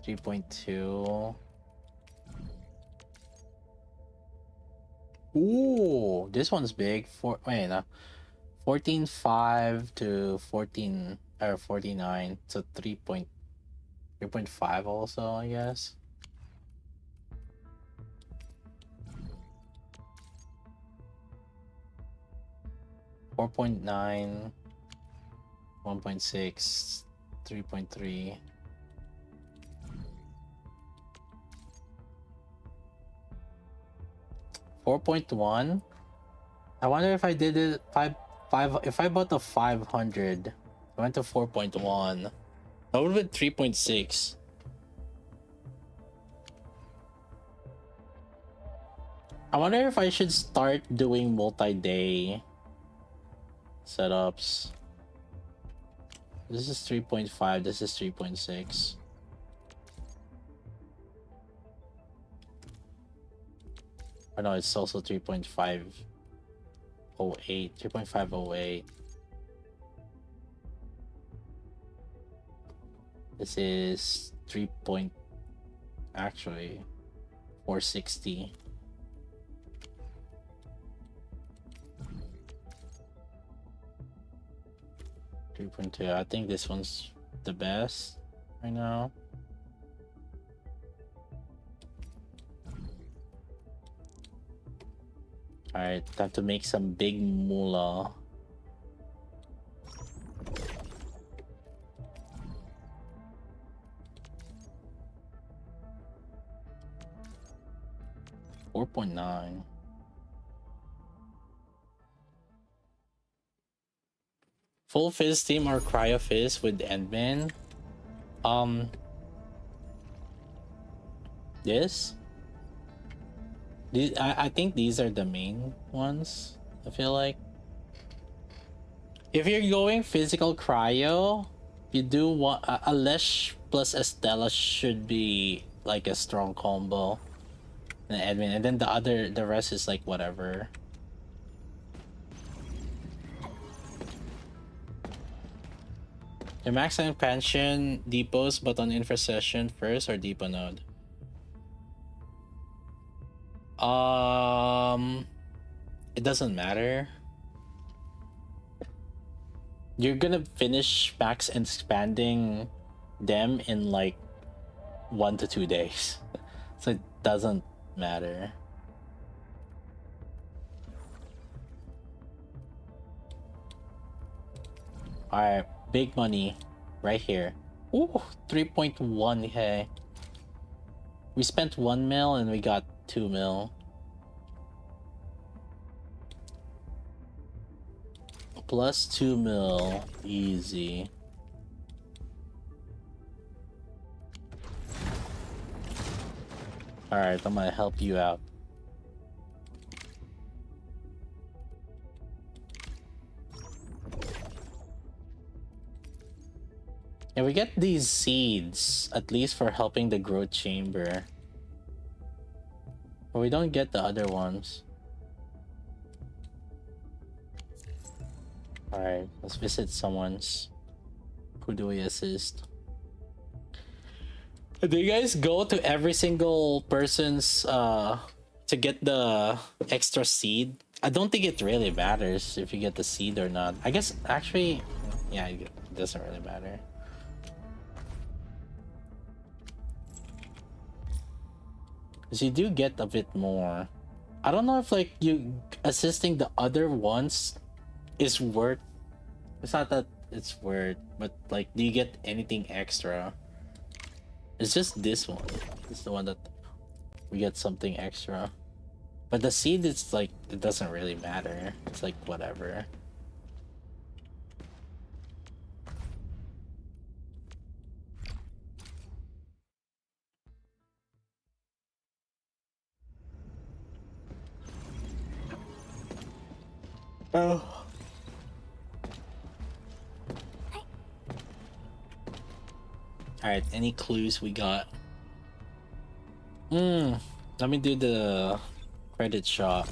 3.2. Ooh, this one's big. 14.5 to 14 or 49. So 3.5 also, I guess. Four point nine, 1.6, 3.3. $4.1. I wonder if I did it if I bought the 500, I went to 4.1. That would have been 3.6. I wonder if I should start doing multi-day setups. This is 3.5, this is 3.6. Oh no, it's also 3.508. 3.508. This is 460. I think this one's the best right now. Alright, time to make some big moolah. $4.9. Full fizz team or cryo fizz with Endman? This? I think these are the main ones, I feel like. If you're going physical cryo, you do want a Lesh plus Estella should be like a strong combo. And Edwin, and then the rest is like whatever. Your max expansion depots, but on infrasession first or depot node. It doesn't matter. You're gonna finish max expanding them in like 1 to 2 days, so it doesn't matter. All right, big money right here. Ooh, 3.1k. We spent 1 mil and we got 2 mil. Plus 2 mil, easy. All right, I'm gonna help you out. Yeah, we get these seeds, at least for helping the growth chamber. But we don't get the other ones. Alright, let's visit someone's. Who do we assist? Do you guys go to every single person's to get the extra seed? I don't think it really matters if you get the seed or not. I guess actually, yeah, it doesn't really matter. Because you do get a bit more. I don't know if like you assisting the other ones is worth. It's not that it's worth, but like, do you get anything extra? It's just this one. It's the one that we get something extra. But the seed, it's like, it doesn't really matter. It's like whatever. Oh. Alright, any clues we got? Let me do the Credit shop.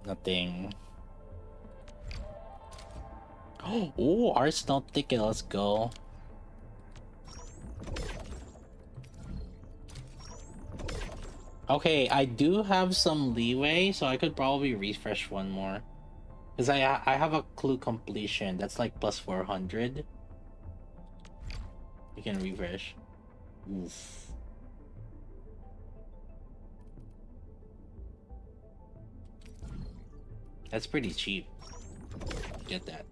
Nothing. Oh, Arsenal ticket. Let's go. Okay, I do have some leeway, so I could probably refresh one more. Because I have a clue completion. That's like plus 400. You can refresh. Oof. That's pretty cheap. Get that.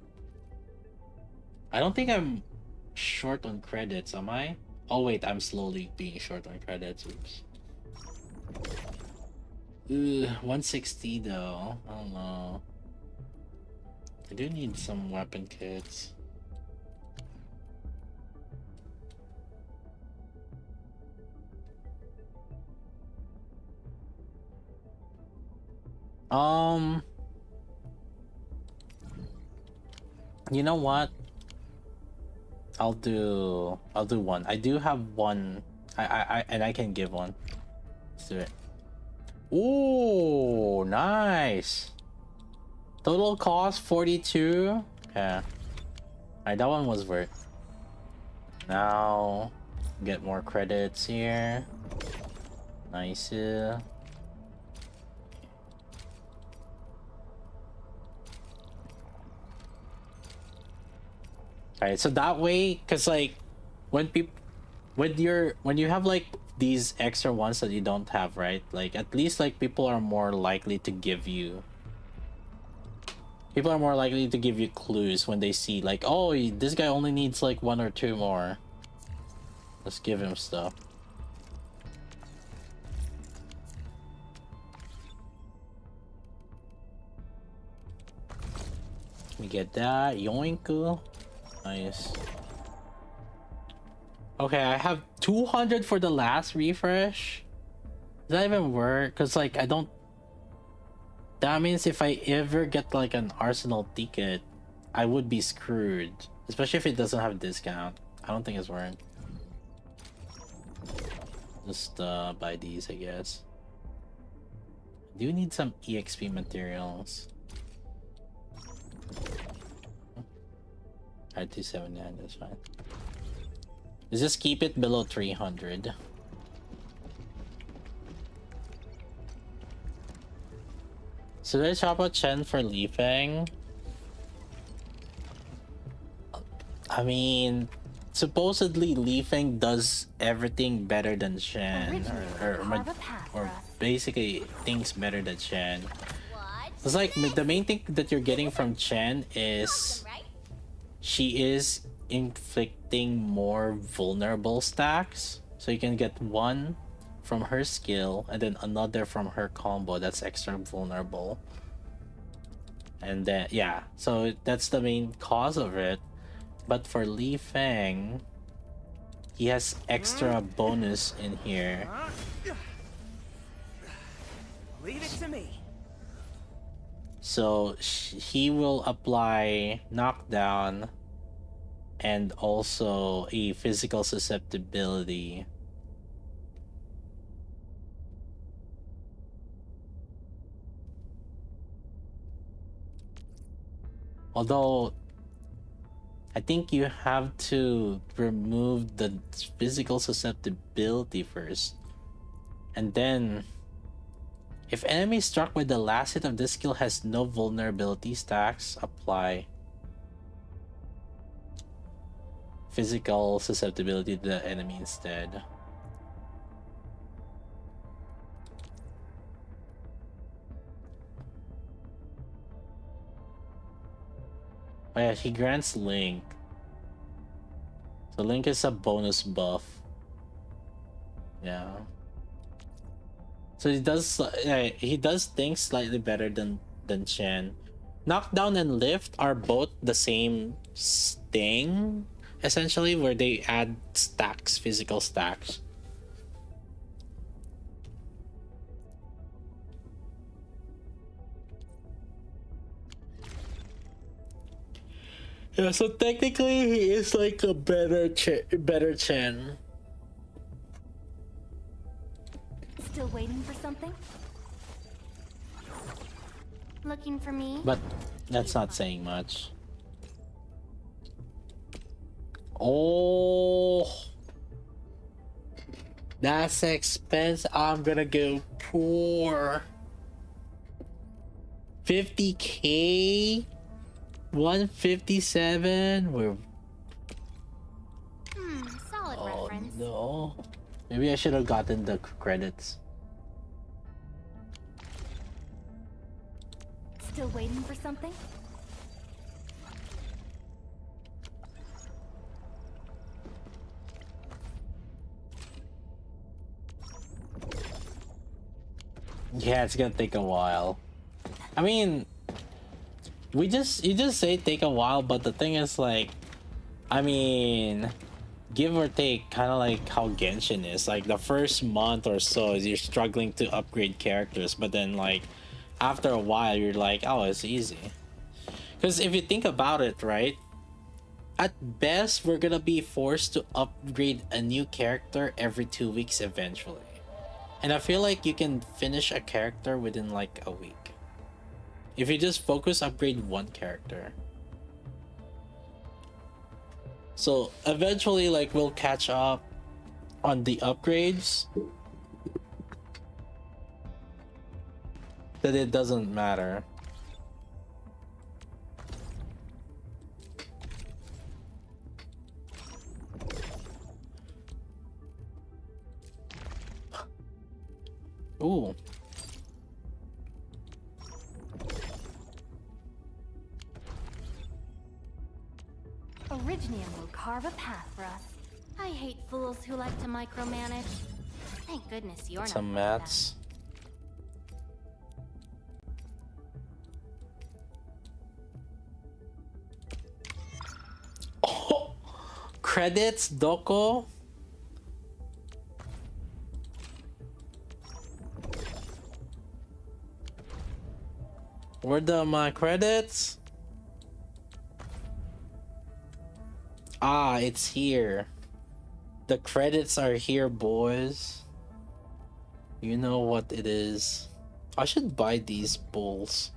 I don't think I'm short on credits, am I? Oh wait, I'm slowly being short on credits. Oops. 160 though. I don't know. I do need some weapon kits. You know what? I'll do one. I do have one. I can give one. Let's do it. Ooh, nice. Total cost 42. Yeah. Alright, that one was worth. Now get more credits here. Nice. Alright, so that way, cause like when you have like these extra ones that you don't have, right? Like at least like people are more likely to give you clues when they see like, oh, this guy only needs like 1 or 2 more. Let's give him stuff. We get that. Yoink. Nice. Okay, I have 200 for the last refresh. Does that even work? Because like I don't. That means if I ever get like an Arsenal ticket, I would be screwed. Especially if it doesn't have a discount. I don't think it's worth. Just buy these, I guess. I do need some EXP materials. 279, that's fine. Let's just keep it below 300. So let's chop out Chen for Leafang. I mean, supposedly Leafang does everything better than Chen, or basically things better than Chen. It's like the main thing that you're getting from Chen is she is inflicting more vulnerable stacks, so you can get one from her skill and then another from her combo that's extra vulnerable, and then yeah, so that's the main cause of it. But for Li Feng, he has extra bonus in here. Leave it to me. So he will apply knockdown and also a physical susceptibility. Although I think you have to remove the physical susceptibility first, and then if enemy struck with the last hit of this skill has no vulnerability stacks, apply physical susceptibility to the enemy instead. Oh yeah, he grants Link. So Link is a bonus buff. Yeah. So he does things slightly better than Chen. Knockdown and lift are both the same thing, essentially, where they add stacks, physical stacks. Yeah, so technically he is like a better Chen. Still waiting for something? Looking for me? But that's not saying much. Oh, that's expensive. I'm gonna go poor. 50K, 157. We're Solid reference. no. Maybe I should have gotten the credits. Still waiting for something? Yeah, it's gonna take a while. I mean, you just say take a while, but the thing is, like, I mean, give or take, kind of like how Genshin is. Like the first month or so is you're struggling to upgrade characters, but then like after a while you're like, oh, it's easy. Because if you think about it, right, at best we're gonna be forced to upgrade a new character every 2 weeks eventually, and I feel like you can finish a character within like a week if you just focus upgrade one character. So eventually, like, we'll catch up on the upgrades that it doesn't matter. Ooh. Originium will carve a path for us. I hate fools who like to micromanage. Thank goodness you're not Some one of them. mats. Oh, credits, Doko. Where the my credits? Ah, it's here. The credits are here, boys. You know what it is. I should buy these bulls.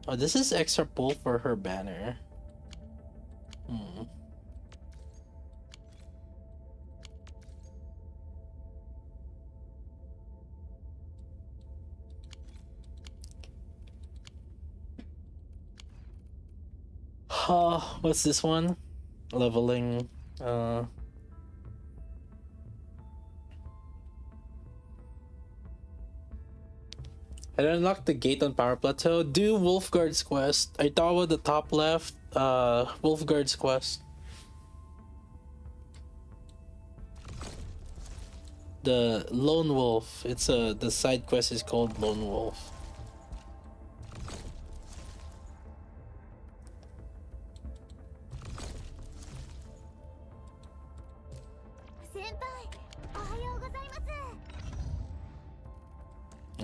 Oh, this is extra pull for her banner. What's this one? Leveling. I unlocked the gate on Power Plateau. Do Wolfguard's quest. I thought about the top left. Wolfguard's quest. The Lone Wolf. It's the side quest is called Lone Wolf.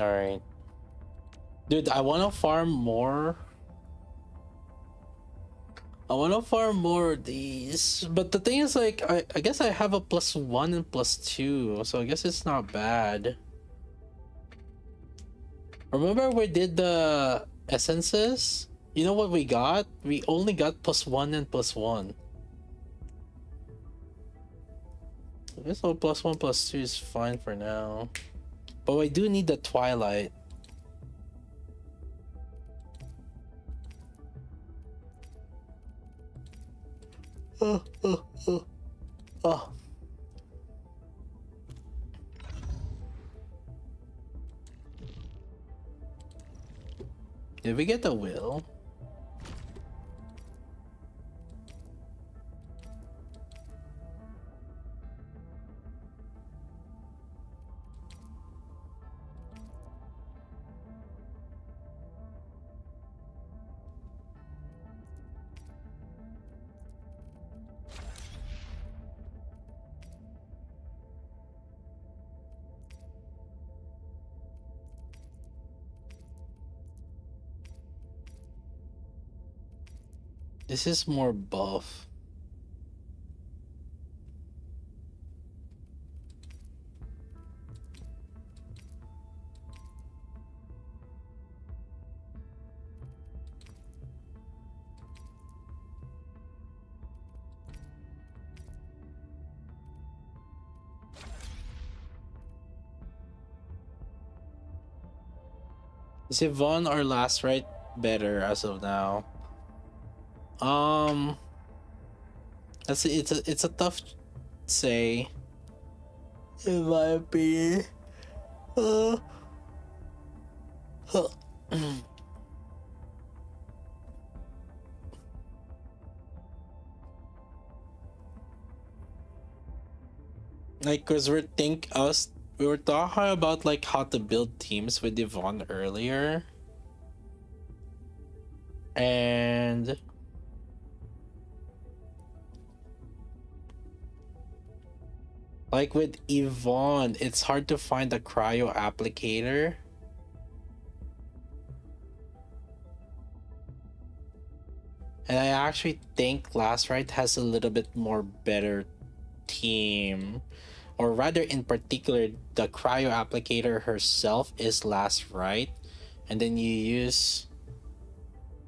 All right. Dude, I want to farm more. I want to farm more of these. But the thing is, like, I guess I have a +1 and +2. So I guess it's not bad. Remember we did the essences? You know what we got? We only got +1 and +1. I guess all +1, +2 is fine for now. But I do need the Twilight. Oh. Did we get the will? This is more buff. Is Yvonne or Last Right better as of now? It's a tough say, in my opinion. Uh, huh. Like, cause we were talking about like how to build teams with Yvonne earlier, and like with Yvonne, it's hard to find a cryo applicator. And I actually think Last Right has a little bit more better team. Or rather, in particular, the cryo applicator herself is Last Right. And then you use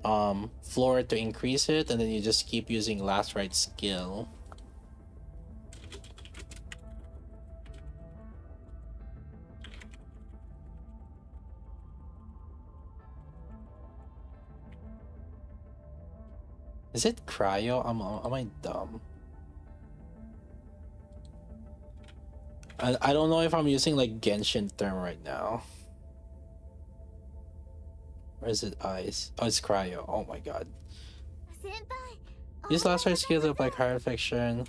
Flora to increase it, and then you just keep using Last Right skill. Is it cryo? Am I dumb? I don't know if I'm using like Genshin term right now. Or is it ice? Oh, it's cryo. Oh my god. Use Last Right skills of like higher fiction.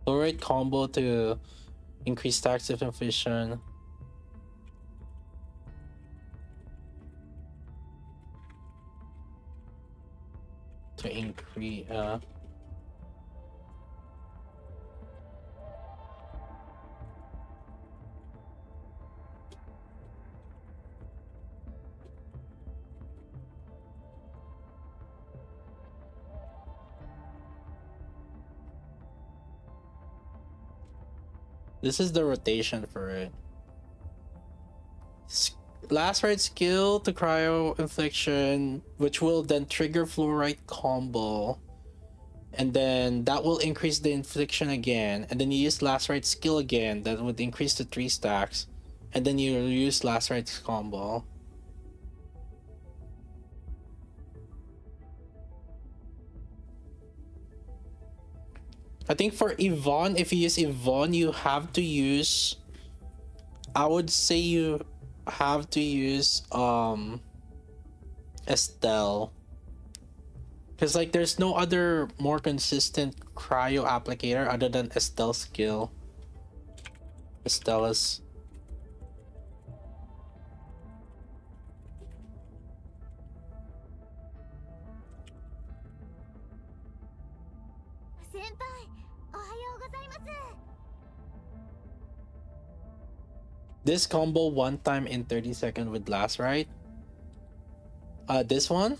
Fluoride combo to increase tax efficient. To increase this is the rotation for it. Last Right skill to cryo infliction, which will then trigger fluorite combo, and then that will increase the infliction again, and then you use Last Right skill again, that would increase to 3 stacks, and then you use Last Right's combo. I think for Yvonne, if you use Yvonne, you have to use, I would say you have to use Estelle, because like there's no other more consistent cryo applicator other than Estelle's skill. Estelle's. This combo one time in 30 seconds with Last Right. This one.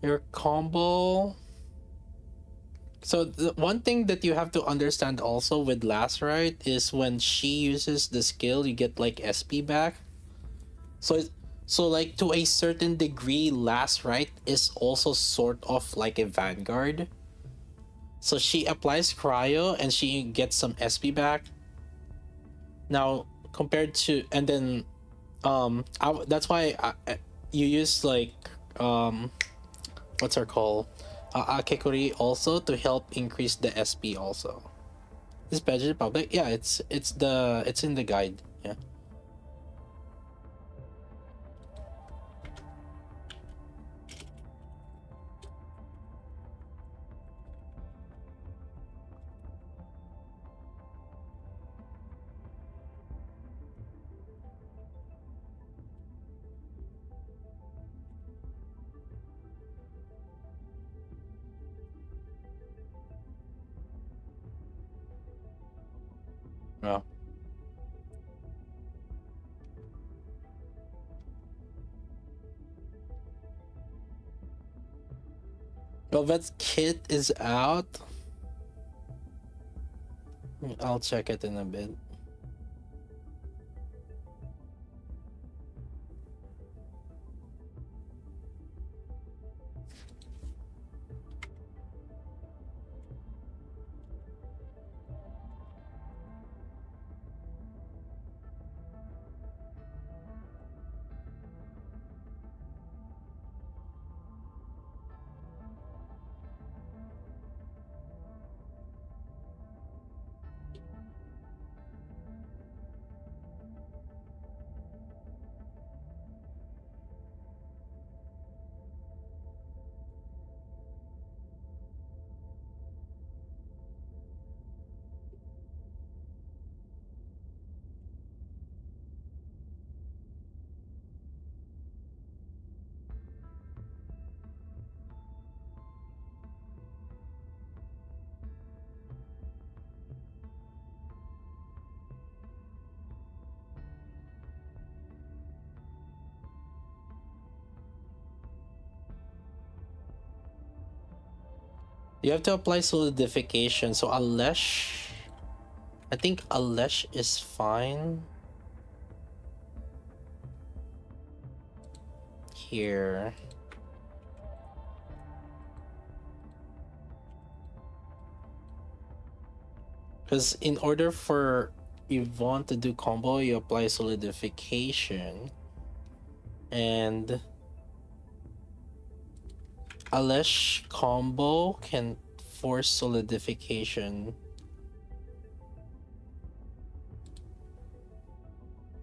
Your combo. So the one thing that you have to understand also with Last Right is when she uses the skill, you get like SP back. So like to a certain degree, Last Right is also sort of like a vanguard. So she applies cryo and she gets some SP back. Now compared to, and then that's why you use like what's her call, Akekuri also to help increase the SP also. Is budget public? Yeah, it's in the guide. Yeah. Yeah. Velvet's kit is out. I'll check it in a bit. You have to apply solidification. So Alesh, I think Alesh is fine. Here. Because in order for Yvonne to do combo, you apply solidification. And Alesh combo can force solidification.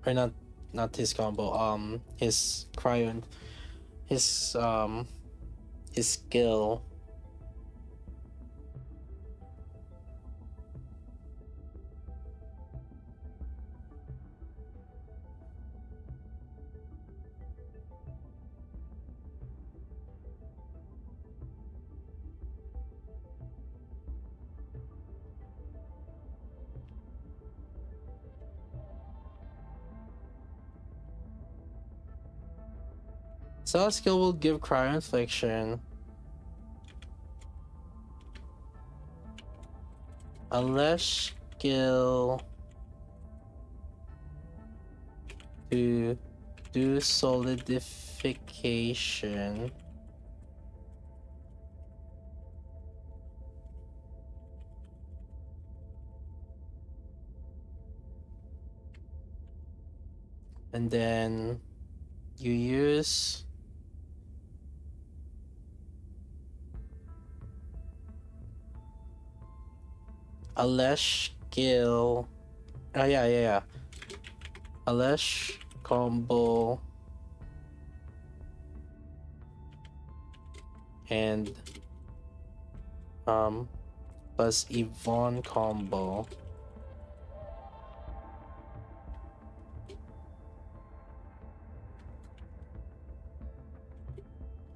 Or not his combo, his cryo, his skill. Cell skill will give cryo infliction. Alesh skill to do solidification. And then you use Alesh skill. Oh yeah. Alesh combo and plus Yvonne combo.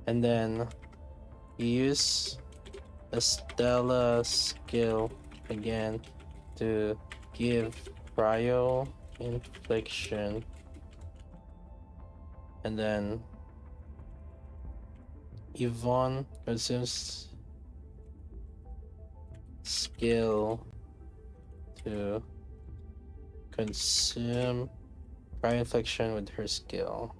And then you use a Stella skill again to give cryo infliction, and then Yvonne consumes skill to consume cryo infliction with her skill.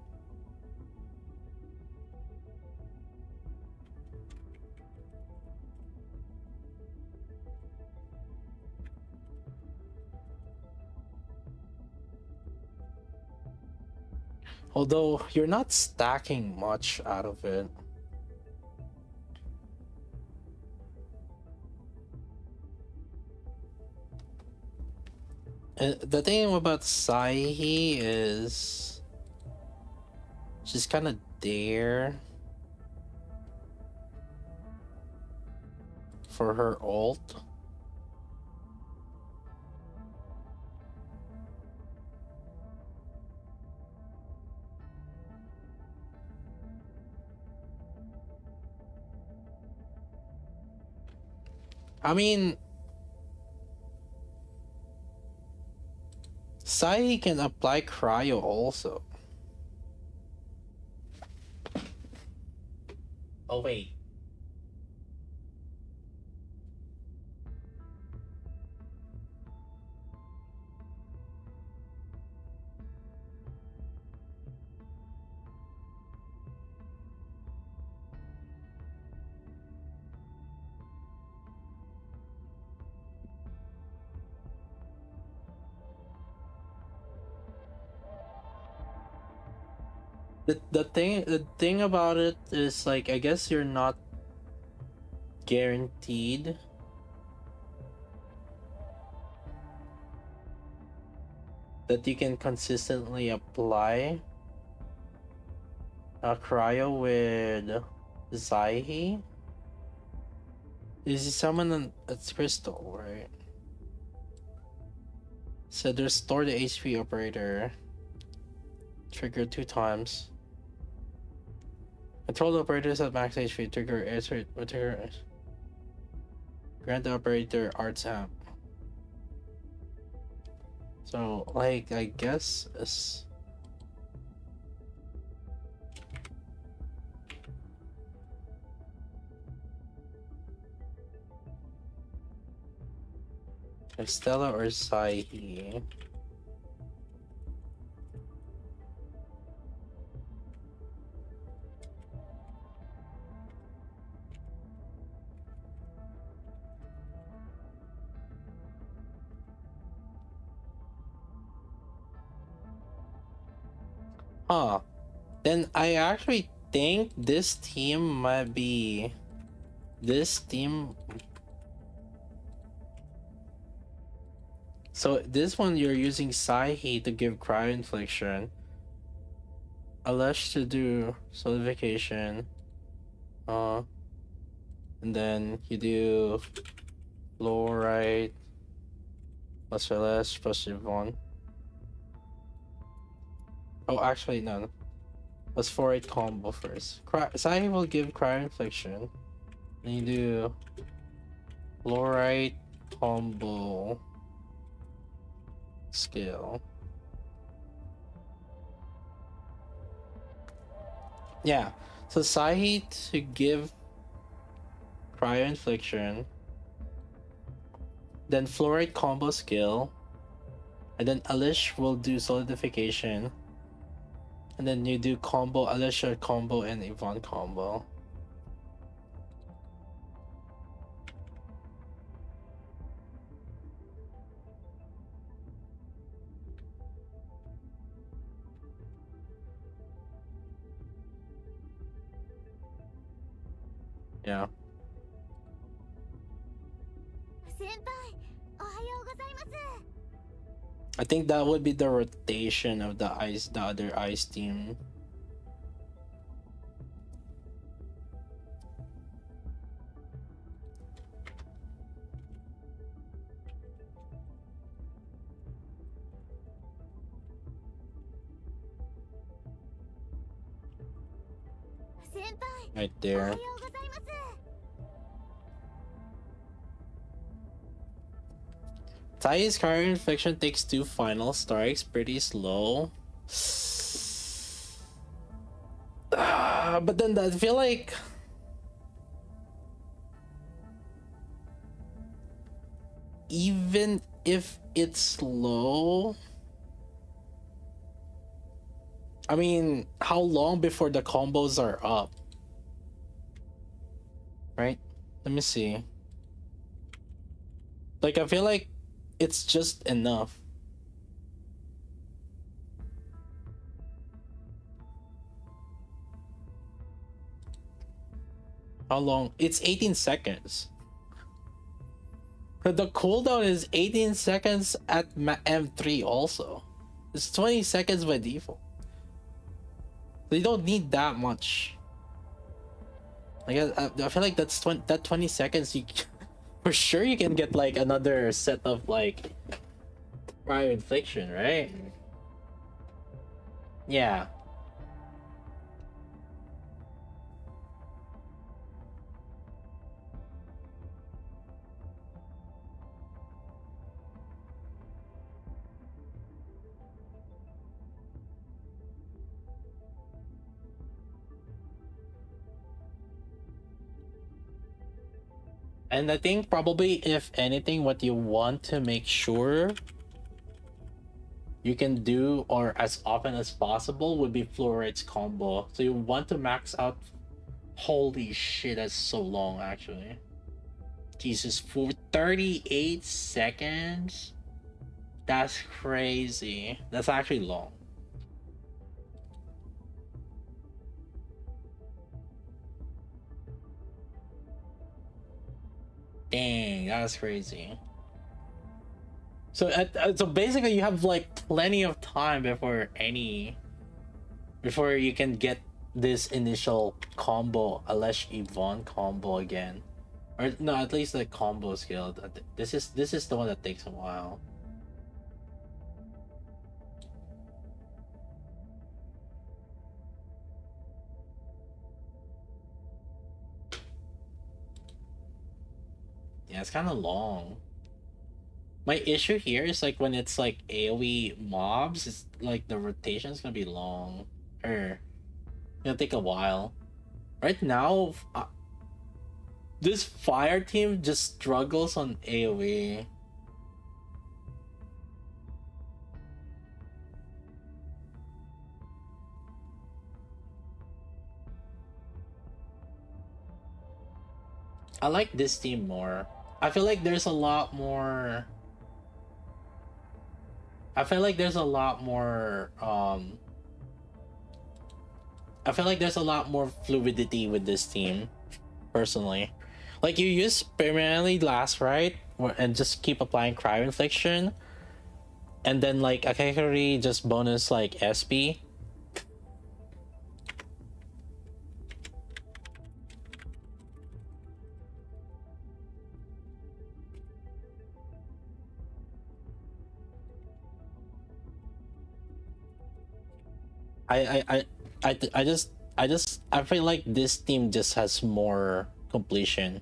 Although you're not stacking much out of it. And the thing about Saihi is she's kind of there for her ult. I mean, Sai can apply cryo also. Oh wait. The thing about it is, like, I guess you're not guaranteed that you can consistently apply a cryo with Zaihi. This is summon a crystal, right? So restore the HP operator. Trigger 2 times. Control the operators at max HP. Trigger trigger. Grant the operator arts amp. So, like, I guess it's... Estella or Sahi? Huh. Then I actually think this team might be this team. So this one you're using Sahi to give cryo infliction. Alesh to do solidification. And then you do fluorite plus Alesh plus Yvonne. Oh, actually, no. Let's fluorite combo first. Sahi will give cryo infliction. Then you do fluorite combo skill. Yeah, so Sahi to give cryo infliction, then fluorite combo skill, and then Alish will do solidification, and then you do combo Alicia combo and Yvonne combo. Yeah. I think that would be the rotation of the other ice team. Right there. Tai's current infliction takes 2 final strikes, pretty slow. But then I feel like even if it's slow, I mean, how long before the combos are up? Right? Let me see. Like, I feel like it's just enough. How long? It's 18 seconds. The cooldown is 18 seconds at M3 also. It's 20 seconds by default. So you don't need that much. Like, I feel like that's 20 seconds. You for sure you can get like another set of like cryo infliction, right? Yeah. And I think probably, if anything, what you want to make sure you can do, or as often as possible, would be fluoride's combo. So you want to max out. Holy shit, that's so long actually. Jesus, for 38 seconds? That's crazy. That's actually long. Dang, that's crazy. So so basically you have like plenty of time before you can get this initial combo, Alesh Yvonne combo again. Or no, at least the combo skill. This is the one that takes a while. Yeah, it's kind of long. My issue here is like when it's like AoE mobs, it's like the rotation's gonna be long. Or it'll take a while. Right now, this fire team just struggles on AoE. I like this team more. I feel like there's a lot more. I feel like there's a lot more. I feel like there's a lot more fluidity with this team, personally. Like you use permanently last right, and just keep applying cryo infliction, and then like Akakari just bonus like SP. I I I feel like this team just has more completion.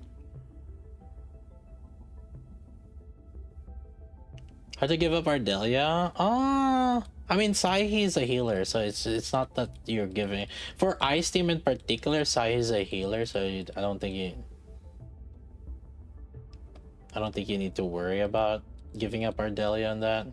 How to give up Ardelia? I mean Sahi is a healer, so it's not that you're giving for Ice team in particular. Sahi is a healer, so I don't think you need to worry about giving up Ardelia on that.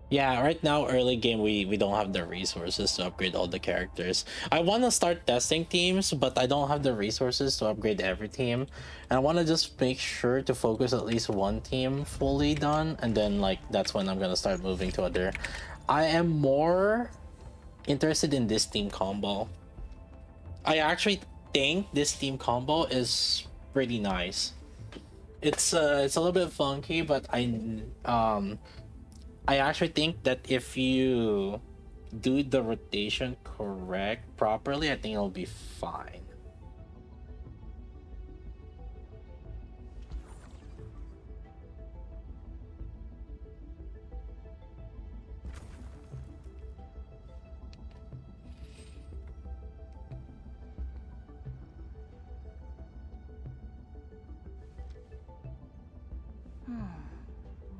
Yeah, right now early game we don't have the resources to upgrade all the characters. I want to start testing teams, but I don't have the resources to upgrade every team. And I want to just make sure to focus at least one team fully done, and then like that's when I'm going to start moving to other. I am more interested in this team combo. I actually think this team combo is pretty nice. It's a little bit funky, but I actually think that if you do the rotation correct properly, I think it'll be fine.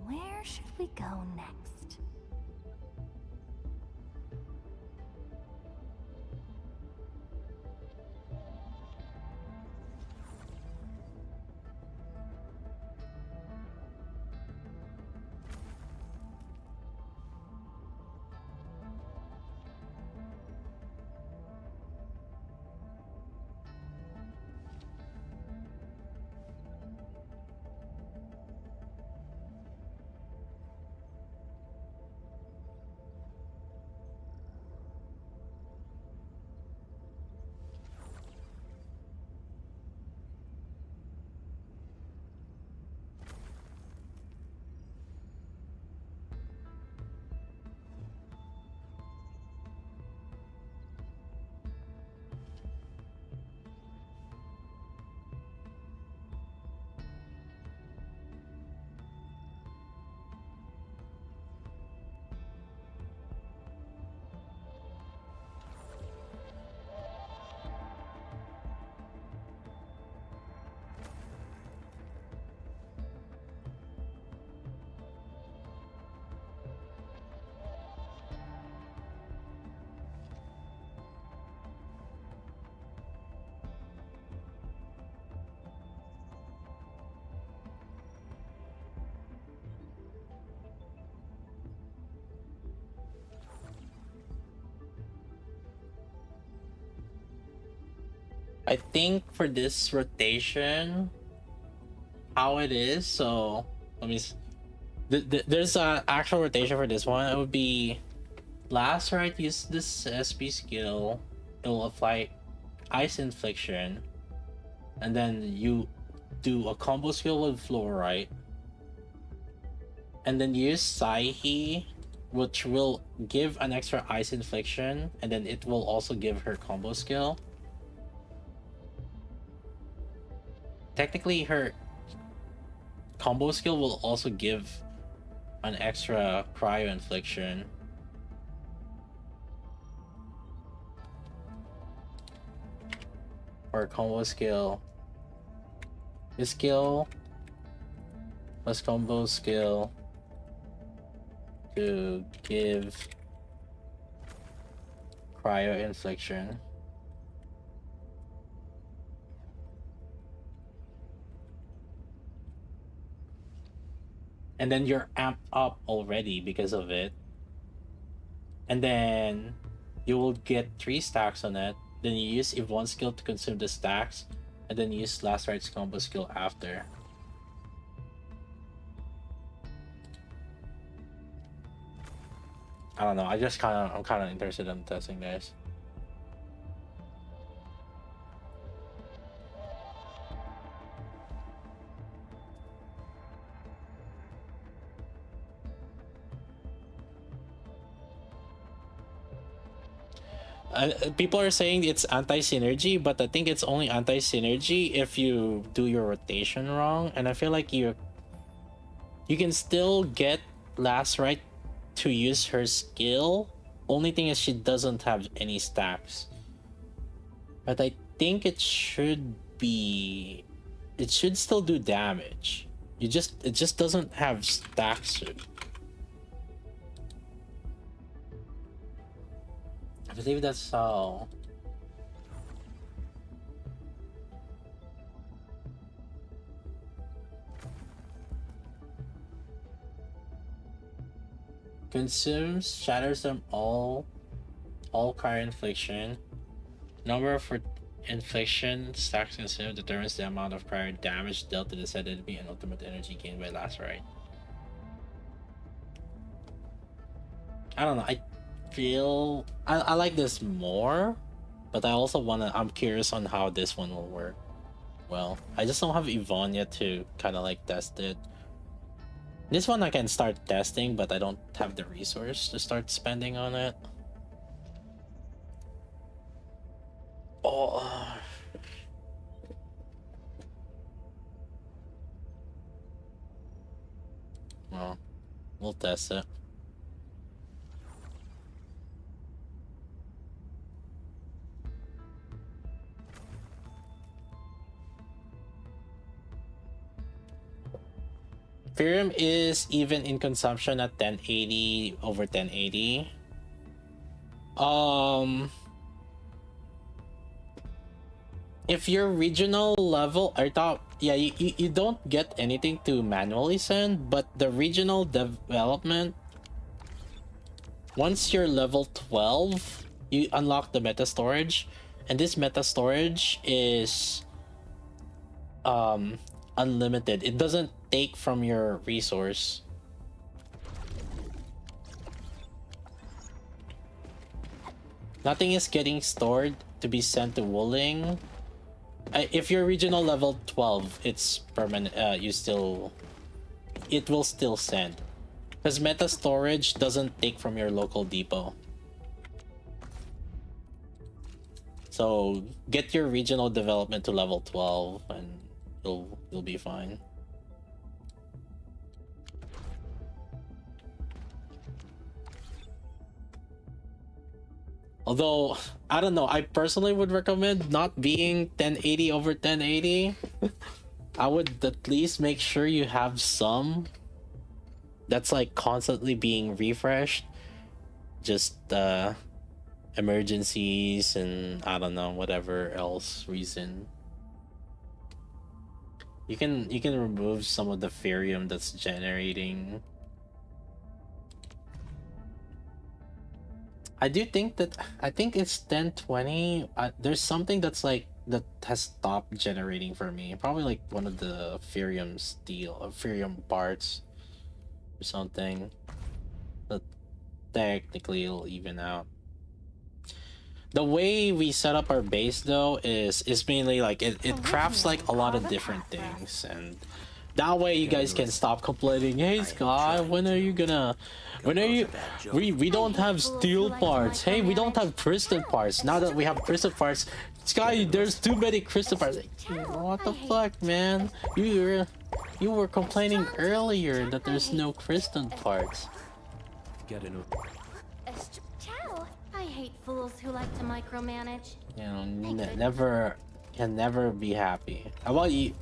Where should we go next? I think for this rotation, how it is, so let me. There's an actual rotation for this one. It would be last right, use this SP skill, it will apply ice infliction, and then you do a combo skill with fluorite, and then use Psyche, which will give an extra ice infliction, and then it will also give her combo skill. Technically, her combo skill will also give an extra cryo infliction. Or combo skill. This skill plus combo skill to give cryo infliction. And then you're amped up already because of it. And then you will get 3 stacks on it. Then you use Yvonne's skill to consume the stacks, and then use Last Right's combo skill after. I don't know. I'm kind of interested in testing this. People are saying it's anti-synergy, but I think it's only anti-synergy if you do your rotation wrong. And I feel like you can still get Last Right to use her skill. Only thing is she doesn't have any stacks. But I think it should still do damage. It just doesn't have stacks. I believe that's so. Consumes, shatters them all cryo infliction. Number for infliction stacks consumed determines the amount of cryo damage dealt to the said enemy and ultimate energy gained by Last Right. I don't know. I like this more, but I also I'm curious on how this one will work. Well, I just don't have Yvonne yet to kind of like test it. This one I can start testing, but I don't have the resource to start spending on it. Oh. Well, we'll test it. Ethereum is even in consumption at 1080 over 1080. If your regional level are top, yeah, you don't get anything to manually send, but the regional development, once you're level 12, you unlock the meta storage, and this meta storage is unlimited. It doesn't take from your resource. Nothing is getting stored to be sent to Wuling. If you're regional level 12, it's permanent. It will still send, because meta storage doesn't take from your local depot. So get your regional development to level 12 and you'll be fine. Although, I don't know, I personally would recommend not being 1080 over 1080. I would at least make sure you have some that's like constantly being refreshed. Just emergencies and I don't know, whatever else reason. You can remove some of the Ferium that's generating. I think it's 1020. There's something that's like that has stopped generating for me. Probably like one of the Ferium parts or something. But technically it'll even out. The way we set up our base though is mainly like it crafts like a lot of different things, and That way you guys can stop complaining. Hey Sky, when are you gonna? When are you? We don't have steel parts. Hey, we don't have crystal parts. Now that we have crystal parts, Sky, there's too many crystal parts. What the fuck, man? You were complaining earlier that there's no crystal parts. Get in. Ciao. I hate fools who like to micromanage. You know, can never be happy. How about you?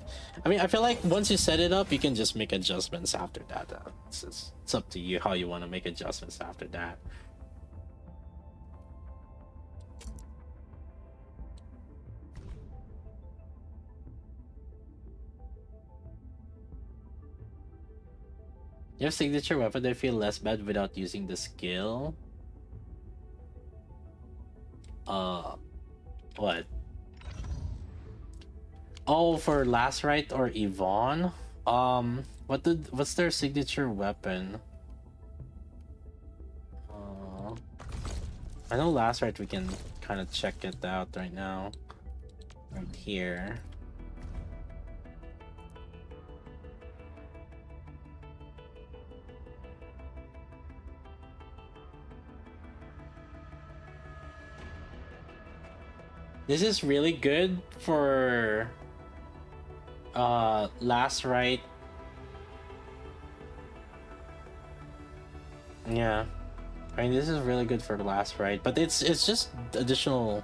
I mean, I feel like once you set it up, you can just make adjustments after that. It's up to you how you want to make adjustments after that. You have signature weapon that feel less bad without using the skill. What? Oh, for Last Rite or Yvonne? What's their signature weapon? I know Last Rite we can kind of check it out right now. Right here. This is really good for Last Rite. Yeah, I mean this is really good for the Last Rite, but it's just additional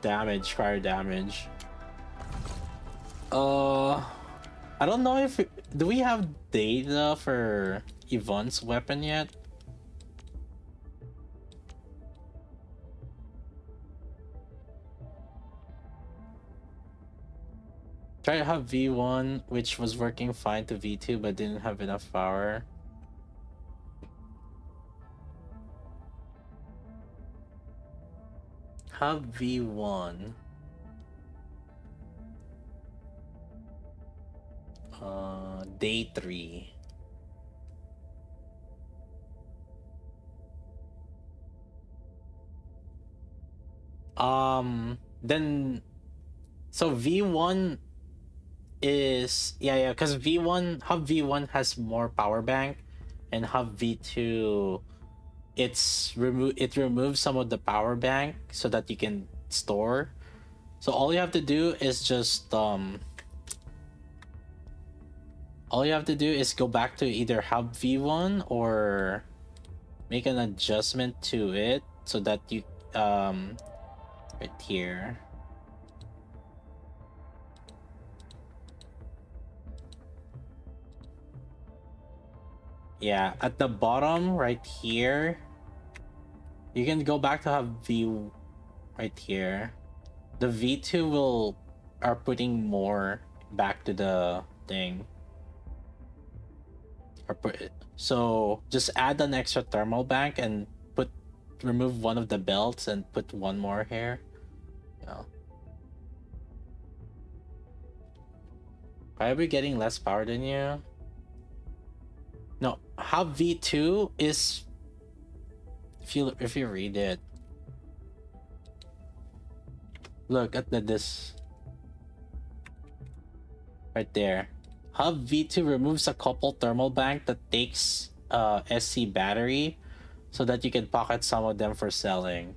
damage, cryo damage. I don't know if do we have data for Yvonne's weapon yet? Try to have V1, which was working fine, to V2, but didn't have enough power. Have V1. Day 3. Then, so V1 is because Hub V1 has more power bank, and Hub V2 it removes some of the power bank so that you can store. So all you have to do is just go back to either Hub V1 or make an adjustment to it so that you right here. Yeah, at the bottom right here, you can go back to have V right here. The V2 are putting more back to the thing. So just add an extra thermal bank and remove one of the belts and put one more here. Yeah. Why are we getting less power than you? No, how V2 is, if you read it, look at this right there. Hub V2 removes a couple thermal bank that takes SC battery so that you can pocket some of them for selling.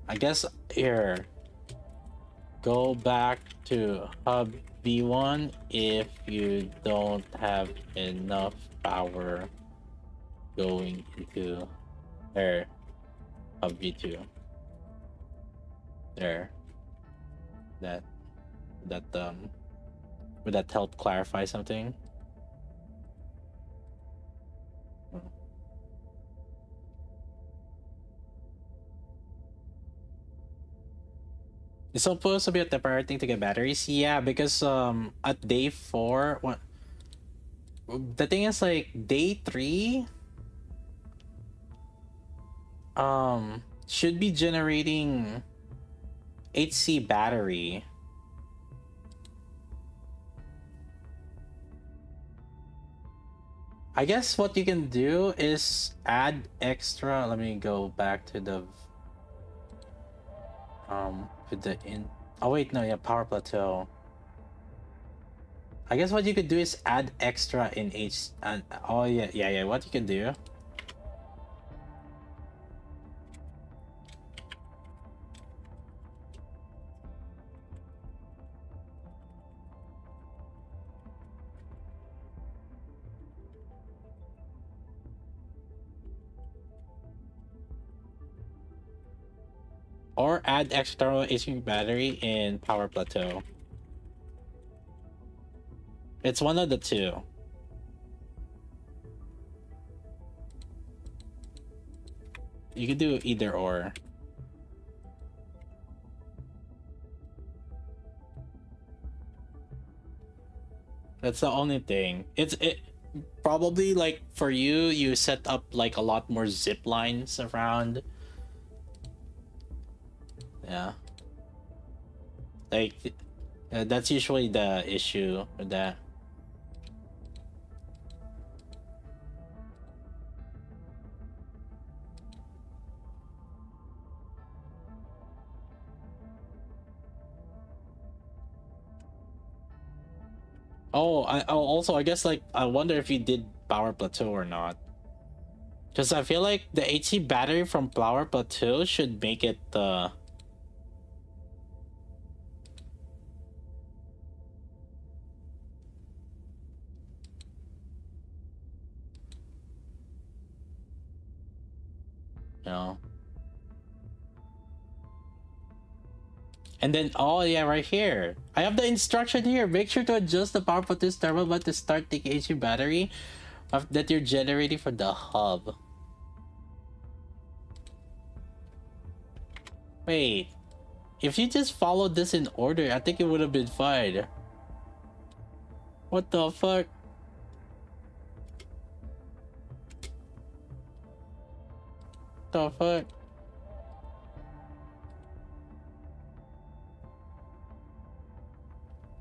I guess here, go back to Hub V1 if you don't have enough power going into there. Hub V2. There. Would that help clarify something? It's supposed to be a temporary thing to get batteries. Yeah, because at day 4, what the thing is, like day 3 should be generating HC battery. I guess what you can do is add extra. Let me go back to the with the oh wait, no, yeah, power plateau. I guess what you could do is add extra in H and oh yeah. What you can do. Or add external HP battery in power plateau. It's one of the two. You could do either or. That's the only thing. It probably like for you, you set up like a lot more zip lines around. Yeah. Like that's usually the issue with that. Also I guess like I wonder if you did power plateau or not. Because I feel like the HC battery from power plateau should make it you know. And then, oh yeah, right here. I have the instruction here. Make sure to adjust the power plateau's thermal button to start the HC battery that you're generating for the hub. Wait. If you just followed this in order, I think it would have been fine. What the fuck? The fuck?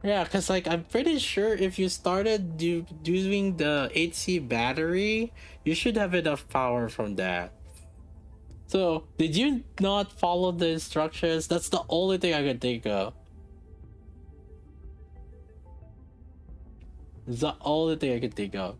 Yeah, because like I'm pretty sure if you started doing the HC battery, you should have enough power from that. So, did you not follow the instructions? That's the only thing I can think of. It's the only thing I can think of.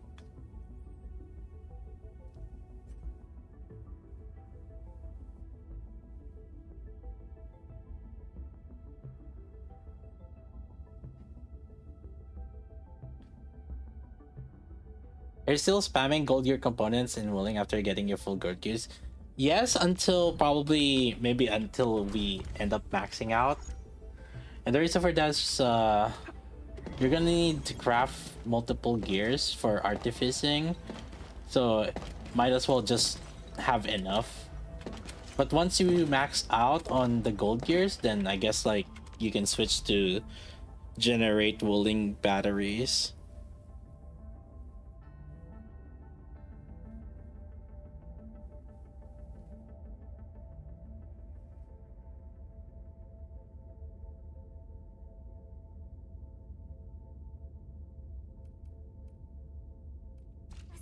Are you still spamming gold gear components in willing after getting your full gold gears? Yes, until probably maybe until we end up maxing out. And the reason for that is you're gonna need to craft multiple gears for artificing, so might as well just have enough. But once you max out on the gold gears, then I guess like you can switch to generate willing batteries.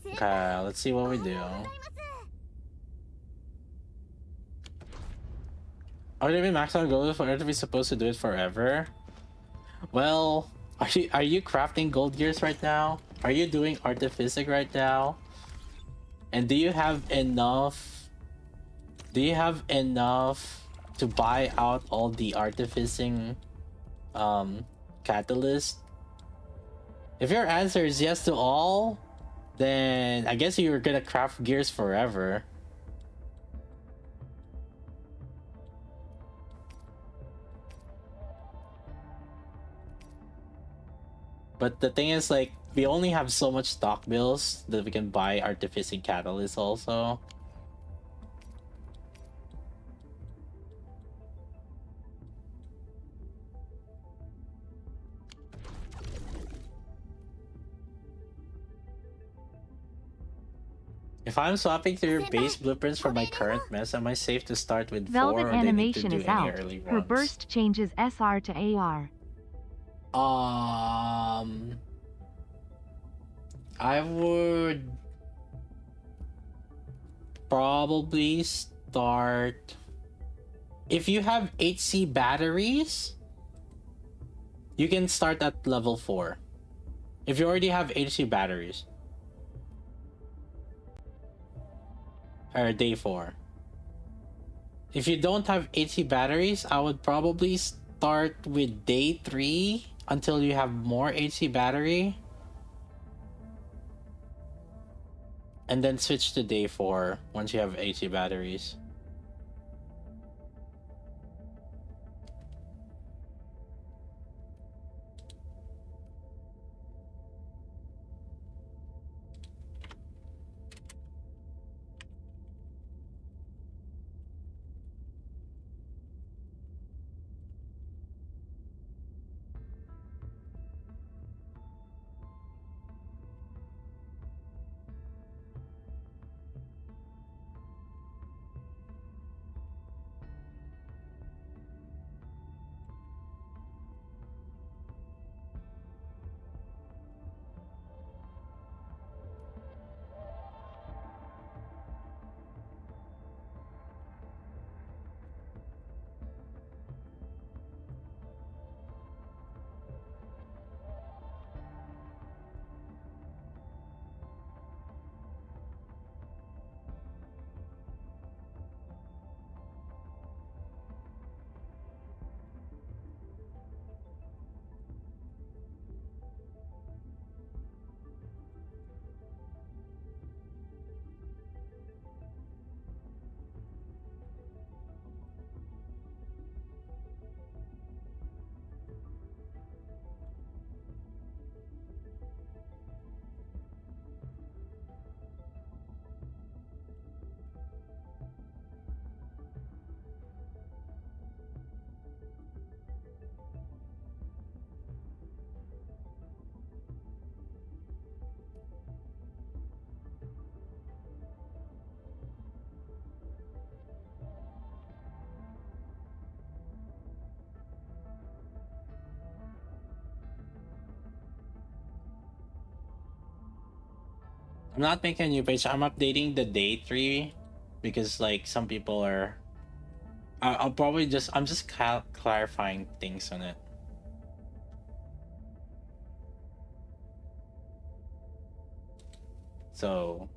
Okay, let's see what we do. Are they max out gold for to be supposed to do it forever? Well, are you crafting gold gears right now? Are you doing artificic right now? And do you have enough? Do you have enough to buy out all the artificing catalyst? If your answer is yes to all, then I guess you're gonna craft gears forever. But the thing is, like, we only have so much stock bills that we can buy artificing catalysts also. If I'm swapping through your base blueprints for my current mess, am I safe to start with 4 Velvet or do I need to animation do is any out. early Her runs? burst changes SR to AR. I would probably start if you have HC batteries, you can start at level 4. If you already have HC batteries. Or day 4. If you don't have HC batteries, I would probably start with day 3 until you have more HC battery. And then switch to day 4 once you have HC batteries. I'm not making a new page. I'm updating the day 3 because like some people are. I'll probably just. I'm just clarifying things on it. So.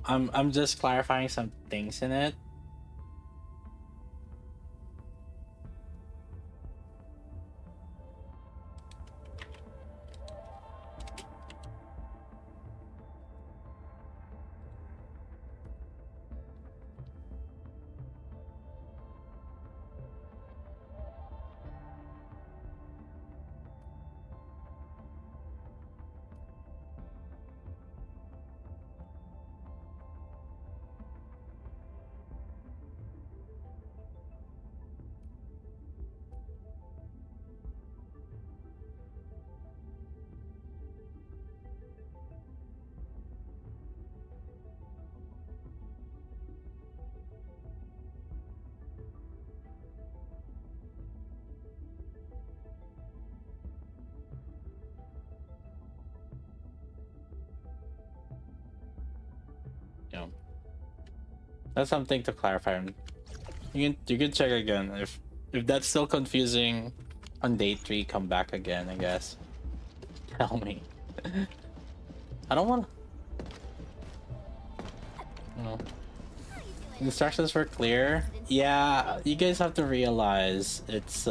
I'm just clarifying some things in it. Yeah. That's something to clarify. You can check again if that's still confusing on day 3. Come back again, I guess. Tell me. I don't want. No. Instructions were clear. Yeah, you guys have to realize it's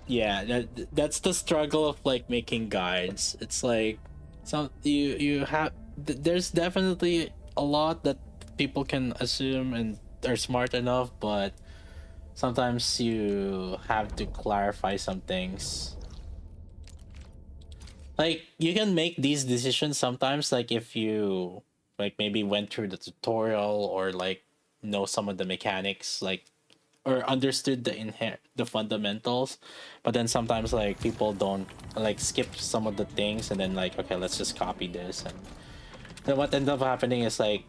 yeah, that's the struggle of like making guides. It's like some you have there's definitely a lot that people can assume and are smart enough, but sometimes you have to clarify some things. Like you can make these decisions sometimes, like if you like maybe went through the tutorial or like know some of the mechanics, like or understood the fundamentals, but then sometimes like people don't like skip some of the things and then like okay, let's just copy this, and then what ends up happening is like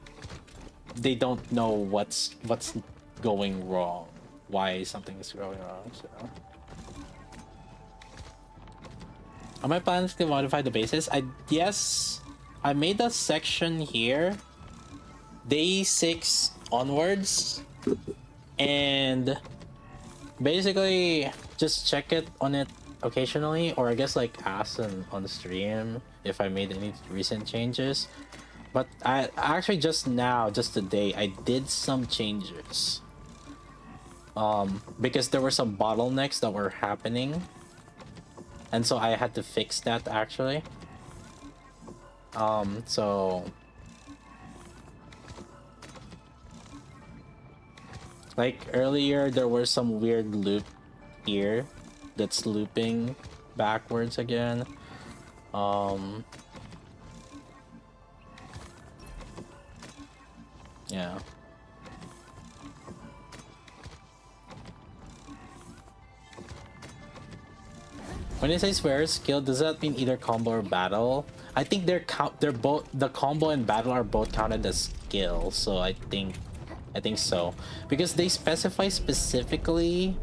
they don't know what's going wrong, why something is going wrong. So am I planning to modify the bases? Yes, I made a section here, day 6 onwards, and basically just check it on it occasionally, or I guess like ask on stream if I made any recent changes. But I actually just today I did some changes because there were some bottlenecks that were happening, and so I had to fix that actually. So like earlier there was some weird loop here that's looping backwards again. Yeah. When it says wearer skill, does that mean either combo or battle? I think they're both, the combo and battle are both counted as skill, so I think so, because they specify specifically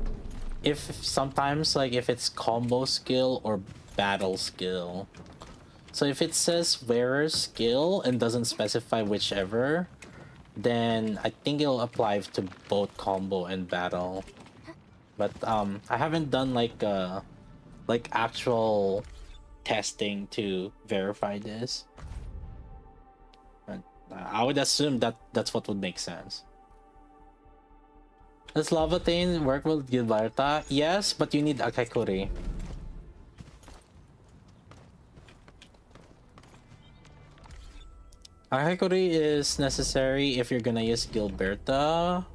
if sometimes like if it's combo skill or battle skill. So if it says wearer skill and doesn't specify whichever, then I think it'll apply to both combo and battle. But I haven't done like actual testing to verify this. But I would assume that that's what would make sense. Does Lavatain work with Gilberta? Yes, but you need Akakuri. Akakuri is necessary if you're gonna use Gilberta.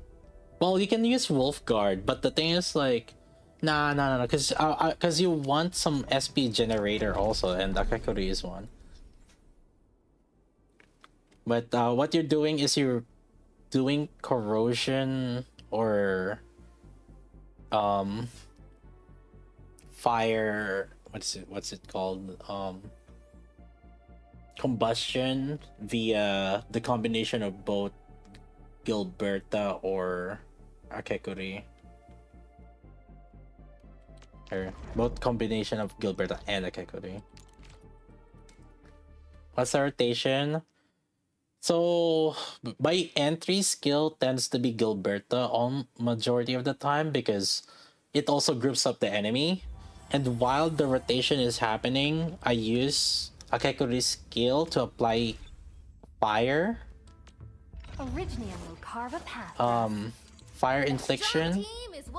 Well, you can use Wolfguard, but the thing is like, nah, because you want some SP generator also, and Akakuri is one. But what you're doing is you're doing corrosion or fire. What's it called? Combustion via the combination of both Gilberta or Akakuri. Or both combination of Gilberta and Akakuri. What's the rotation? So by entry, skill tends to be Gilberta on majority of the time because it also groups up the enemy. And while the rotation is happening, I use Akakuri's skill to apply fire. Originium will carve a path. Fire infliction.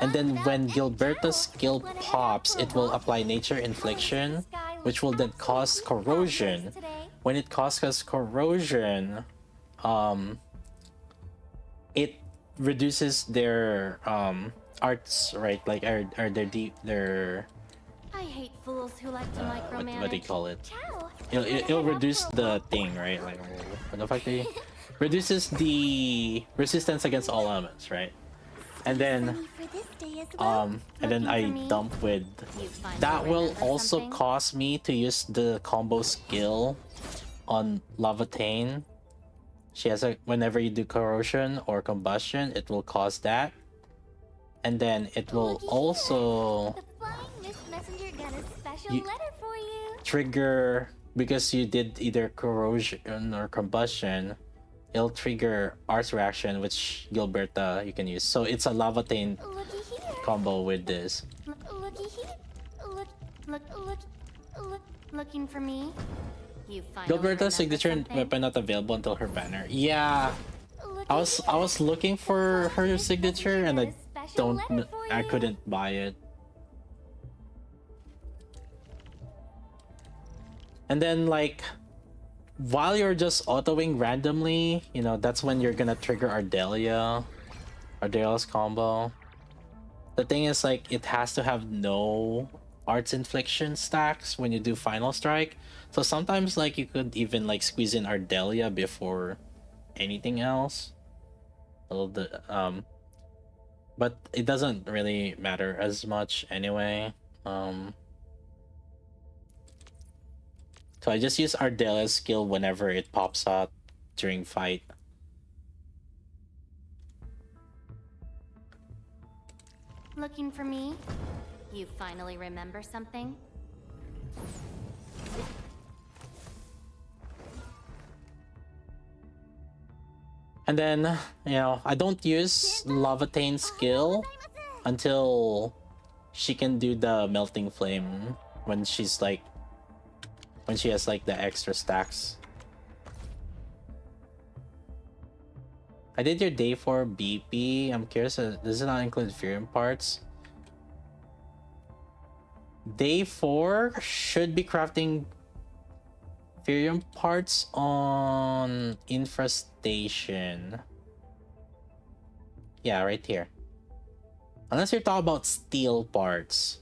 And then when Gilberta's skill pops, it will apply nature infliction, which will then cause corrosion. When it causes corrosion, it reduces their arts, right? Like are their I hate fools who like to micromanage. what do you call it? Ciao. It'll reduce the thing, right? Like the fact that it reduces the resistance against all elements, right? And then I dump with that will also cause me to use the combo skill on Lavatain. She has a, whenever you do corrosion or combustion, it will cause that. And then it will also trigger, because you did either corrosion or combustion, it'll trigger Arts reaction, which Gilberta you can use. So it's a Lavatain combo with this. Looking for me? Gilberta's signature and weapon not available until her banner. Yeah, I was looking for her signature and I couldn't buy it. And then like while you're just autoing randomly, you know, that's when you're gonna trigger Ardelia's combo. The thing is like it has to have no arts infliction stacks when you do final strike. So sometimes like you could even like squeeze in Ardelia before anything else. But it doesn't really matter as much anyway. So I just use Ardelia's skill whenever it pops out during fight. Looking for me? You finally remember something? And then, you know, I don't use Lavatane's skill until she can do the melting flame when she's like, when she has like the extra stacks. I did your day 4 BP. I'm curious, does it not include Furium parts? Day 4 should be crafting Furium parts on Infestation. Yeah, right here. Unless you're talking about steel parts.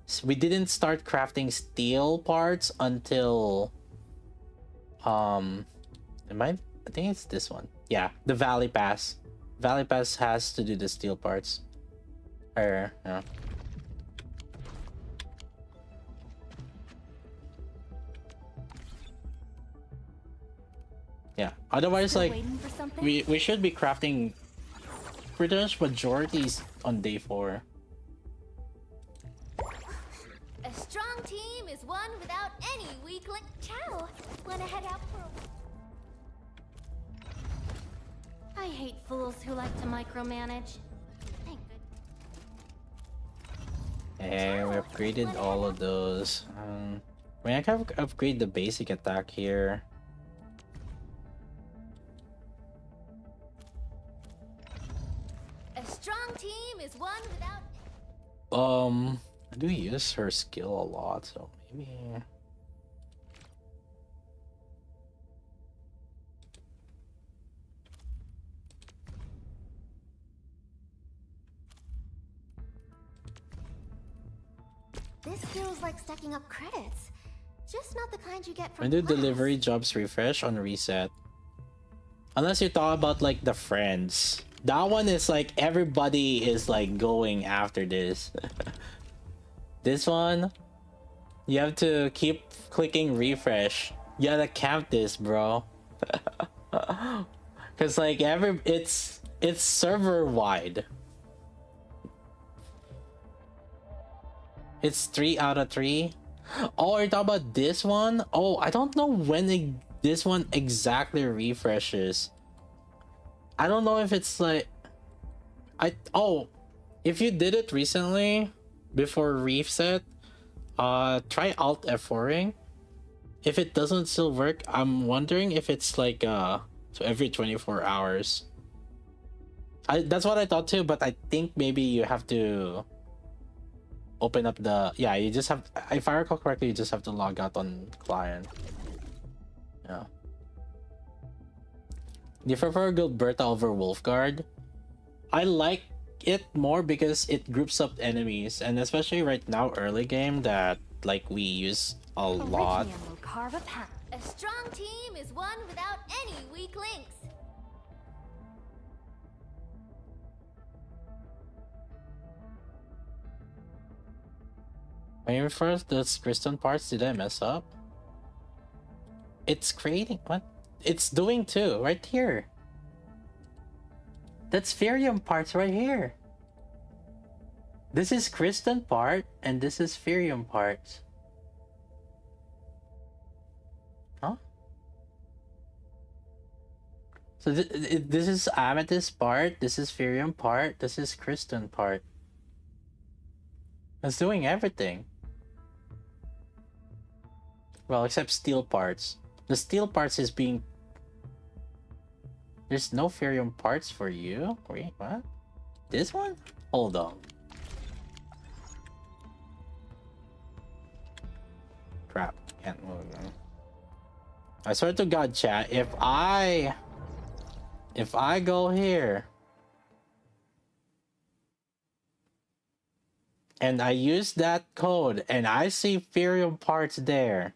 So we didn't start crafting steel parts until I think it's this one. Yeah, the Valley Pass. Valley Pass has to do the steel parts. Or yeah. Yeah. Otherwise, Still like waiting for something? we should be crafting pretty much majorities on day 4. A strong team is one without any weak link. Ciao! Wanna head out for a... I hate fools who like to micromanage. Thank goodness. And we upgraded all of those. I mean, I can upgrade the basic attack here. A strong team is one without... I do use her skill a lot, so maybe... This feels like stacking up credits. Just not the kind you get from When do class. delivery jobs refresh on reset? Unless you talk about like the friends. That one is like everybody is like going after this. This one, you have to keep clicking refresh. You gotta count this, bro. Cause like it's server wide. It's 3 out of 3. Oh, you're talking about this one? Oh, I don't know when this one exactly refreshes. I don't know if it's like... if you did it recently, before reset, try Alt F4ing. If it doesn't still work, I'm wondering if it's like, so every 24 hours. That's what I thought too, but I think maybe you have to... open up the you just have, if I recall correctly, you just have to log out on client. Yeah. Do you prefer Gilberta over Wolfguard? I like it more because it groups up enemies, and especially right now early game that like we use a lot. Originium will carve a path. A strong team is one without any weak links. When you first those crystal parts, did I mess up? It's creating what? It's doing too, right here. That's Furium parts right here. This is crystal part and this is Furium parts. Huh? So this is amethyst part, this is Furium part, this is crystal part. It's doing everything. Well, except steel parts. The steel parts is being... There's no Furium parts for you? Wait, what? This one? Hold on. Crap, can't move them. I swear to God, chat, if I go here and I use that code and I see Furium parts there,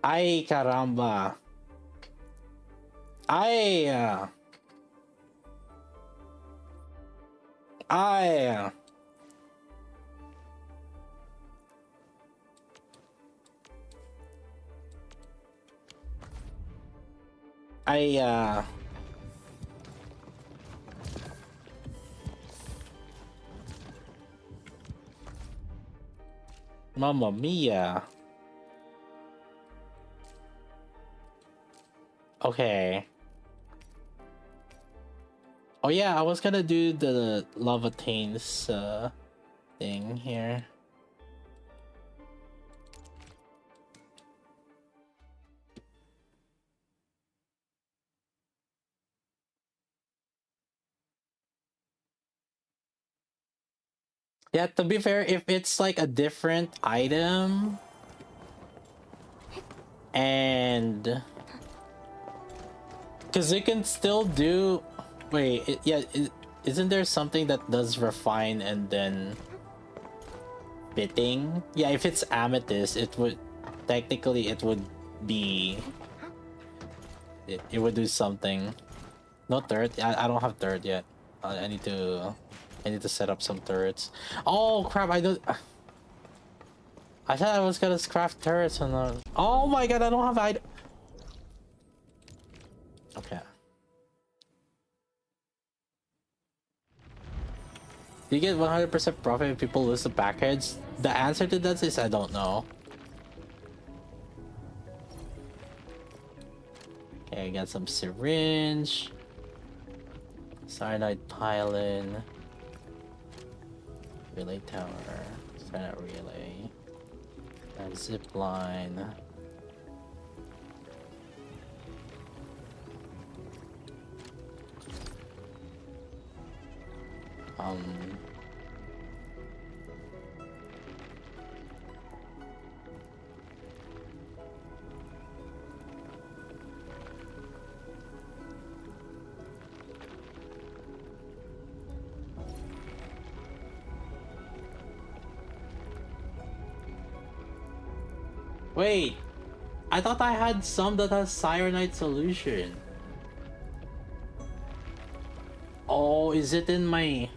ay caramba. Ay. I Mamma mia. Okay. Oh yeah, I was gonna do the lava taints thing here. Yeah, to be fair, if it's like a different item and because you can still do wait isn't there something that does refine and then fitting? Yeah, if it's amethyst it would technically it would be it would do something. No turret. I don't have turret yet. I need to set up some turrets. Oh crap, I don't I thought I was gonna craft turrets and oh my god, I don't have okay. Do you get 100% profit if people lose the package? The answer to that is I don't know. Okay, I got some syringe, cyanide pylon, relay tower, cyanide relay, and zip line. Wait, I thought I had some that has cyanide solution. Oh, is it in my...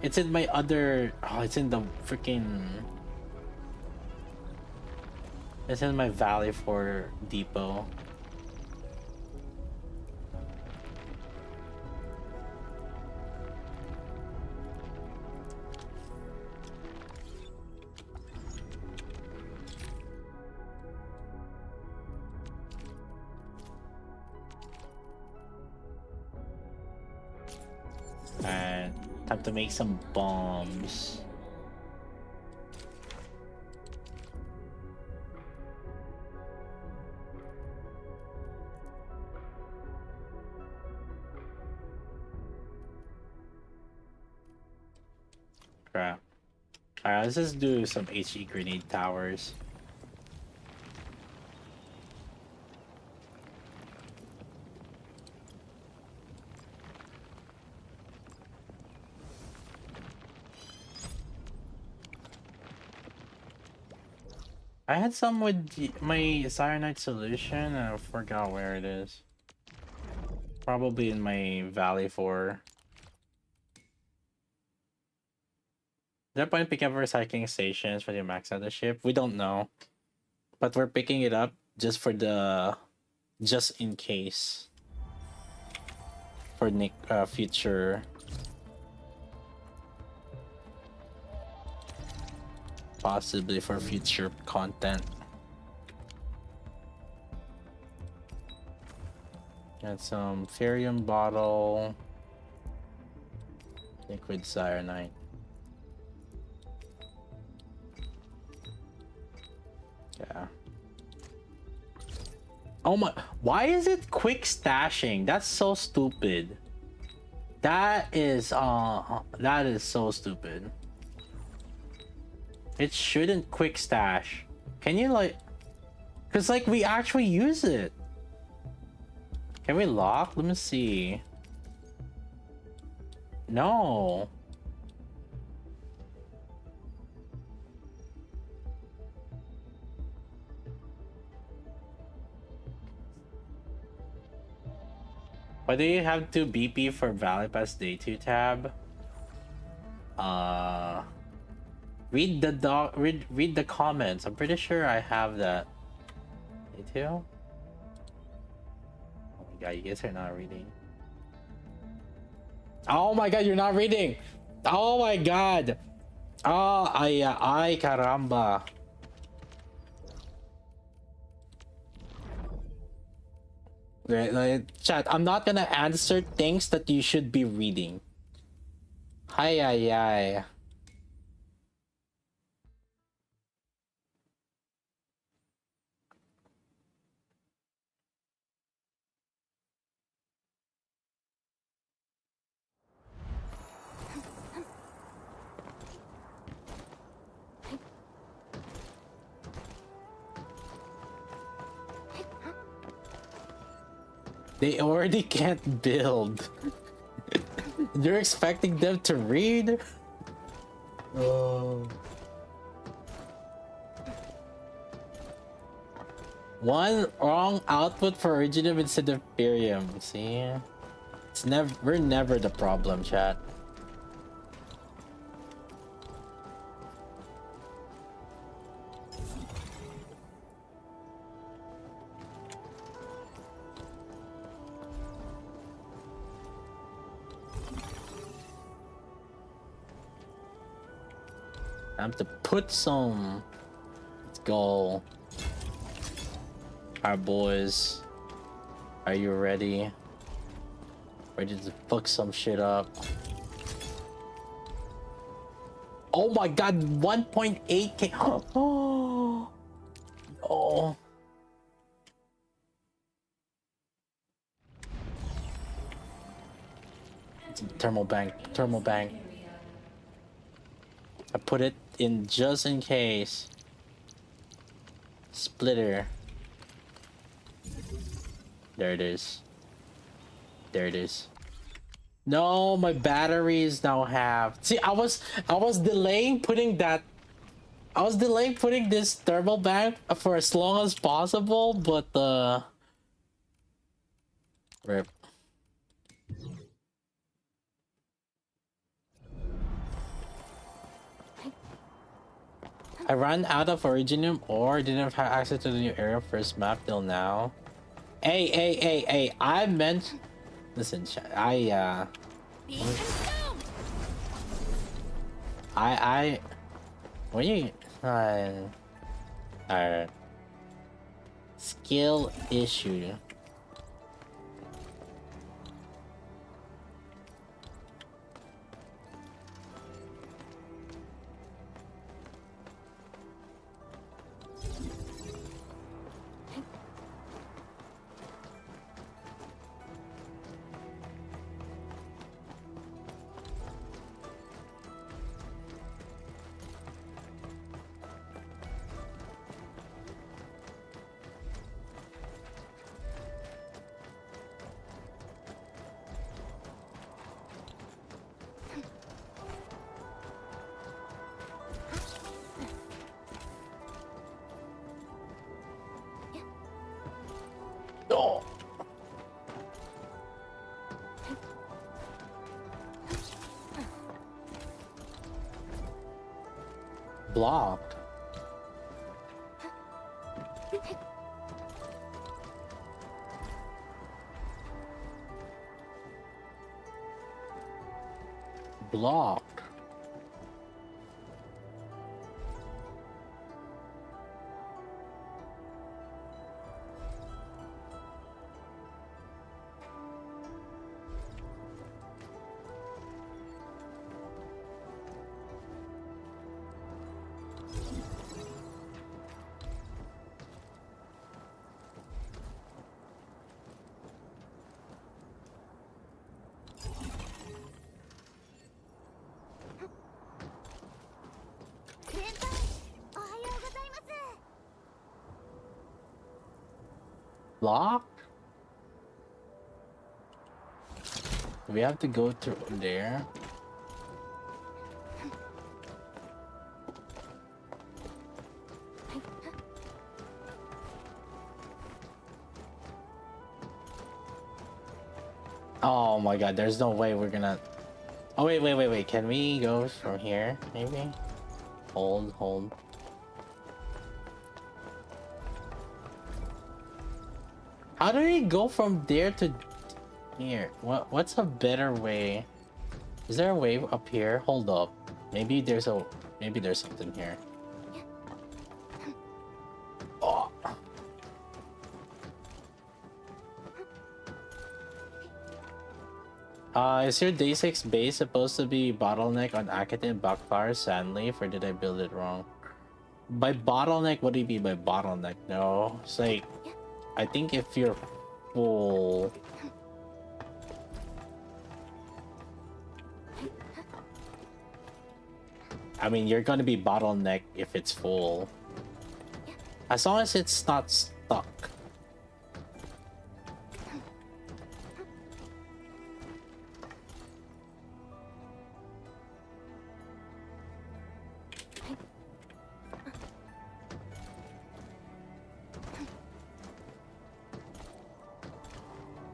It's in my other... Oh, it's in the freaking... It's in my Valley 4 depot. And time to make some bombs. Crap. Alright, let's just do some HE grenade towers. I had some with my cyanide solution and I forgot where it is. Probably in my Valley 4. Is there a point picking up recycling stations for the max out the ship? We don't know. But we're picking it up just for the... just in case. For future... Possibly for future content. Got some Ferium bottle. Liquid cyanide. Yeah. Oh my, why is it quick stashing? That's so stupid. That is so stupid. It shouldn't quick stash. Can you like... Cause like we actually use it. Can we lock? Let me see. No. Why do you have to BP for Valley Pass Day 2 tab? Read the comments. I'm pretty sure I have that. Day 2? Yeah, you guys are not reading. Oh my god, you're not reading. Oh my god. Oh, ay caramba. Chat, I'm not gonna answer things that you should be reading. Hi, ay. They already can't build. You're expecting them to read? Oh. One wrong output for Originum instead of Imperium. See? It's never, we're never the problem, chat. Time to put some. Let's go. Our boys. Are you ready? Ready to fuck some shit up? Oh my god, 1.8k. Oh. Oh. It's a thermal bank. Thermal bank. I put it in just in case. Splitter. There it is. There it is. No, my batteries now have. See, I was delaying putting that. I was delaying putting this thermal bank for as long as possible, but rip. I ran out of Originum or didn't have access to the new area first map till now. Hey, I meant. Listen, I when you skill issue. Oh. Blocked. Blocked. Blocked? We have to go through there. Oh my god, there's no way we're gonna. Oh wait. Can we go from here? Maybe? Hold. How do we go from there to here? What's a better way? Is there a way up here? Hold up. Maybe there's something here. Oh. Is your day 6 base supposed to be bottleneck on active backfire sandleaf, or did I build it wrong? By bottleneck, what do you mean by bottleneck? No, it's like, I think if you're full. I mean, you're gonna be bottleneck if it's full. As long as it's not stuck.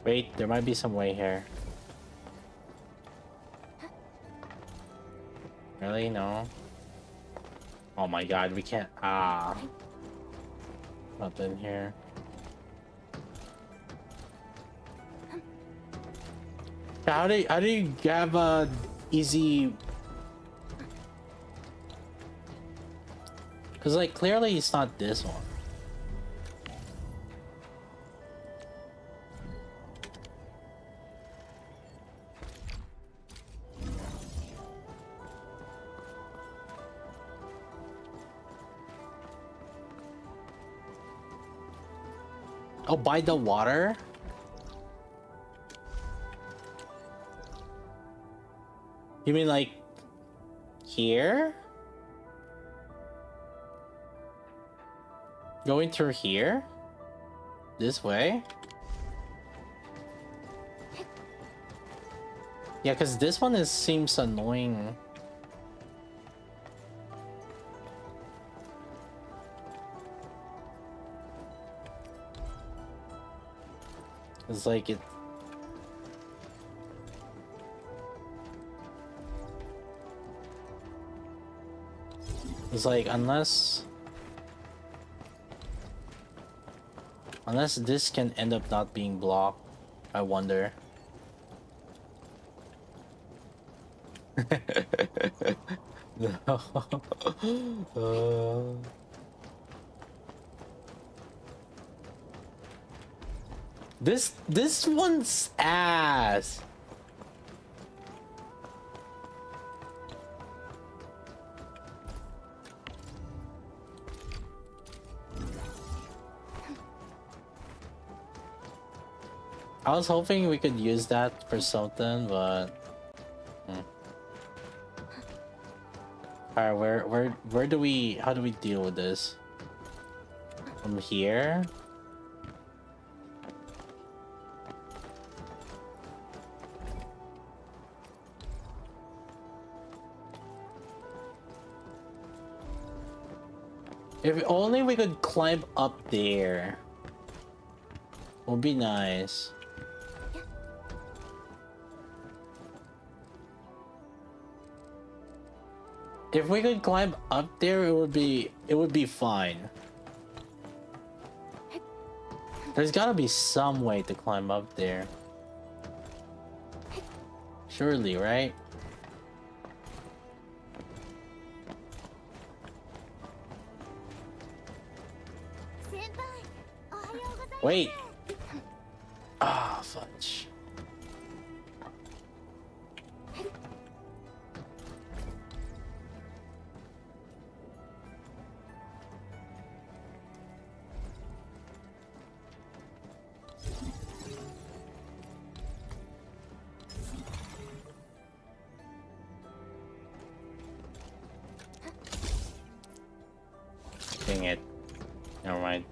Wait, there might be some way here. Really? No? Oh my god, we can't. Nothing here. How do you have a easy? Cause like clearly it's not this one. Oh, by the water? You mean like here? Going through here? This way? Yeah, because this one seems annoying. It's like it. It's like unless this can end up not being blocked, I wonder. No. This one's ass. I was hoping we could use that for something, but alright, where do we, how do we deal with this? From here? If only we could climb up there. Would be nice. If we could climb up there, it would be fine. There's gotta be some way to climb up there. Surely, right? Wait. Ah, fudge. Dang it. Never mind.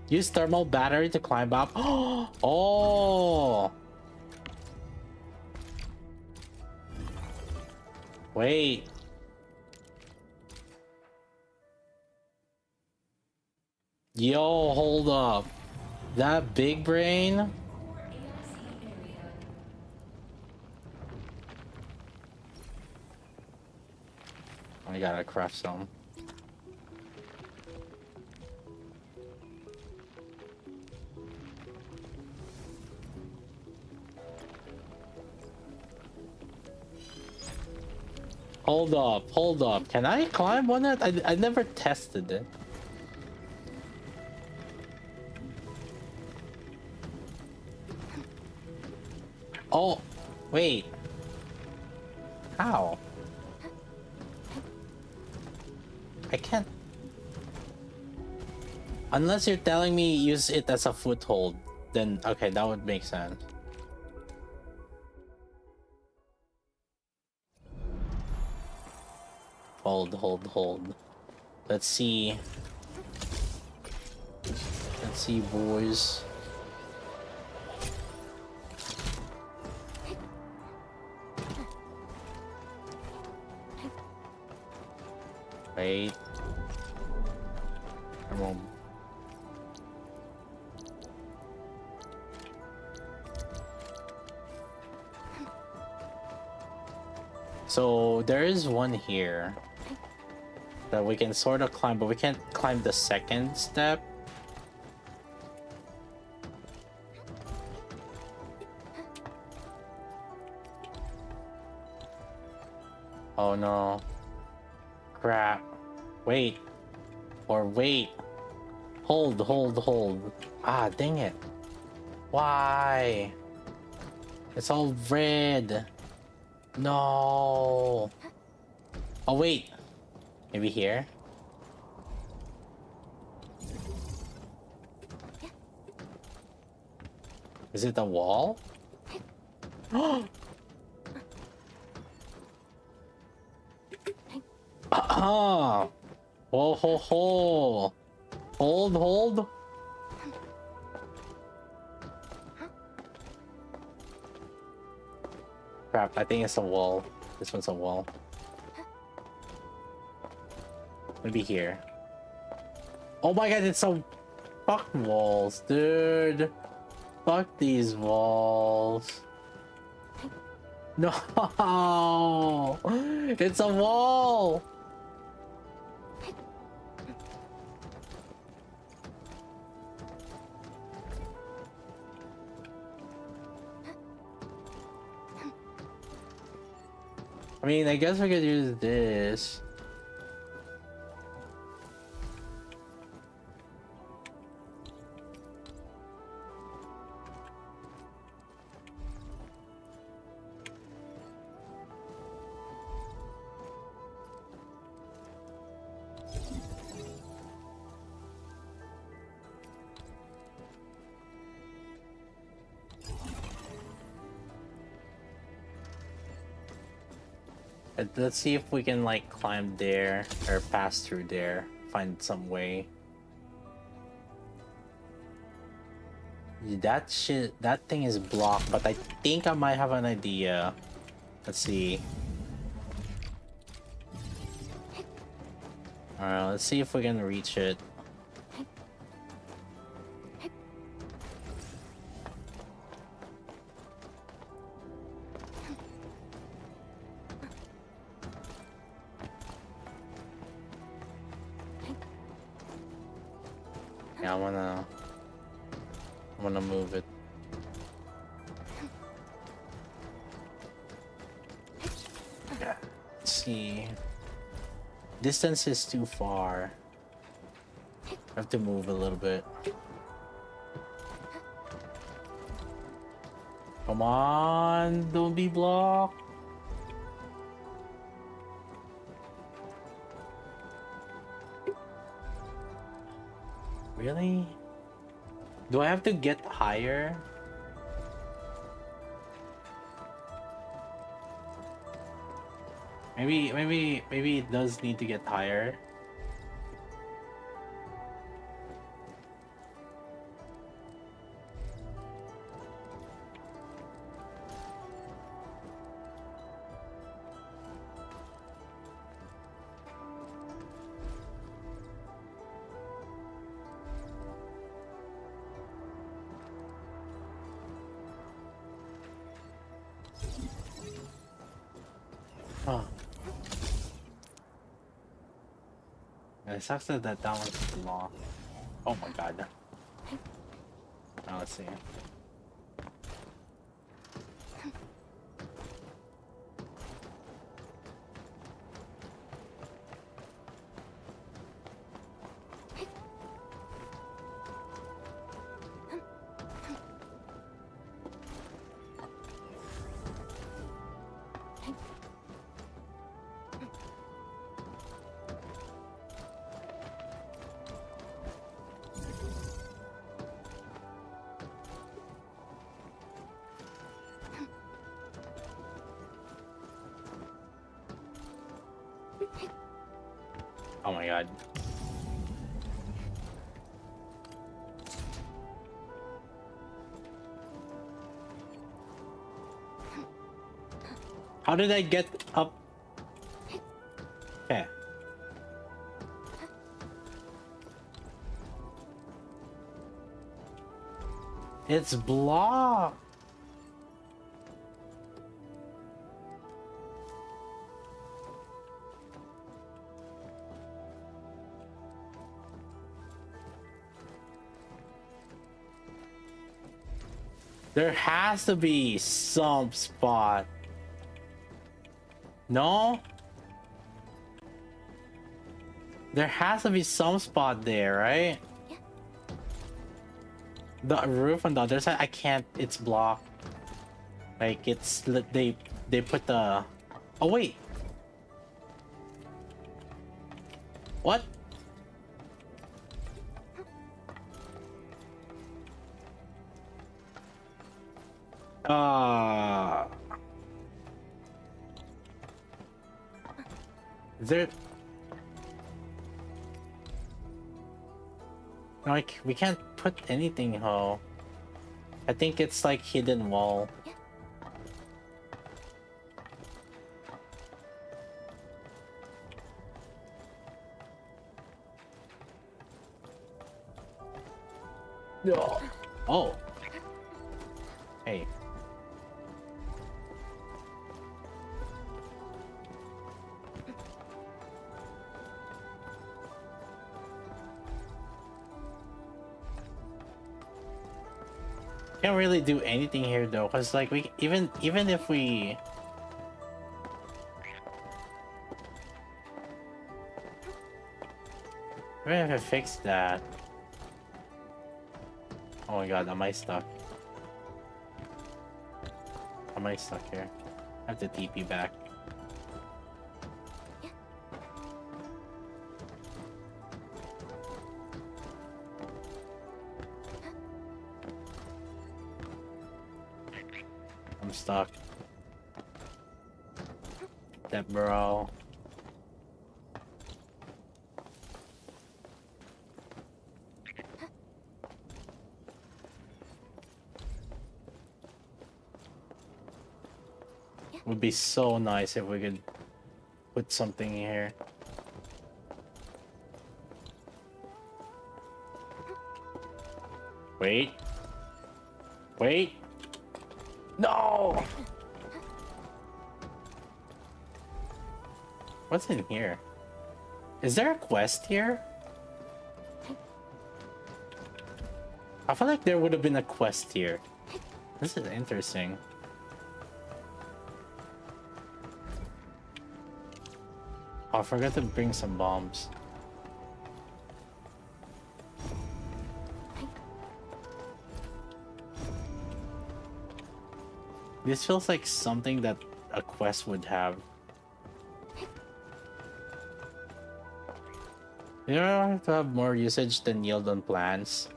Use thermal battery to climb up. Oh! Wait. Yo, hold up. That big brain? I gotta craft some. Hold up. Can I climb on it? I never tested it. Oh, wait. How? I can't. Unless you're telling me use it as a foothold, then okay, that would make sense. Hold. Let's see. Let's see, boys. Wait. Come on. So there is one here that we can sort of climb, but we can't climb the second step. Oh no. Crap. Wait. Or wait. Hold. Ah, dang it. Why? It's all red. No. Oh, wait. Maybe here? Is it a wall? Ah! Whoa, ho. Hold. Crap, I think it's a wall. This one's a wall. Maybe here. Oh my god, it's a... Fuck walls, dude. Fuck these walls. No! It's a wall! I mean, I guess we could use this. Let's see if we can like climb there or pass through there. Find some way. That thing is blocked, but I think I might have an idea. Let's see. Alright, let's see if we can reach it. Yeah, I'm gonna move it. Yeah. Let's see. Distance is too far. I have to move a little bit. Come on, don't be blocked. Really? Do I have to get higher? Maybe it does need to get higher. Oh. It sucks that that one's long. Oh my god. Now let's see. Oh my god. How did I get up? Okay. It's blocked. There has to be some spot. No? There has to be some spot there, right? The roof on the other side, I can't, it's blocked. Like it's they put the, oh wait. What? Is there, like we can't put anything, ho. I think it's like hidden wall. No. Oh. Hey. Can't really do anything here though, cause like we even if we even if I fix that. Oh my god, am I stuck? Am I stuck here? I have to TP back. I'm stuck. That bro. Would be so nice if we could put something here. Wait. Wait. No! What's in here? Is there a quest here? I feel like there would have been a quest here. This is interesting. Oh, I forgot to bring some bombs. This feels like something that a quest would have. You don't have to have more usage than yield on plants.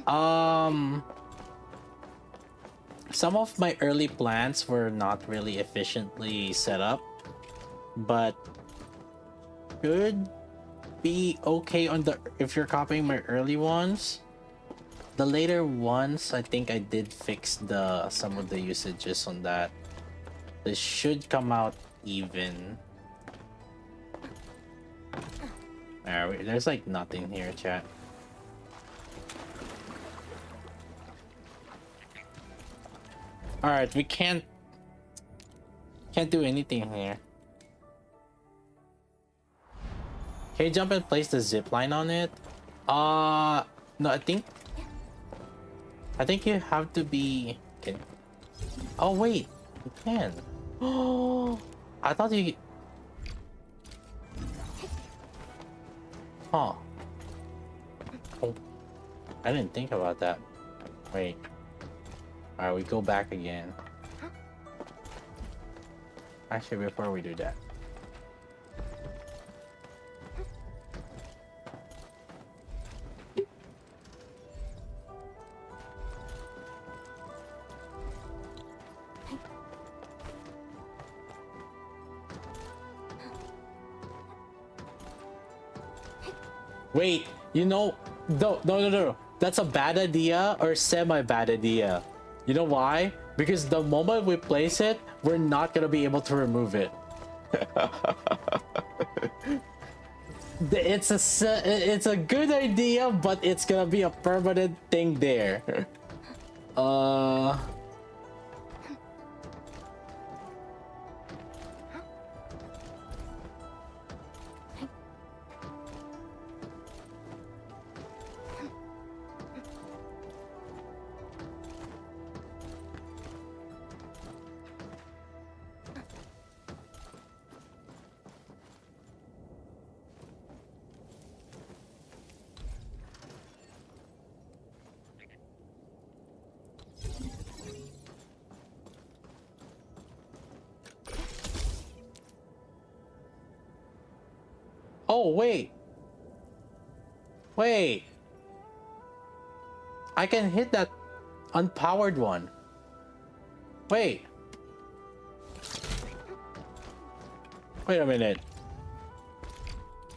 Some of my early plants were not really efficiently set up, but could be okay on the if you're copying my early ones. The later ones, I think I did fix some of the usages on that. This should come out even. There's like nothing here, chat. All right, we can't do anything here. Can you jump and place the zip line on it? No, I think you have to be. Oh wait, you can. Oh, I thought you. Huh. Oh, I didn't think about that. Wait. All right, we go back again. Actually, before we do that. Wait, you know, no. That's a bad idea or semi-bad idea. You know why? Because the moment we place it, we're not gonna be able to remove it. It's a good idea, but it's gonna be a permanent thing there. Oh, wait. Wait. I can hit that unpowered one. Wait. Wait a minute.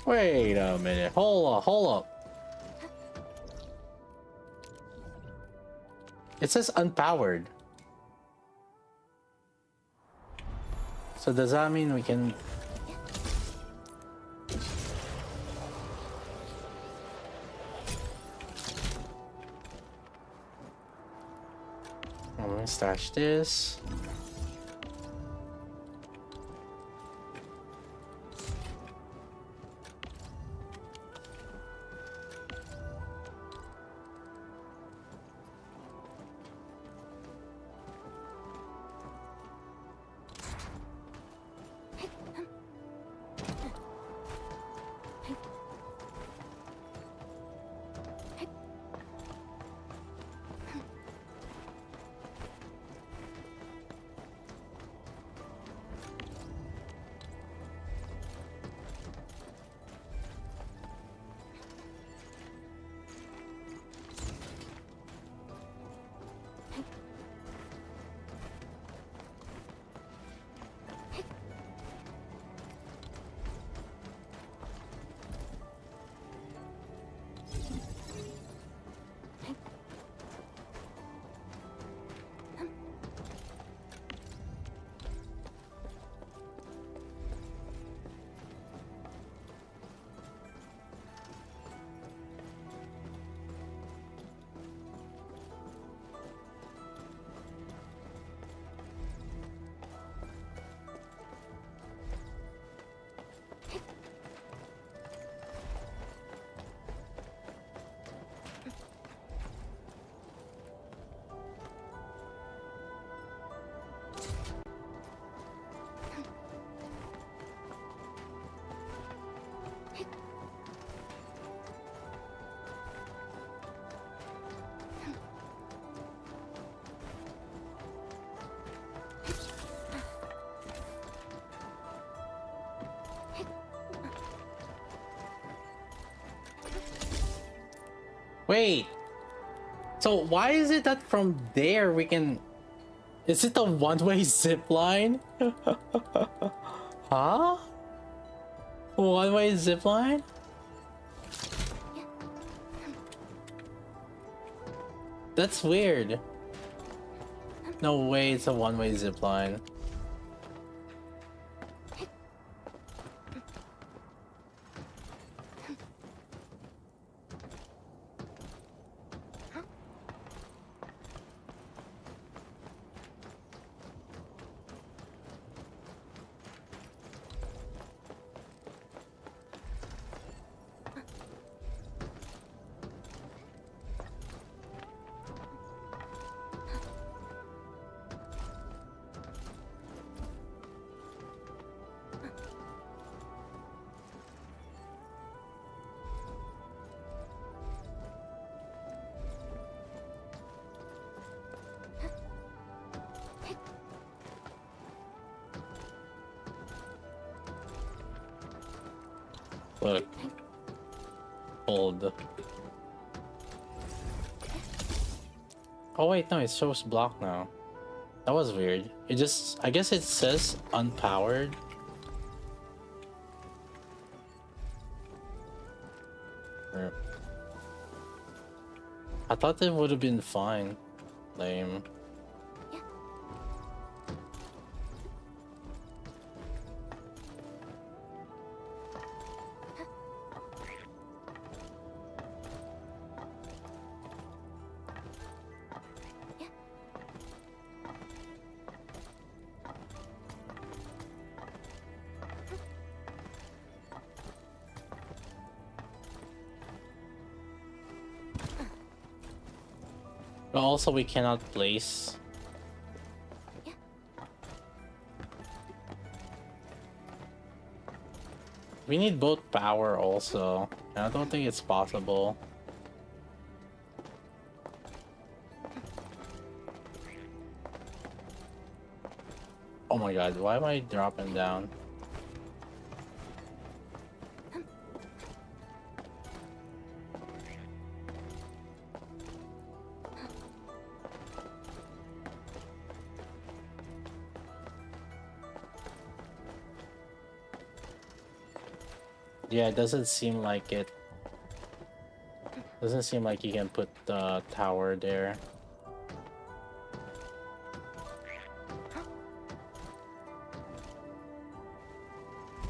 Wait a minute. Hold up. It says unpowered. So does that mean we can... I'm gonna stash this. Wait. So why is it that from there we can... Is it a one-way zip line? Huh? One-way zip line? That's weird. No way it's a one-way zip line. Look. Hold. Oh wait, no, it shows block now. That was weird. It just... I guess it says unpowered. I thought it would have been fine. Lame. But also we cannot place. We need both power also. And I don't think it's possible. Oh my god, why am I dropping down? Yeah, it doesn't seem like it. Doesn't seem like you can put the tower there.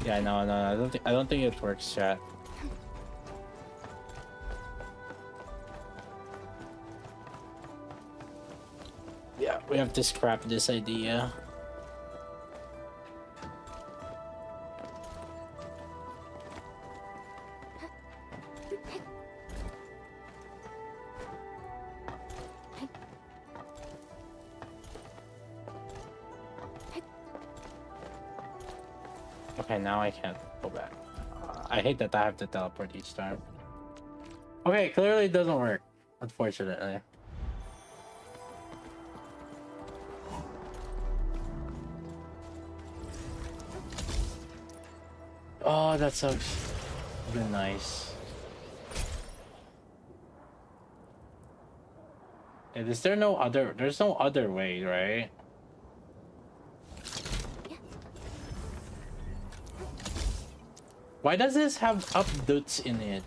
Yeah, no, I don't think it works, chat. Yeah, we have to scrap this idea. Okay, now I can't go back. I hate that I have to teleport each time. Okay, clearly it doesn't work, unfortunately. Oh, that sucks. Been nice. And is there no other? There's no other way, right? Why does this have updates in it?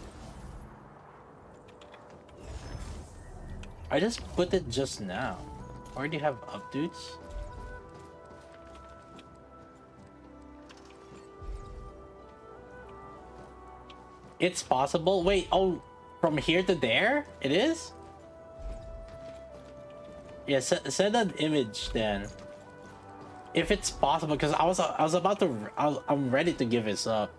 I just put it just now. Why do you have updates? It's possible. Wait, oh, from here to there? It is? Yeah, send an image then. If it's possible, because I was about to. I'm ready to give this up.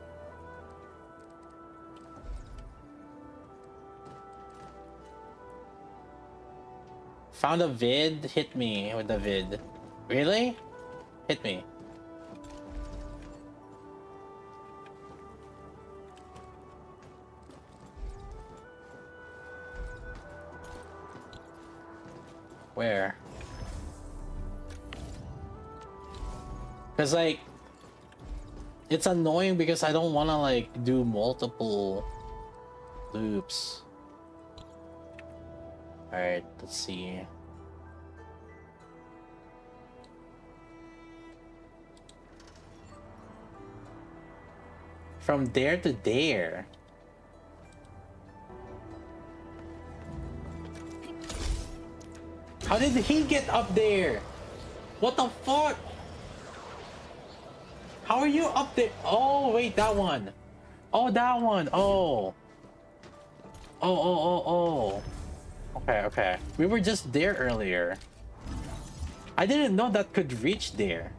Found a vid. Hit me with the vid. Really? Hit me. Where? Because like it's annoying because I don't want to like do multiple loops. All right, let's see. From there to there. How did he get up there? What the fuck? How are you up there? Oh, wait, that one. Oh, that one. Oh. Oh. Okay. We were just there earlier. I didn't know that could reach there.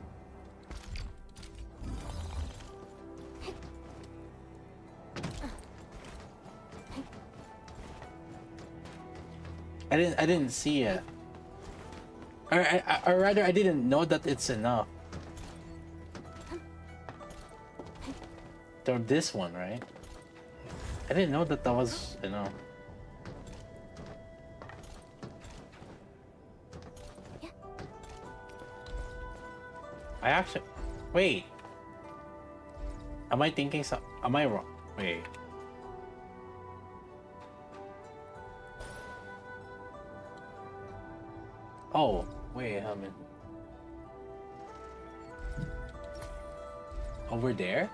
I didn't see it. Or rather, I didn't know that it's enough. So this one, right? I didn't know that was enough. I actually... Wait. Am I thinking so? Am I wrong? Wait. Oh, wait, I mean... Over there?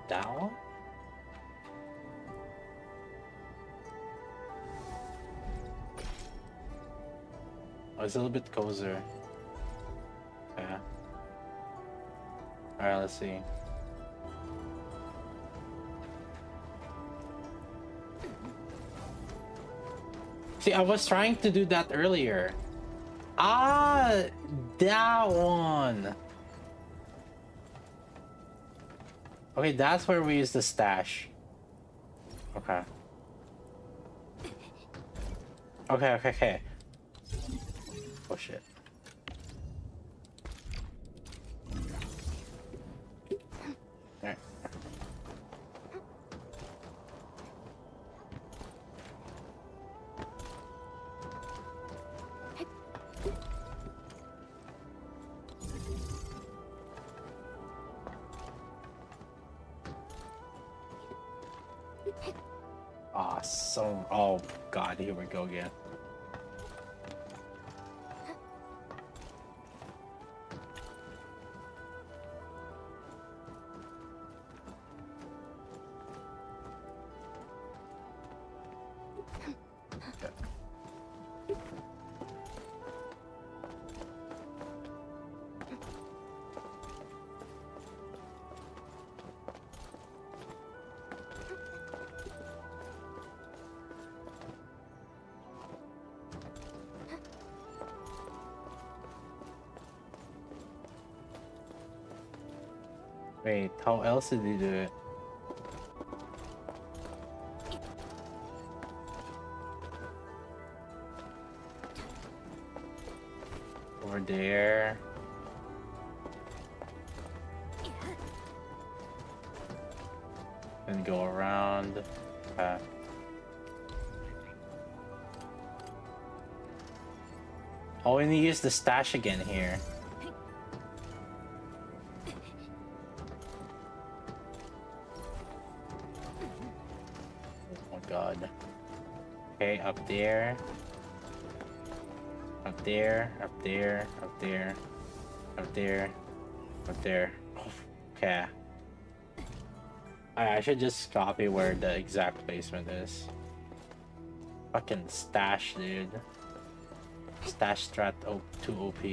That one? it's a little bit cozier. Yeah. Alright, let's see. See, I was trying to do that earlier. Ah, that one. Okay, that's where we use the stash. Okay. Okay. Oh shit. Alright. Awesome. Oh god, here we go again. Wait, how else did he do it? Over there. Then go around. Oh, and he used the stash again here. God. Okay, up there. Up there. Okay. I should just copy where the exact placement is. Fucking stash, dude. Stash strat too OP.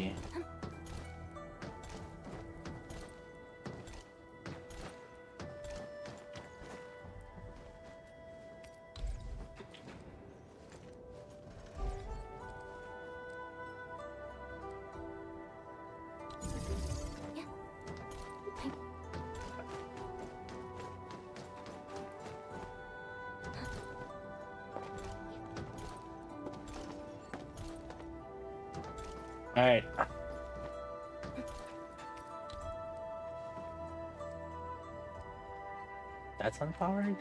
Alright. That's unpowered?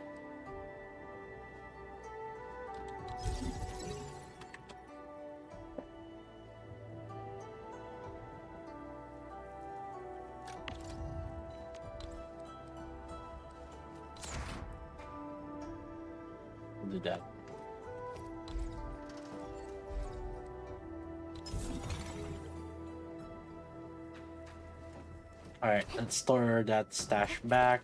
We'll do that. Alright, let's store that stash back.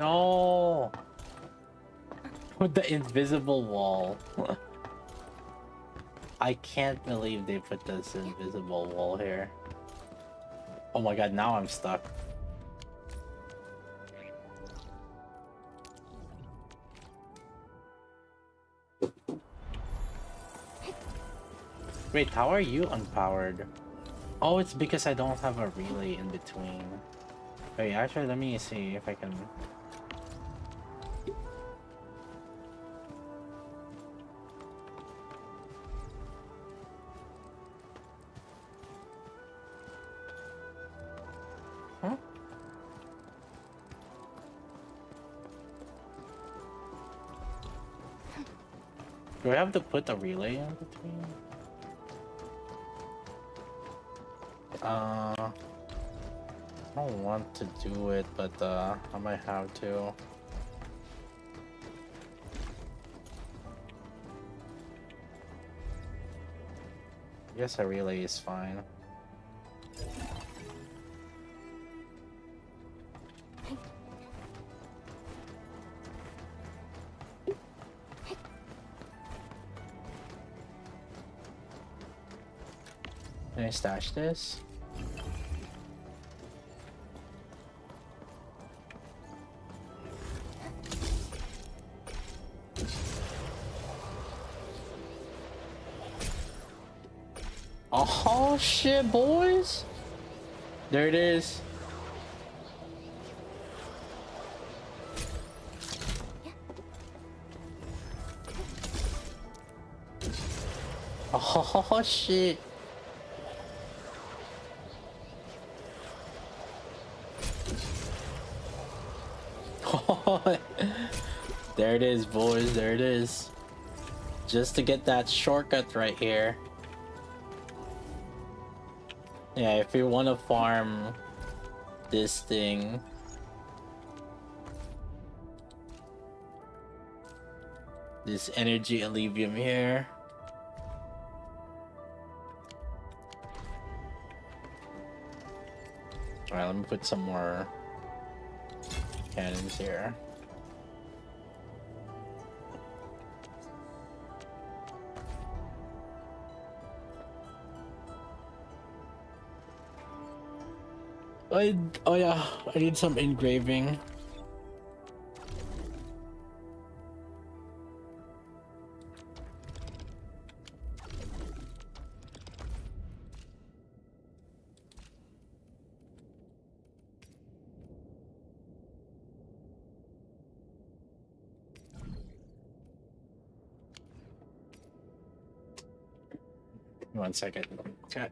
No! With the invisible wall. I can't believe they put this invisible wall here. Oh my god, now I'm stuck. Wait, how are you unpowered? Oh, it's because I don't have a relay in between. Wait, actually, let me see if I can... Huh? Do I have to put a relay in between? I don't want to do it, but I might have to. I guess a relay is fine. Can I stash this? Oh shit, boys! There it is. Oh shit. There it is, boys. There it is. Just to get that shortcut right here. Yeah, if you want to farm this thing, this energy alluvium here. Alright, let me put some more cannons here. Oh yeah, I need some engraving. One second. Chat.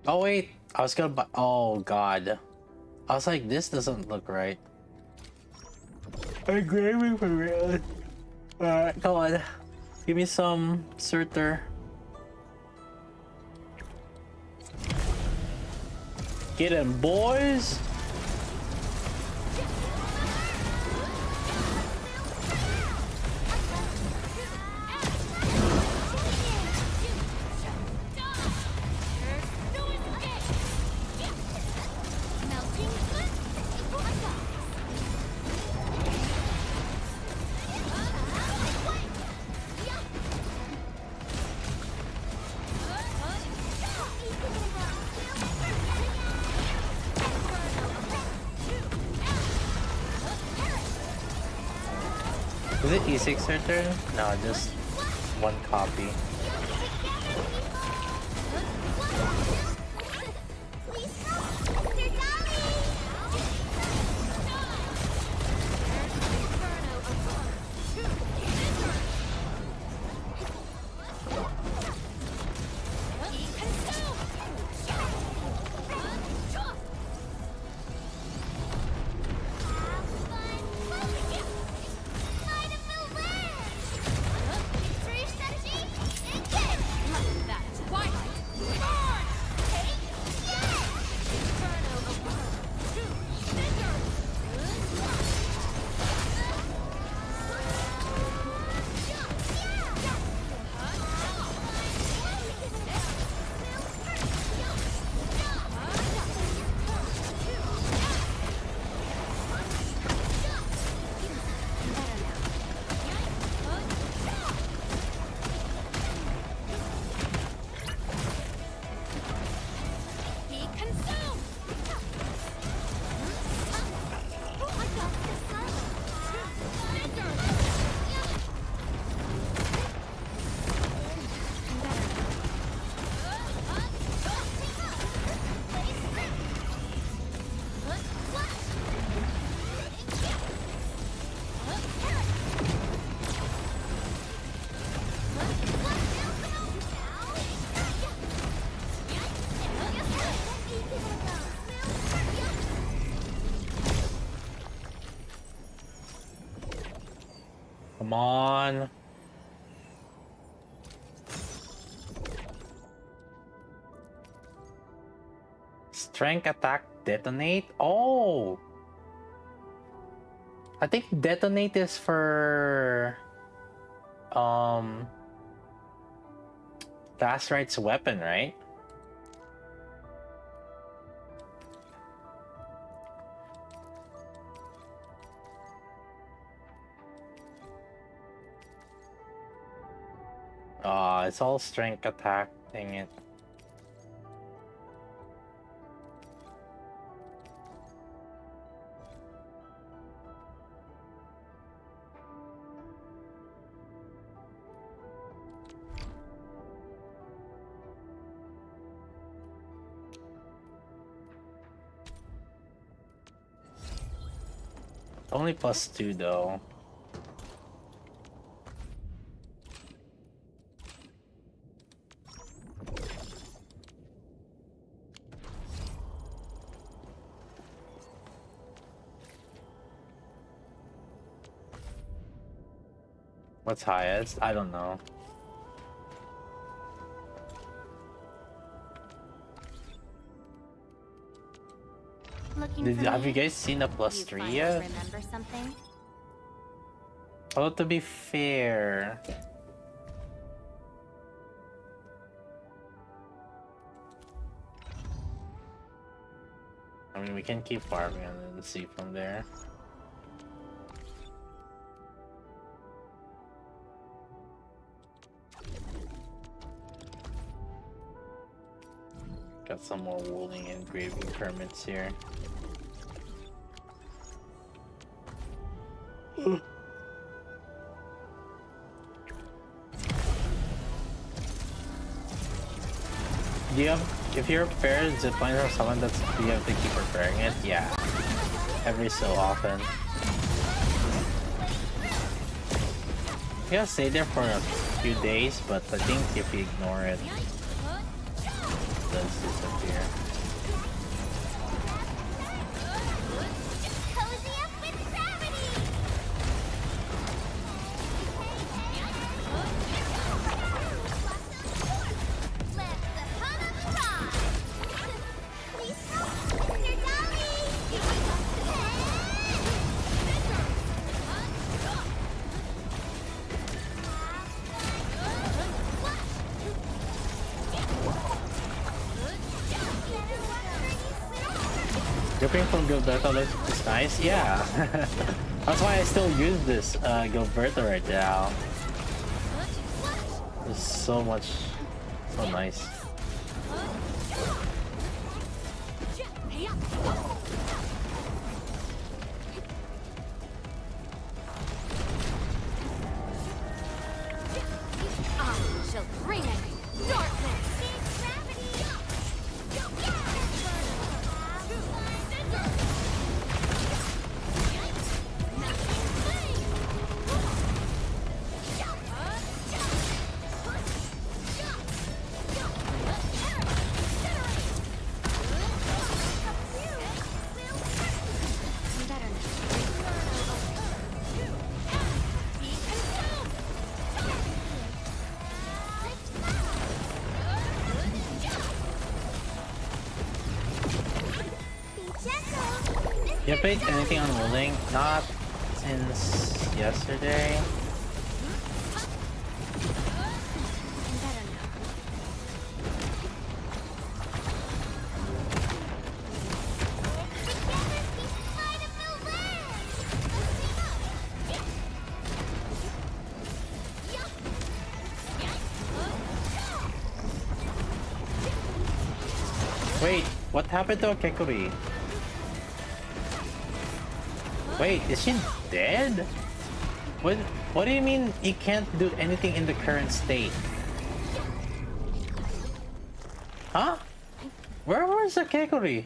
Oh wait, I was gonna buy. Oh god, I was like, this doesn't look right. Engraving for real. Alright, come on, give me some Surtur. Get him, boys. Is it E6 Surtur? No, just one copy. Come on. Strength attack detonate? Oh! I think detonate is for Arknights weapon, right? It's all strength attack, dang it. Only +2 though. What's highest? I don't know. Have you guys seen a +3 yet? Remember something? Well, to be fair, I mean, we can keep farming and then see from there. Got some more wooling and engraving permits here. Do you have, if you're prepared zipline or someone that's, do you have to keep repairing it? Yeah. Every so often. You gotta stay there for a few days, but I think if you ignore it, it does disappear. Cozy up with gravity! Let the hunt fly! Please help, Mr. Dolly! Dripping from Gilberto looks nice, yeah. That's why I still use this Gilberto right now. It's so much, so nice. I shall bring it darkness! You played anything on Rolling? Not since yesterday. Wait, what happened to Kekuri? Wait, is she dead? What do you mean you can't do anything in the current state? Huh? Where was the Kekuri?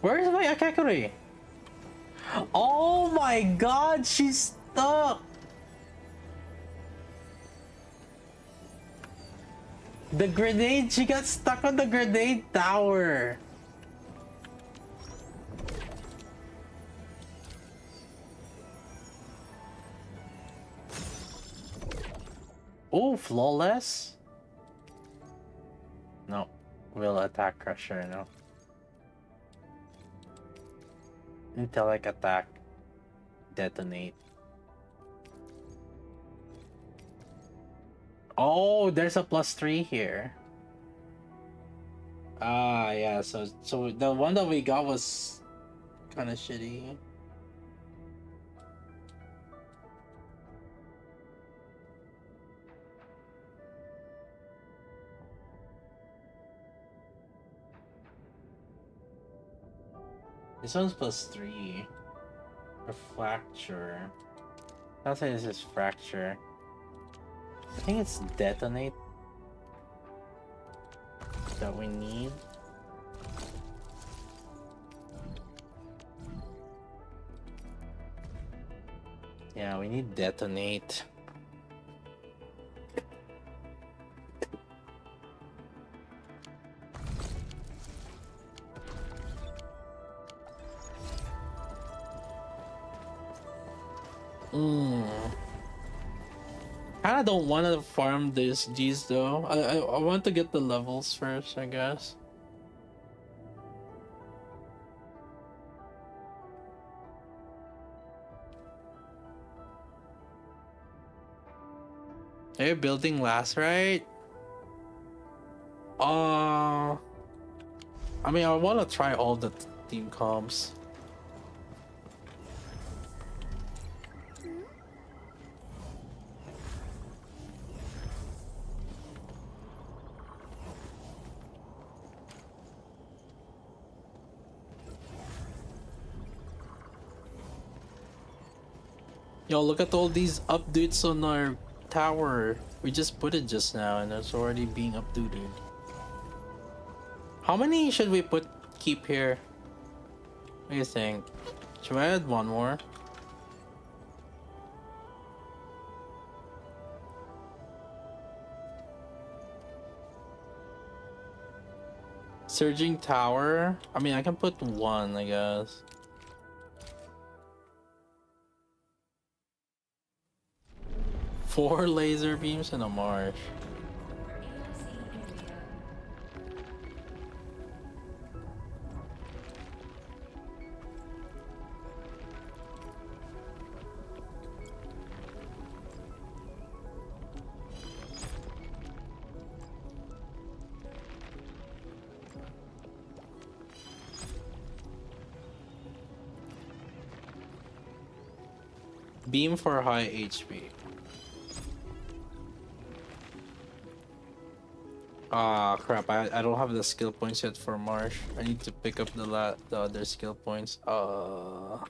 Where is my Akekuri? Oh my god, she's stuck! The grenade, she got stuck on the grenade tower. Oh, flawless. No, will attack crusher. No. Intellect attack. Detonate. Oh, there's a +3 here. Ah, yeah. So the one that we got was kind of shitty. This one's +3. A fracture. I'll say this is fracture. I think it's detonate that we need. Yeah, we need detonate. Kinda don't want to farm these though. I want to get the levels first, I guess. Are you building last, right? I mean, I want to try all the team comps. Yo, look at all these updates on our tower. We just put it just now and it's already being updated. How many should we keep here? What do you think? Should I add one more? Surging tower? I mean, I can put one, I guess. Four laser beams in a marsh. Beam for high HP. Ah, crap, I don't have the skill points yet for Marsh. I need to pick up the other skill points. Are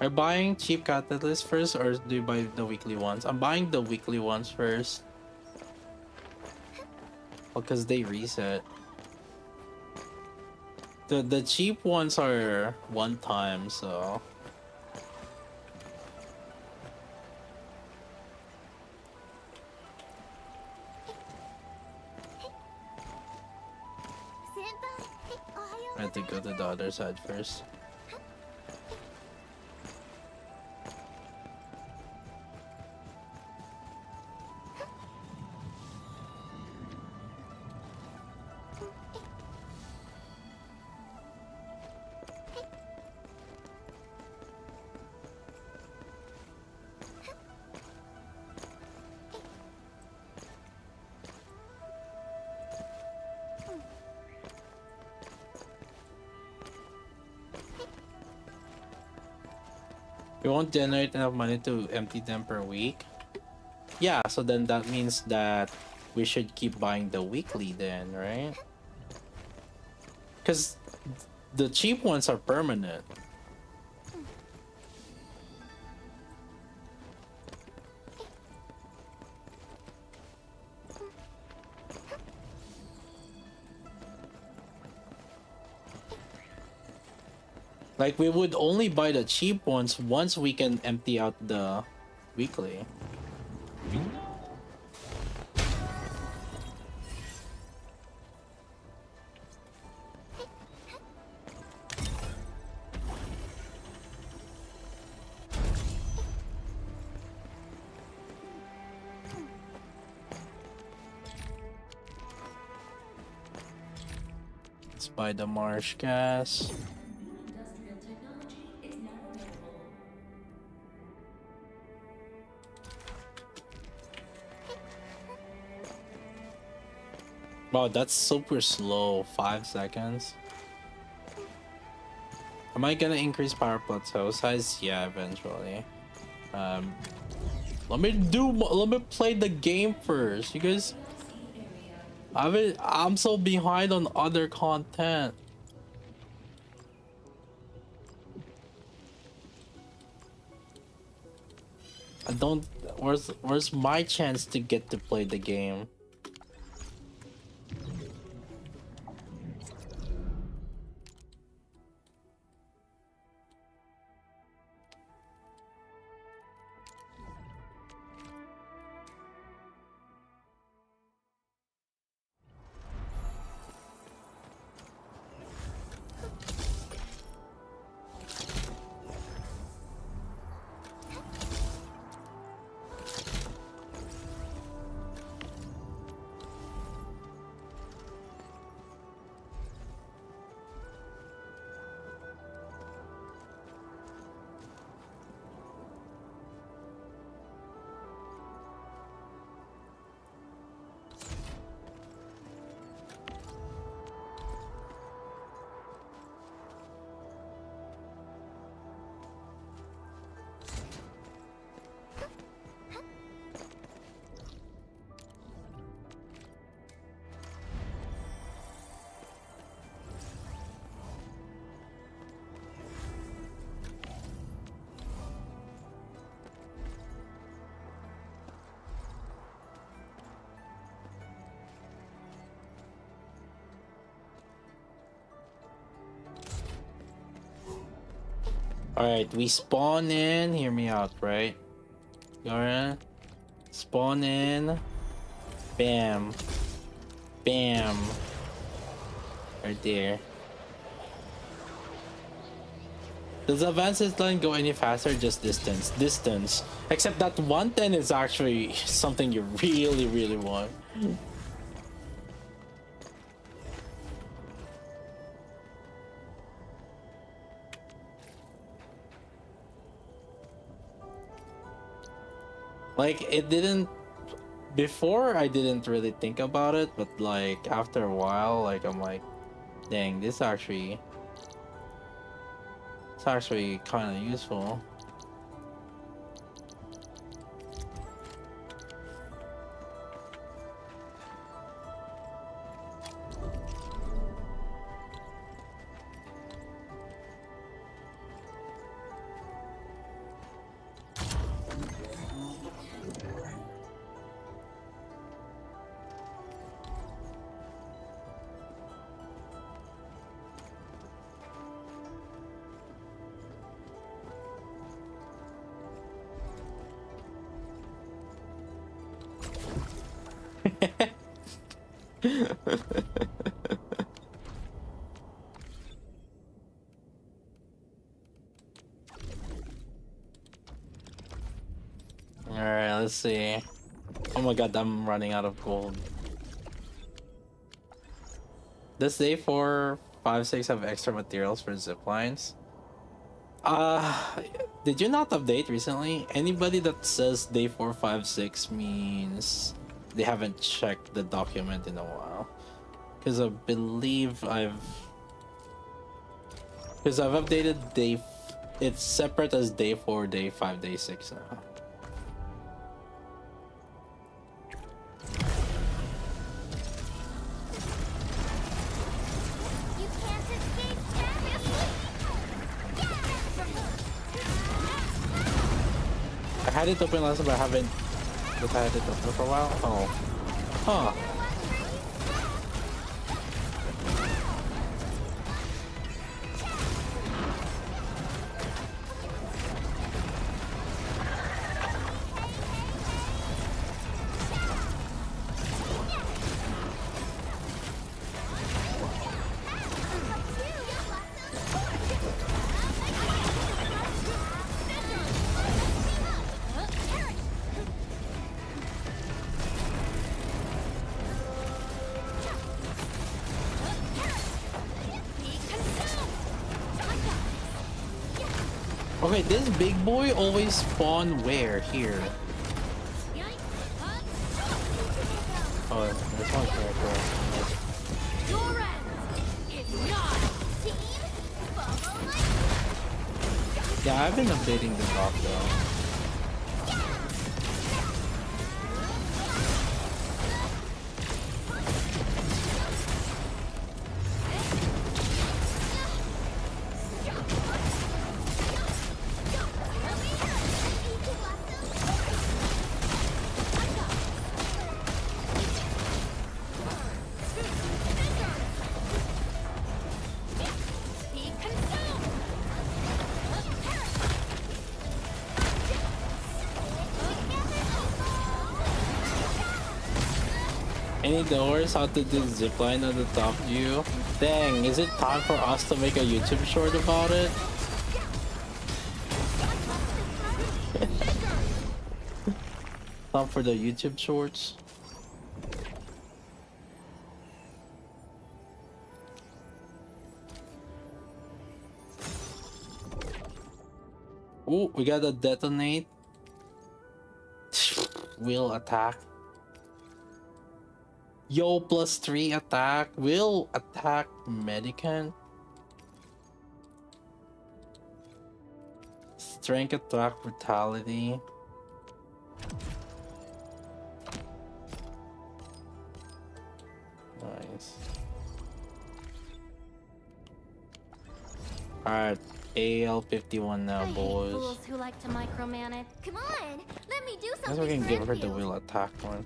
you buying cheap catalysts first or do you buy the weekly ones? I'm buying the weekly ones first. Well, because they reset. The cheap ones are one time, so. I have to go to the other side first. We won't generate enough money to empty them per week. Yeah, so then that means that we should keep buying the weekly then, right? Because the cheap ones are permanent. Like, we would only buy the cheap ones once we can empty out the weekly. Let's buy the marsh gas. Wow, that's super slow. 5 seconds. Am I gonna increase power plateau size? Yeah, eventually. Let me play the game first. You guys, I'm so behind on other content. I don't. Where's my chance to get to play the game? Alright, we spawn in. Hear me out, right? Alright. Spawn in. Bam. Bam. Right there. Does the advanced line go any faster? Just distance. Distance. Except that 110 is actually something you really, really want. Like, it didn't... Before, I didn't really think about it, but like, after a while, like, I'm like, dang, this actually... It's actually kind of useful. Alright, let's see. Oh my god, I'm running out of gold. Does day 4, 5, 6 have extra materials for zip lines? Did you not update recently? Anybody that says day 4, 5, 6 means they haven't checked the document in a while. Because I believe Because I've updated day... It's separate as day 4, day 5, day 6 now. I had it open last time, but I haven't had it open for a while. Oh. Huh. Okay, this big boy always spawn where? Here. Oh, this one's right there. Your end is not. Team, follow my Yeah, I've been updating the dock though. Be consumed. Any doors how to do zipline on the top view? Dang, is it time for us to make a YouTube short about it? Time for the YouTube shorts? Ooh, we gotta detonate. Will attack. Yo, +3 attack. Will attack medicant. Strength attack brutality. Nice. Alright, AL51 now, I hate boys. fools who like to micromanage. Come on, let me do I guess something. we can for give her the Enfield. will attack one.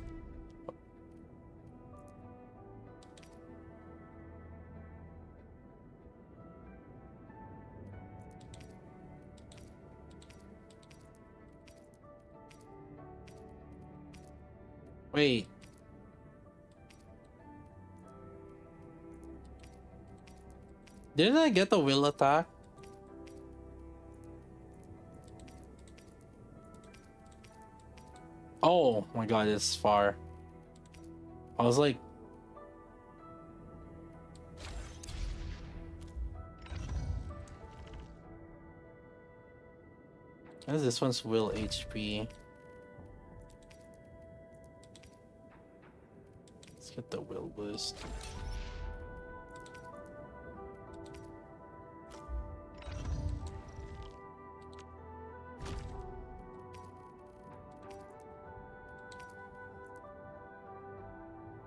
Wait. Didn't I get the will attack? Oh my god, it's far. I was like... What is this one's will HP? Let's get the will boost.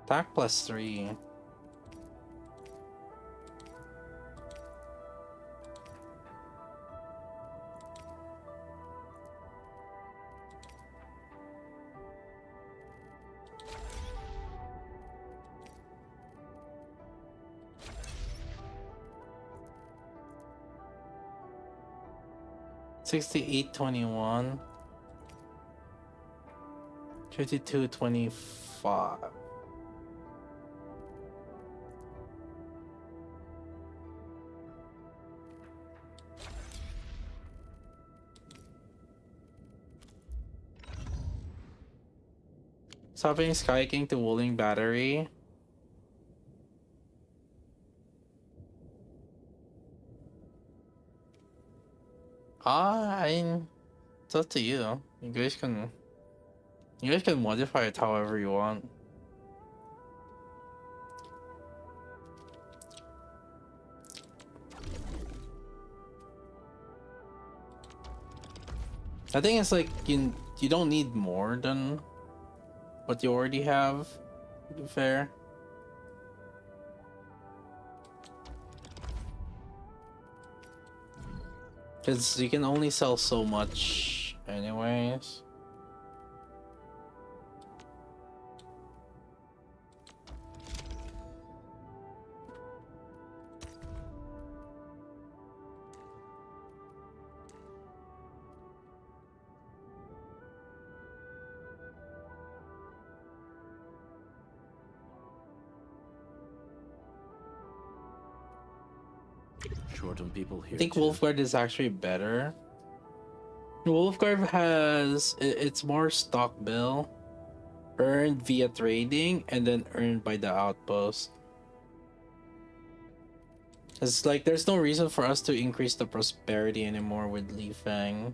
Attack +3. $68.21. $52.25. Swapping Sky King to Wooling Battery. It's up to you. You guys can modify it however you want. I think it's like you don't need more than what you already have, to be fair. Because you can only sell so much anyways. Short on people here. I think too. Wolfguard is actually better. Wolfguard has it's more stock bill, earned via trading, and then earned by the outpost. It's like there's no reason for us to increase the prosperity anymore with Li Fang.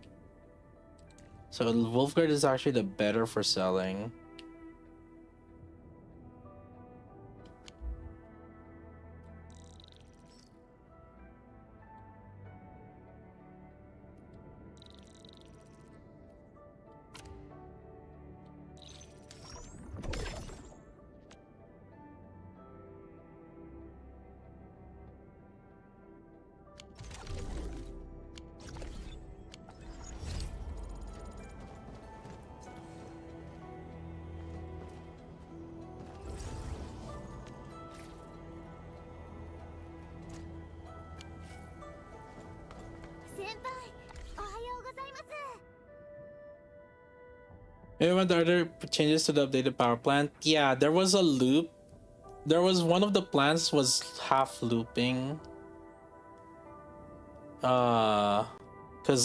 So Wolfguard is actually the better for selling. Anyone, the other changes to the updated power plant? Yeah, there was a loop. There was one of the plants was half looping. Cause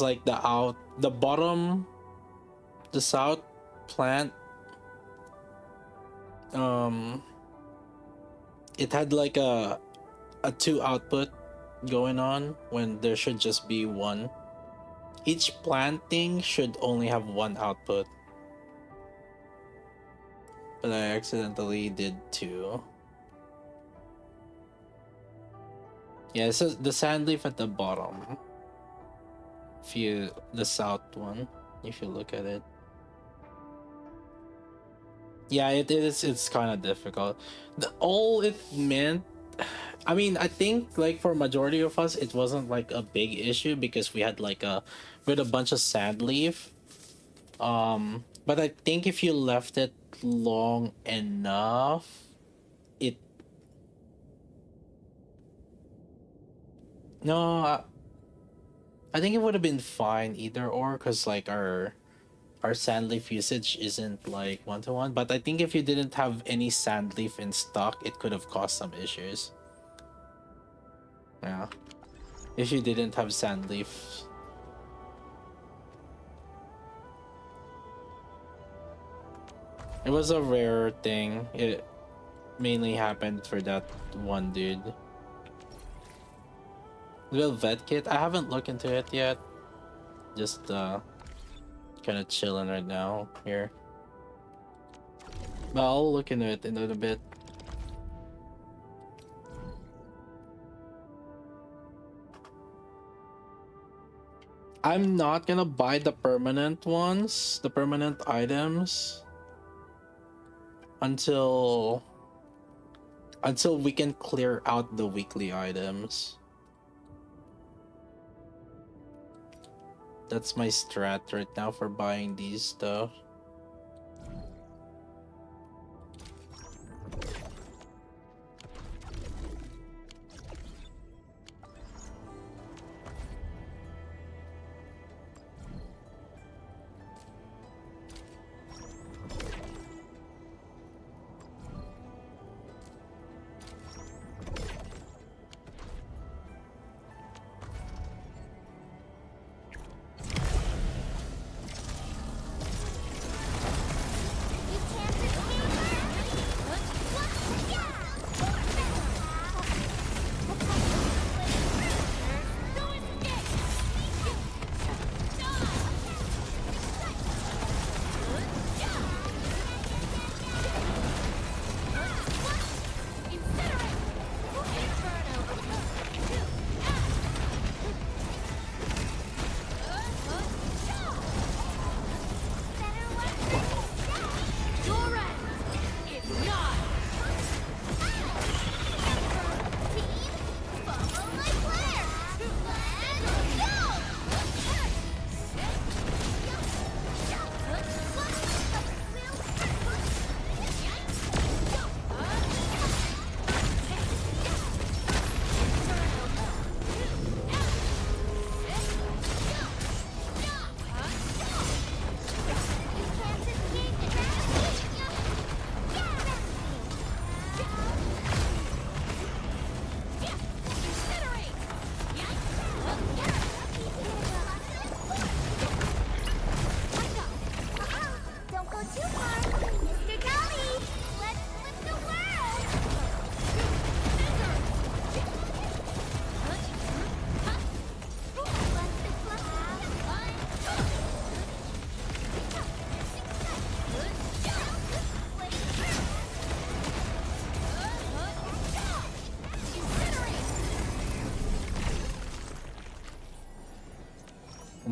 like the bottom, the south plant, it had like a 2 output going on when there should just be 1. Each planting should only have 1 output. But I accidentally did 2. Yeah, this is the sand leaf at the bottom. The south one, if you look at it. Yeah, it's kind of difficult. All it meant, I mean, I think like for majority of us, it wasn't like a big issue because we had a bunch of sand leaf. But I think if you left it long enough, it no, I think it would have been fine either or, because like our sand leaf usage isn't like 1-to-1. But I think if you didn't have any sand leaf in stock, it could have caused some issues. Yeah, if you didn't have sand leaf. It was a rare thing. It mainly happened for that one dude. The vet kit, I haven't looked into it yet. Just kind of chilling right now here. But I'll look into it in a little bit. I'm not gonna buy the permanent ones, the permanent items, until we can clear out the weekly items. That's my strat right now for buying these stuff.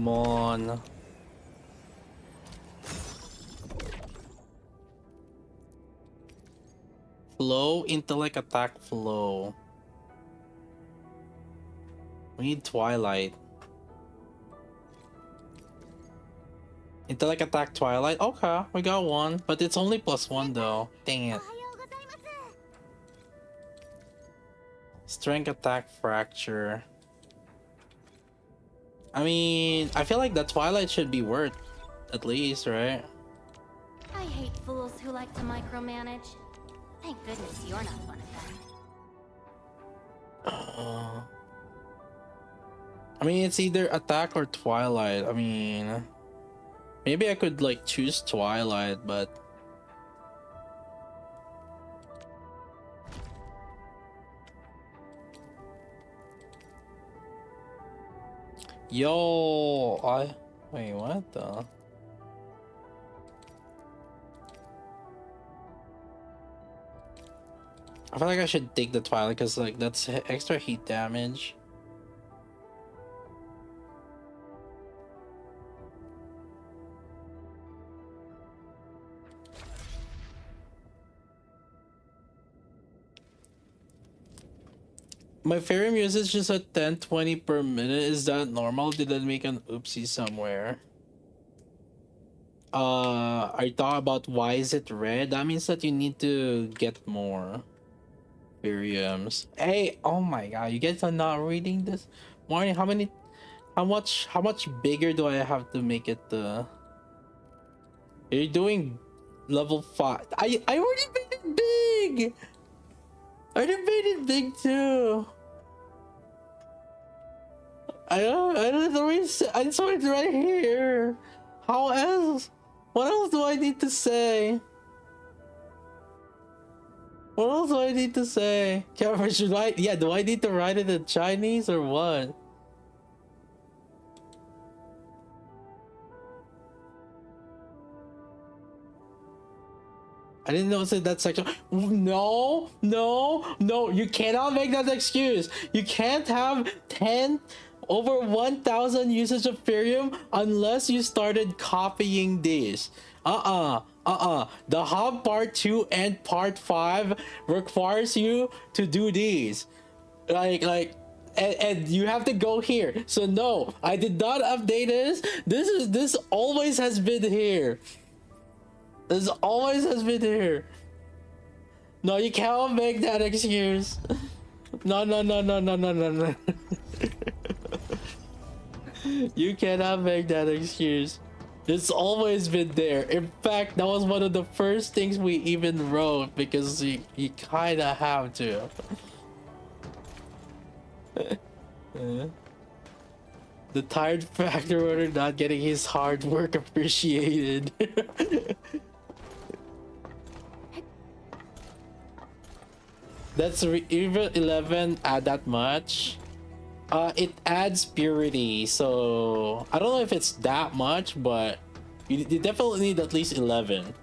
Come on. Flow, intellect, attack, flow. We need Twilight. Intellect, attack, Twilight. Okay, we got one, but it's only +1 though. Dang it. Strength, attack, fracture. I mean, I feel like the Twilight should be worth at least, right? I hate fools who like to micromanage. Thank goodness you're not one of them. I mean, it's either attack or Twilight. I mean, maybe I could like choose Twilight, but wait, what the? I feel like I should take the Twilight because like that's extra heat damage. My Ethereum usage is at 1020 per minute. Is that normal? Did I make an oopsie somewhere? Are you talking about why is it red? That means that you need to get more Ethereums. Hey, oh my god, you guys are not reading this morning. How much bigger do I have to make it you're doing level 5. I already made it big. I already made it big too. I saw it right here. How else? What else do I need to say? What else do I need to say? Camera, should I? Yeah, do I need to write it in Chinese or what? I didn't notice that section. No, you cannot make that excuse. You can't have 10 over 1,000 usage of Ethereum unless you started copying this. The hub part 2 and part 5 requires you to do these. And you have to go here. So no, I did not update this. This always has been here. This always has been here. No, you cannot make that excuse. No. You cannot make that excuse. It's always been there. In fact, that was one of the first things we even wrote because you kinda have to. The tired factor order not getting his hard work appreciated. That's even 11 add that much. It adds purity, so I don't know if it's that much, but you definitely need at least 11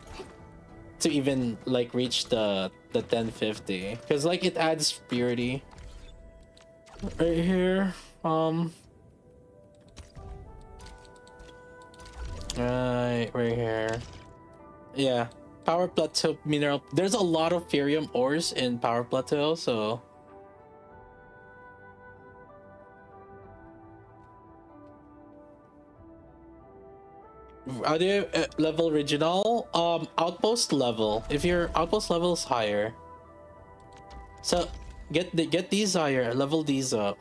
to even like reach the 1050, because like it adds purity right here. Right here. Yeah, Power Plateau mineral. There's a lot of Ethereum ores in Power Plateau, so how do you level regional? Outpost level. If your outpost level is higher, so get these higher. Level these up.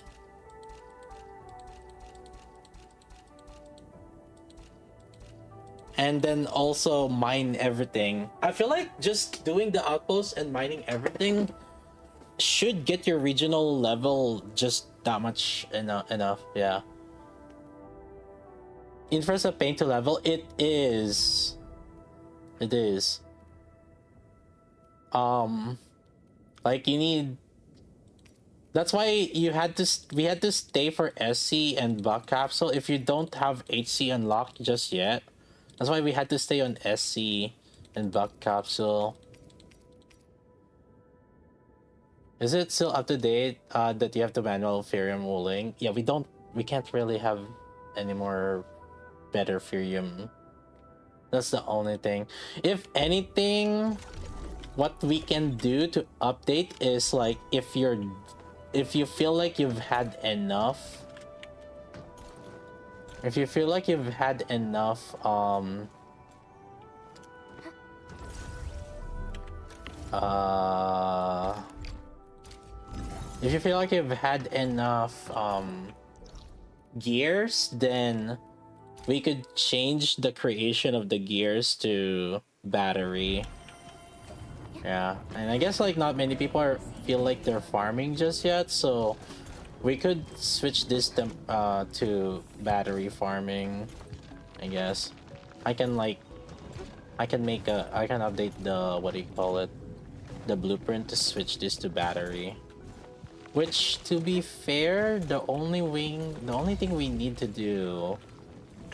And then also mine everything. I feel like just doing the outpost and mining everything should get your regional level just that much enough. Yeah. Inverse of pain to level. It is. Like you need. That's why we had to stay for SC and Buck Capsule if you don't have HC unlocked just yet. That's why we had to stay on SC and Buck Capsule. Is it still up to date that you have to manual Ethereum ruling? Yeah, we can't really have any more better Furium. That's the only thing. If anything, what we can do to update is like if you feel like you've had enough. If you feel like you've had enough if you feel like you've had enough gears, then we could change the creation of the gears to battery. Yeah, and I guess like not many people feel like they're farming just yet, so we could switch this to battery farming. I guess I can make I can update the, what do you call it, the blueprint to switch this to battery. Which, to be fair, the only thing we need to do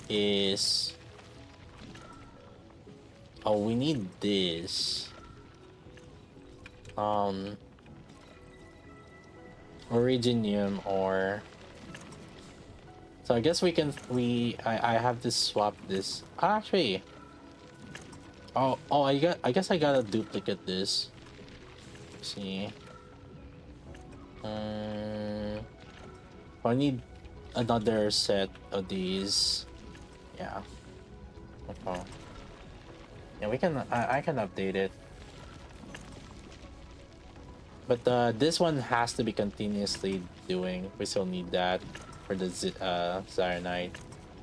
is, oh, we need this. Originium ore. So I guess I have to swap this. Actually, I guess I gotta duplicate this. Let's see. I need another set of these. Yeah. Okay. Yeah, I can update it. But this one has to be continuously doing. We still need that for the Zaranite.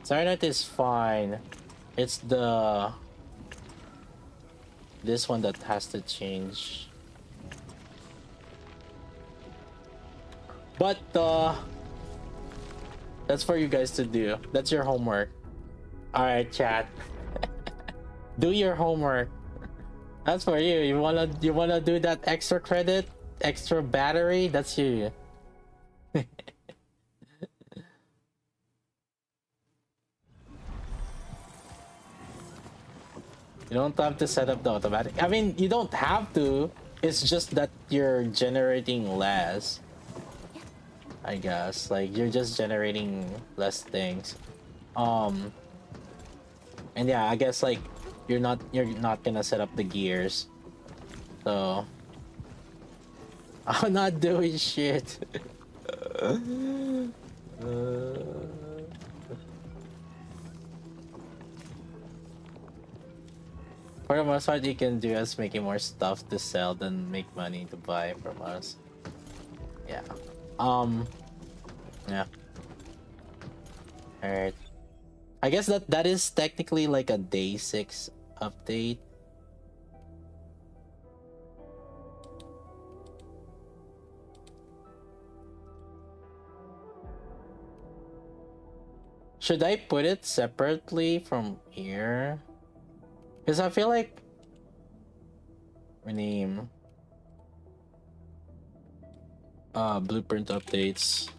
Zaranite is fine. It's this one that has to change. But that's for you guys to do. That's your homework. All right, chat. Do your homework. That's for you. You wanna do that extra credit, extra battery? That's you. You don't have to set up the automatic. I mean, you don't have to. It's just that you're generating less. I guess like you're just generating less things. And yeah, I guess like you're not gonna set up the gears. So I'm not doing shit. For the most part, you can do us making more stuff to sell than make money to buy from us. Yeah. Yeah. Alright. I guess that is technically like a day 6 update. Should I put it separately from here? Because I feel like rename blueprint updates.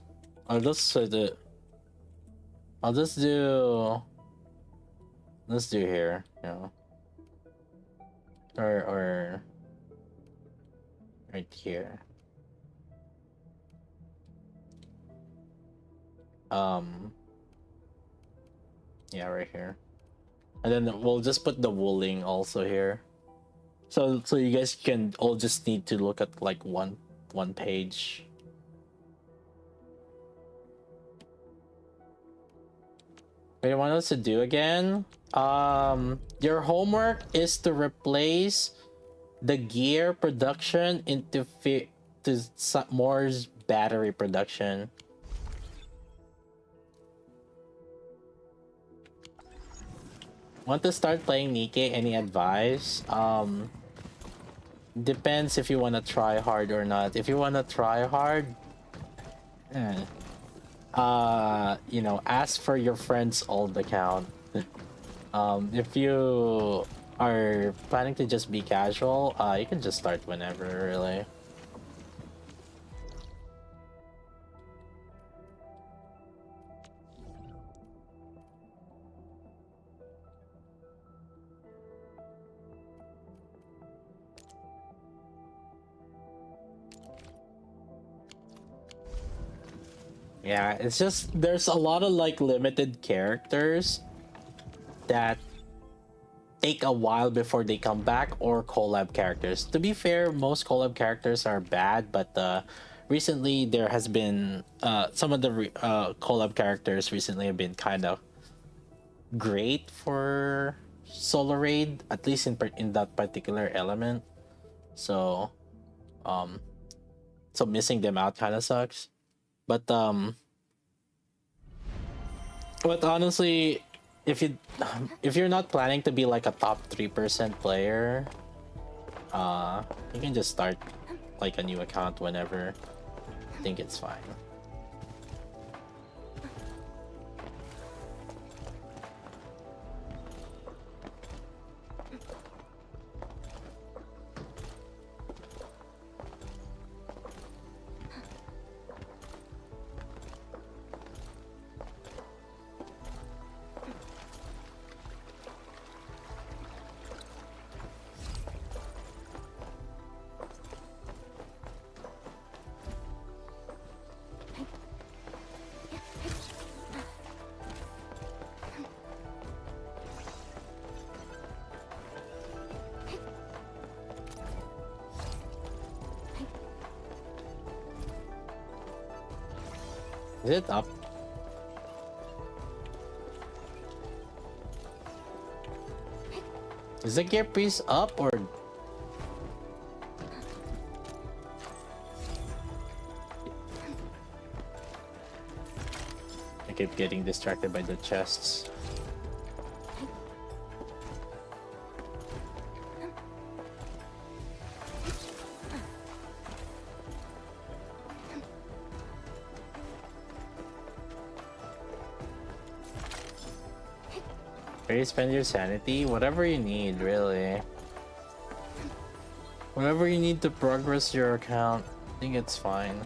I'll just set it. I'll just do. Let's do here, you know, or right here. Yeah, right here. And then we'll just put the wooling also here. So you guys can all just need to look at like one page. What do you want us to do again? Your homework is to replace the gear production into more battery production. Want to start playing Nikke? Any advice? Depends if you want to try hard or not. If you want to try hard, you know, ask for your friend's old account. If you are planning to just be casual, you can just start whenever, really. Yeah, it's just there's a lot of like limited characters that take a while before they come back, or collab characters. To be fair, most collab characters are bad, but recently there has been some of the collab characters recently have been kind of great for solo raid, at least in that particular element. So um so missing them out kind of sucks. But but honestly, if you if you're not planning to be like a top 3% player, you can just start like a new account whenever. I think it's fine. Is it up? Is the gear piece up or? I keep getting distracted by the chests. Where you spend your sanity? Whatever you need, really. Whatever you need to progress your account, I think it's fine.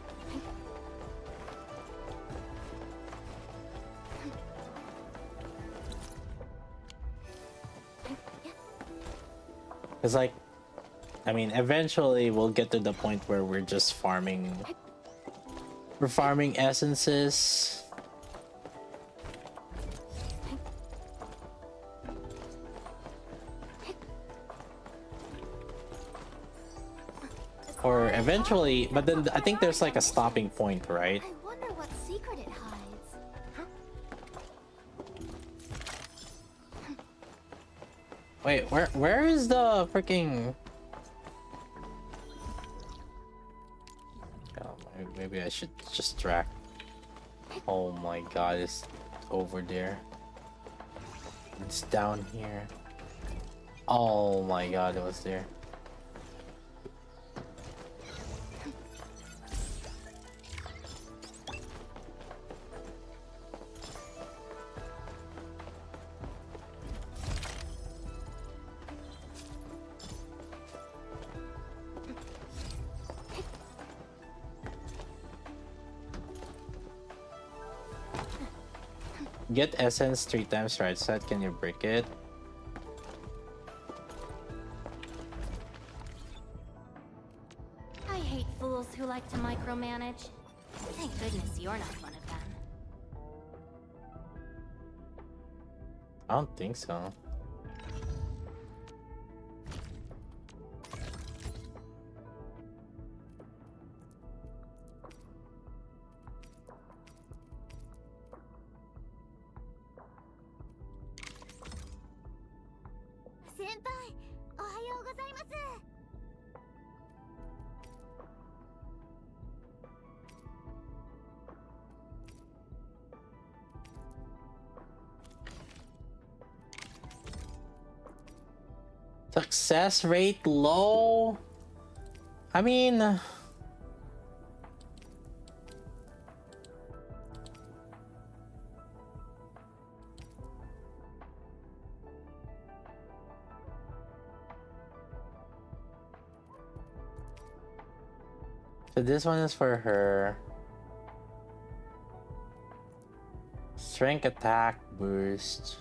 It's like, I mean, eventually we'll get to the point where we're just farming. We're farming essences. Or eventually, but then I think there's like a stopping point, right? I wonder what secret it hides. Wait, where is the freaking? Oh, maybe I should just track. Oh my god, it's over there. It's down here. Oh my god, it was there. Get essence 3 times right side. Can you break it? I hate fools who like to micromanage. Thank goodness you're not one of them. I don't think so. Senpai, ohayou gozaimasu. Success rate low? I mean... So this one is for her. Strength attack boost.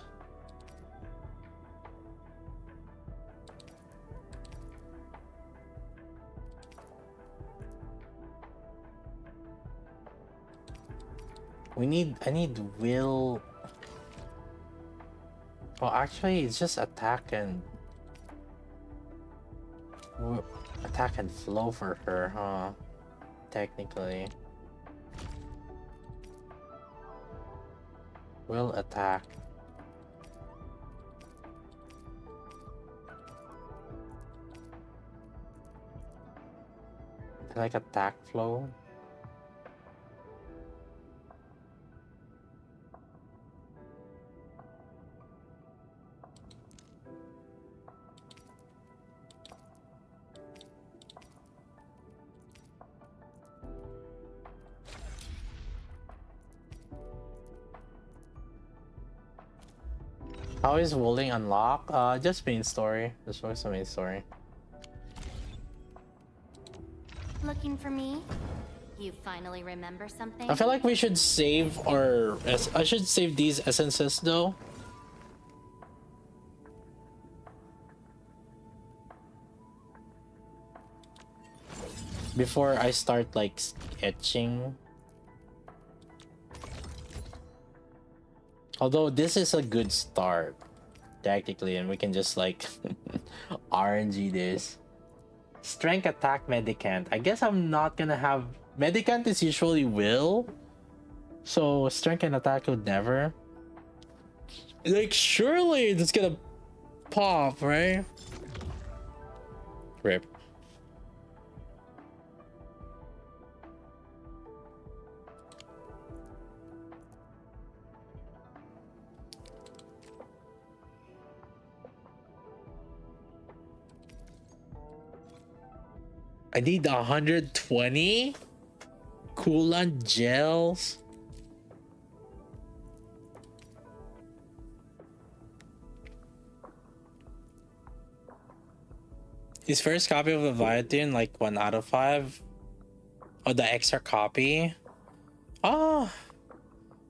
I need will. Well, actually, it's just attack and flow for her, huh? Technically. Will attack. Like attack flow. How is Wolling unlock? Just main story. Just focus on main story. Looking for me? You finally remember something? I feel like we should save our. I should save these essences though. Before I start like sketching. Although this is a good start, technically, and we can just like RNG this. Strength attack medicant. I guess I'm not gonna have medicant is usually will. So strength and attack would never. Like surely it's gonna pop, right? Rip. I need 120 coolant gels. His first copy of Leviathan like 1 out of 5. Oh, the extra copy. Oh,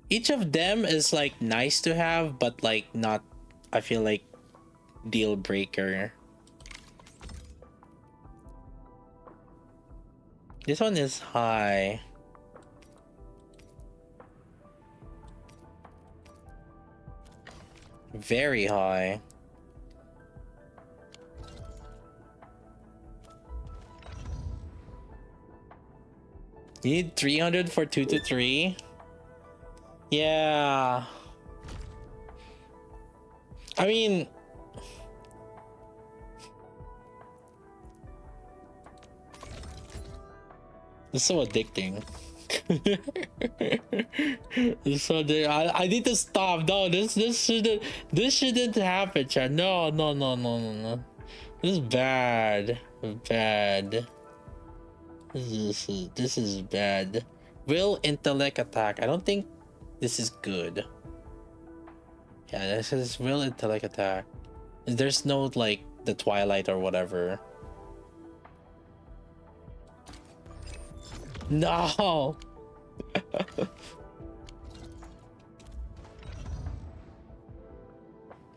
each of them is like nice to have, but like not, I feel like, deal breaker. This one is high. Very high. You need 300 for 2 to 3? Yeah. I mean... It's so addicting. It's so I need to stop. No, this shouldn't happen, chat. No. This is bad. Bad. This is bad. Will intellect attack. I don't think this is good. Yeah, this is will intellect attack. There's no like the Twilight or whatever. No.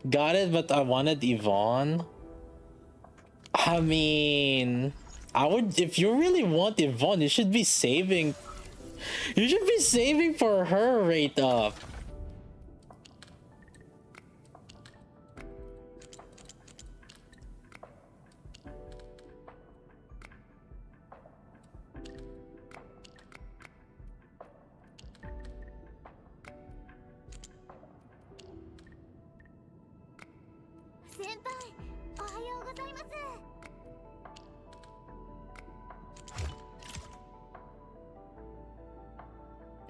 Got it, but I wanted Yvonne. I mean, I would, if you really want Yvonne, you should be saving. You should be saving for her rate up.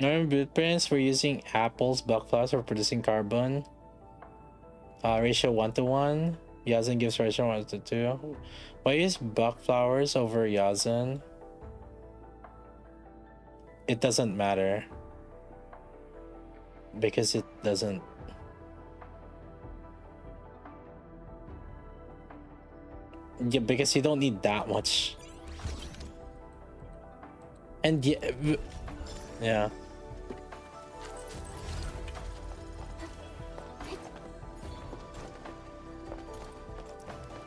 Remember blueprints, we're using apples, buckflowers for producing carbon. Ratio 1:1. Yazan gives ratio 1:2. Why use buckflowers over Yazan? It doesn't matter. Because it doesn't. Yeah, because you don't need that much. And yeah.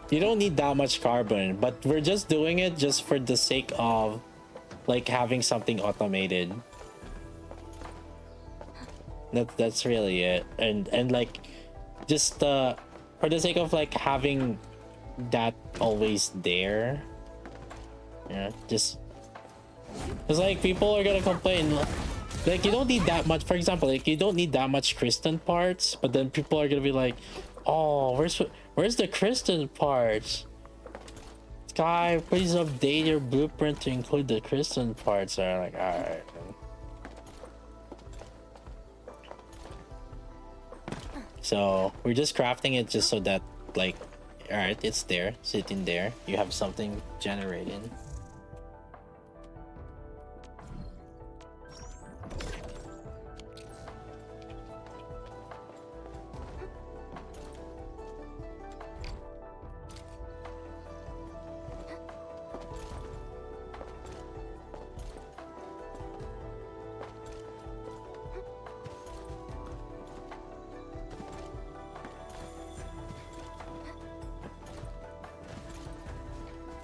You don't need that much carbon, but we're just doing it just for the sake of like having something automated. That's really it. And like, just for the sake of like having that always there, yeah, just it's like people are gonna complain. Like you don't need that much. For example, like you don't need that much crystal parts, but then people are gonna be like, "Oh, where's the crystal parts? Sky, please update your blueprint to include the crystal parts." Are like, all right. So we're just crafting it just so that, like, all right, it's there, sitting there. You have something generating.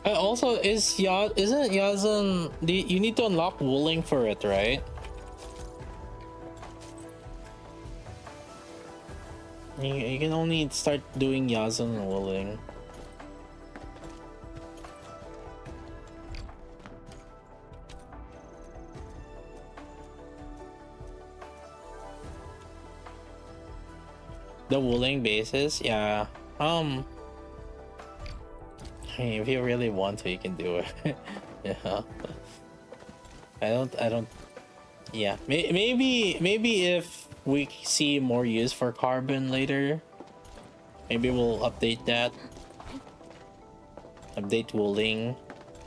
Also, isn't Yazan? You need to unlock wooling for it, right? You can only start doing Yazan wooling. The wooling basis, yeah. I mean, if you really want to, you can do it. Yeah. I don't. Yeah. Maybe if we see more use for carbon later, maybe we'll update that. Update wooling,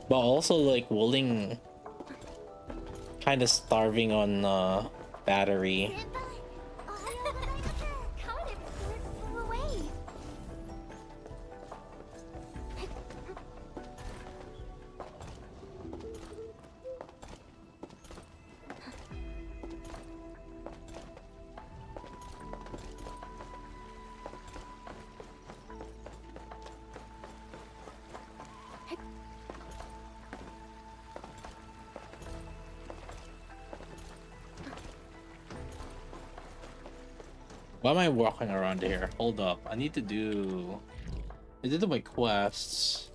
but also like wooling, kind of starving on battery. Why am I walking around here? Hold up. I need to do my quests.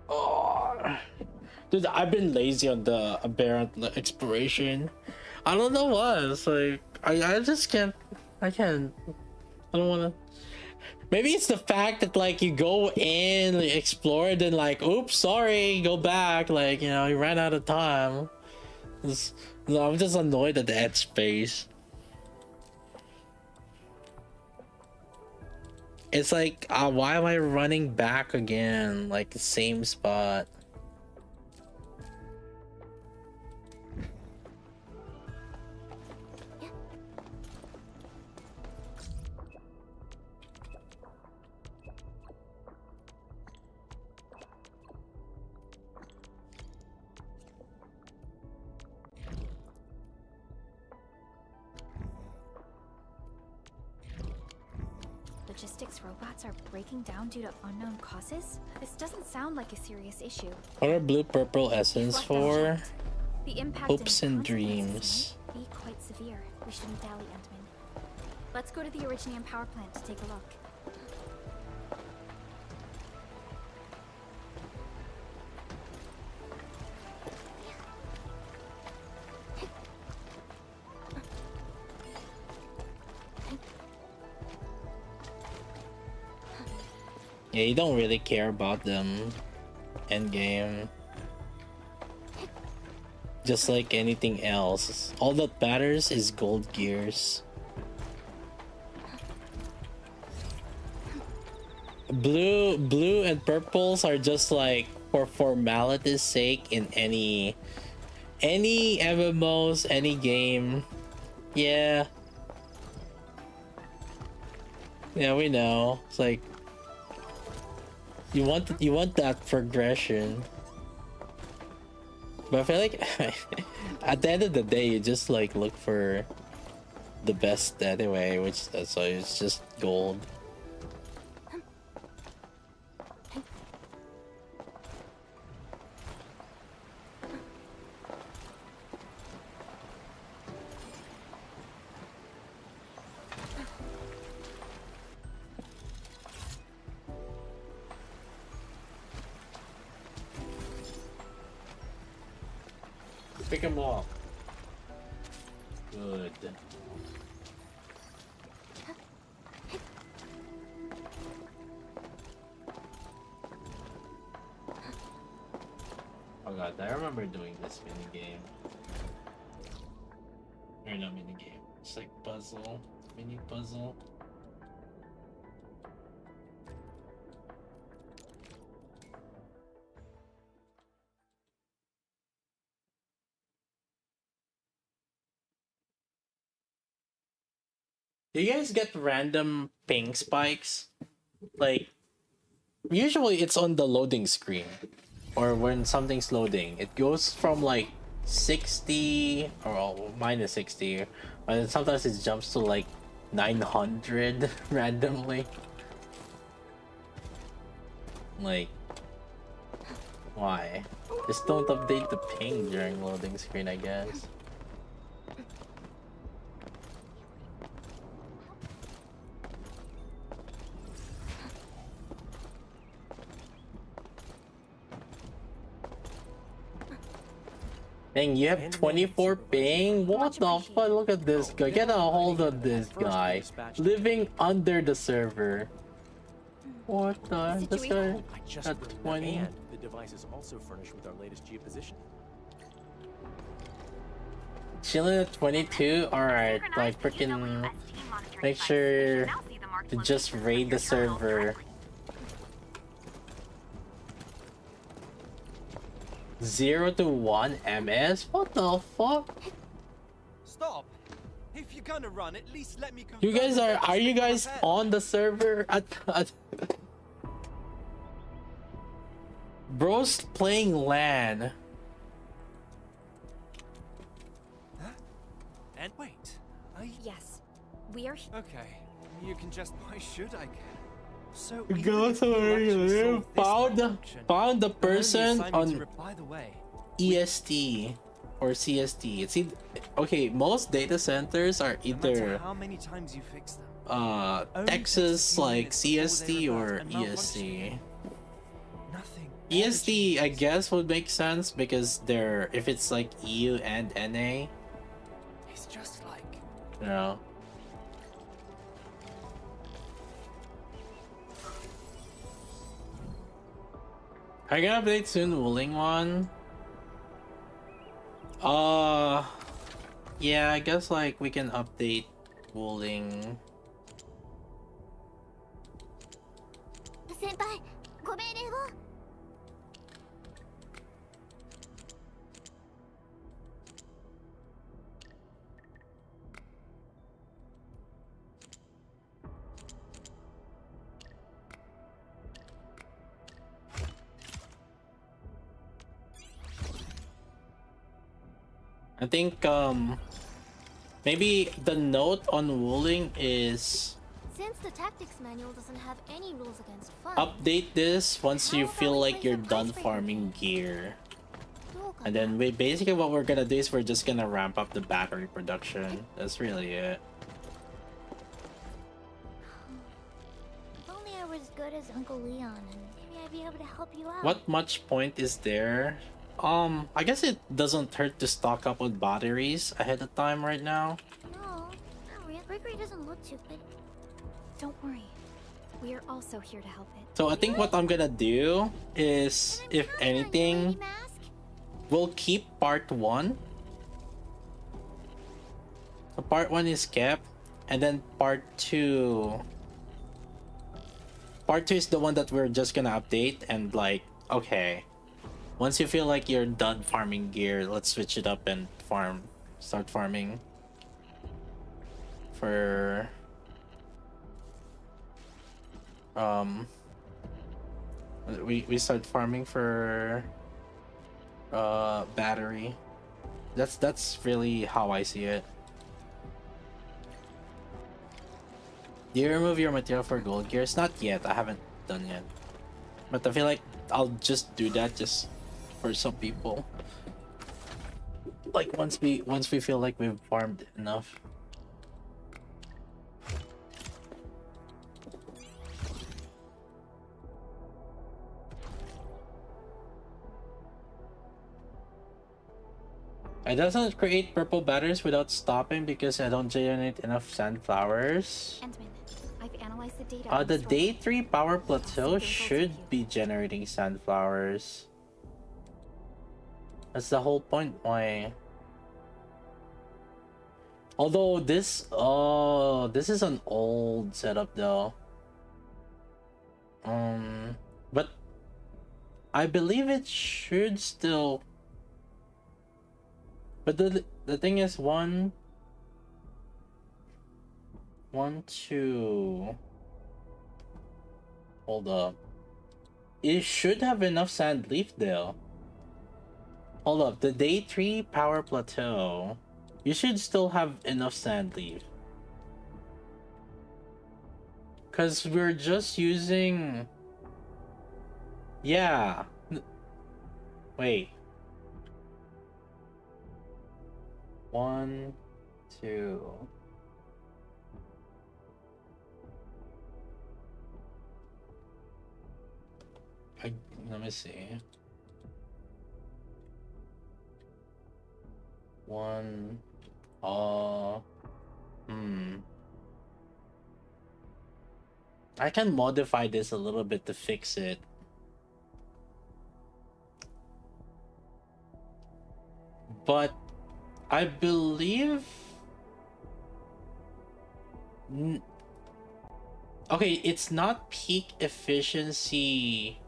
Oh, dude, I've been lazy on the aberrant exploration. I don't know why. It's like I just can't. I can't. I don't want to. Maybe it's the fact that like you go in, like, explore, then like, oops, sorry, go back. Like, you know, you ran out of time. No, I'm just annoyed at the ad space. It's like, why am I running back again? Like the same spot. Logistics robots are breaking down due to unknown causes? This doesn't sound like a serious issue. What are blue purple essence for? The impact Hopes and dreams. might be quite severe. We shouldn't dally, Entman. Let's go to the Originium power plant to take a look. Yeah, you don't really care about them end game. Just like anything else, all that matters is gold gears. Blue and purples are just like for formality's sake in any MMOs, any game. Yeah, we know. It's like you want that progression, but I feel like at the end of the day, you just like look for the best anyway, which that's why it's just gold. Pick him up. Good. Oh god, I remember doing this mini game. Or not mini game. It's like puzzle. Mini puzzle. Do you guys get random ping spikes? Like, usually it's on the loading screen. Or when something's loading. It goes from like 60 or minus 60. But then sometimes it jumps to like 900 randomly. Like, why? Just don't update the ping during loading screen, I guess. Dang, you have 24 ping? What the fuck? Look at this guy. Get a hold of this guy. Living under the server. What the? This guy at 20. And the device is also furnished with our latest geoposition. Chilling at 22? Alright, like freaking make sure to just raid the server. 0 to 1 MS? What the fuck? Stop! If you're gonna run, at least let me confirm. You guys are you guys on the server? Bro's playing LAN. Huh? And wait, Yes, we are. okay. You can just. Why should I care? So found the person on By the way, EST or CST. It's okay. Most data centers are no matter either how many times you fix them, Texas like takes a few minutes CST before they or revert and EST. nothing. EST I guess would make sense because they're if it's like EU and NA, It's just like. you know. Are you gonna update soon, Wuling one? Yeah, I guess like we can update Wuling. 先輩、ご命令を。I think maybe the note on Wuling is Since the tactics manual doesn't have any rules against fun, update this once you feel like you're done farming gear. And then basically what we're gonna do is we're just gonna ramp up the battery production. That's really it. if only I were as good as Uncle Leon, and maybe I'd be able to help you out. What much point is there? I guess it doesn't hurt to stock up on batteries ahead of time right now. No, not really. Gregory doesn't look too good. Don't worry. We are also here to help it. So I think what I'm gonna do is, if anything, we'll keep part 1. So part 1 is kept, and then part 2. Part 2 is the one that we're just gonna update and like, okay. Once you feel like you're done farming gear, let's switch it up and start farming for we start farming for battery. That's really how I see it. Do you remove your material for gold gears? Not yet. I haven't done yet. But I feel like I'll just do that just for some people. Like once we feel like we've farmed enough. It doesn't create purple batteries without stopping because I don't generate enough sandflowers. Endman, I've analyzed the data. The on day store. 3 power plateau Those will should take you. be generating sunflowers. That's the whole point. Why? Although this is an old setup though. But I believe it should still. But the thing is, one, two. Hold up. It should have enough sand leaf though. Hold up. The day 3 power plateau. You should still have enough sand leaf. Cause we're just using. Yeah. Wait. 1, 2. Let me see. 1. I can modify this a little bit to fix it. But I believe okay, it's not peak efficiency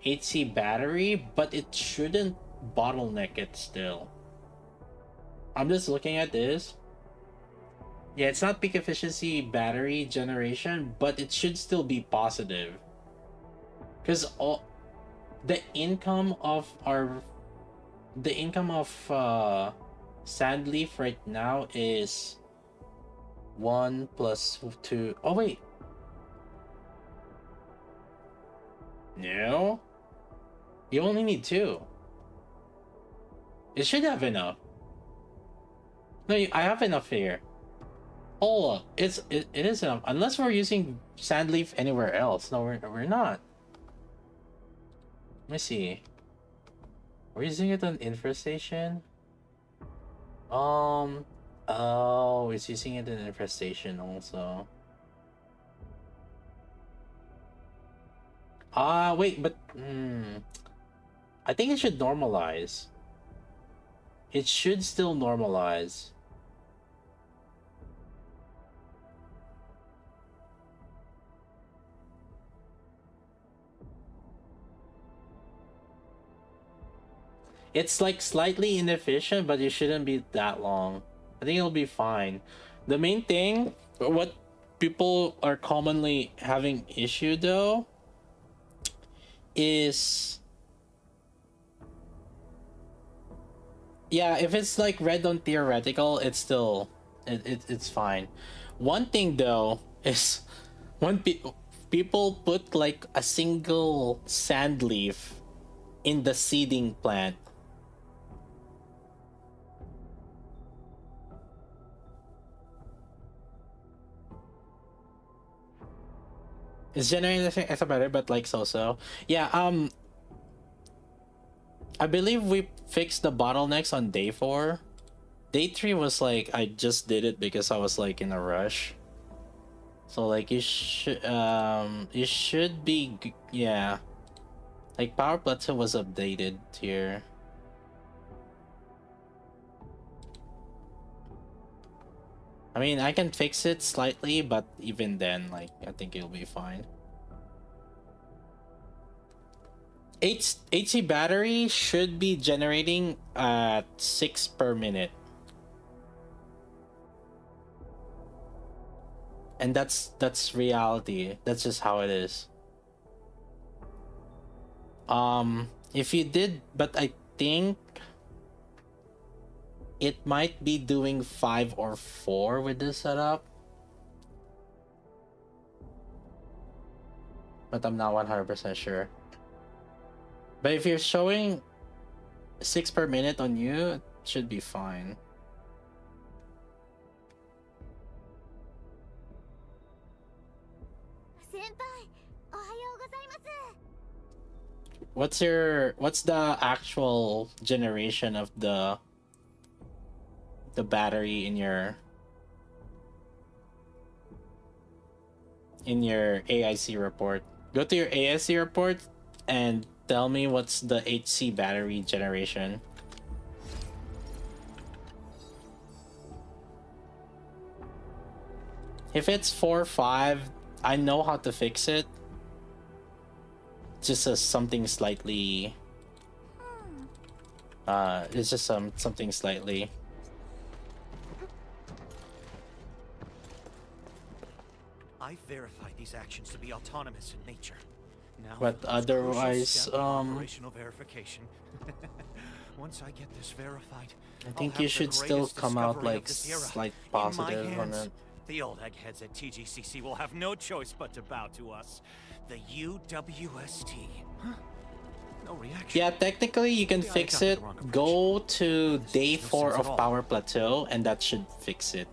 HC battery, but it shouldn't bottleneck it still. I'm just looking at this. Yeah, it's not peak efficiency battery generation, but it should still be positive. Because all the income of Sandleaf right now is 1 plus 2. Oh wait. No. You only need 2. It should have enough. No, I have enough here. Oh, it is enough. Unless we're using Sandleaf anywhere else. No, we're not. Let me see. We're using it on infestation. Oh, it's using it in infestation also. Wait, but I think it should normalize. It should still normalize. It's like slightly inefficient, but it shouldn't be that long. I think it'll be fine. The main thing, what people are commonly having issue though, is yeah, if it's like red on theoretical, it's still it's fine. One thing though is when people put like a single sand leaf in the seeding plant. It's generating as a better, but like so. Yeah, I believe we fixed the bottlenecks on day 4. Day 3 was like I just did it because I was like in a rush. So like it should be yeah. Like power plateau was updated here. I mean, I can fix it slightly, but even then, like, I think it'll be fine. HC battery should be generating at 6 per minute. And that's reality. That's just how it is. If you did, but I think it might be doing 5 or 4 with this setup, but I'm not 100% sure. But if you're showing 6 per minute on you, it should be fine. What's the actual generation of the the battery in your AIC report. Go to your AIC report and tell me what's the HC battery generation. If it's 4-5, I know how to fix it. Just something slightly it's just something slightly. I verified these actions to be autonomous in nature. Now, But for this crucial otherwise, step of operational verification. Once I get this verified, I I'll think have you the should still greatest come out discovery of like this era slight in my positive on hands. it. The old eggheads at TGCC will have no choice but to bow to us. The UWST. Huh? No reaction. Yeah, technically you can Maybe I fix got the it. wrong approach. Go to This day makes no 4 sense of at all. Power Plateau and that should fix it.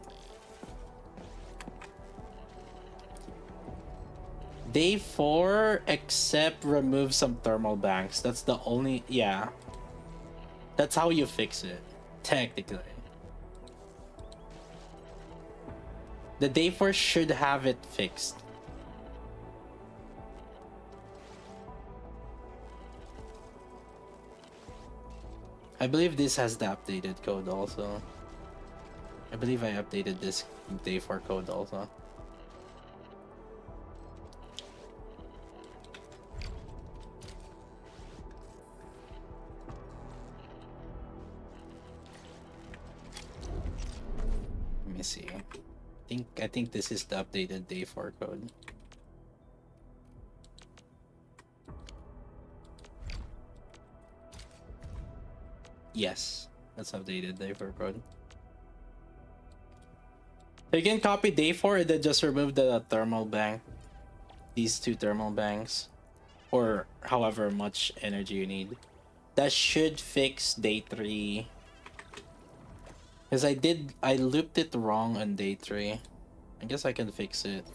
Day 4, except remove some thermal banks. That's the only, yeah. That's how you fix it, technically. The day 4 should have it fixed. I believe this has the updated code also. I believe I updated this day 4 code also. Let me see. I think this is the updated day 4 code. Yes, that's updated day 4 code. You can copy day 4 and then just remove the thermal bank. These 2 thermal banks. Or however much energy you need. That should fix day 3. Because I looped it wrong on day 3. I guess I can fix it.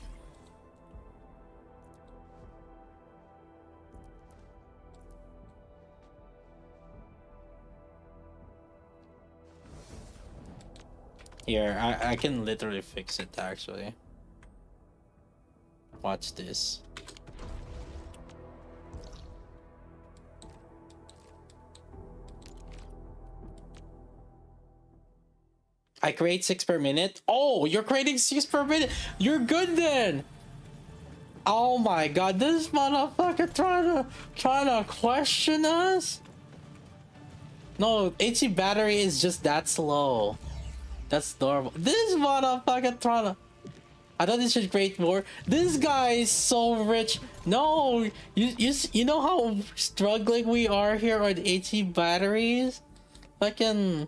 Here, I can literally fix it actually. Watch this. I create 6 per minute. Oh, you're creating 6 per minute. You're good then. Oh my god, this motherfucker trying to question us. No, HC battery is just that slow. That's normal. This motherfucker trying to. I thought this should create more. This guy is so rich. No, you know how struggling we are here on HC batteries. Fucking.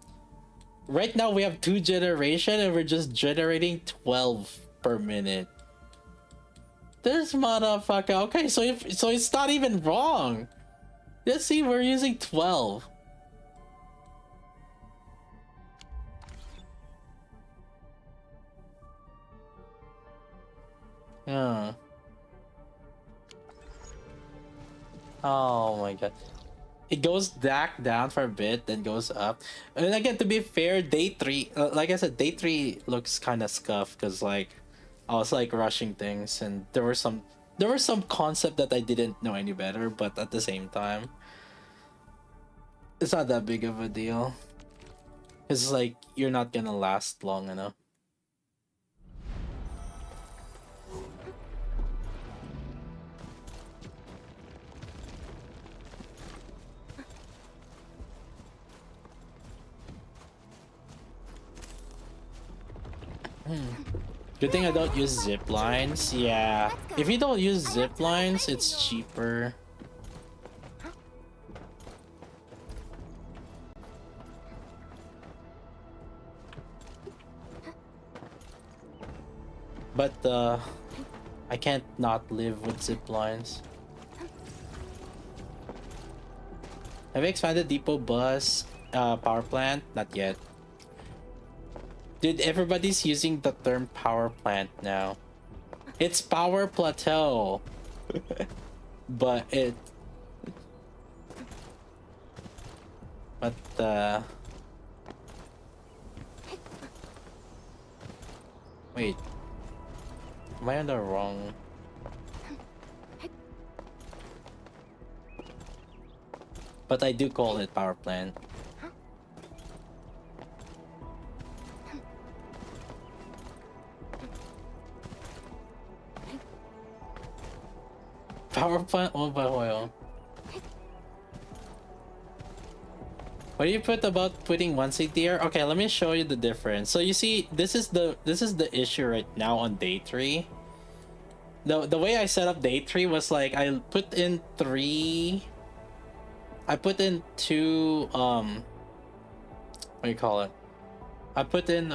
Right now we have 2 generation and we're just generating 12 per minute. This motherfucker. Okay, so it's not even wrong. Let's see, we're using 12. Yeah. Oh my god. It goes back down for a bit, then goes up. And again, to be fair, day 3, like I said, day 3 looks kind of scuffed because like I was like rushing things, and there were some concept that I didn't know any better, but at the same time, it's not that big of a deal. It's like you're not gonna last long enough. Good thing I don't use zip lines. Yeah, if you don't use zip lines, it's cheaper. But I can't not live with zip lines. Have you expanded depot bus power plant? Not yet. Dude, everybody's using the term power plant now. It's power plateau. But Wait. Am I on the wrong? But I do call it power plant. Power plant owned by oil. What do you put about putting one seed there? Okay, let me show you the difference. So you see, this is the issue right now on day 3. The way I set up day 3 was like I put in 2 what do you call it? I put in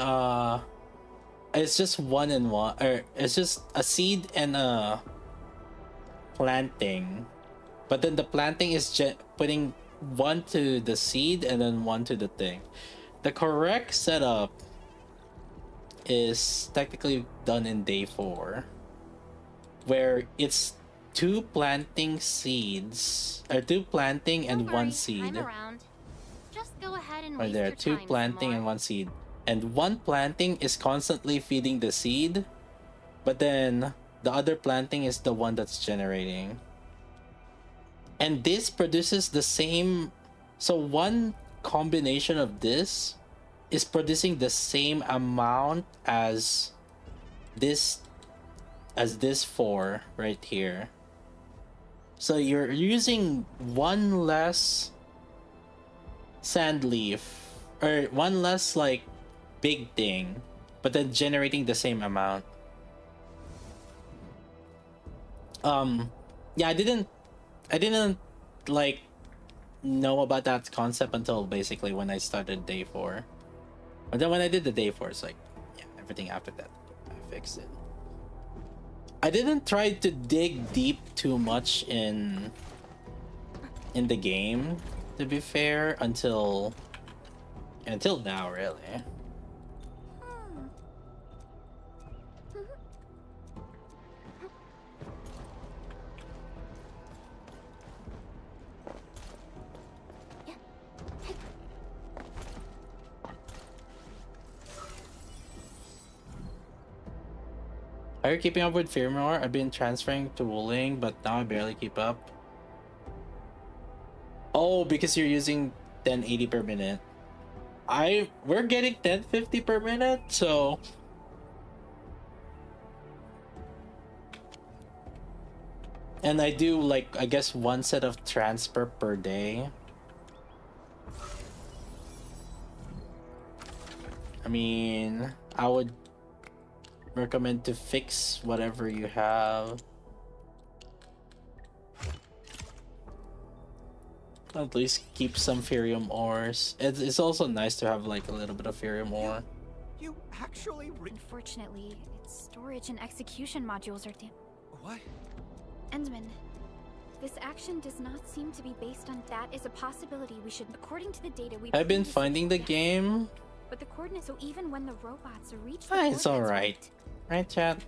it's just 1 and 1, or it's just a seed and a planting, but then the planting is putting 1 to the seed and then 1 to the thing. The correct setup is technically done in day 4, where it's 2 planting seeds, or 2 planting and Don't 1 worry, seed. I'm around. Just go ahead and Right waste there, your 2 time planting some and more. 1 seed, and 1 planting is constantly feeding the seed, but then the other planting is the one that's generating. And this produces the same, so one combination of this is producing the same amount as this 4 right here. So you're using 1 less sand leaf, or 1 less like big thing, but then generating the same amount. Yeah, I didn't like know about that concept until basically when I started day 4. But then when I did the day 4, it's like, yeah, everything after that I fixed it. I didn't try to dig deep too much in the game, to be fair, until now, really. Are you keeping up with Firmware? I've been transferring to Wuling, but now I barely keep up. Oh, because you're using 1080 per minute. We're getting 1050 per minute, so and I do like, I guess, 1 set of transfer per day. I mean, I would recommend to fix whatever you have. At least keep some Ferium ores. It's also nice to have like a little bit of Ferium ore. You actually Unfortunately, its storage and execution modules are What? Endman, this action does not seem to be based on that is a possibility we should, according to the data we I've been previously finding the yes. game. But the coordinates, so even when the robots reach Ah, the it's coordinates alright. Right, chat?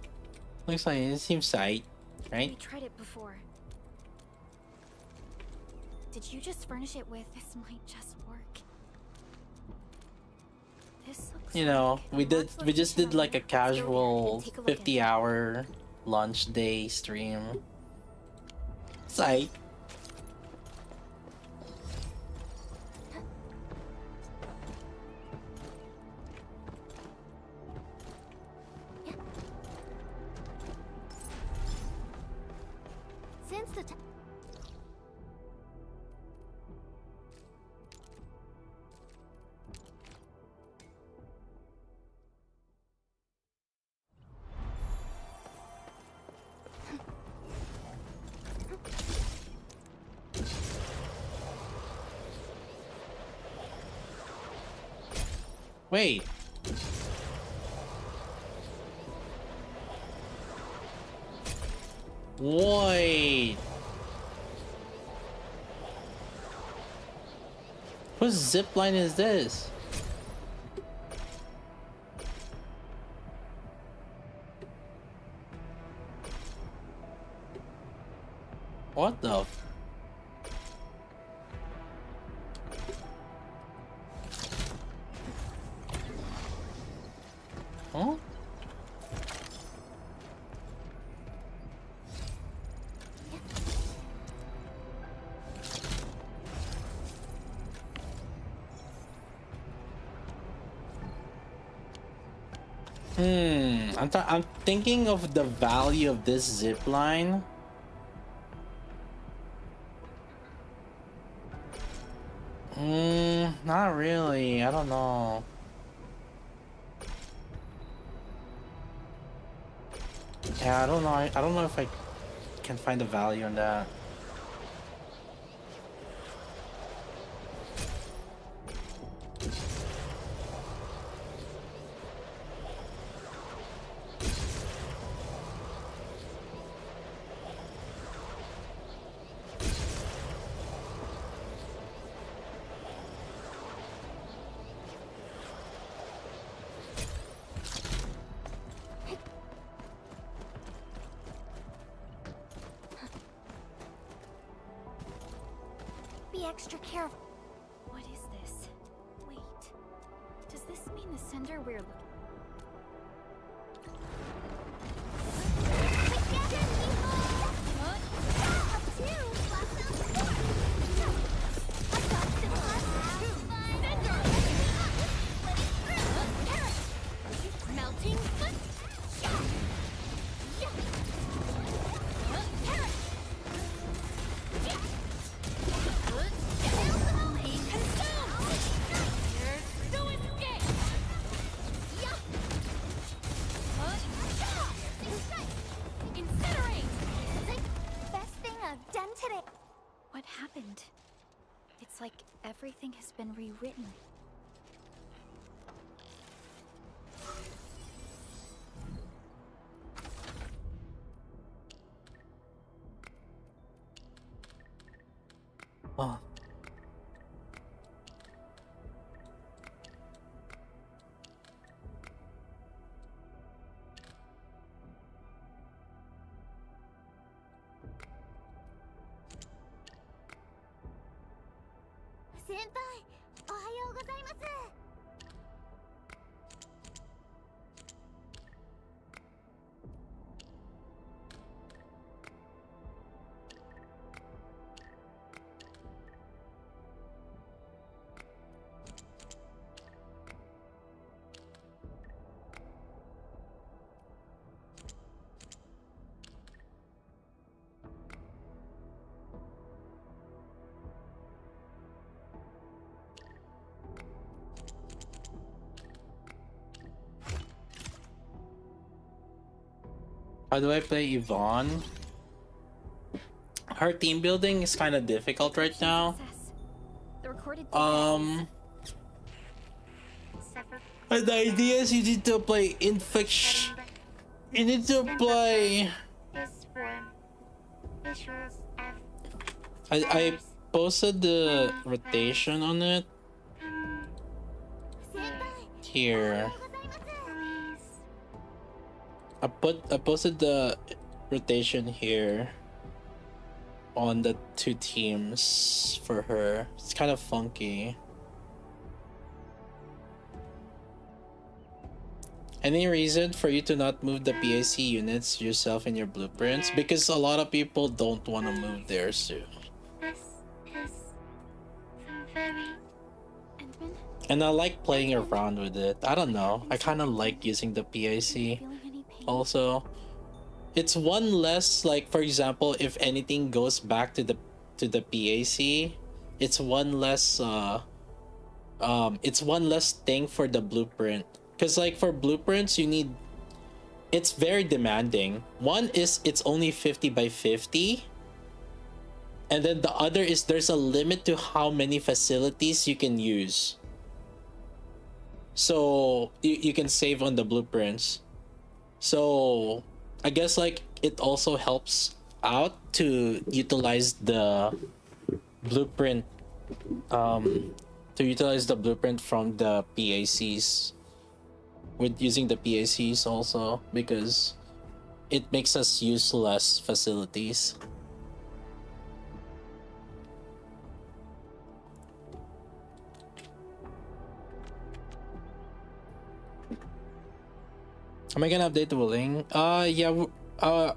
Looks like it seems tight, we right? tried it before. Did you just furnish it with this might just work? This looks You know, like we just did like a Let's go there and casual take a look at it. 50-hour launch day stream. It's tight. Since the Wait. Wait. Whose zipline is this? What the f- Huh? I'm thinking of the value of this zip line. Not really. I don't know. Yeah, I don't know. I don't know if I can find the value in that. Be extra careful. What is this? Wait. Does this mean the sender we're looking? Melting foot. What happened? It's like everything has been rewritten. Oh. Senpai, ohayou gozaimasu. How do I play Yvonne? Her team building is kind of difficult right now. Success. The recorded data And the idea is you need to apply infection. You need to apply. I posted the rotation on it here. I posted the rotation here on the two teams for her. It's kind of funky. Any reason for you to not move the PAC units yourself in your blueprints? Because a lot of people don't want to move theirs too. And I like playing around with it. I don't know. I kind of like using the PAC. Also, it's one less, like for example, if anything goes back to the PAC, it's one less thing for the blueprint. Because like for blueprints you need, it's very demanding. One is it's only 50 by 50, and then the other is there's a limit to how many facilities you can use, so you can save on the blueprints. So I guess like it also helps out to utilize the blueprint from the PACs, with using the PACs also, because it makes us use less facilities. Am I gonna update the willing? Yeah,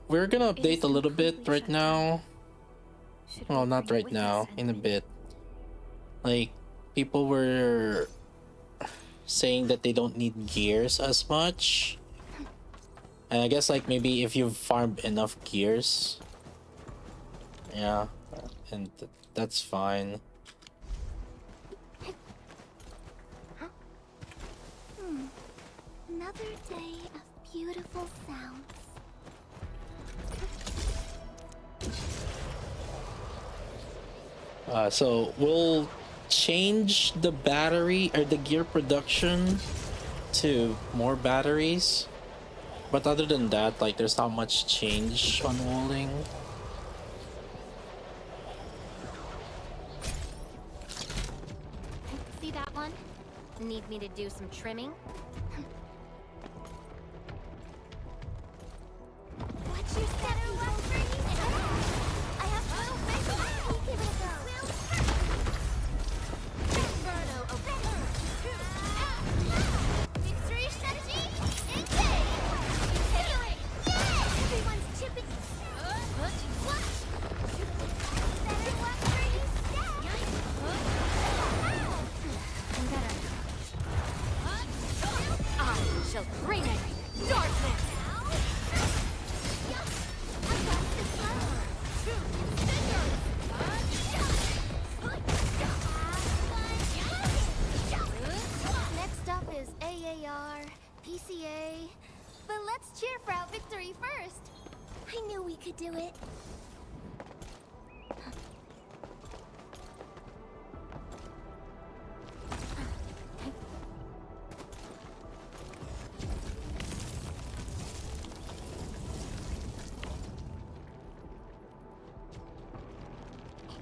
we're gonna update a little bit right now. Well, not right now, in a bit. Like, people were saying that they don't need gears as much And I guess like maybe if you've farmed enough gears, yeah, and that's fine. Another day of beautiful sounds. So we'll change the battery or the gear production to more batteries, but other than that, like there's not much change on Wooling. See that one? Need me to do some trimming? What's your step? I have no faith. Give it a go. Inferno of victory strategy. Engage. Continuing. Everyone's chipping. Better luck for you. I'm better. I shall bring it. Darkness. Next up is AAR, PCA, but let's cheer for our victory first. I knew we could do it.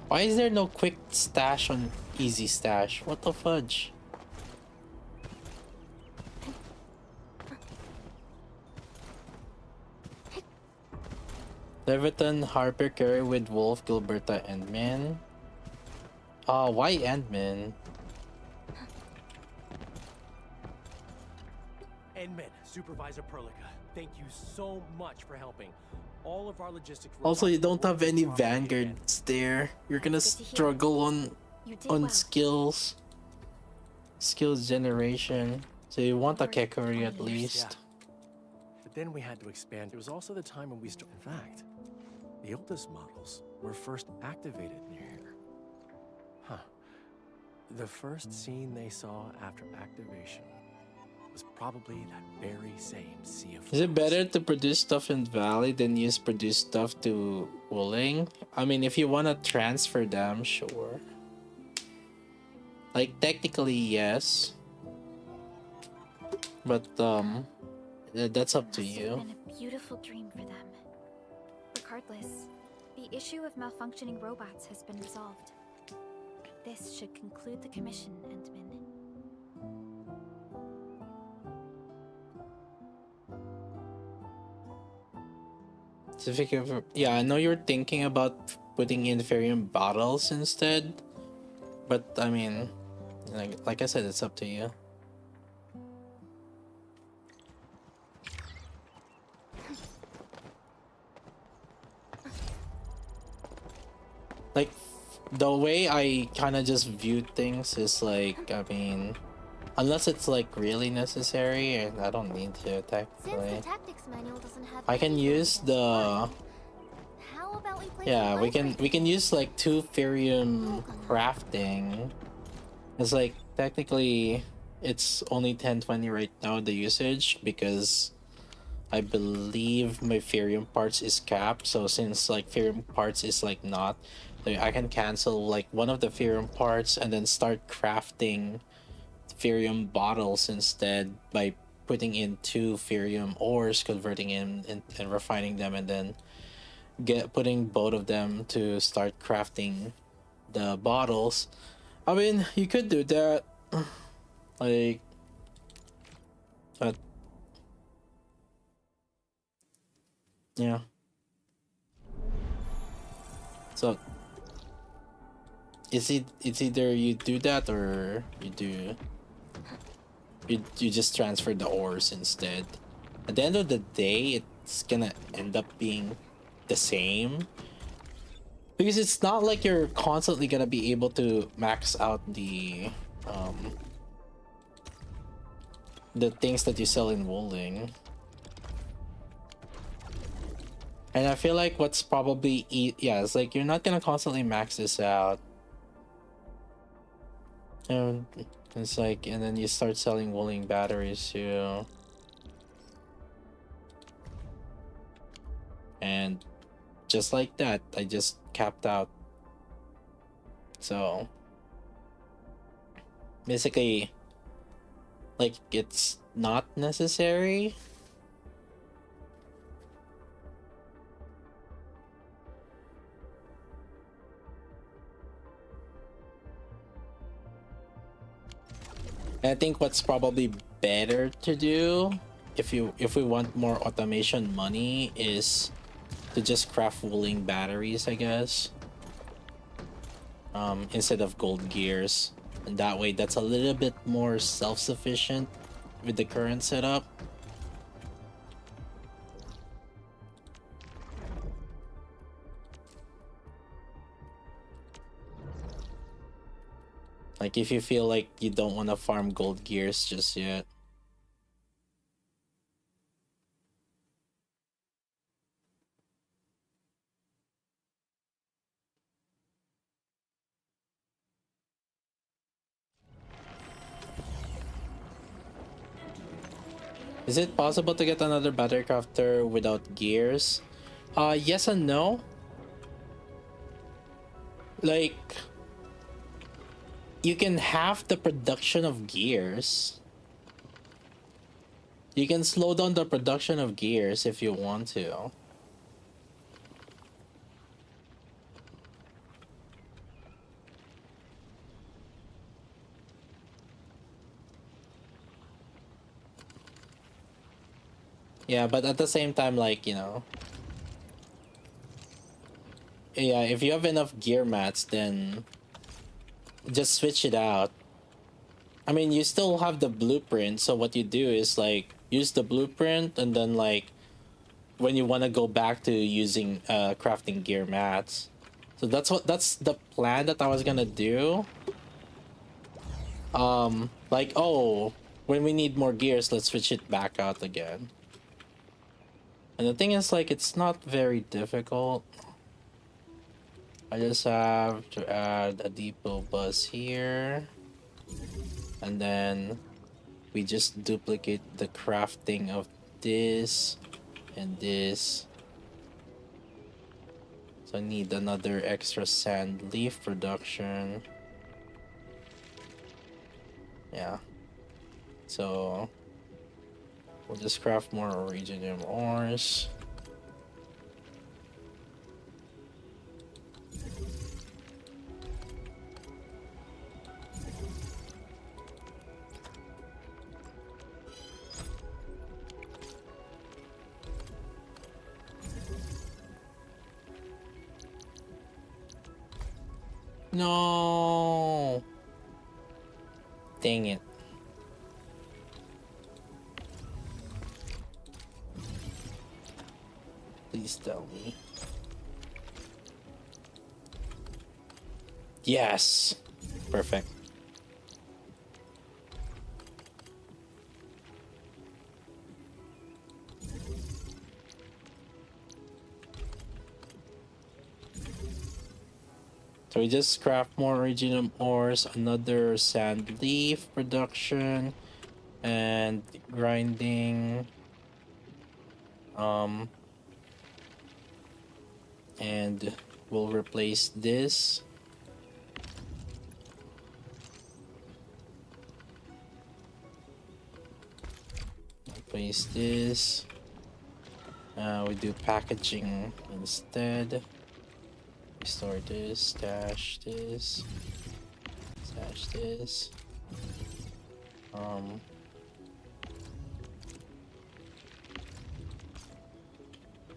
Why is there no quick stash on easy stash? What the fudge? Leviton, Harper, Carey with Wolf, Gilberta, Endman. Why Endman? Endman, Supervisor Perlica, thank you so much for helping. All of our logistics. Also, you robots don't have work any properly again. vanguards there. You're gonna Good to hear. struggle on You did well. skills generation. So you want a Over Kekuri 20 at years. least. But then we had to expand. It was also the time when we started. In fact, the oldest models were first activated near here. Huh. The first scene they saw after activation was probably that very same sea of Is it flowers. better to produce stuff in Valley than use produce stuff to Wooling? I mean, if you want to transfer them, sure. Like, technically, yes. But, that's up to Must have you. been a beautiful dream for them. Regardless, the issue of malfunctioning robots has been resolved. This should conclude the commission, Endman. Yeah, I know you're thinking about putting in Ferium bottles instead. But, I mean, like I said, it's up to you. Like, the way I kind of just view things is like, I mean, unless it's like really necessary, and I don't need to Since technically. the tactics manual doesn't have I can anything use against the fire, how about we play yeah, some we can use like 2 Ferium crafting. It's like technically it's only 1020 right now, the usage, because I believe my Ferium parts is capped. So since like Ferium parts is like not, like, I can cancel like one of the Ferium parts and then start crafting Ferium bottles instead by putting in 2 Ferium ores, converting in and refining them, and then putting both of them to start crafting the bottles. I mean, you could do that, like, but yeah. So it's either you do that or you just transfer the ores instead. At the end of the day, it's gonna end up being the same, because it's not like you're constantly gonna be able to max out the things that you sell in Wooling. And I feel like what's probably yeah, it's like you're not gonna constantly max this out. And it's like, and then you start selling wooling batteries too. And just like that, I just capped out. So basically, like, it's not necessary. And I think what's probably better to do if we want more automation money is to just craft wooling batteries, I guess. Instead of gold gears. And that way that's a little bit more self-sufficient with the current setup. Like if you feel like you don't want to farm gold gears just yet. Is it possible to get another battery crafter without gears? Yes and no. Like, you can have the production of gears. You can slow down the production of gears if you want to. Yeah, but at the same time, like, you know, yeah, if you have enough gear mats, then just switch it out. I mean, you still have the blueprint, so what you do is like use the blueprint, and then like when you want to go back to using crafting gear mats. So that's the plan that I was gonna do. Like, oh, when we need more gears, let's switch it back out again. And the thing is, like, it's not very difficult. I just have to add a depot bus here. And then we just duplicate the crafting of this and this. So I need another extra sand leaf production. Yeah. So we'll just craft more iridium ores. No. Dang it. Please tell me. Yes. Perfect. So we just craft more iridium ores, another sand leaf production, and grinding. And we'll replace this. Replace this. We do packaging instead. Store this, stash this, stash this.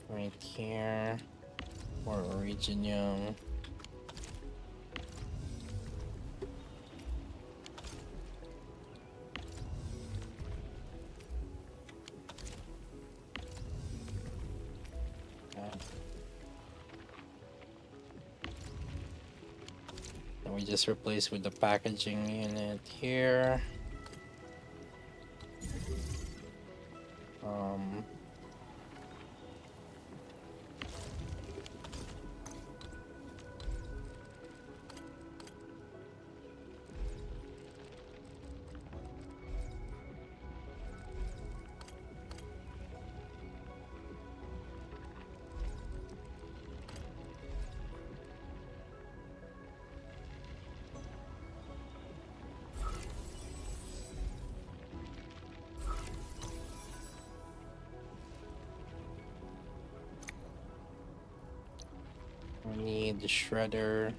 Right here. More iridium. And we just replace with the packaging unit here. We need the shredder.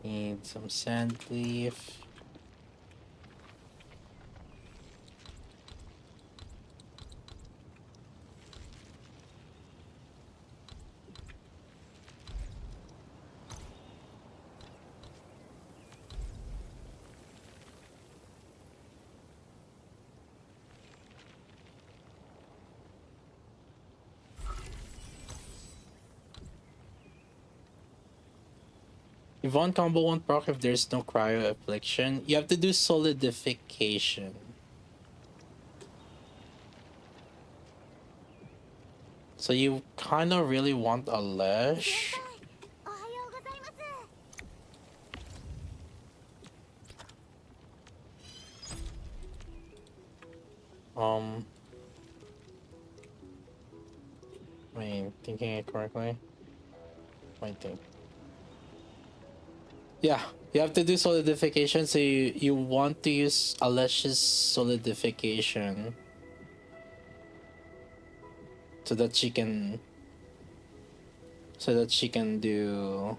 Need some sand leaf. Yvonne combo won't proc if there's no cryo affliction. You have to do solidification. So you kind of really want a Lesh. Wait, thinking it correctly? I think. Yeah, you have to do solidification, so you want to use Alesh's solidification so that she can do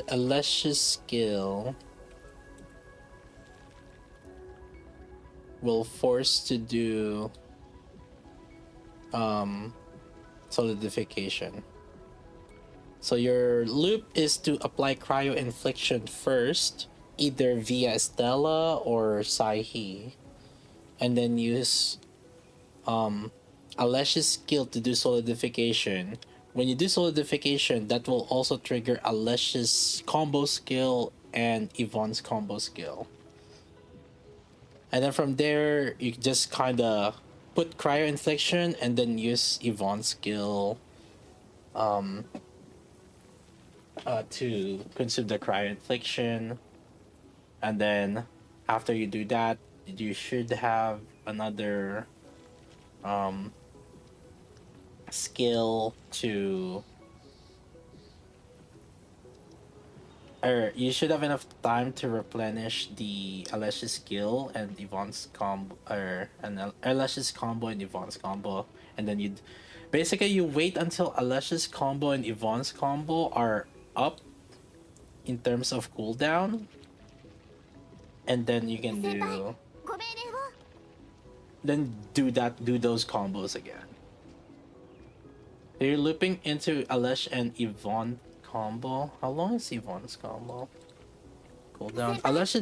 Alesh's skill will force to do solidification. So your loop is to apply cryo infliction first, either via Stella or Saihi, and then use Alesh's skill to do solidification. When you do solidification, that will also trigger Alesh's combo skill and Yvonne's combo skill. And then from there, you just kind of put cryo infliction and then use Yvonne's skill to consume the cryo infliction. And then after you do that, you should have another skill to, or you should have enough time to replenish the Alesh's skill and Yvonne's combo, or Alesh's combo and Yvonne's combo, and then you wait until Alesh's combo and Yvonne's combo are up in terms of cooldown, and then you can do those combos again. You're looping into Alesh and Yvonne combo. How long is Yvonne's combo? Cooldown. Alesh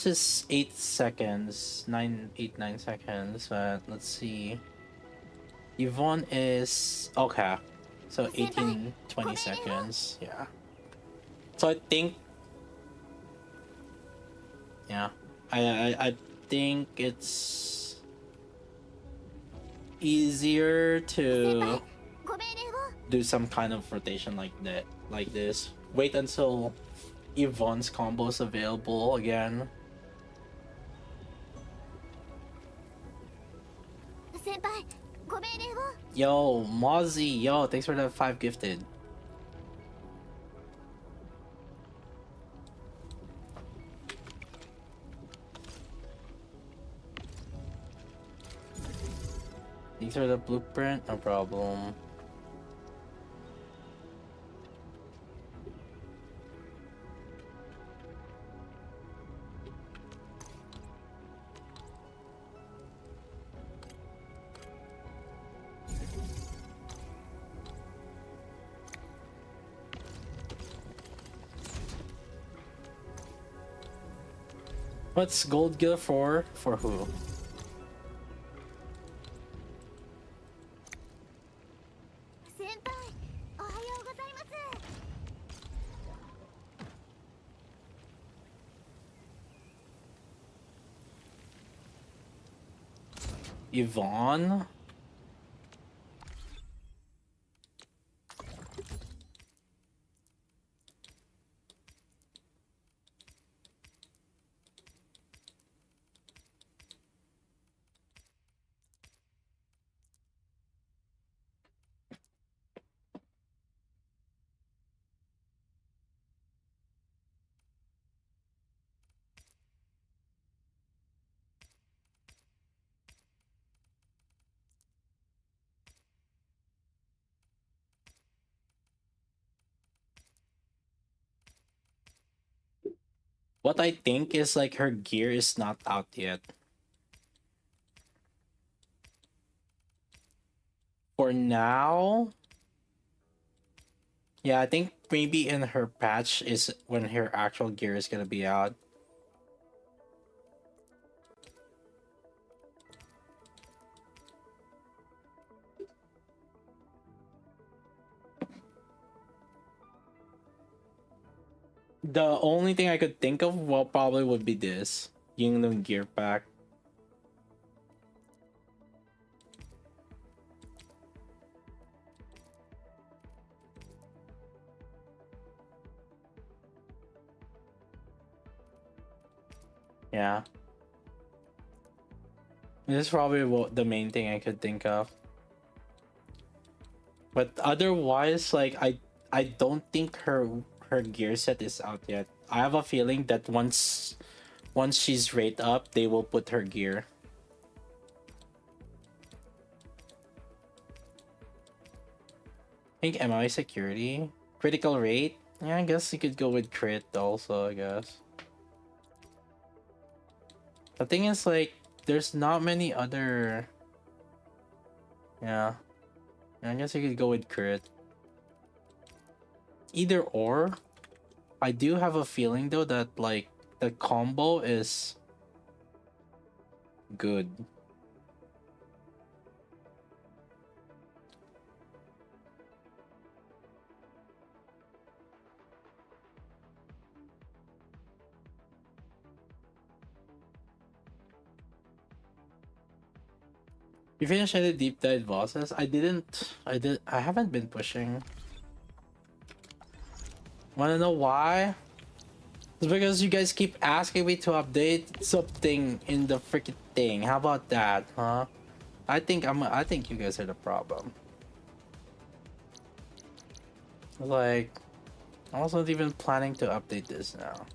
is 8 seconds. 9 seconds. But let's see. Yvonne is okay. So 18-20 seconds. Yeah. So I think, yeah. I think it's easier to do some kind of rotation like this. Wait until Yvonne's combo is available again. Yo, Mozzie, yo, thanks for the 5 gifted. These are the blueprint, no problem. What's gold gear for? For who? Senpai, ohayou gozaimasu. Yvonne? What I think is like her gear is not out yet. For now, yeah, I think maybe in her patch is when her actual gear is gonna be out. The only thing I could think of, well, probably would be this Yingling gear pack. Yeah. This is probably the main thing I could think of. But otherwise, like I don't think her gear set is out yet. I have a feeling that once she's rate up, they will put her gear. I think MI security, critical rate. Yeah, I guess you could go with crit also. I guess. The thing is, like, there's not many other. Yeah, I guess you could go with crit. Either or. I do have a feeling though that like the combo is good. You finished any deep dive bosses? I didn't. I haven't been pushing. Wanna know why? It's because you guys keep asking me to update something in the freaking thing. How about that, huh? I think you guys are the problem. Like, I wasn't even planning to update this now.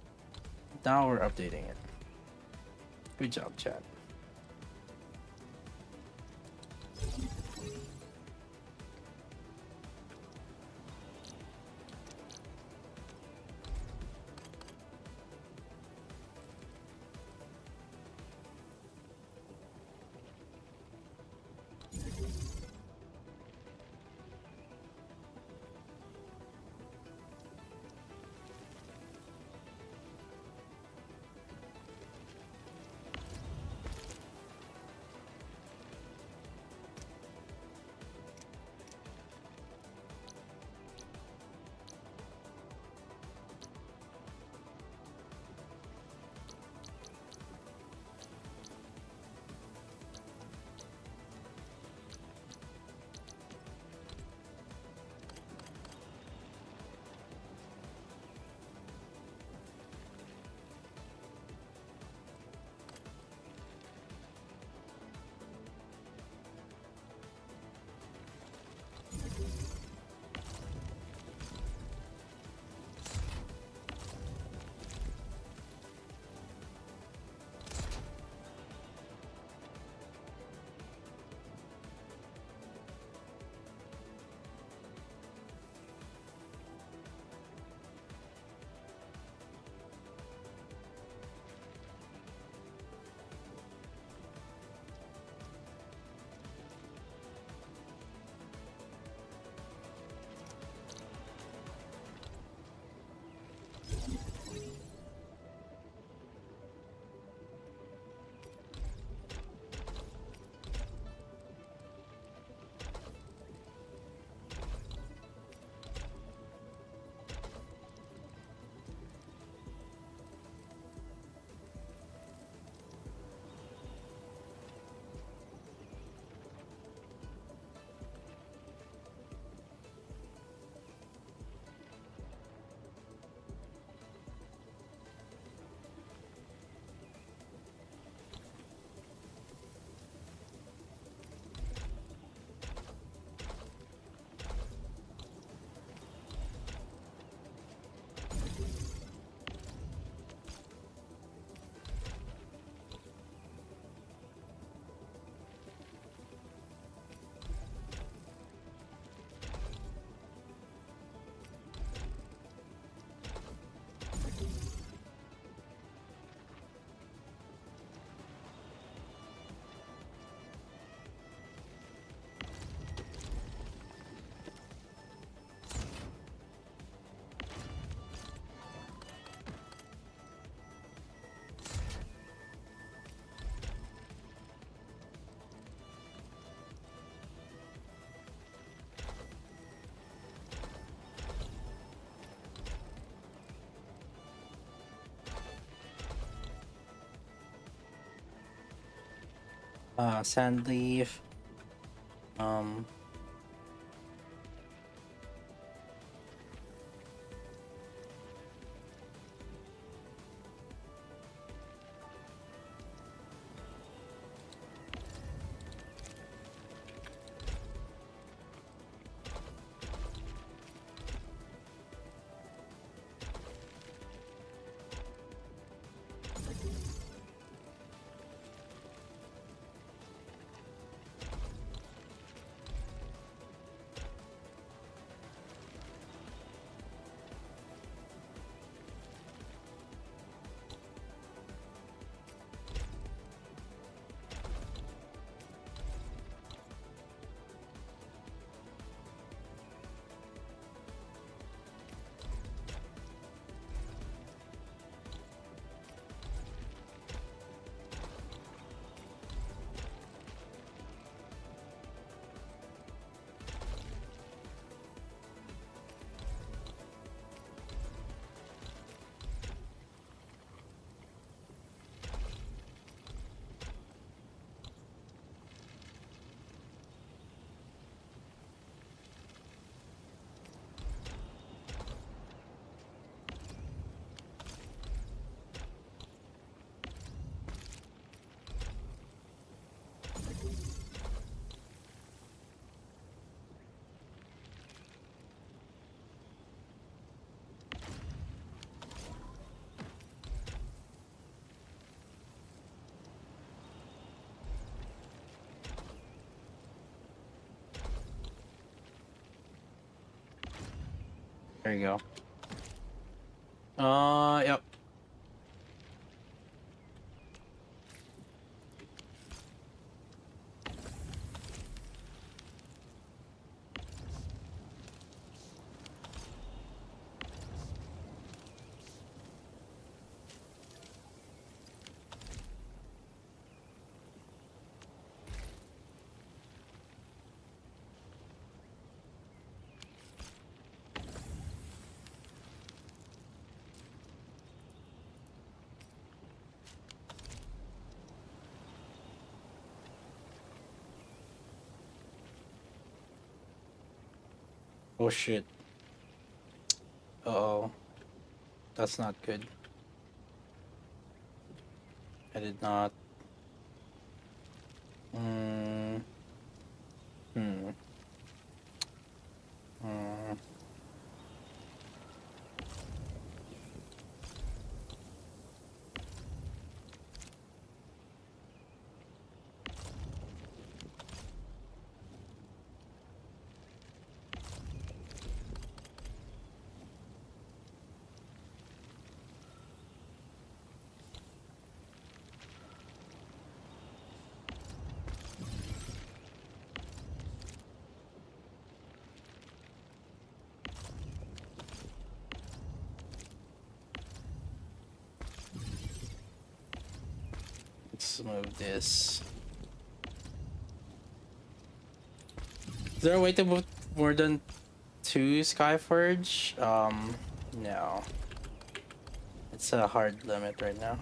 Now we're updating it. Good job, chat. Sand leaf. Um. There you go. Yep. Oh shit. Uh-oh. That's not good. I did not. Hmm. Hmm. Hmm. Let's move this. Is there a way to move more than 2 Skyforge? No. It's a hard limit right now.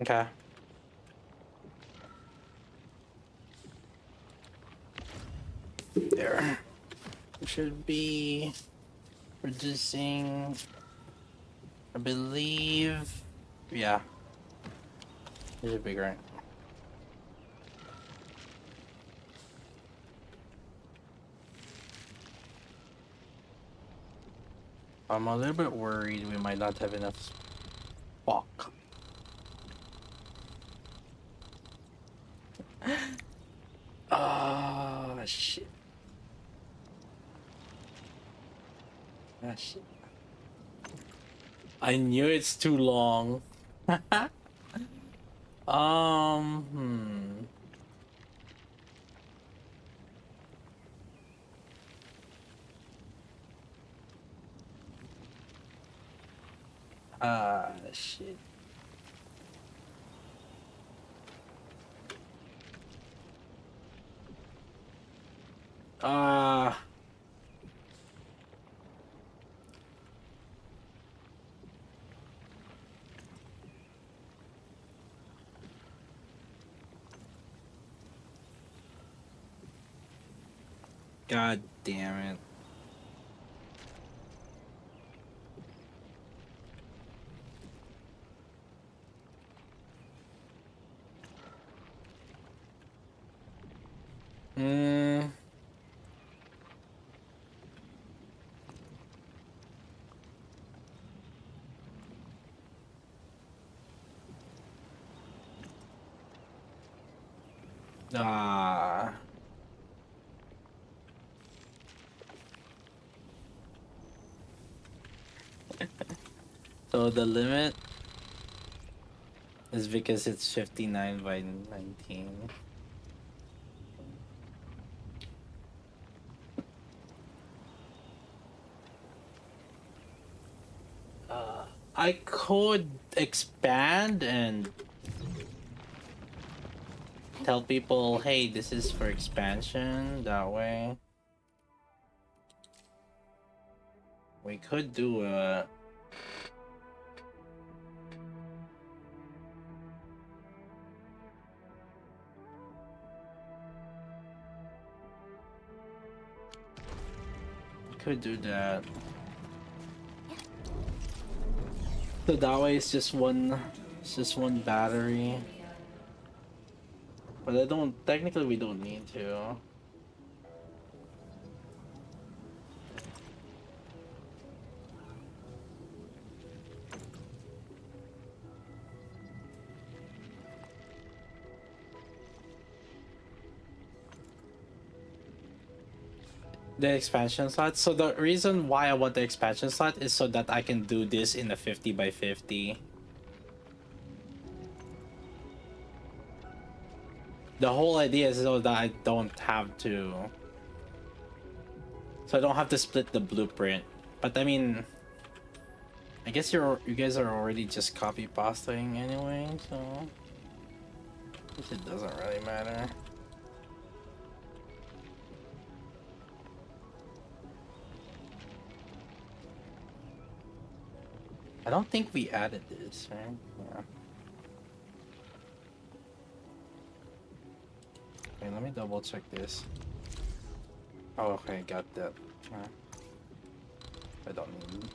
Okay. There. Should be producing, I believe. Yeah. It should be great. I'm a little bit worried we might not have enough fuck. Oh shit. Ah shit. I knew it's too long. Hmm. Ah shit. Ah. God damn it. Hmm. Ah. So the limit is because it's 59 by 19. I could expand and tell people, hey, this is for expansion. That way, we could do a. Could do that. So that way it's just one battery. But I don't, technically we don't need to. The expansion slot. So the reason why I want the expansion slot is so that I can do this in a 50 by 50. The whole idea is so that I don't have to. So I don't have to split the blueprint. But I mean, I guess you guys are already just copy pasting anyway, so I guess it doesn't really matter. I don't think we added this, right? Yeah. Okay, let me double check this. Oh, okay, got that. I don't need.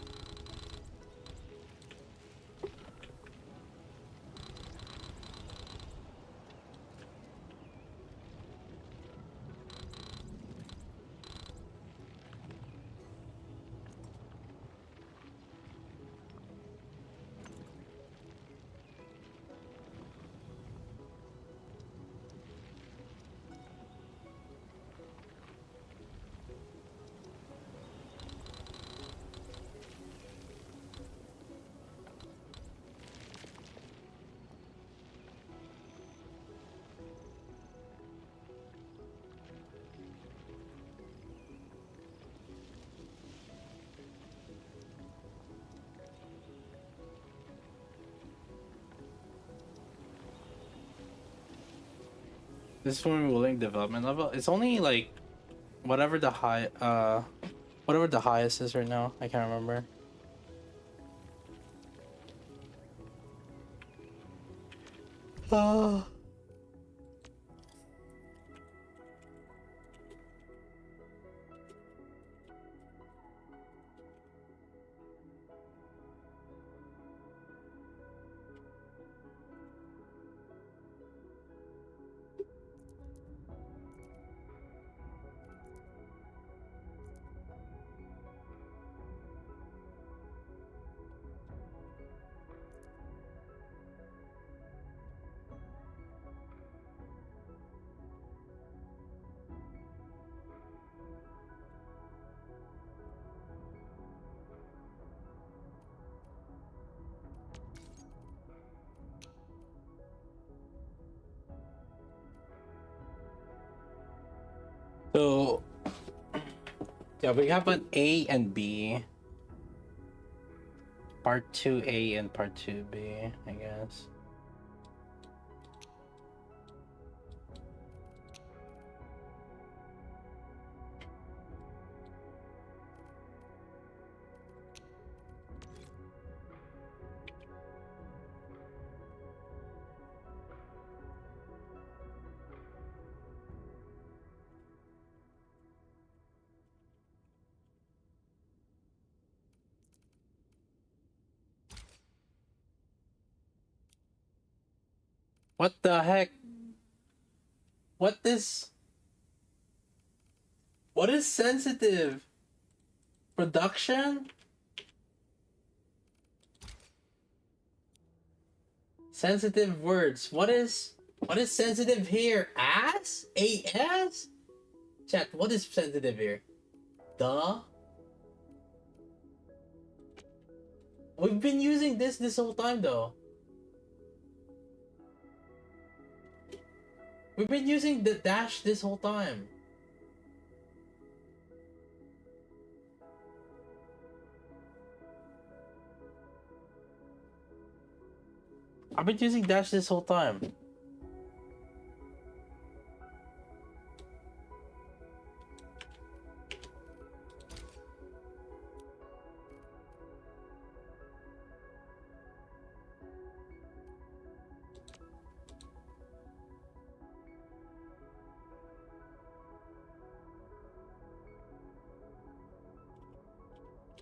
This is when we're willing development level. It's only like whatever the whatever the highest is right now. I can't remember. Oh. So yeah, we have an A and B. Part 2A and part 2B, I guess. What the heck? What is sensitive? Production? Sensitive words. What is sensitive here? Ass? AS? Chat, what is sensitive here? Duh. We've been using this whole time though. We've been using the dash this whole time. I've been using dash this whole time.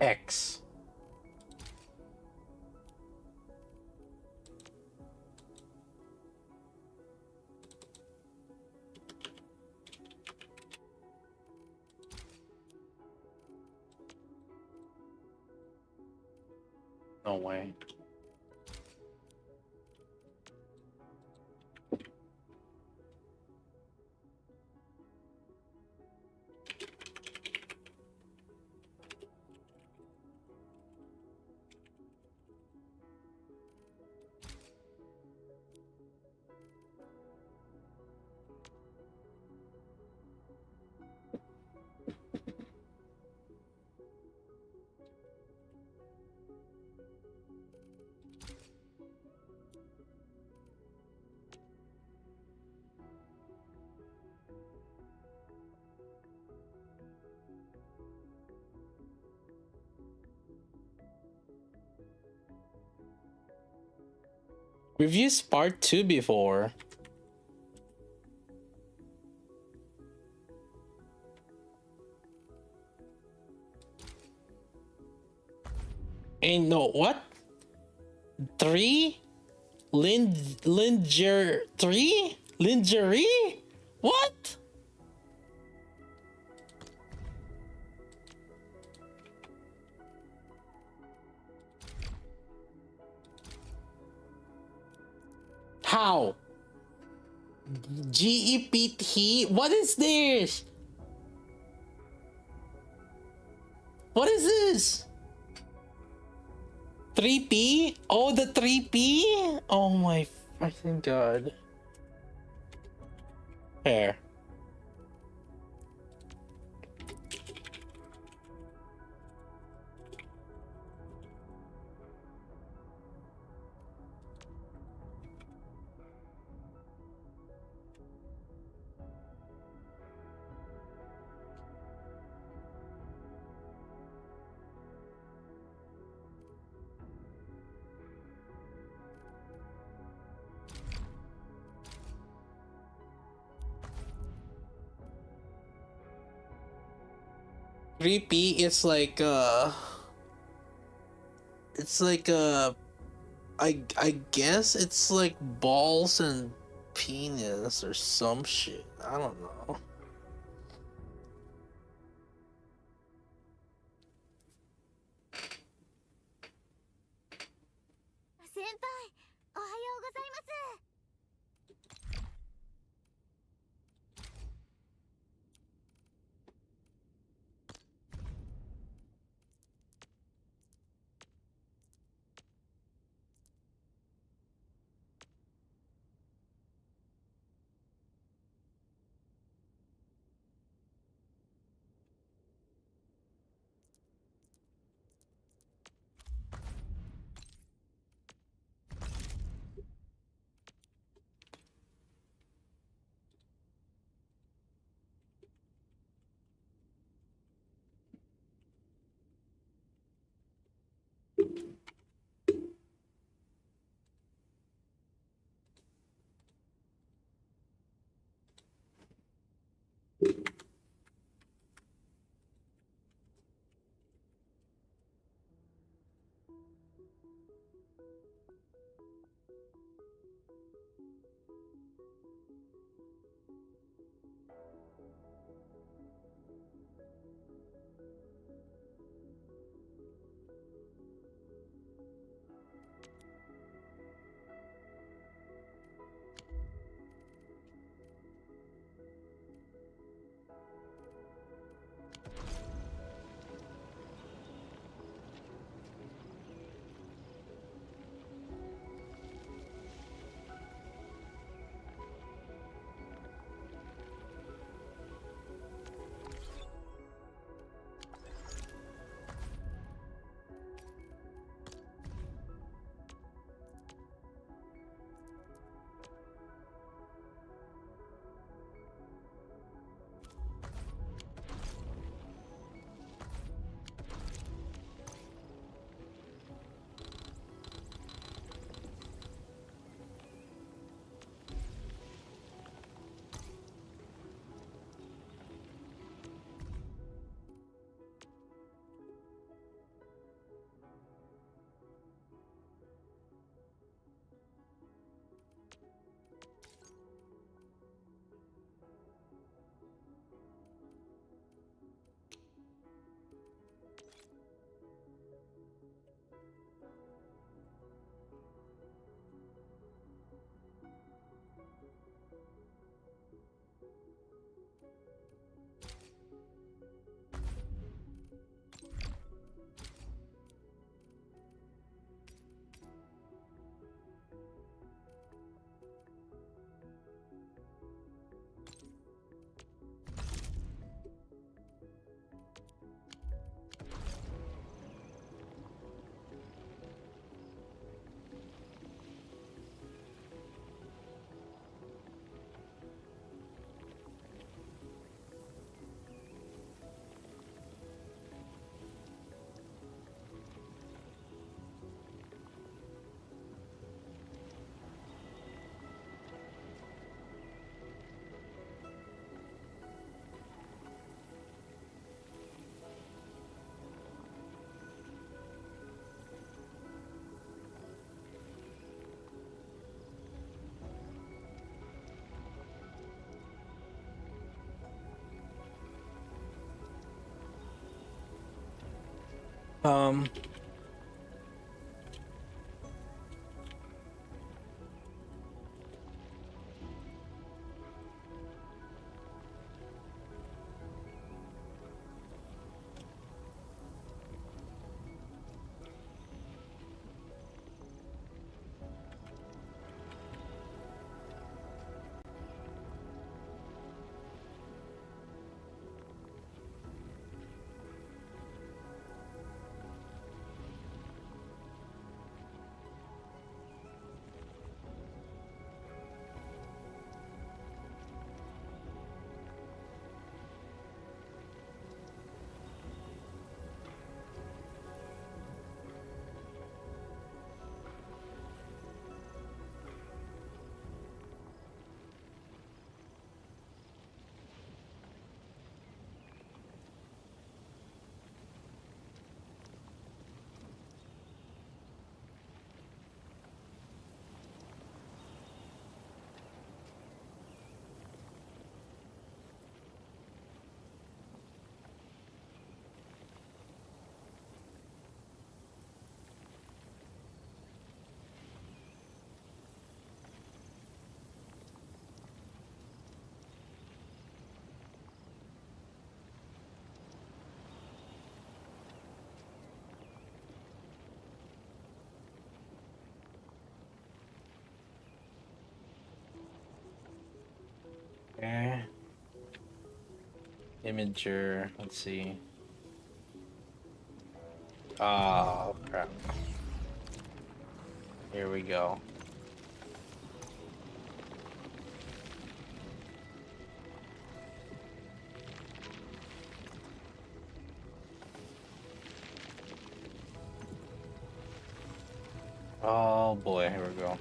X. No way. We've used part 2 before. And no, what? 3? Linger 3? Lingerie? What? How? GEPT? What is this? What is this? 3P? Oh, the 3P? Oh my fucking god. Here. Creepy. It's like I guess it's like balls and penis or some shit. I don't know. Um, Okay. Imager, let's see. Oh crap. Here we go. Oh boy, here we go.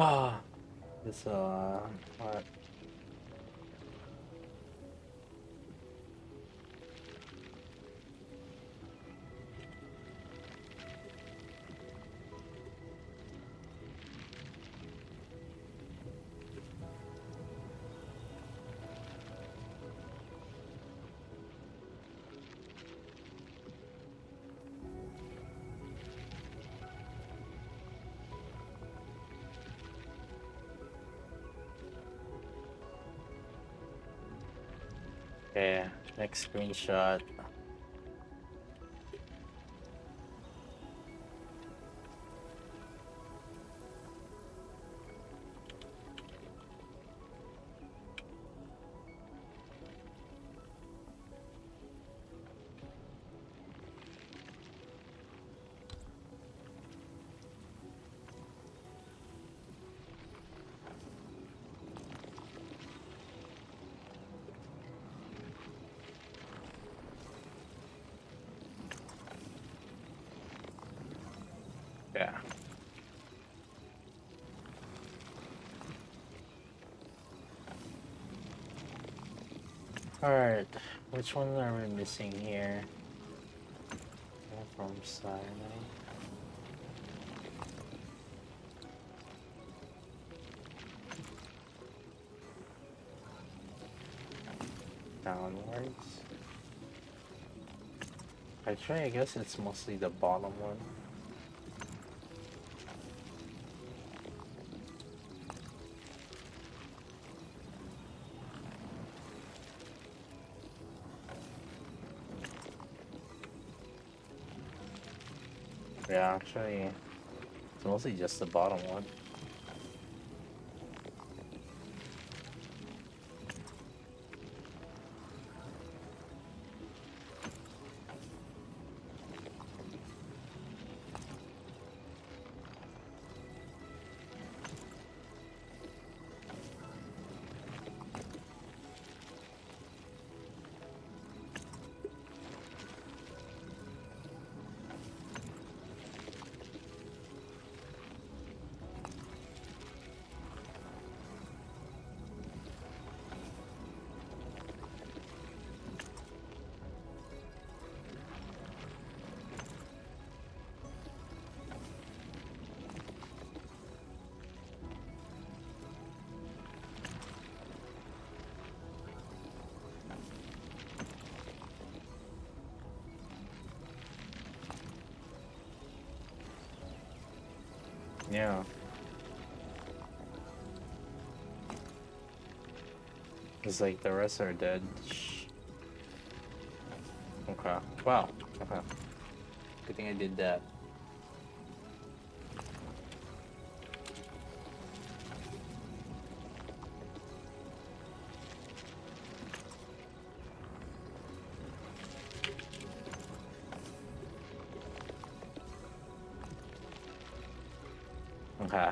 Ah, this what? Okay, next screenshot. Yeah. Alright, which one are we missing here? From cyanide. Downwards. Actually, I guess it's mostly the bottom one. Yeah, actually, it's mostly just the bottom one. Yeah. It's like the rest are dead. Okay. Wow. Okay. Good thing I did that. Okay.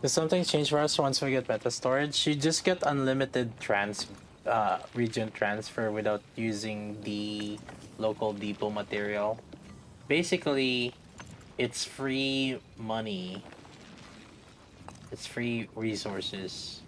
Does something change for us once we get meta storage? You just get unlimited region transfer without using the local depot material. Basically, it's free money. It's free resources.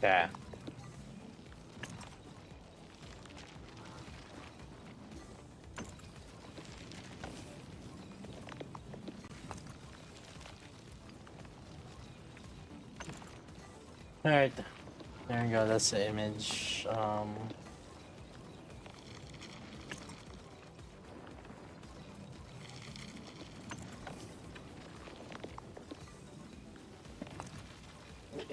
Okay. Alright. There you go, that's the image.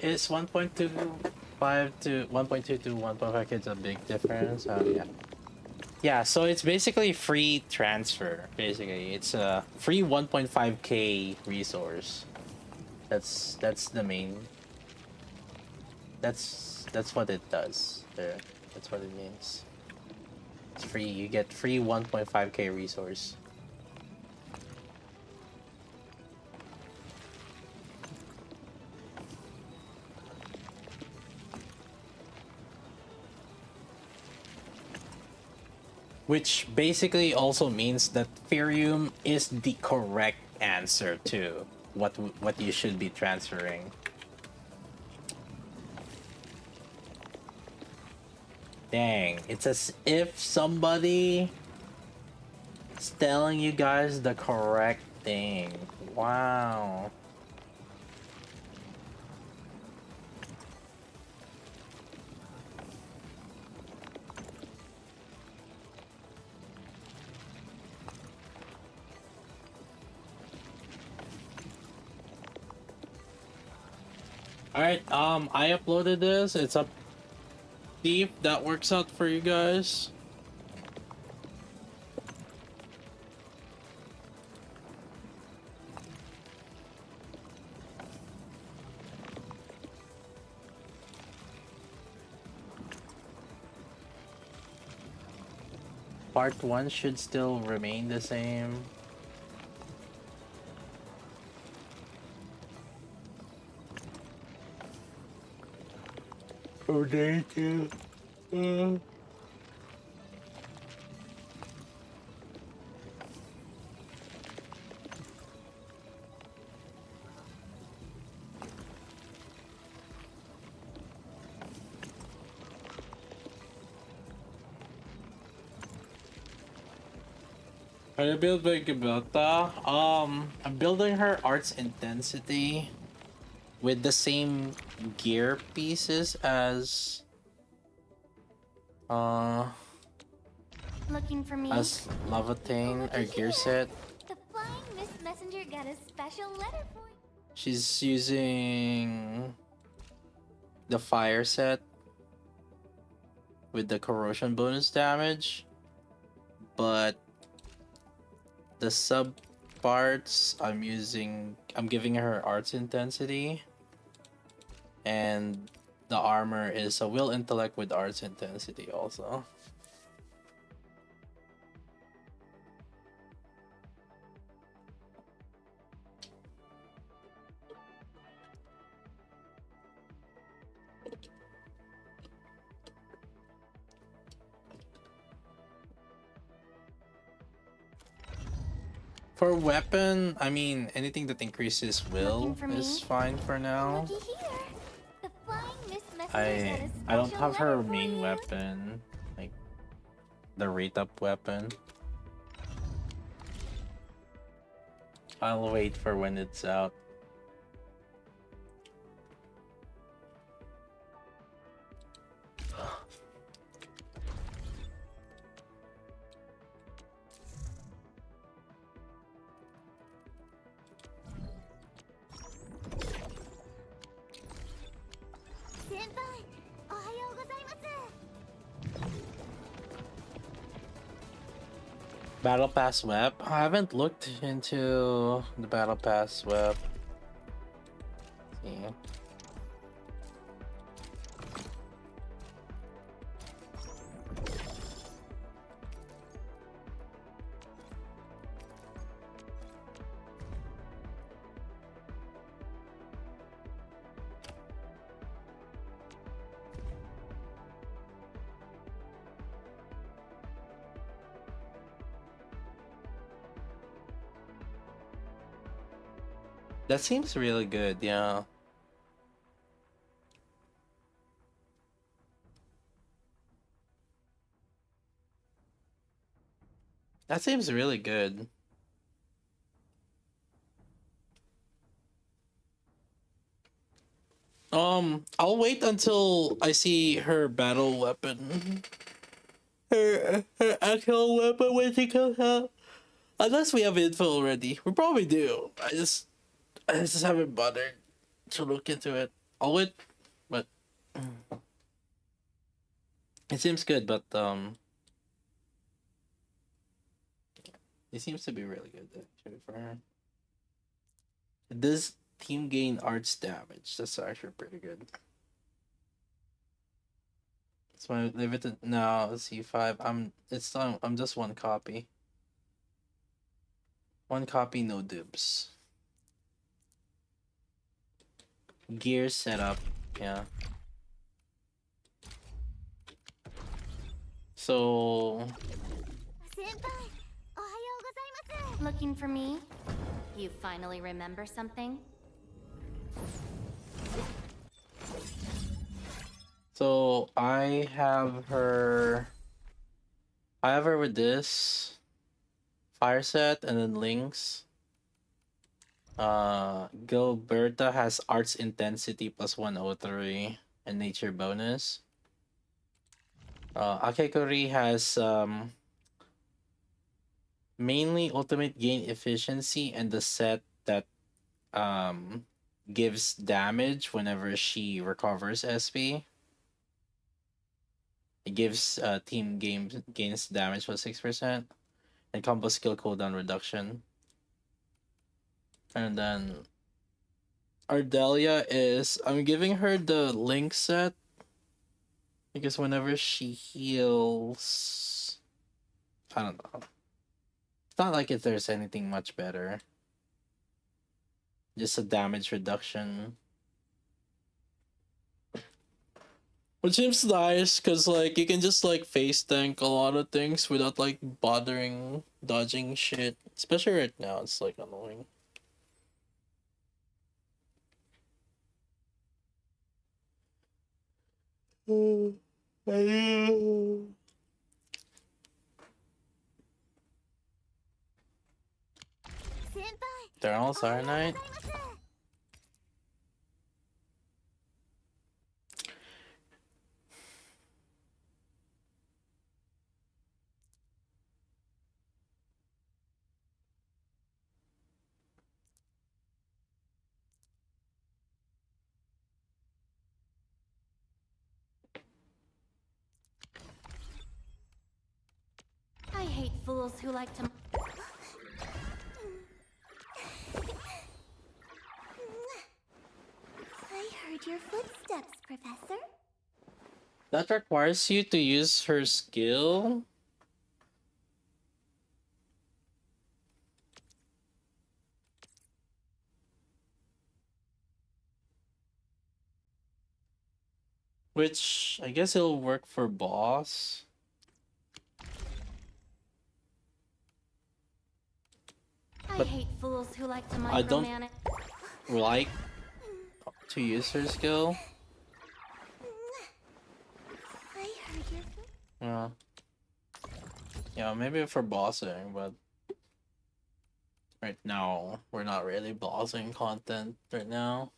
Is 1.25 to 1.2 to 1.5 kids a big difference? Yeah. Yeah, so it's basically free transfer. Basically, it's a free 1.5k resource. That's the main. That's what it does. There, that's what it means. It's free. You get free 1.5k resource. Which basically also means that Therium is the correct answer to what you should be transferring. Dang, it's as if somebody is telling you guys the correct thing. Wow. Alright, I uploaded this. It's up. See if that works out for you guys. Part 1 should still remain the same. Oh, day 2. How do you build Gabata? I'm building her arts intensity with the same gear pieces as Looking for me? as Lavatane or gear set. The flying Miss Messenger got a special letter for you. She's using the fire set with the corrosion bonus damage, but the sub parts I'm giving her arts intensity, and the armor is a will intellect with arts intensity also. For weapon, I mean, anything that increases will Looking for me? is fine for now. Looky here. The flying Miss Messenger got a I don't special have her letter for main you. weapon, like the rate up weapon. I'll wait for when it's out. Senpai, ohayou gozaimasu. Battle Pass web? I haven't looked into the Battle Pass web. See. That seems really good, yeah. That seems really good. I'll wait until I see her battle weapon. Her actual weapon when she comes out. Unless we have info already. We probably do. I just haven't bothered to look into it. I'll wait, but it seems good, but it seems to be really good actually for her. Does team gain arts damage? That's actually pretty good. So I leave it to now C5. I'm just one copy. One copy, no dibs. Gear setup, yeah. So Looking for me? You finally remember something? So I have her with this fire set and then links. Gilberta has arts intensity plus 103 and nature bonus. Akekori has mainly ultimate gain efficiency and the set that gives damage whenever she recovers SP. It gives gains damage for 6% and combo skill cooldown reduction. And then Ardelia I'm giving her the link set because whenever she heals, I don't know. It's not like if there's anything much better. Just a damage reduction. Which seems nice, cause like you can just like face tank a lot of things without like bothering dodging shit. Especially right now, it's like annoying. They're all Arknight. I hate fools who like to. I heard your footsteps, Professor. That requires you to use her skill. Which I guess it'll work for boss. I hate fools who like to I don't micromanage. like to use her skill. I heard your Yeah. Yeah, maybe for bossing, but right now we're not really bossing content right now.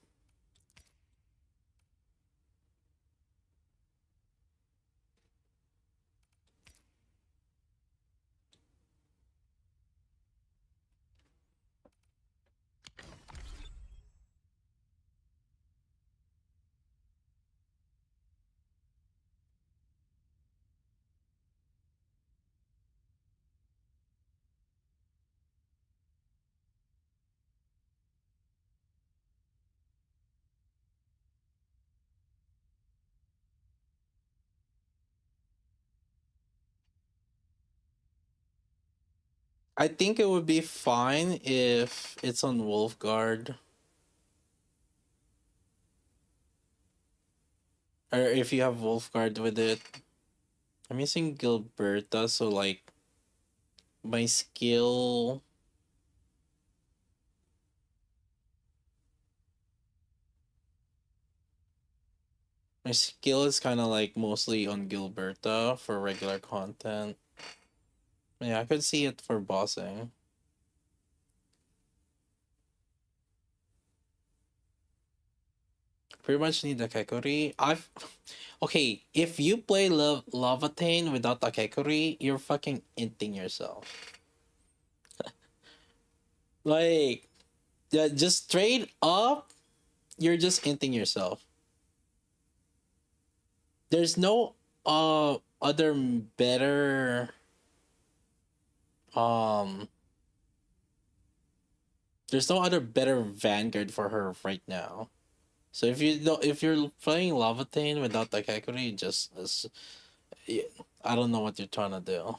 I think it would be fine if it's on Wolfguard. Or if you have Wolfguard with it. I'm using Gilberta, so like my skill is kind of like mostly on Gilberta for regular content. Yeah, I could see it for bossing. Pretty much need the Kekuri. I've okay, if you play Lavatane without the Kekuri, you're fucking inting yourself. Like, yeah, just straight up, you're just inting yourself. There's no other better um there's no other better Vanguard for her right now. So if you're playing Lavatane without the Kekuri, yeah, I don't know what you're trying to do.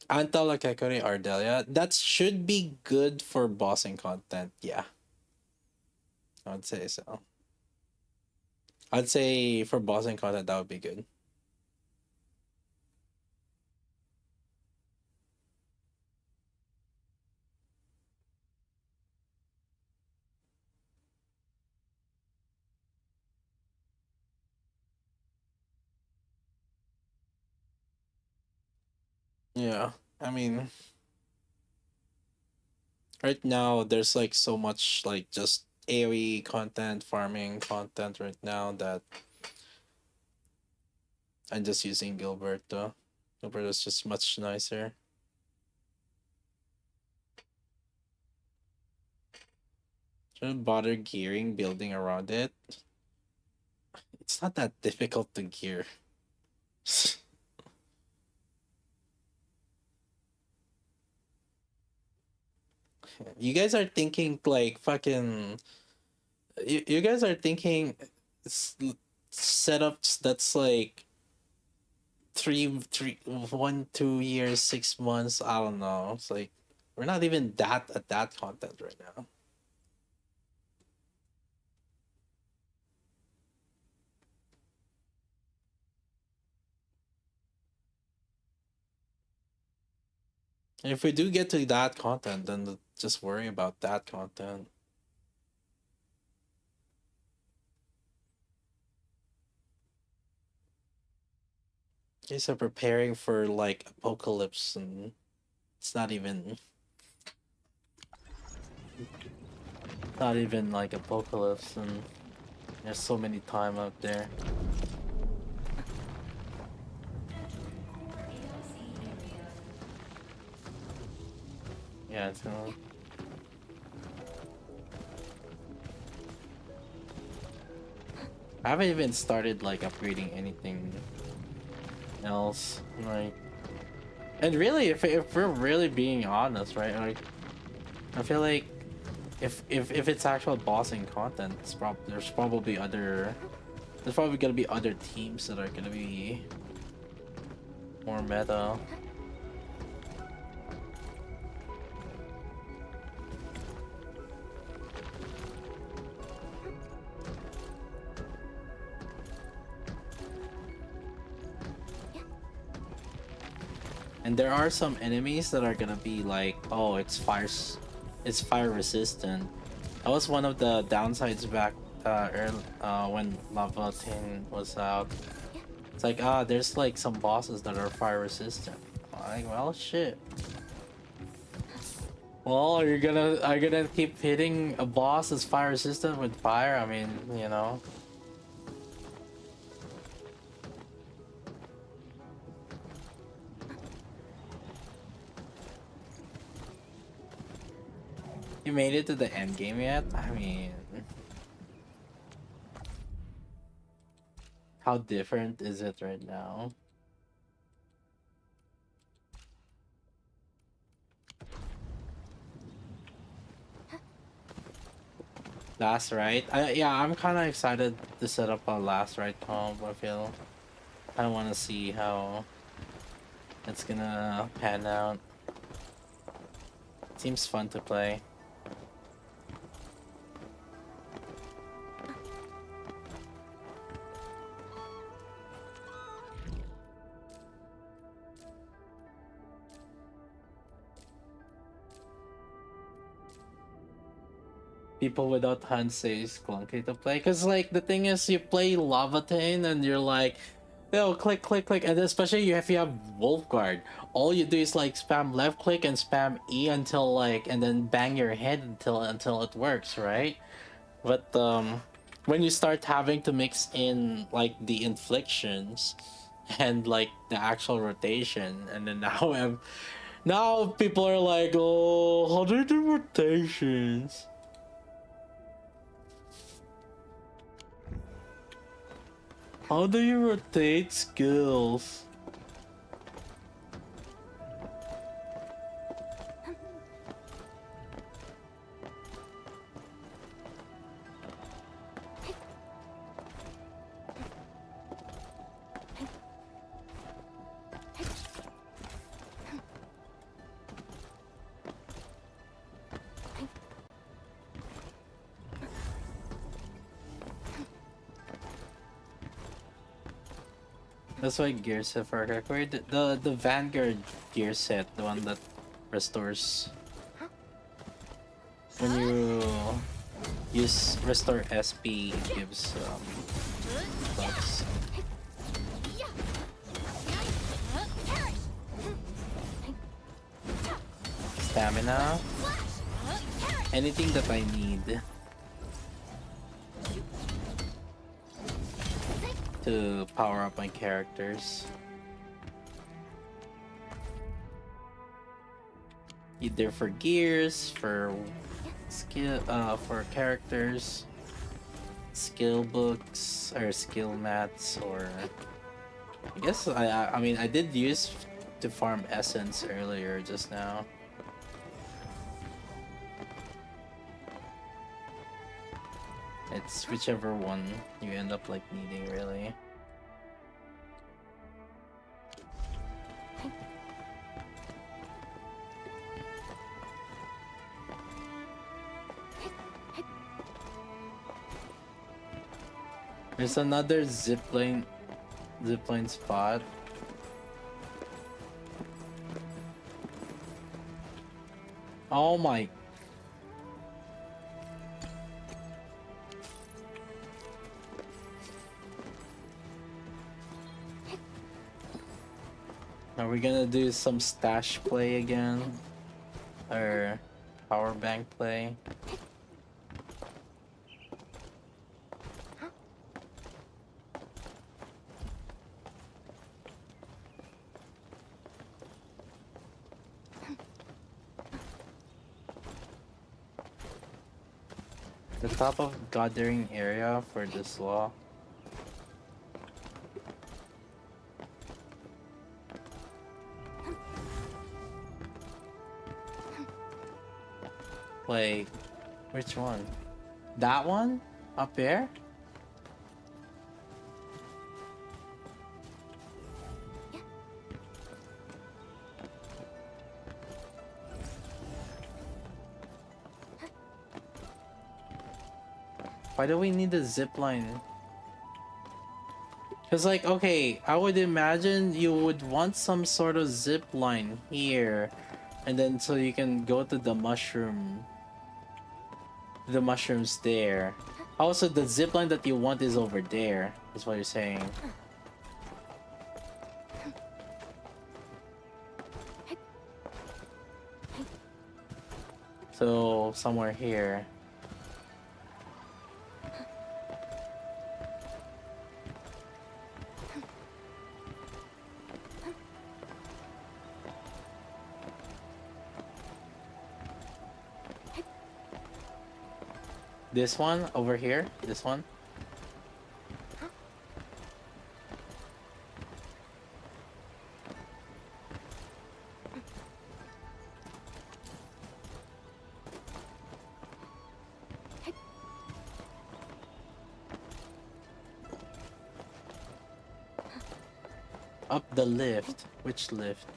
Antal la Kekuri Ardelia, that should be good for bossing content. Yeah, I would say so. I'd say for bossing content that would be good. Yeah, I mean, right now there's like so much like just AoE content, farming content right now that I'm just using Gilbert though. Gilbert is just much nicer. Shouldn't bother gearing, building around it. It's not that difficult to gear. You guys are thinking like fucking. You guys are thinking s- setups that's like 1 2 years 6 months. I don't know. It's like we're not even that at that content right now. If we do get to that content, then just worry about that content. You guys are preparing for like apocalypse, and it's not even like apocalypse, and there's so many time out there. Yeah, it's gonna. I haven't even started like upgrading anything else. Like, and really, if we're really being honest, right? Like, I feel like if it's actual bossing content, there's probably gonna be other teams that are gonna be more meta. And there are some enemies that are gonna be like, oh, it's fire resistant. That was one of the downsides back when Lava Tin was out. It's like, there's like some bosses that are fire resistant. Like, well, shit. Well, are you gonna keep hitting a boss that's fire resistant with fire? I mean, you know. You made it to the end game yet? I mean, how different is it right now? Last right? Yeah, I'm kind of excited to set up a last right comp. I feel I want to see how it's gonna pan out. Seems fun to play. people without hands say is clunky to play. Cause like the thing is, you play Lavatane and you're like, yo, click, click, click, and especially if you have Wolf Guard, all you do is like spam left click and spam E until like, and then bang your head until it works, right? But when you start having to mix in like the inflictions and like the actual rotation, and then now people are like, oh, how do you do rotations? How do you rotate skills? That's why gear set for Kakuri. The Vanguard gear set, the one that restores when you use restore SP, it gives buffs. Stamina, anything that I need to power up my characters. Either for gears, for skill, for characters, skill books or skill mats, or I guess I mean I did use to farm essence earlier just now. It's whichever one you end up like needing, really. There's another zipline spot. Oh my. Are we gonna do some stash play again? Or power bank play? The top of gathering area for this law. Wait, which one? That one? Up there? Why do we need a zip line? Cause like, okay, I would imagine you would want some sort of zip line here, and then so you can go to the mushrooms there. Also, the zip line that you want is over there, is what you're saying. So, somewhere here. This one over here, this one. Up the lift. Which lift?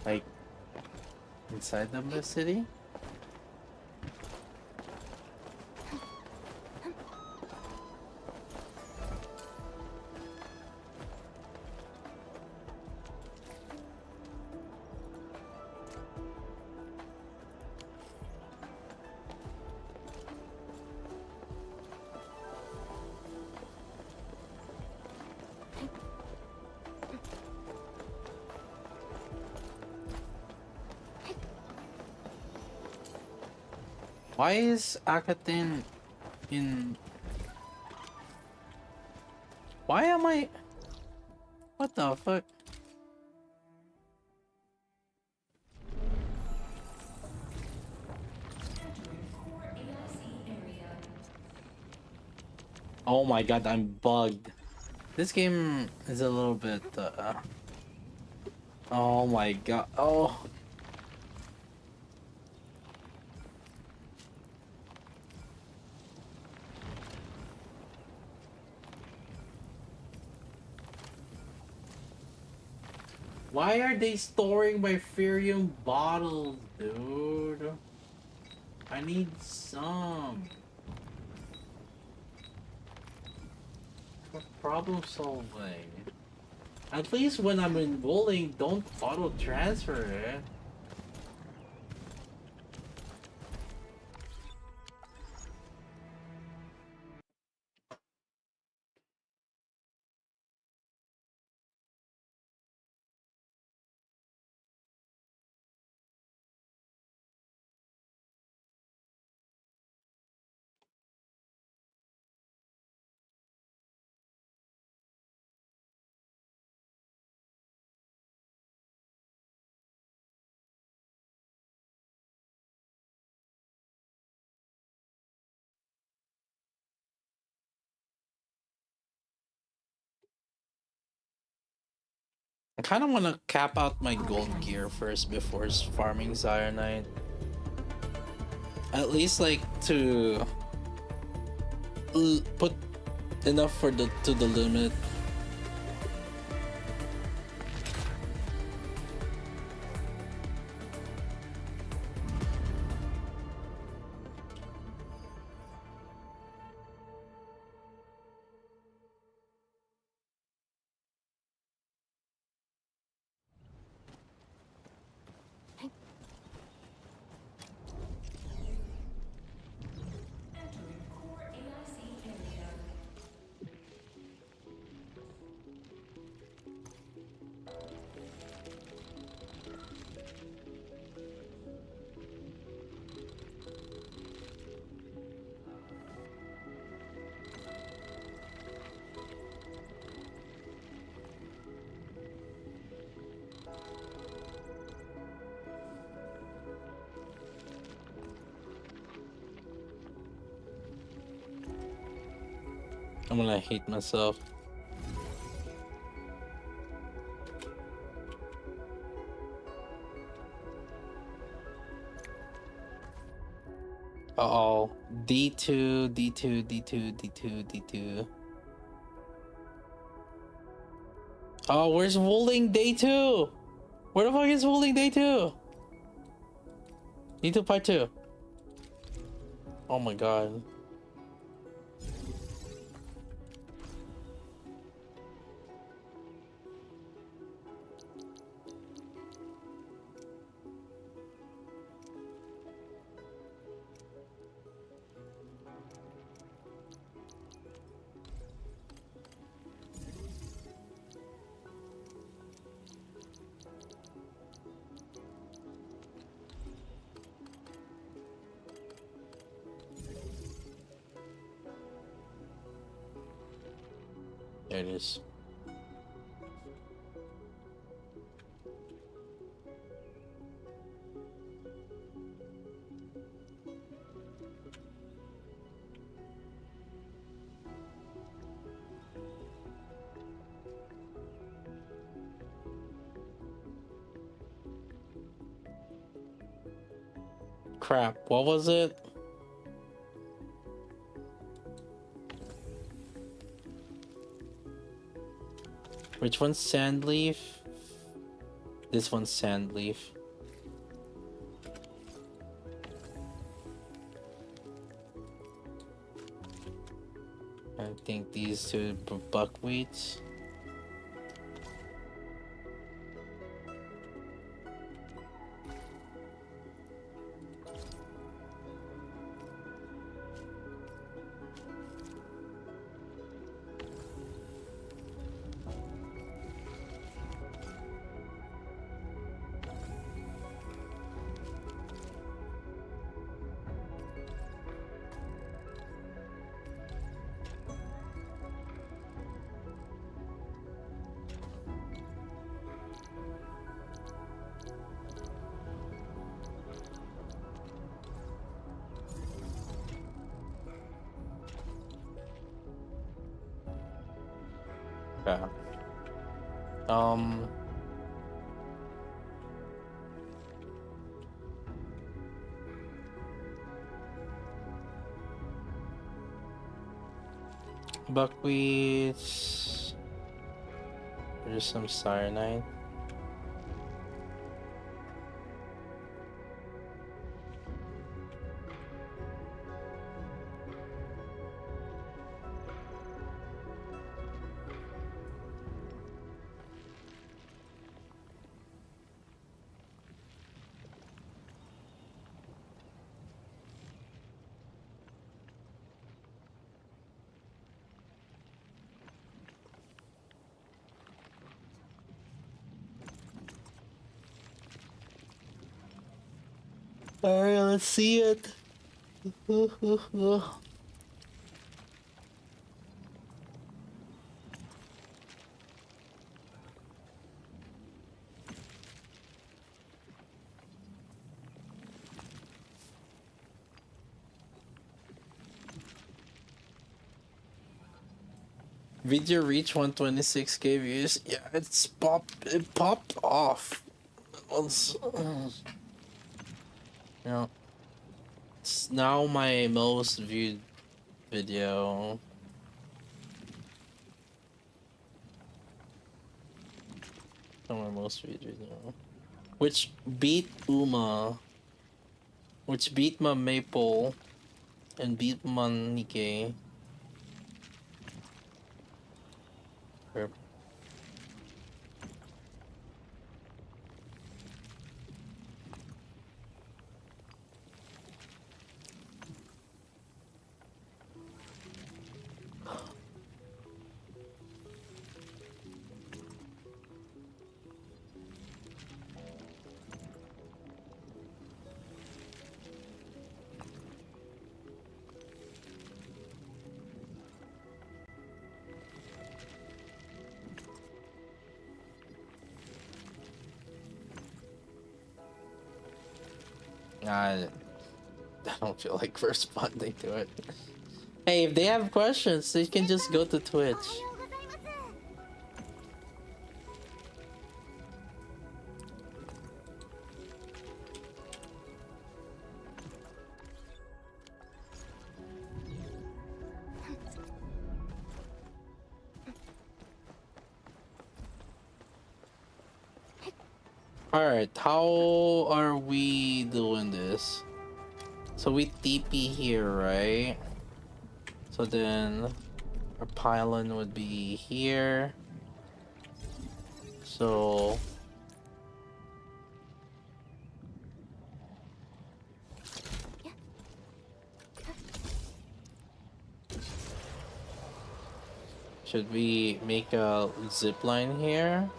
Like inside the city? Why is Akatin in... Why am I... What the fuck? Oh my god, I'm bugged. This game is a little bit... Oh my god. Oh. Why are they storing my Furium bottles, dude? I need some. For problem solving. At least when I'm in bowling, don't auto transfer it. I kind of want to cap out my gold gear first before farming Cyanide. At least like to put enough for the to the limit. I'm gonna hate myself. Uh-oh. D2, D2, D2, D2, D2. Oh, where's Wolling Day 2? Where the fuck is Wolling Day 2? D2 part 2. Oh my god. There it is. Crap, what was it? Which one's Sandleaf? This one's Sandleaf. I think these two buckwheats. Yeah. Um. Buckwheat. There's some cyanide. Alright, let's see it. Video reach 126k views. Yeah, it popped off. Once, yeah. It's now my most viewed video. My most viewed video. Which beat Uma. Which beat my Maple. And beat my Nikke. I don't feel like responding to it. Hey, if they have questions, they can just go to Twitch. Alright, how are we doing this? So we TP here, right? So then our pylon would be here. So should we make a zip line here?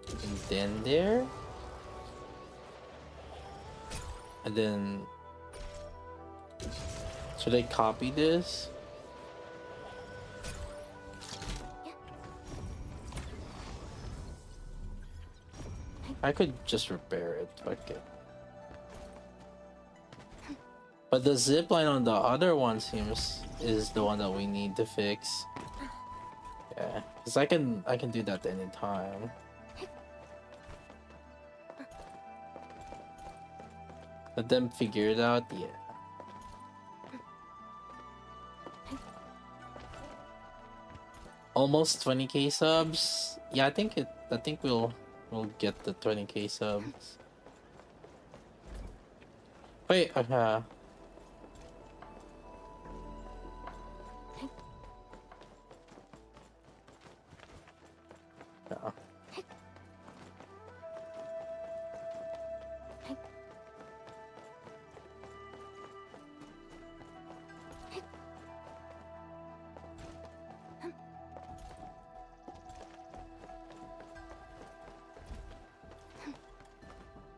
And then there? And then should I copy this? I could just repair it, fuck it. But the zipline on the other one is the one that we need to fix. Yeah, because I can do that anytime. Let them figure it out, yeah. Almost 20k subs. Yeah, I think we'll get the 20k subs. Wait, yeah.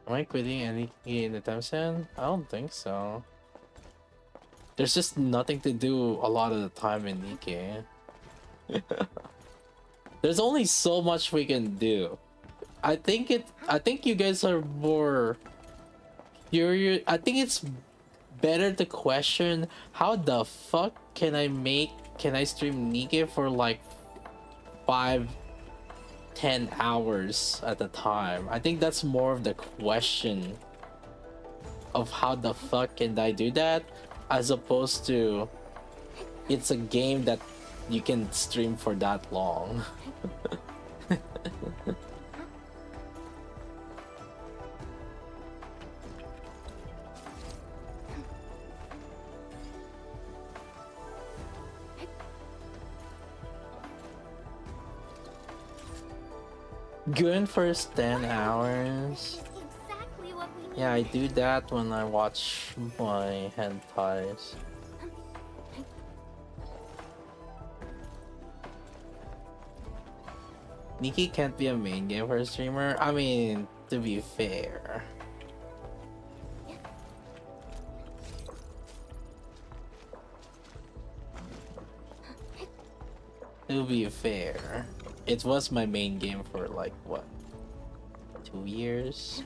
Am I quitting any in the time span? I don't think so. There's just nothing to do a lot of the time in Nikke. There's only so much we can do. I think you guys are more curious. I think it's better to question how the fuck can I stream Nikke for like 5-10 hours at a time. I think that's more of the question of how the fuck can I do that, as opposed to it's a game that you can stream for that long. Going for 10 hours. Exactly what we need. Yeah, I do that when I watch my hentais. Nikke can't be a main game for a streamer. I mean, to be fair. To be fair. It was my main game for like, what? 2 years?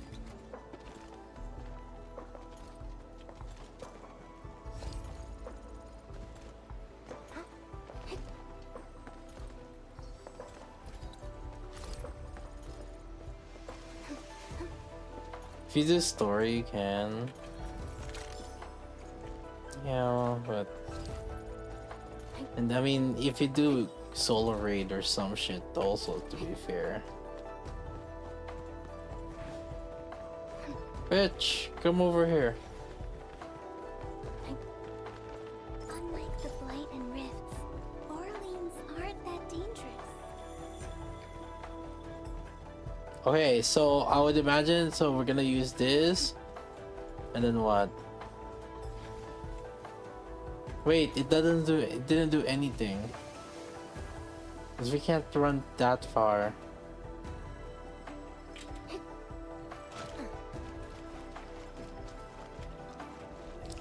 If you do story, you can. Yeah, but... And I mean, if you do solo raid or some shit also, to be fair. Bitch, come over here. Unlike the blight and rifts, Orleans aren't that dangerous. Okay, so I would imagine, so we're gonna use this, and then what? Wait, it didn't do anything. Because we can't run that far.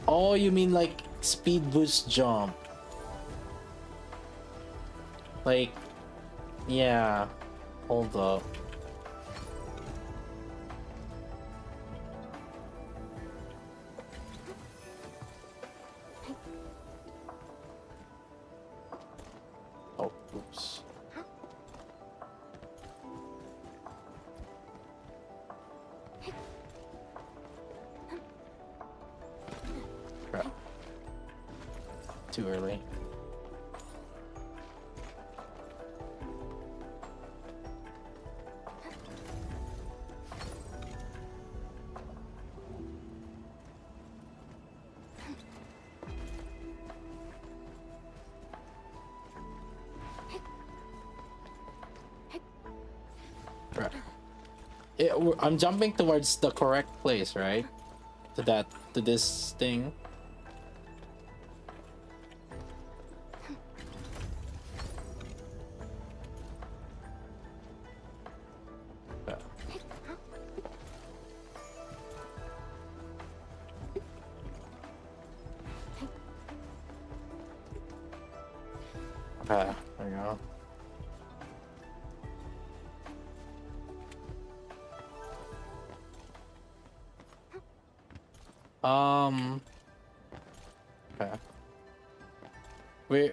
Oh, you mean like speed boost jump? Like, yeah. Hold up. Oh, oops. Crap. Too early. I'm jumping towards the correct place, right? To this thing. There you go. Okay.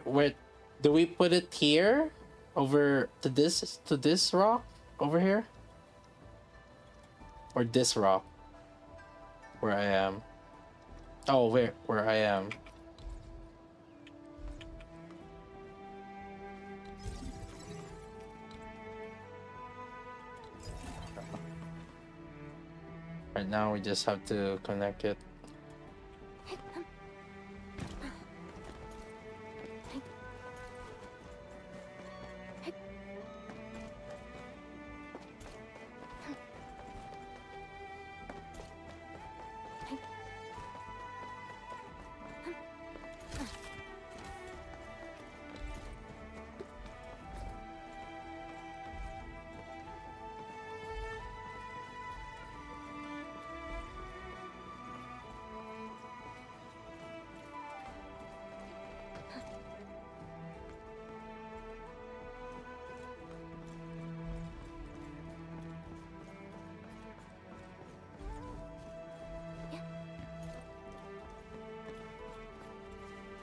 Where do we put it here? Over to this rock over here? Or this rock? Where I am. Oh, where I am. Right now we just have to connect it.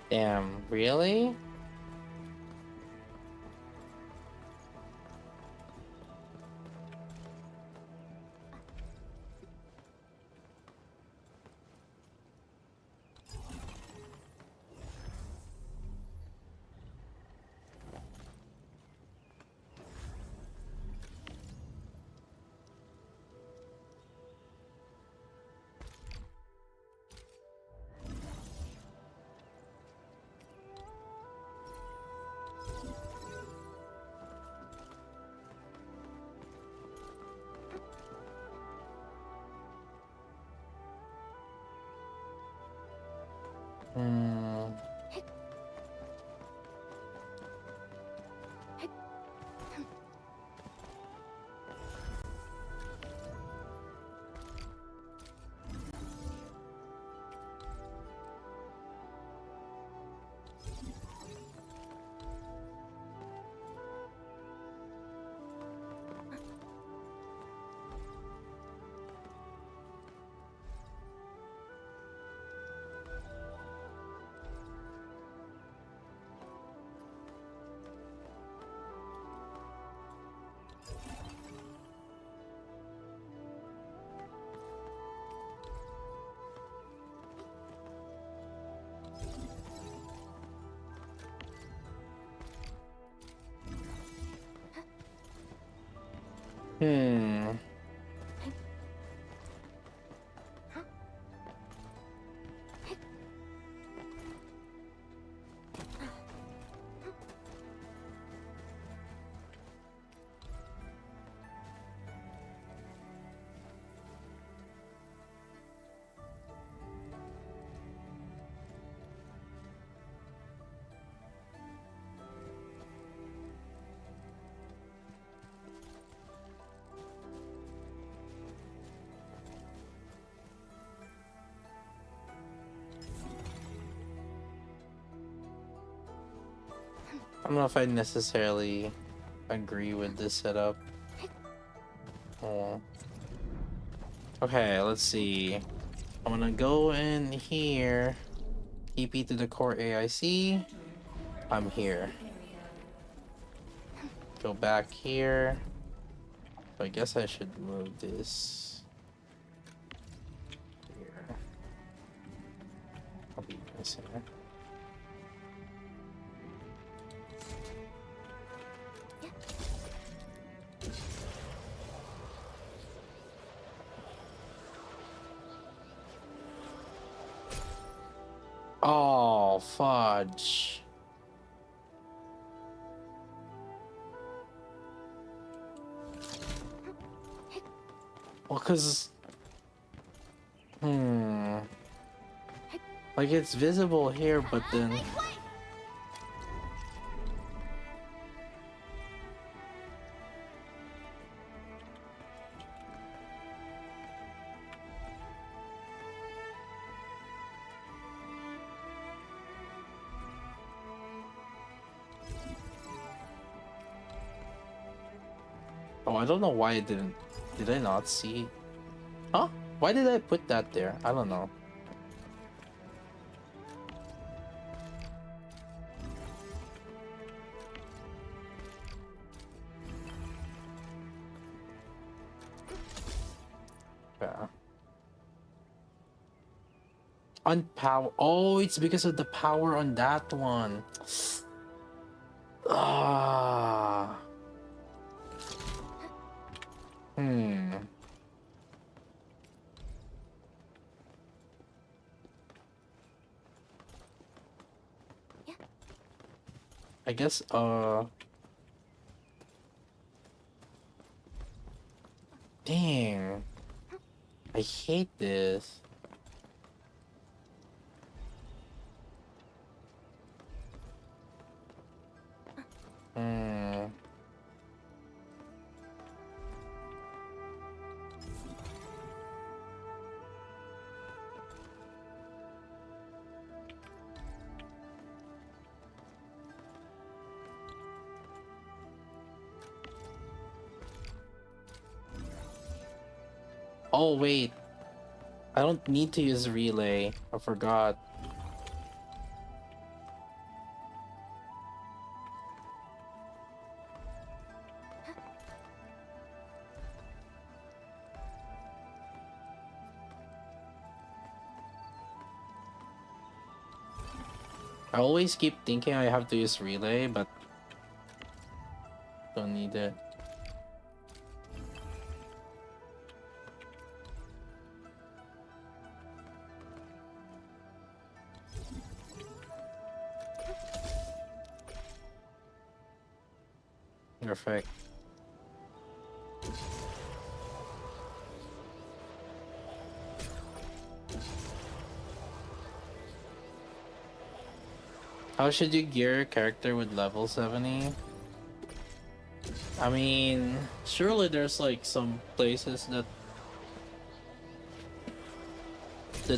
Damn, really? Hmm. Hmm. I don't know if I necessarily agree with this setup. Oh. Okay, let's see. I'm gonna go in here. TP to the core AIC. I'm here. Go back here. So I guess I should move this here. I'll be missing it. Oh, fudge. Well, cause... Like, it's visible here, but then... Oh, I don't know why it didn't... Did I not see? Huh? Why did I put that there? I don't know. Yeah. Unpower. Oh, it's because of the power on that one. Ah. I guess, dang. I hate this. Oh, wait. I don't need to use relay. I forgot. I always keep thinking I have to use relay, but don't need it. Perfect. How should you gear a character with level 70? I mean, surely there's like some places that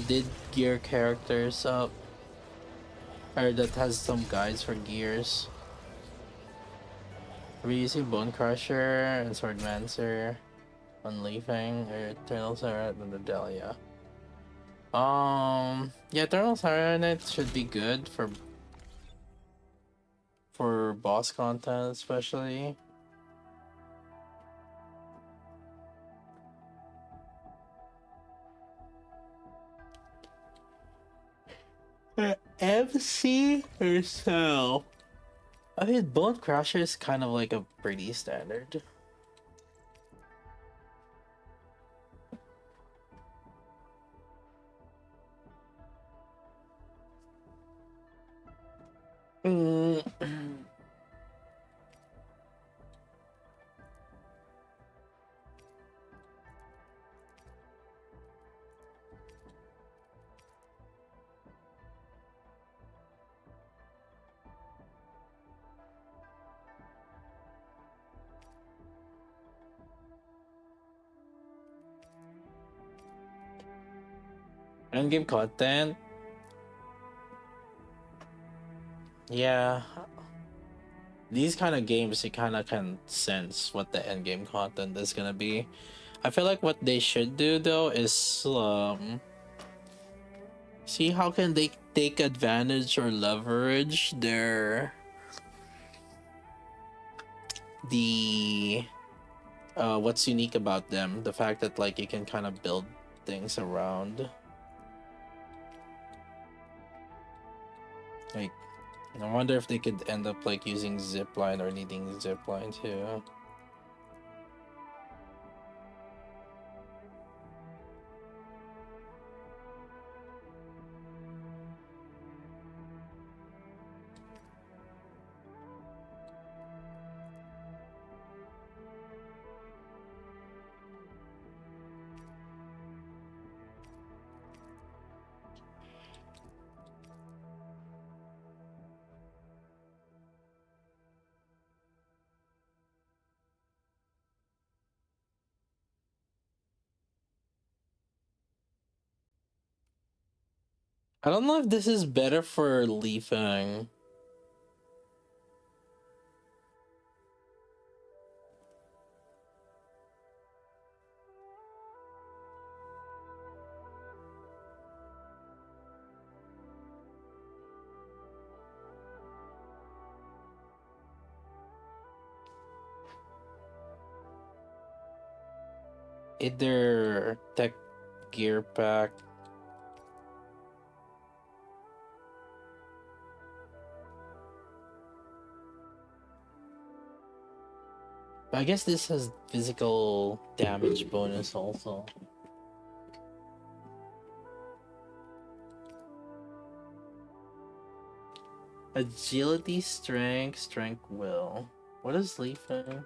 did gear characters up, or that has some guides for gears. Are we using Bone Crusher and Swordmancer on Leafing or Eternal Siren and the Delia? Yeah, Eternal Siren should be good for boss content especially. MC herself. I mean, Bone Crusher is kind of like a pretty standard. Mm. Endgame content. Yeah. These kind of games, you kind of can sense what the endgame content is gonna be. I feel like what they should do though is see how can they take advantage or leverage the what's unique about them, the fact that like you can kind of build things around, like, I wonder if they could end up like using zipline or needing zipline too. I don't know if this is better for leafing. Either tech gear pack. But I guess this has physical damage bonus also. Agility, strength, will. What is leafing?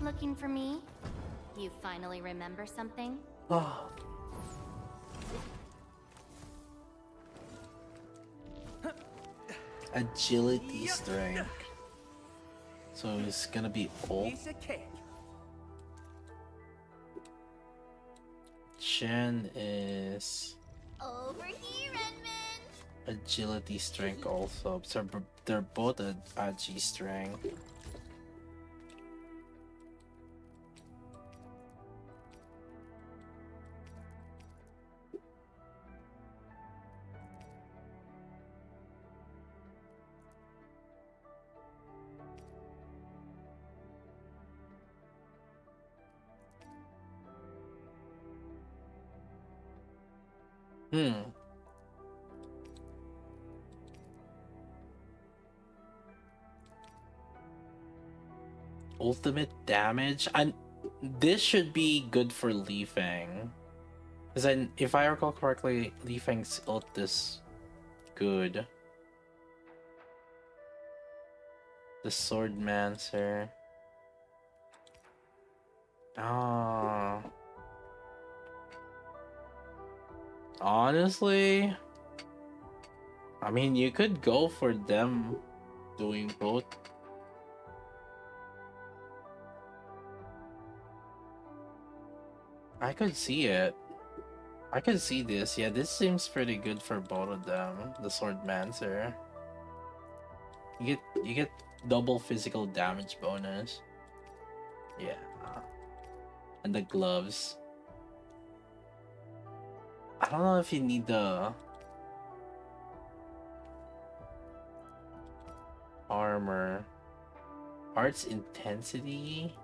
Looking for me? You finally remember something? Oh. Agility, strength. So it's gonna be ult. Piece of cake. Shen is Over here, Edmund! agility, strength also. So they're both at ag strength. Hmm. ultimate damage, and this should be good for Li Feng. Because then, if I recall correctly, Li Feng's ult is good. The Swordmancer. Ah. Honestly, I mean, you could go for them doing both. I could see it. I could see this. Yeah, this seems pretty good for both of them. The Swordmancer. You get double physical damage bonus. Yeah. And the gloves. I don't know if you need the armor. Art's intensity.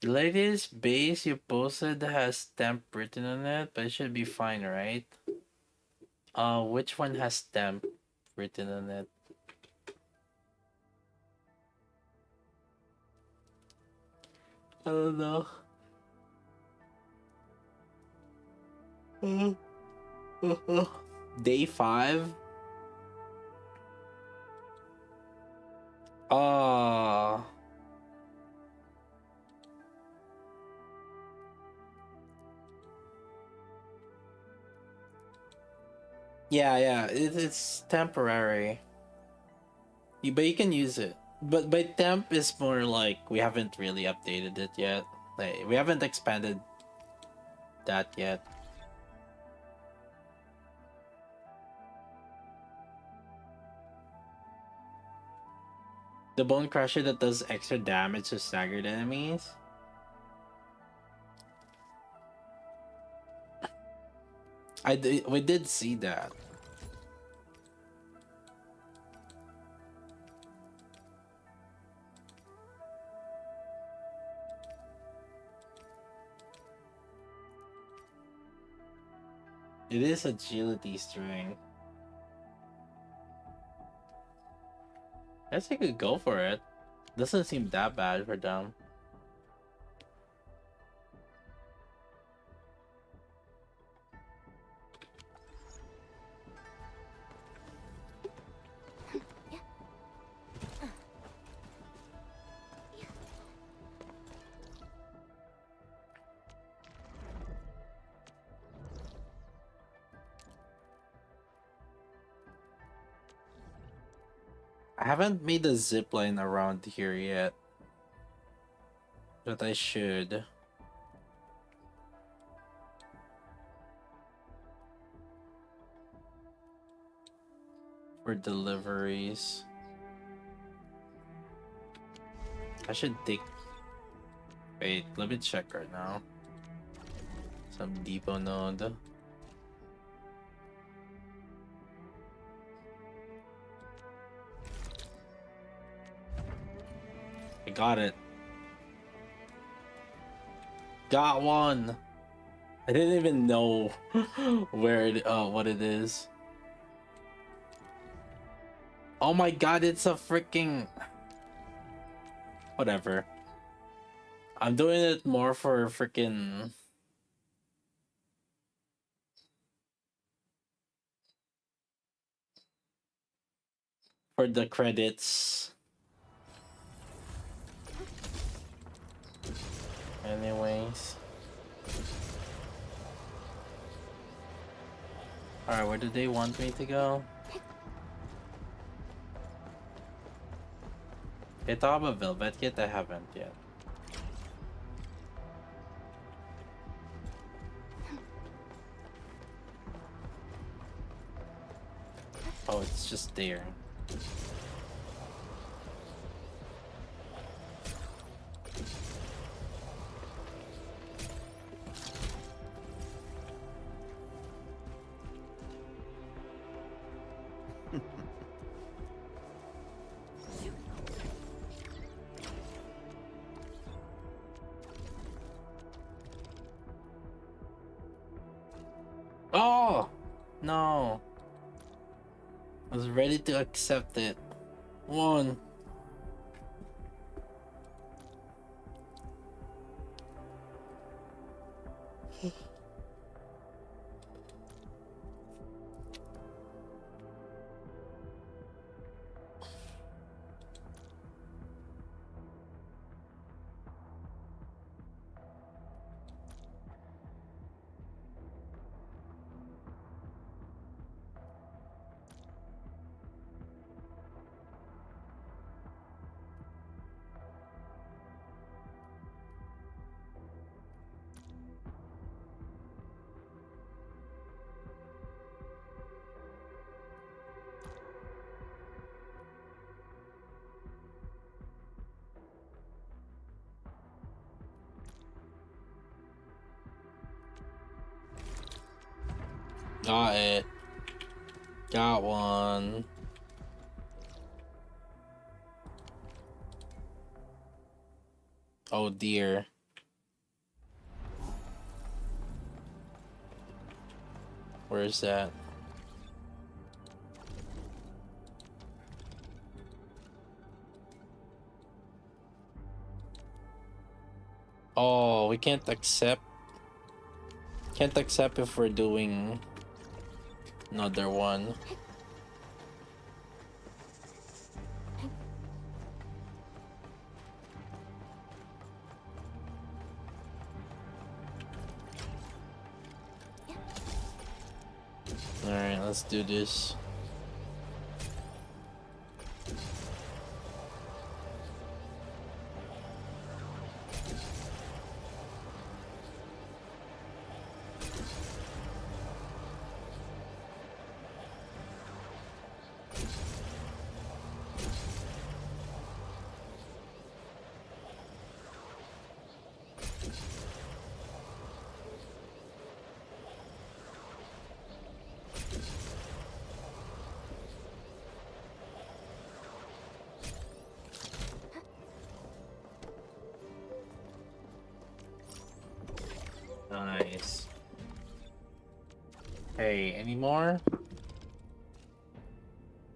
The latest base you posted has temp written on it, but it should be fine, right? Which one has temp written on it? I don't know. Day 5? Yeah, it's temporary. But you can use it. But by temp is more like we haven't really updated it yet. Like, we haven't expanded that yet. The Bone Crusher that does extra damage to staggered enemies. We did see that. It is agility string. I guess I could go for it. Doesn't seem that bad for them. I haven't made a zipline around here yet, but I should. For deliveries. I should take... Wait, let me check right now. Some depot node. I got it. Got one. I didn't even know where it what it is. Oh my god, it's a freaking whatever. I'm doing it more for freaking for the credits. Anyways. Alright, where do they want me to go? I thought about Velvet Kit, I haven't yet. Oh, it's just there. Oh no. I was ready to accept it. One. Got it. Got one. Oh dear. Where is that? Oh, we can't accept. Can't accept if we're doing another one. Alright, let's do this. Nice. Hey, any more?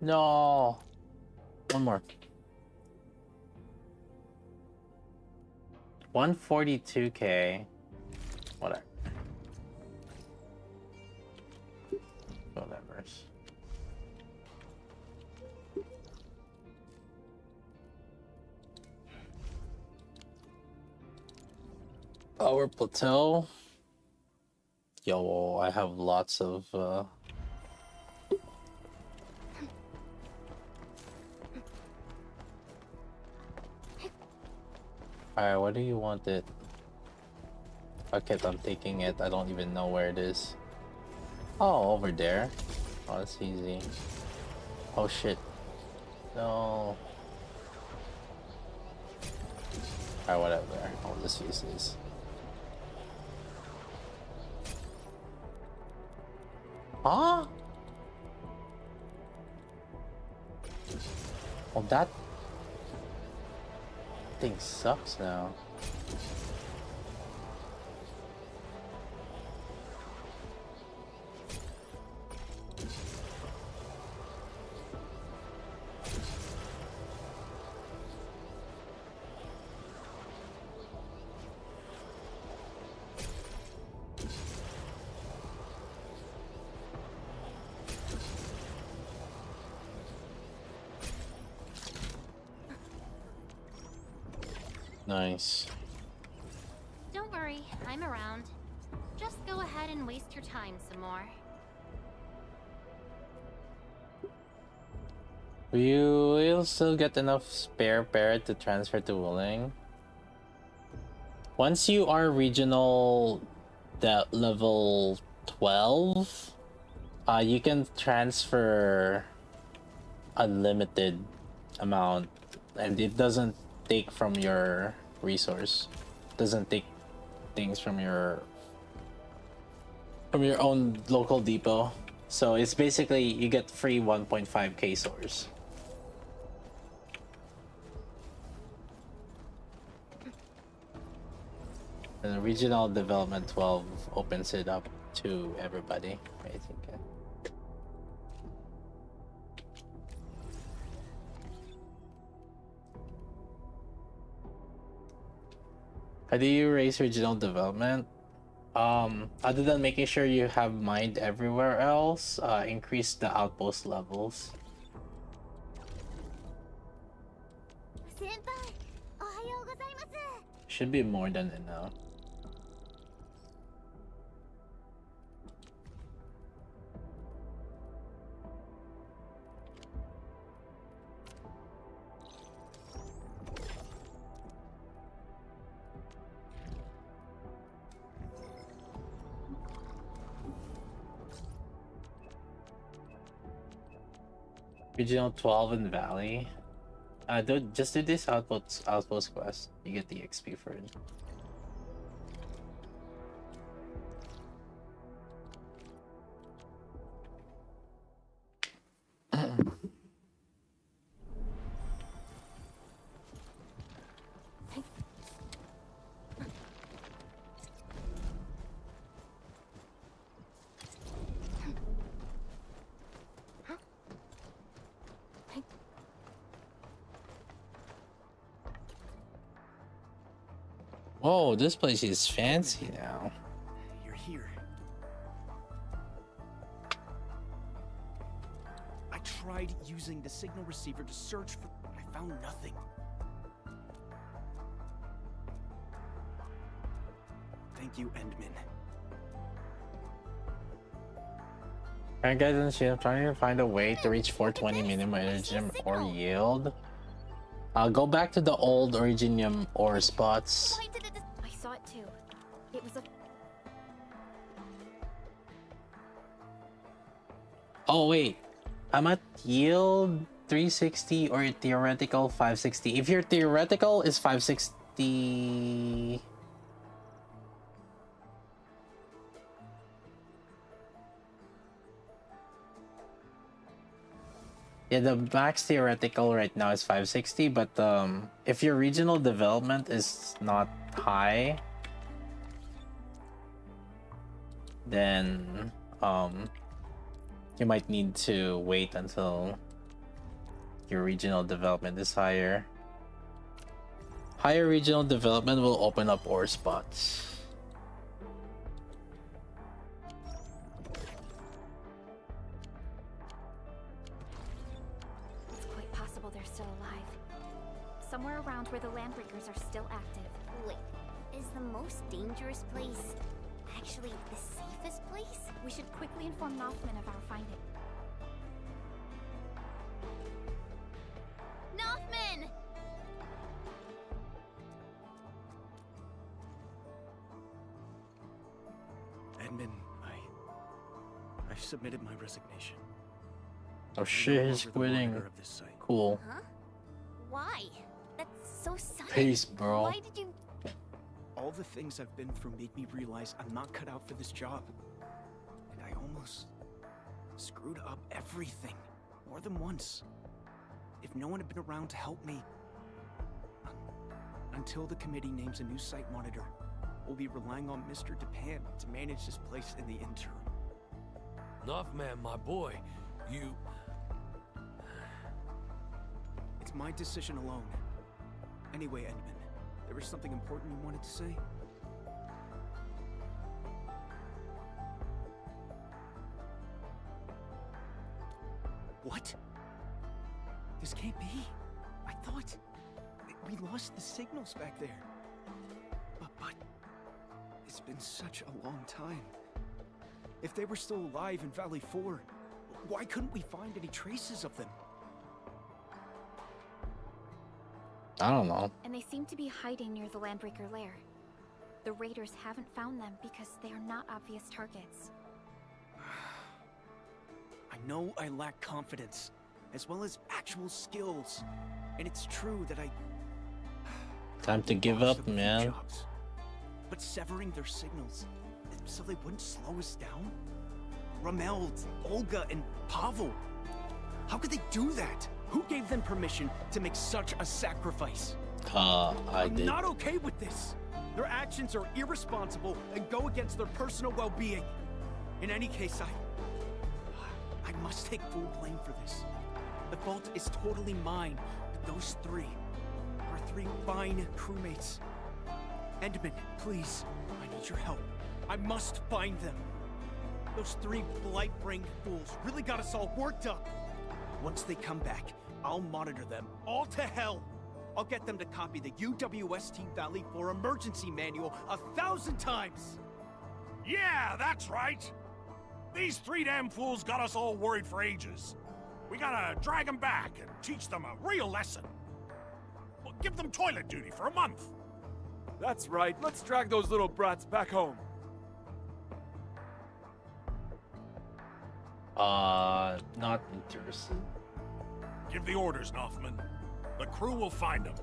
No. One more. 142k. Whatever. Whatever. Our plateau. Yo, I have lots of Alright, what do you want it? Okay, I'm taking it. I don't even know where it is. Oh, over there. Oh, that's easy. Oh shit. No. Alright, whatever. I'll just use this. Huh? Oh, that thing sucks now. Nice. Don't worry, I'm around. Just go ahead and waste your time some more. We'll still get enough spare parrot to transfer to Willing. Once you are regional that level 12, you can transfer unlimited amount and it doesn't take from your resource. Doesn't take things from your own local depot. So it's basically you get free 1.5k source. And the regional development 12 opens it up to everybody, basically. How do you raise regional development? Other than making sure you have mined everywhere else, increase the outpost levels. Should be more than enough. Regional 12 in Valley. Just do this outpost quest. You get the XP for it. Whoa, this place is fancy now. You're here. I tried using the signal receiver to search for... I found nothing. Thank you, Endman. Alright guys, I'm trying to find a way to reach 420 minimum energy or yield. Go back to the old Originium ore spots. I saw it too. It was a... Oh wait, I'm at yield 360 or theoretical 560. If your theoretical is 560... Yeah, the max theoretical right now is 560, but if your regional development is not high, then you might need to wait until your regional development is higher. Higher regional development will open up ore spots. Somewhere around where the Landbreakers are still active. Wait, is the most dangerous place actually the safest place? We should quickly inform Nothman of our finding. Nothman! Edmund, I've submitted my resignation. Oh shit, he's quitting. Cool. Huh? Why? That's so sudden. Peace, bro. Why did you... All the things I've been through made me realize I'm not cut out for this job. And I almost screwed up everything. More than once. If no one had been around to help me... Until the committee names a new site monitor, we'll be relying on Mr. Japan to manage this place in the interim. Nothman, my boy, you... It's my decision alone. Anyway, Edmund, there was something important you wanted to say? What? This can't be. I thought... we lost the signals back there. But... it's been such a long time. If they were still alive in Valley 4, why couldn't we find any traces of them? I don't know. And they seem to be hiding near the Landbreaker lair. The raiders haven't found them because they are not obvious targets. I know I lack confidence, as well as actual skills. And it's true that I... Time to give up, man. Jobs. But severing their signals, so they wouldn't slow us down? Rameld, Olga, and Pavel. How could they do that? Who gave them permission to make such a sacrifice? I did. I'm not okay with this. Their actions are irresponsible and go against their personal well-being. In any case, I must take full blame for this. The fault is totally mine, but those three are three fine crewmates. Endman, please, I need your help. I must find them. Those three blight-brained fools really got us all worked up. Once they come back, I'll monitor them all to hell. I'll get them to copy the UWST Valley 4 emergency manual 1,000 times. Yeah, that's right. These three damn fools got us all worried for ages. We gotta drag them back and teach them a real lesson. Well, give them toilet duty for a month. That's right. Let's drag those little brats back home. Not interested. Give the orders, Nothman. The crew will find them.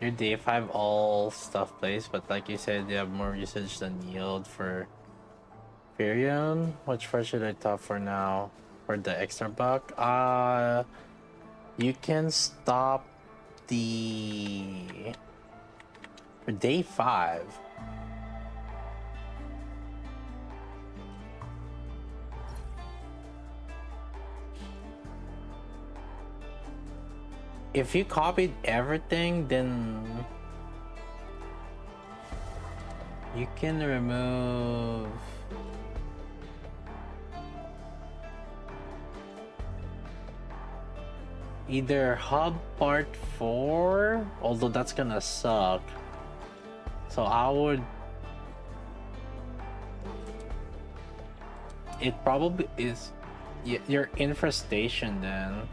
Your day 5 all stuff plays, but like you said, you have more usage than yield for Firion. Which part should I top for now? For the extra buck? You can stop the... For day 5. If you copied everything, then you can remove either hub part 4, although that's gonna suck. So I would... It probably is your infestation then.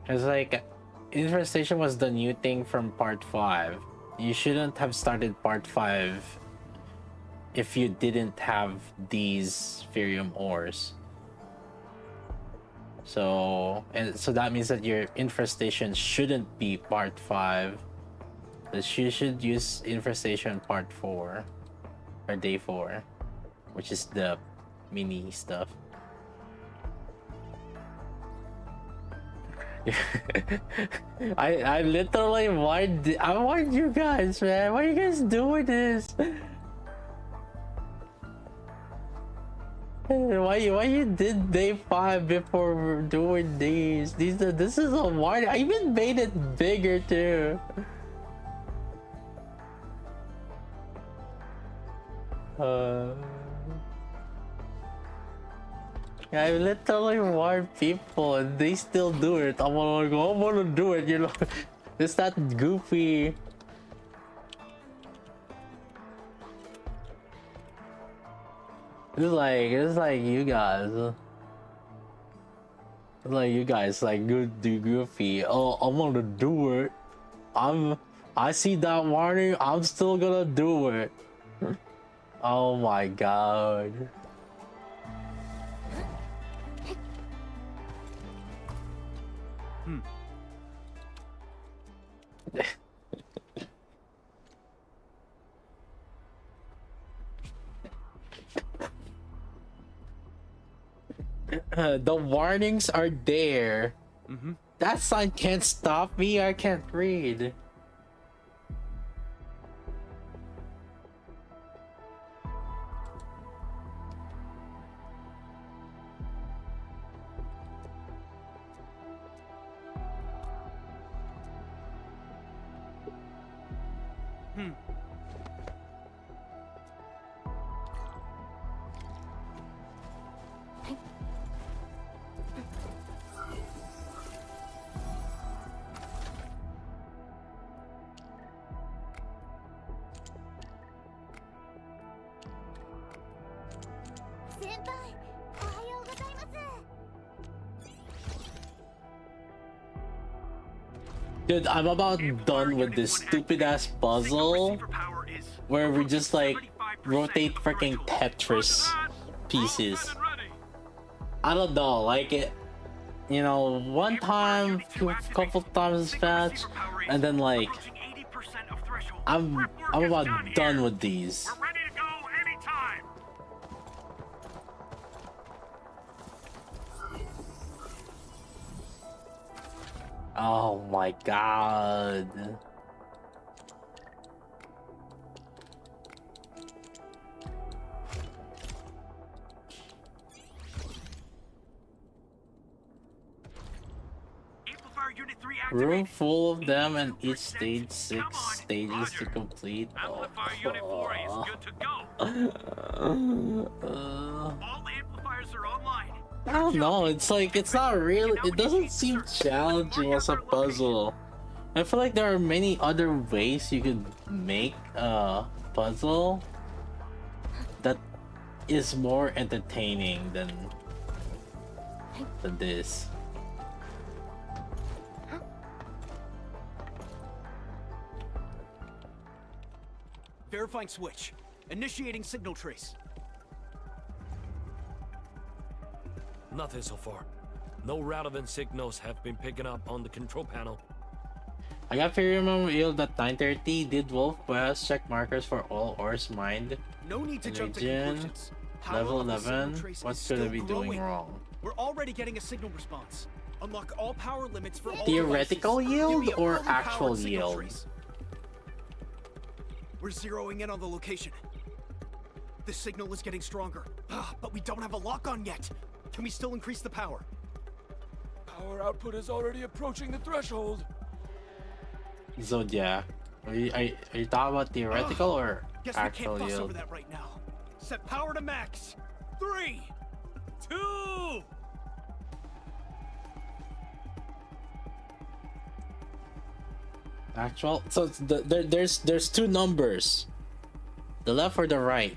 It's like, infestation was the new thing from part 5. You shouldn't have started part 5 if you didn't have these Firium ores. So that means that your infestation shouldn't be part 5. But you should use infestation part 4 or day 4, which is the mini stuff. I literally I warned you guys, man. Why are you guys doing this? Why you did day 5 before doing these? This is a warning. I even made it bigger too. I literally warn people and they still do it. I'm like, oh, I wanna do it, you know. It's that goofy. It's like you guys. It's like you guys like good do goofy. Oh, I'm gonna do it. I see that warning, I'm still gonna do it. Oh my god. The warnings are there. That sign can't stop me. I can't read. Dude, I'm about done with this stupid ass puzzle where we just like rotate freaking Tetris pieces. I don't know, like it, you know, one time, couple times as fast, and then like I'm about done with these. We're ready to go anytime. Oh my god. Amplifier Unit 3 Room activated. full of them and each stage 6 stages to complete. Amplifier Unit 4 is good to go. All amplifiers are online. I don't know, it's like, it's not really, it doesn't seem challenging as a puzzle. I feel like there are many other ways you could make a puzzle that is more entertaining than this. Verifying switch. Initiating signal trace. Nothing so far. No relevant signals have been picking up on the control panel. I got Firium yield at 9:30. Did Wolf Quest check markers for all ores mined? No need to jump to Region, conclusions. Power level of the signal 11. trace What is could I still be growing. doing wrong? We're already getting a signal response. Unlock all power limits for all Theoretical devices. yield Give me a or fully powered actual signal yield? trace. We're zeroing in on the location. The signal is getting stronger, but we don't have a lock on yet. Can we still increase the power? Power output is already approaching the threshold. Zodiac. Are you talking about theoretical or Guess we actual can't fuss over yield? that right now. Set power to max. 3, 2. Actual. So it's there's two numbers, the left or the right.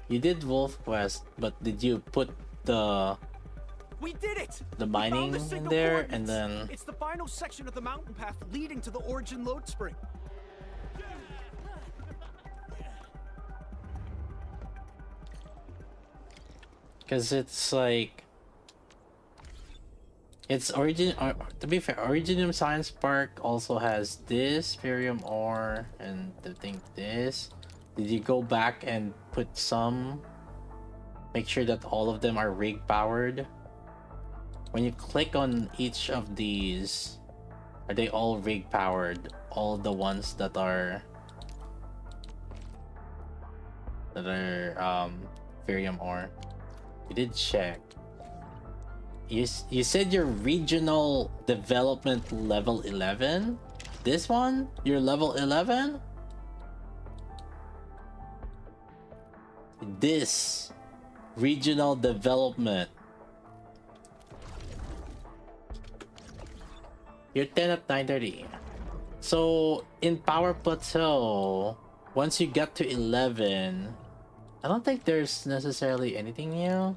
You did Wolf Quest, but did you put the We did it! the We found mining the in signal there and coordinates. then It's the final section of the mountain path leading to the origin load spring. because it's like it's origin. To be fair, Originium Science Park also has this Ferium ore and I think this. Did you go back and put some? Make sure that all of them are rig powered. When you click on each of these, are they all rig powered? All the ones that are Ferium ore. You did check. You said your regional development level 11? This one? You're level 11? This regional development. You're 10 at 9:30. So in Power Plateau, once you get to 11, I don't think there's necessarily anything new.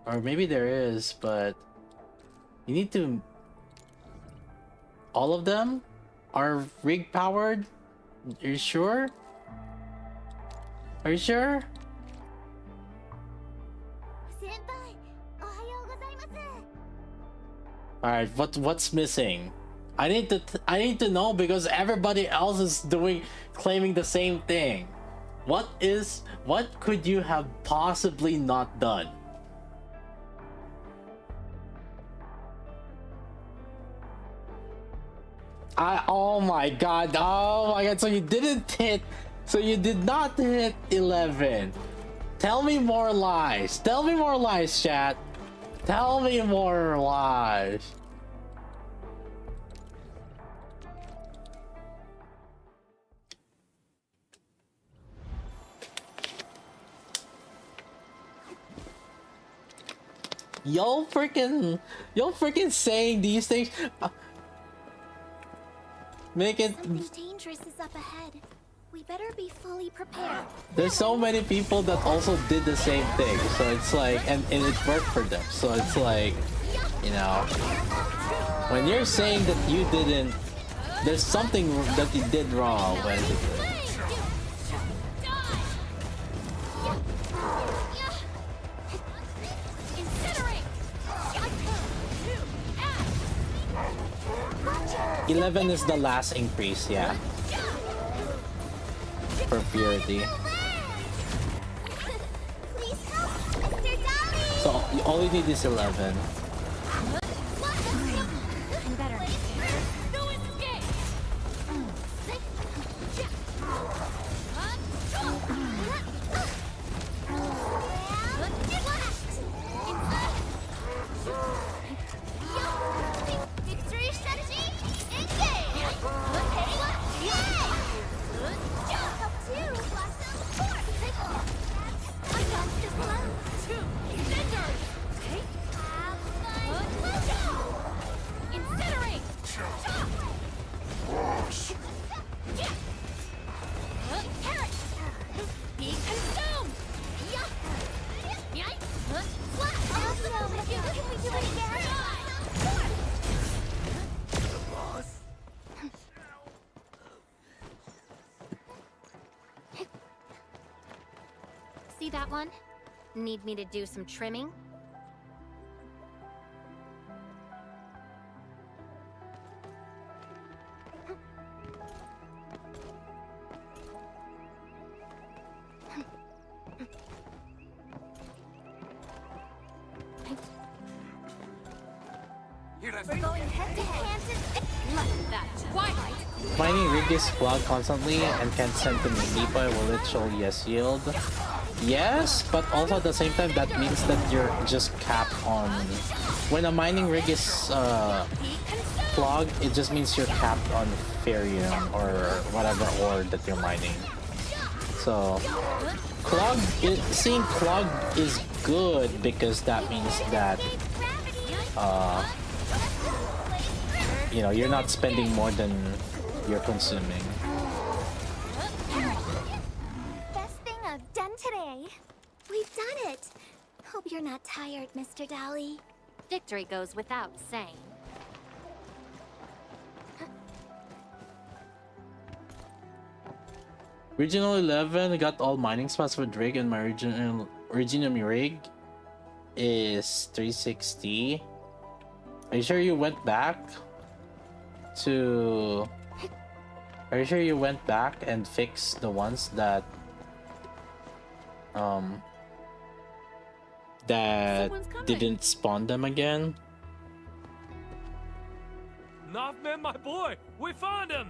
Or maybe there is, but you need to... All of them are rig powered? Are you sure? Are you sure? Alright, what's missing? I need to know because everybody else is claiming the same thing. What could you have possibly not done? Oh my god, so you did not hit 11. Tell me more lies, chat. Tell me more lies. Yo freaking saying these things make it Something dangerous is up ahead. We better be fully prepared. There's so many people that also did the same thing, so it's like, and it worked for them. So it's like, you know, when you're saying that you didn't, there's something that you did wrong. When Incinerate! 11 is the last increase, yeah, for purity. Please help, Mr. Dolly! So all you need is 11. I'm better. No escape! Victory strategy, engage! Up two, blossom, four! I got this one. Two, center! Have fun, let's go! Incinerate! Carrot! Be consumed! Flash! Oh no, can we do it again? See that one? Need me to do some trimming? Going head to hand. Let that twilight. Mining rig is clogged constantly and can send to Nikke. Will it show yes yield? Yes, but also at the same time that means that you're just capped on. When a mining rig is clogged, it just means you're capped on Ferium or whatever ore that you're mining. So seeing clogged is good because that means that you know, you're not spending more than you're consuming. Best thing I've done today. We've done it. Hope you're not tired, Mr. Dolly. Victory goes without saying. Regional 11 got all mining spots with rig, and my regional rig is 360. Are you sure you went back to... Are you sure you went back and fixed the ones that didn't spawn them again? Nothman, my boy! We found him!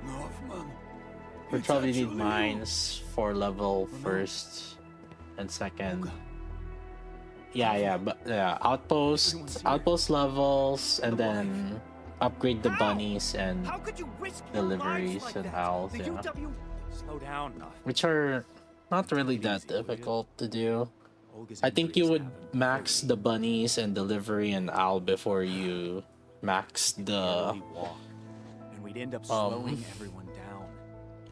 Northman. We probably need mines for level first and second. But outpost levels, and then upgrade the bunnies and How could you risk your deliveries lives like and that? owls, The yeah. UW... Slow down, Nuff. Which are not really that difficult to do. I think you would max the bunnies and delivery and owl before you max the And we'd end up slowing everyone down.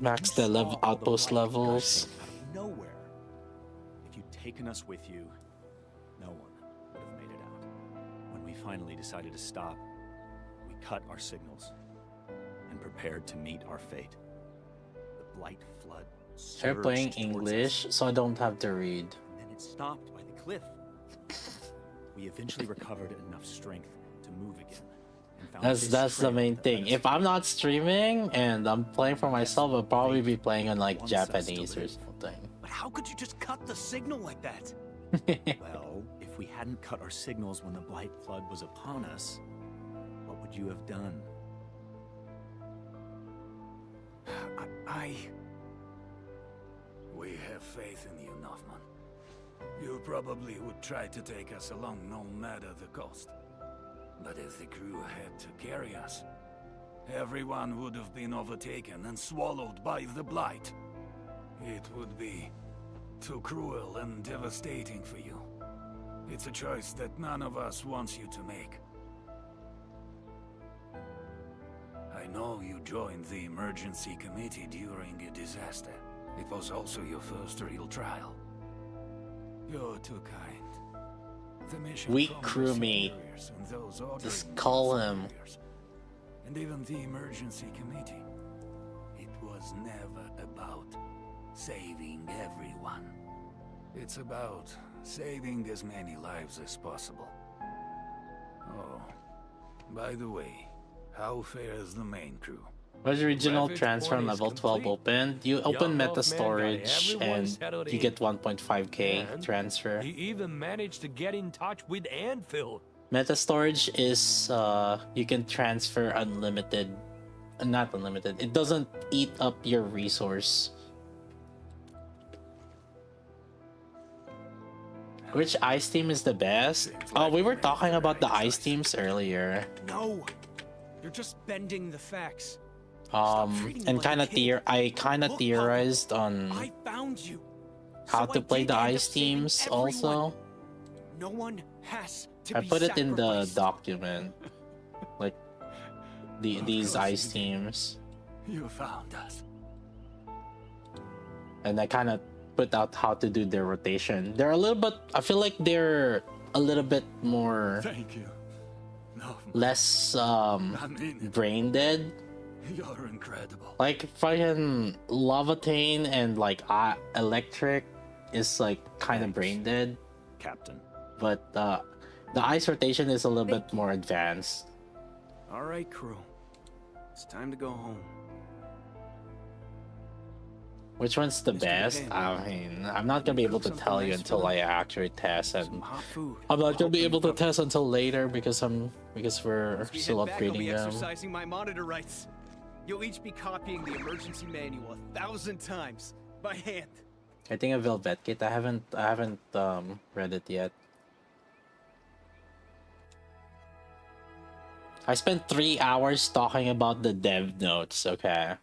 max the level outpost levels. Out of nowhere. If you'd taken us with you, no one would have made it out. When we finally decided to stop, we cut our signals and prepared to meet our fate. The Blight flood They're playing surged towards English, us, so I don't have to read. and then it stopped by the cliff. We eventually recovered enough strength to move again. And found this That's the trail main that thing. led us If I'm not streaming and I'm playing for myself, I'll probably be playing in like wants us to Japanese or live. something. But how could you just cut the signal like that? Well, if we hadn't cut our signals when the Blight flood was upon us, what would you have done? We have faith in you, Nothman. You probably would try to take us along no matter the cost. But if the crew had to carry us, everyone would have been overtaken and swallowed by the Blight. It would be too cruel and devastating for you. It's a choice that none of us wants you to make. I know you joined the emergency committee during a disaster. It was also your first real trial. You're too kind. The mission Weak from crew the mate. superiors and those ordering Just call the him. superiors, and even the emergency committee. It was never about saving everyone. It's about saving as many lives as possible. Oh, by the way, how fares the main crew? Was regional Ravage transfer point is level 12 complete. open? You open Young meta Wolfman got storage everyone and settled you in. get 1.5k And transfer. He even managed to get in touch with Anvil. Meta storage is you can transfer unlimited, not unlimited. It doesn't eat up your resource. Which ice team is the best? Oh, we were talking about the ice teams earlier. No! You're just bending the facts. And I kind of theorized on I found you. how So to I play did the end up ice saving teams everyone. also. No one has to I be put it in the sacrificed. document, like these course ice you did. teams, You found us. and I kind of put out how to do their rotation. They're a little bit. I feel like they're a little bit more Thank you. No, less I mean it. brain dead. You're incredible. Like fucking Lavatane and like electric is like kind of Thanks. brain dead, Captain. but the ice rotation is a little bit more advanced. All right, crew. It's time to go home. Which one's the Mr. best? Depend. I mean, I'm not gonna be able to Something tell you nice until for I them? actually test, Some and hot food. I'm not gonna be Hopefully able to from- test until later because we're As we still head back, I'll be upgrading them. exercising my monitor rights. You'll each be copying the emergency manual 1,000 times by hand. I think a Velvet Kit. I haven't read it yet. I spent 3 hours talking about the dev notes. Okay.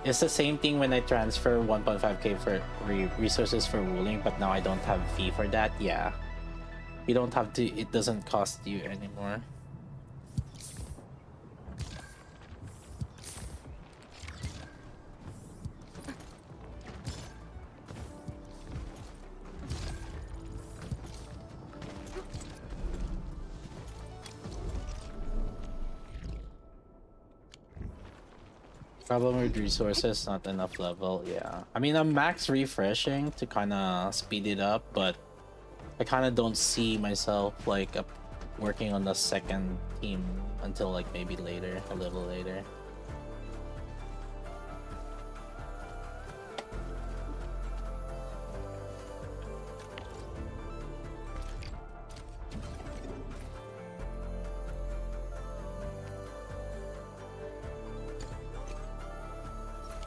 It's the same thing when I transfer 1.5k for resources for ruling, but now I don't have fee for that. Yeah. You don't have to, it doesn't cost you anymore. Problem with resources, not enough level. Yeah, I mean, I'm max refreshing to kind of speed it up, but I kind of don't see myself like working on the second team until like maybe later, a little later.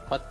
What?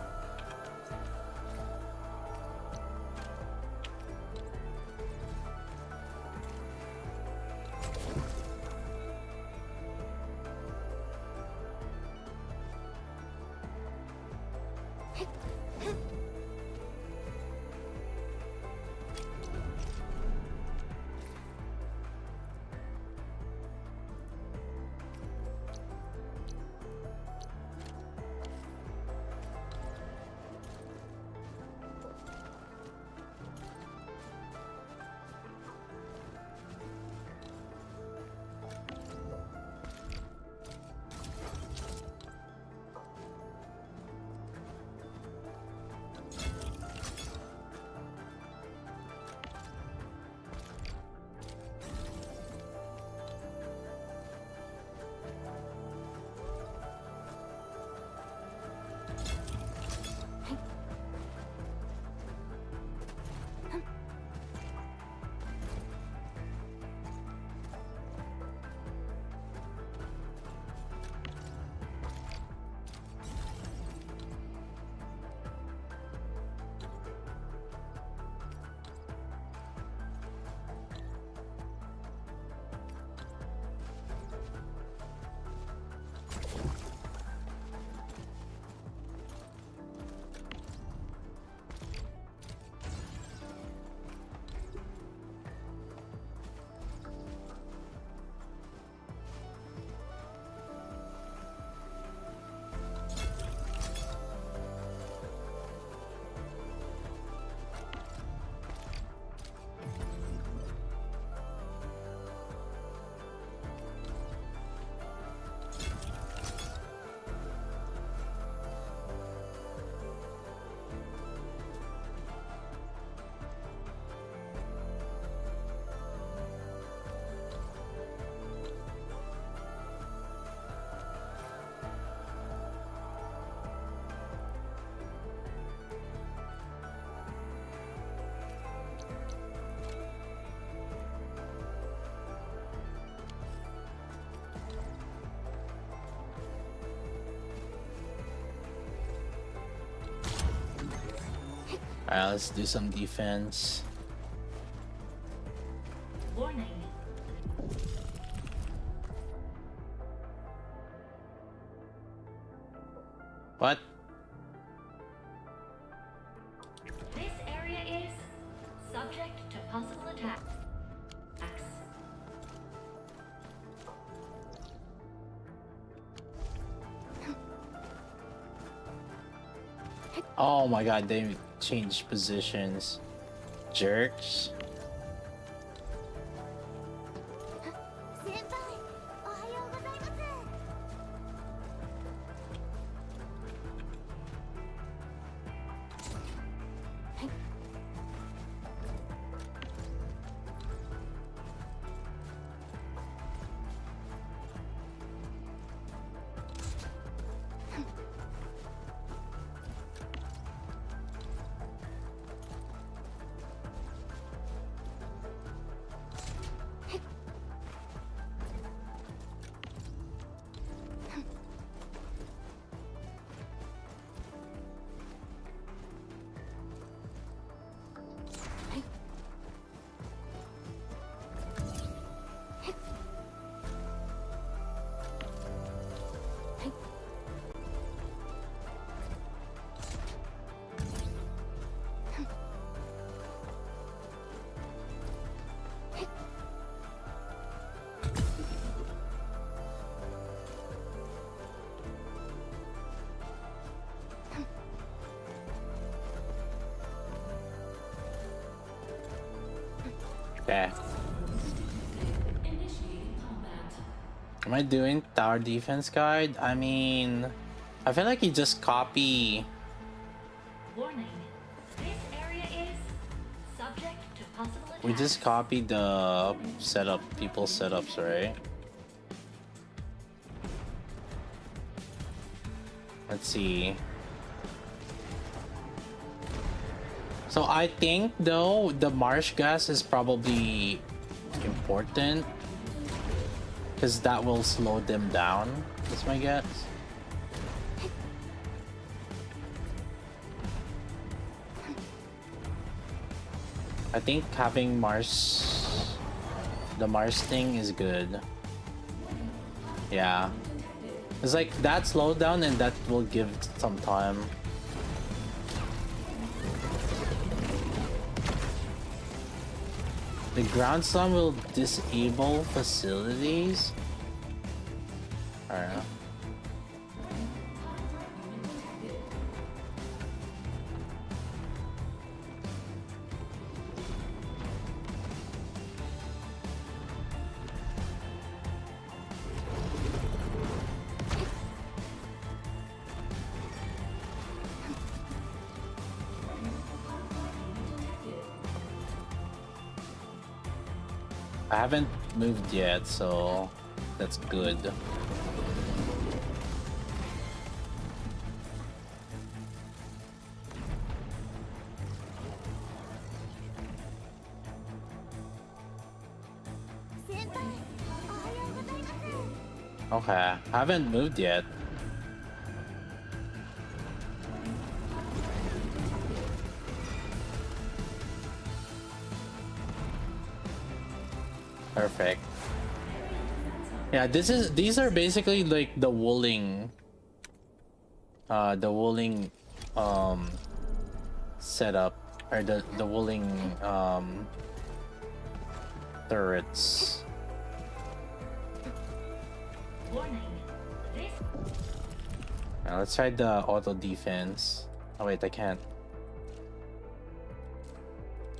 Alright, let's do some defense. Warning. What? This area is subject to possible attacks. Oh my god, they changed positions. Jerks. Okay. Am I doing tower defense guide? I mean, I feel like you just copy. Warning. This area is subject to possible attacks. We just copy the setup, people's setups, right? Let's see. So I think though the marsh gas is probably important because that will slow them down. That's my guess. I think having the marsh thing is good. Yeah, it's like that slowdown and that will give some time. The ground slam will disable facilities? I don't know. I haven't moved yet, so that's good. Okay, I haven't moved yet. Perfect. Yeah, these are basically like the wooling setup, or the wooling turrets. Now let's try the auto defense. Oh wait, I can't.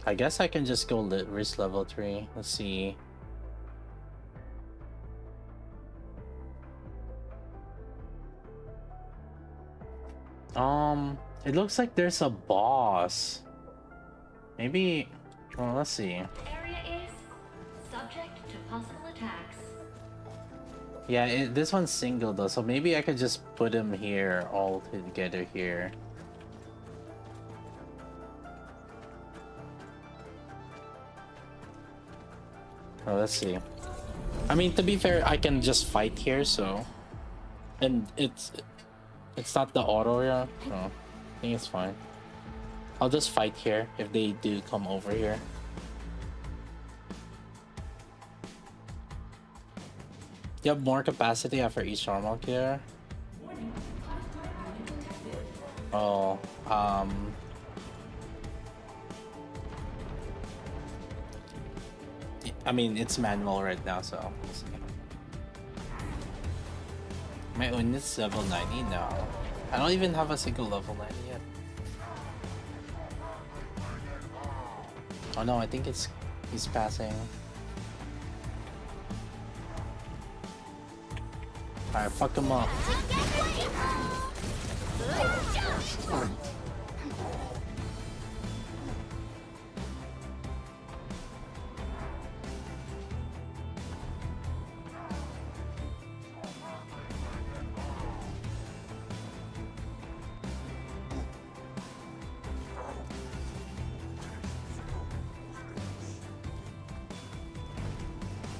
I guess I can just go risk level 3. Let's see. It looks like there's a boss. Maybe, well, let's see. Area is subject to possible attacks. Yeah, this one's single though, so maybe I could just put him here, all together here. Oh, let's see. I mean, to be fair, I can just fight here, so, and it's not the auto, yeah. So I think it's fine. I'll just fight here if they do come over here. You have more capacity after each normal cure. Oh, I mean, it's manual right now, so we'll see. My unit's level 90 now. I don't even have a single level 90 yet. Oh no, I think he's passing. Alright, fuck him up.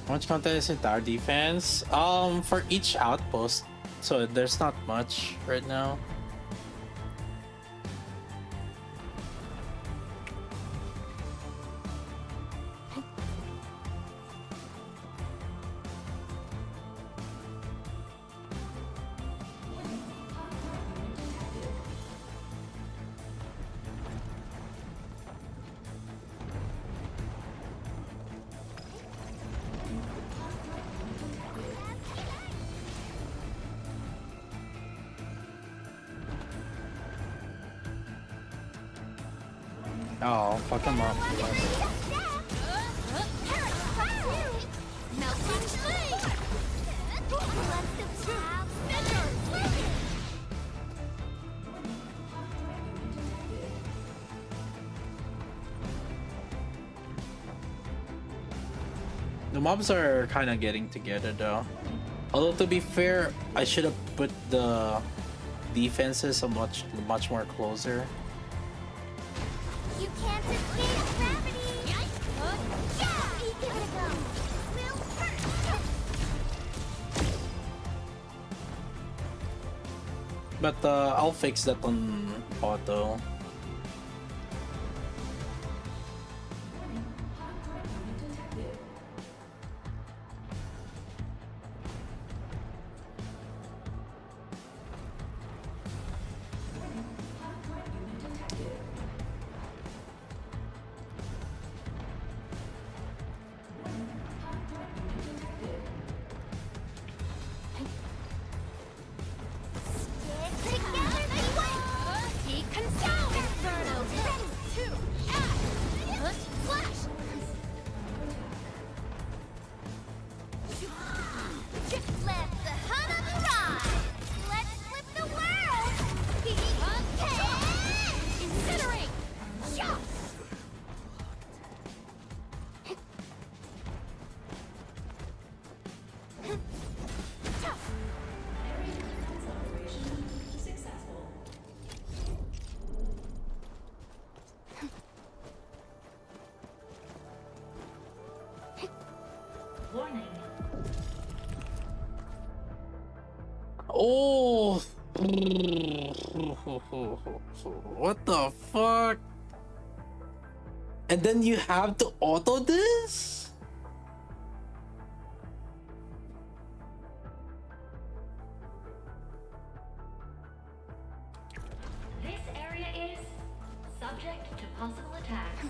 How much content is in tower defense? For each outpost, so there's not much right now. Oh, fuck him up. The mobs are kind of getting together though. Although to be fair, I should have put the defenses much more closer. You can't defeat gravity! Yeah! Give it a go! Will hurt! But I'll fix that on auto. Oh! What the fuck? And then you have to auto this? This area is subject to possible attacks.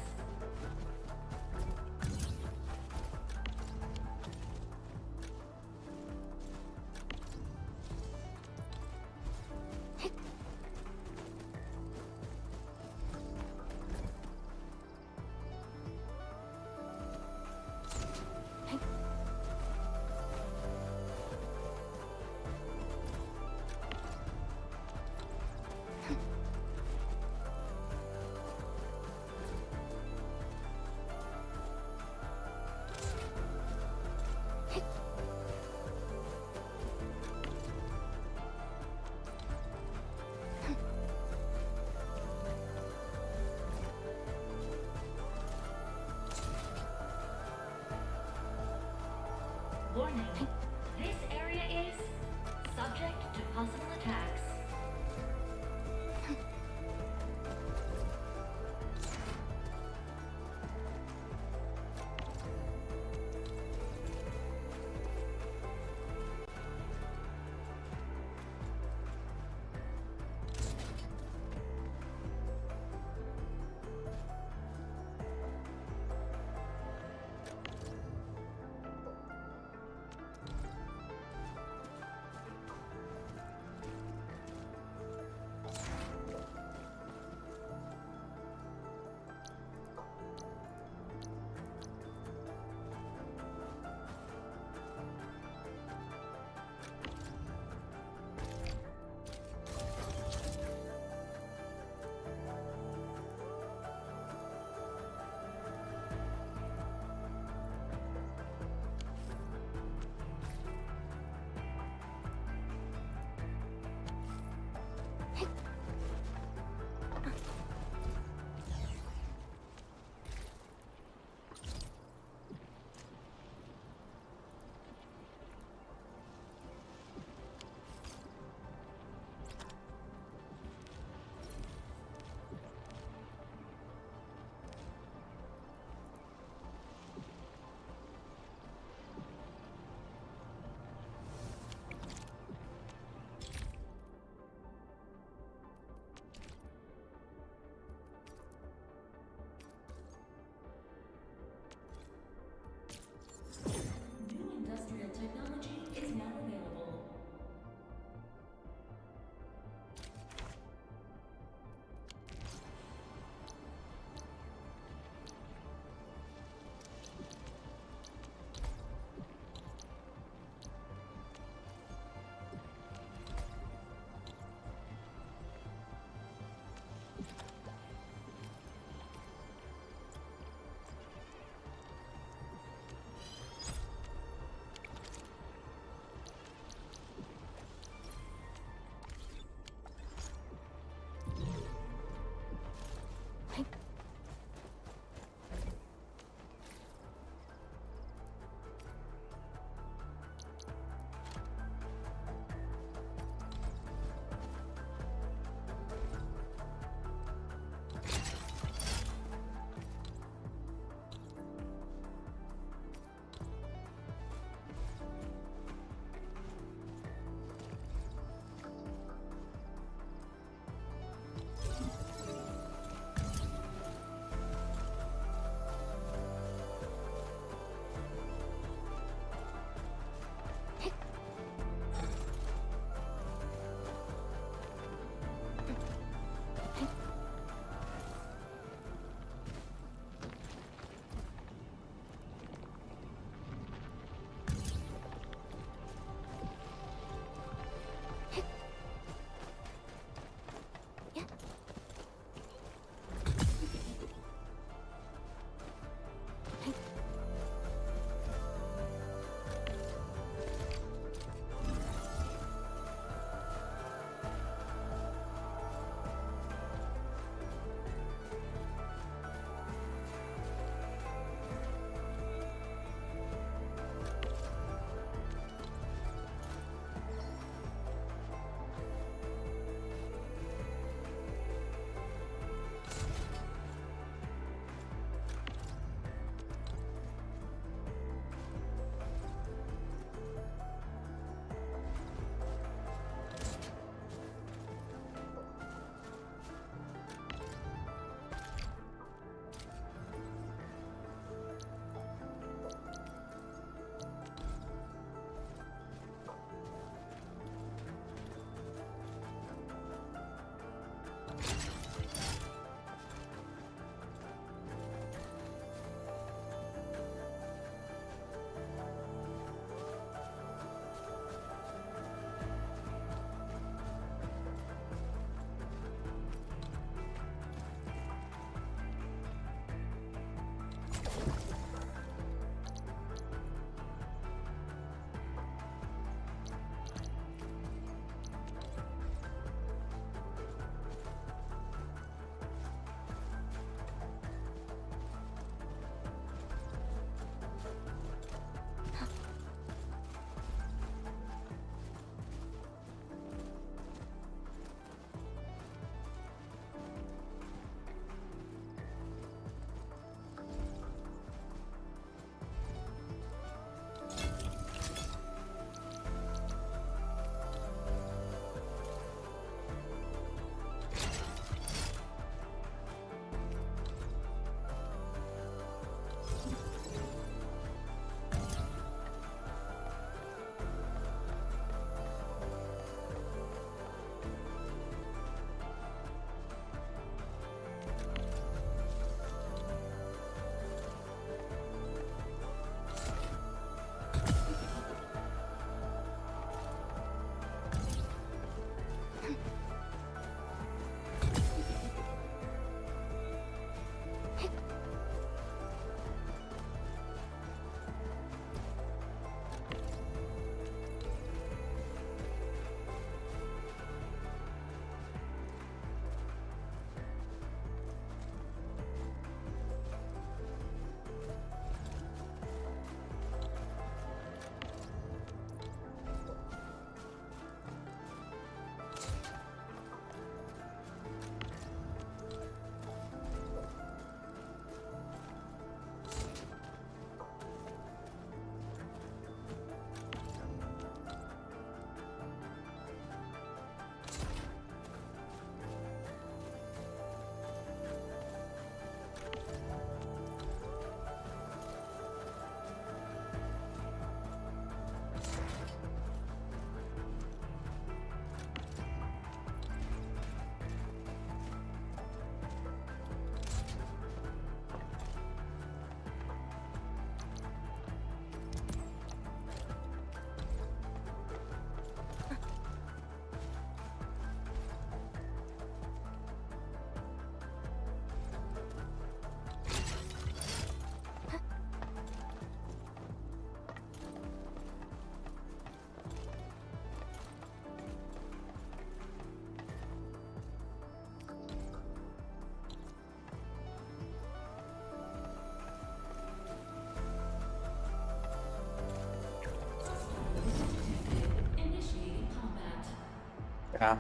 Yeah.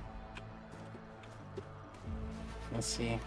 Let's see.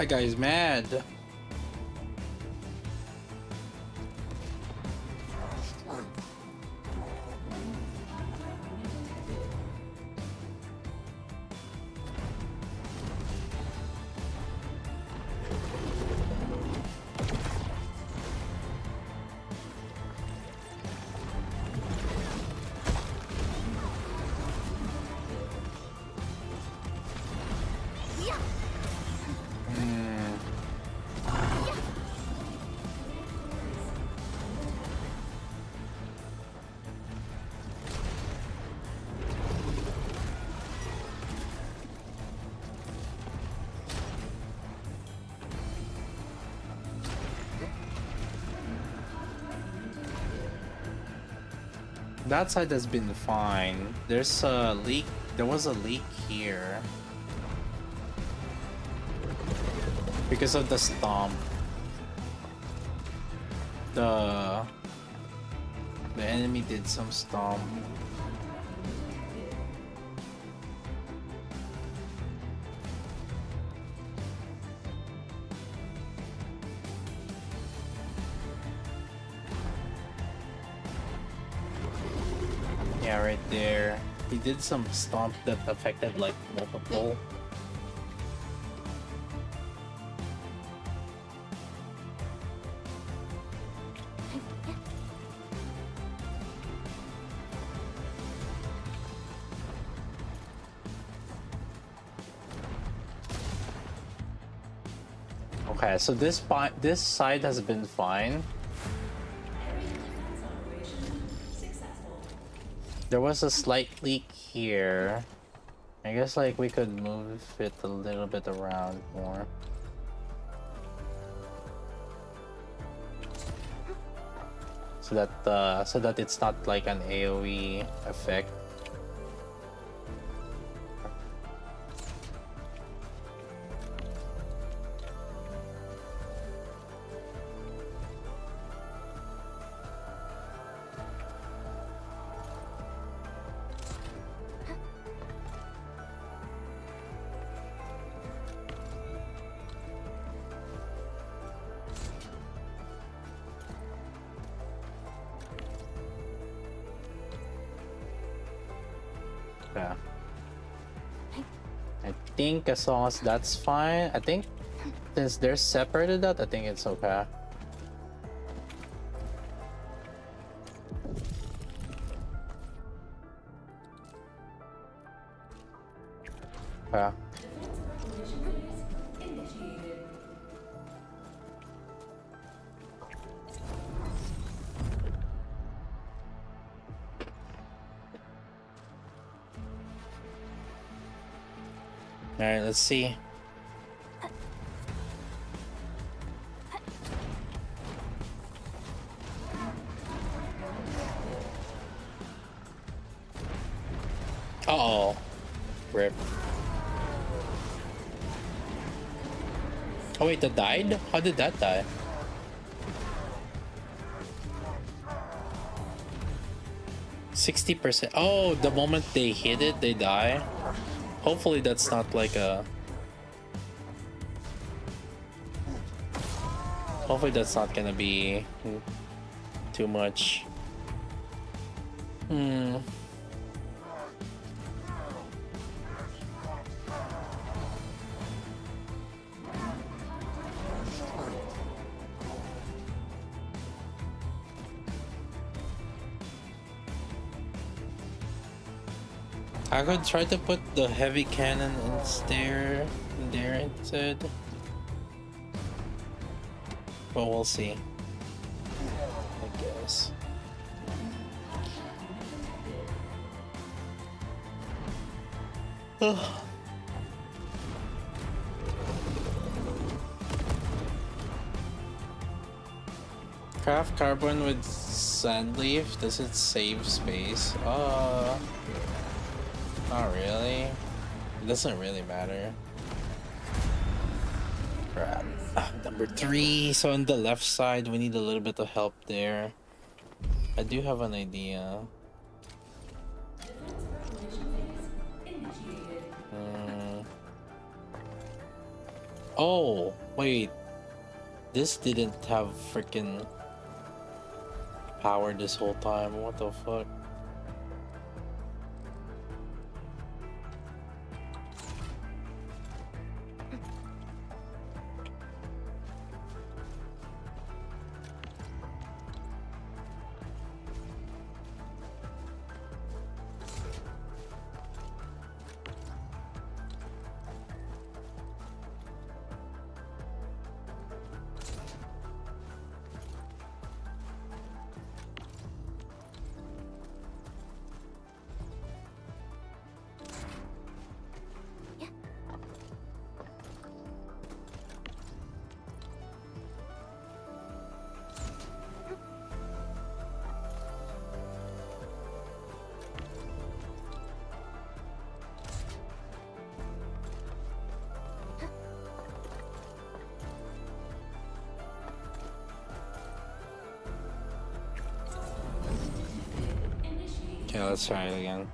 That guy's mad. that side has been fine. There's a leak. There was a leak here because of the stomp. The enemy did some stomp. Yeah, right there. He did some stomp that affected like multiple. Okay, so this side has been fine. There was a slight leak here. I guess like we could move it a little bit around more. So that it's not like an AoE effect. Yeah. I think as long as that's fine, I think since they're separated out, I think it's okay. Yeah. All right, let's see. Uh-oh. Rip. Oh wait, that died? How did that die? %60%. Oh, the moment they hit it, they die. Hopefully that's not like a... Hopefully that's not gonna be too much. I could try to put the heavy cannon there instead. But we'll see. I guess. Ugh. Craft carbon with sand leaf. Does it save space? Not really. It doesn't really matter. Crap. Number 3. So on the left side, we need a little bit of help there. I do have an idea. Oh, wait. This didn't have freaking power this whole time. What the fuck? Okay, let's try it again.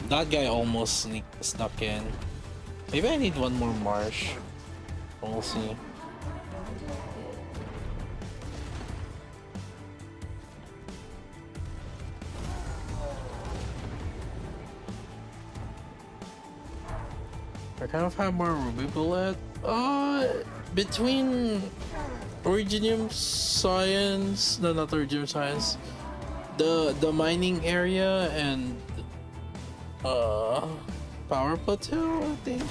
That guy almost snuck in. Maybe I need one more marsh. We'll see. I kind of have more ruby bullet. Between Originium Science, no, not Originium Science, the mining area and Power Plateau, I think.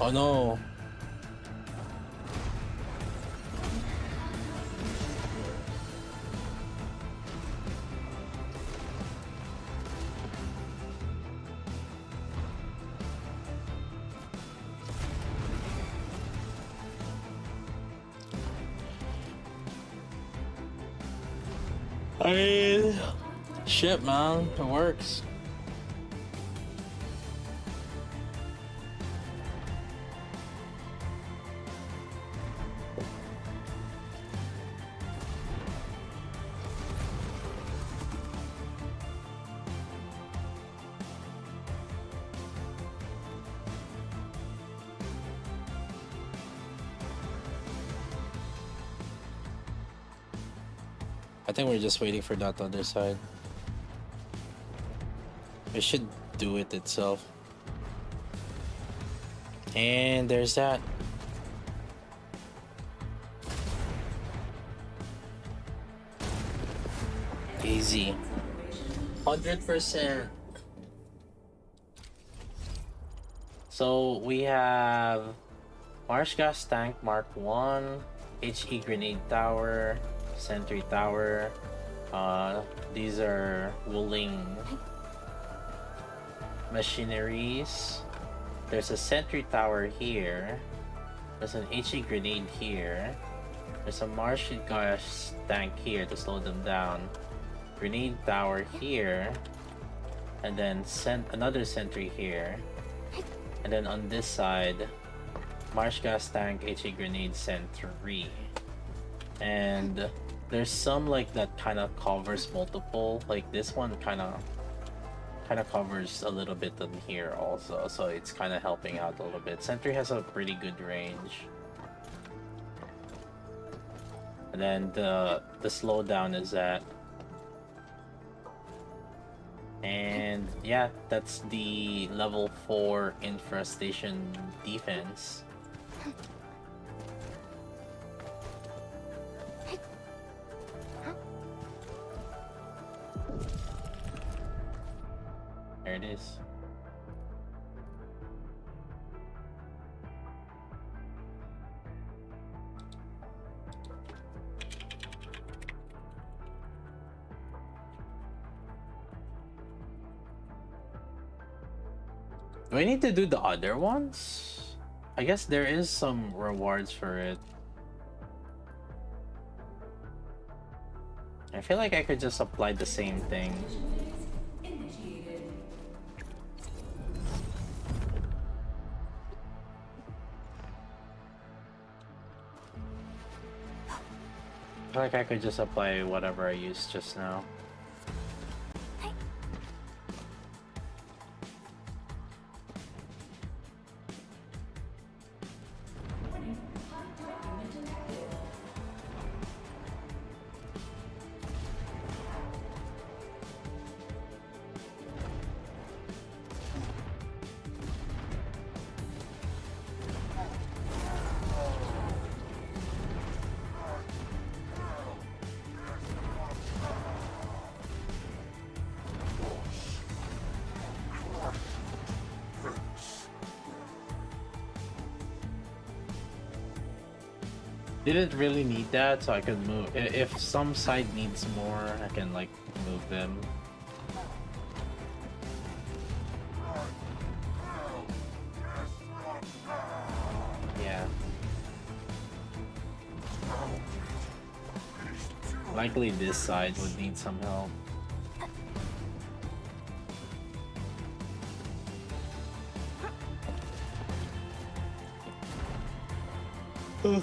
Oh no. I mean, shit, man, it works. I think we're just waiting for that other side. It should do it itself. And there's that. Easy. 100%. So we have Marsh Gas Tank Mark 1, HE Grenade Tower, Sentry Tower. These are wooling machineries. There's a Sentry Tower here. There's an HE Grenade here. There's a Marsh Gas Tank here to slow them down. Grenade Tower here. And then another Sentry here. And then on this side, Marsh Gas Tank, HE Grenade, Sentry. And there's some like that kind of covers multiple, like this one kind of covers a little bit in here also, so it's kind of helping out a little bit. Sentry has a pretty good range, and then the slowdown is that, and yeah, that's the level 4 infestation defense. There it is. Do I need to do the other ones? I guess there is some rewards for it. I feel like I could just apply the same thing. I feel like I could just apply whatever I used just now. Didn't really need that, so I could move. If some side needs more, I can like move them. Yeah. Likely this side would need some help. Ugh.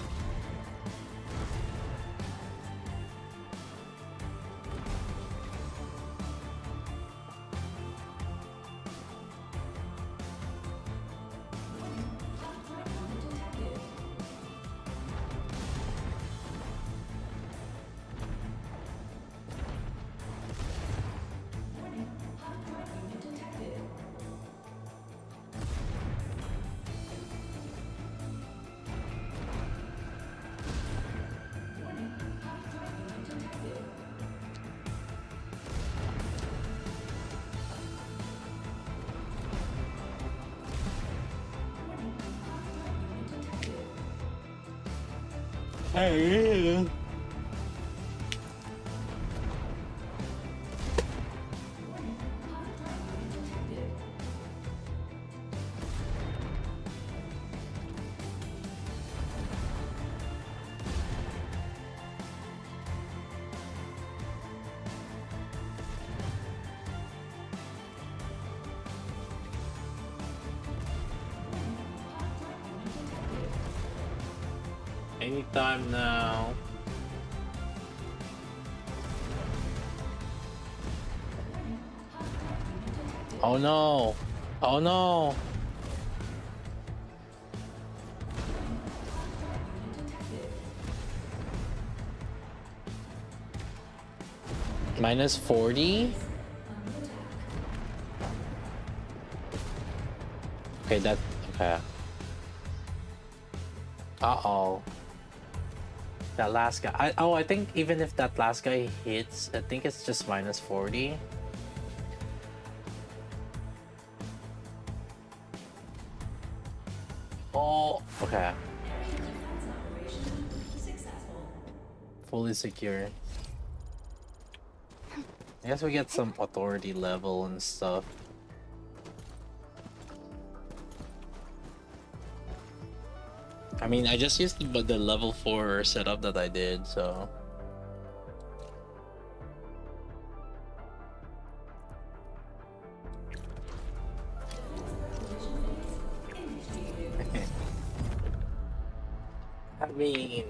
Hey. Anytime now. Oh no! Oh no! Minus 40? Okay, that... okay. Uh-oh. That last guy... I think even if that last guy hits, I think it's just minus 40. Oh, okay. Fully secure. I guess we get some authority level and stuff. I mean, I just used the level 4 setup that I did, so... I mean...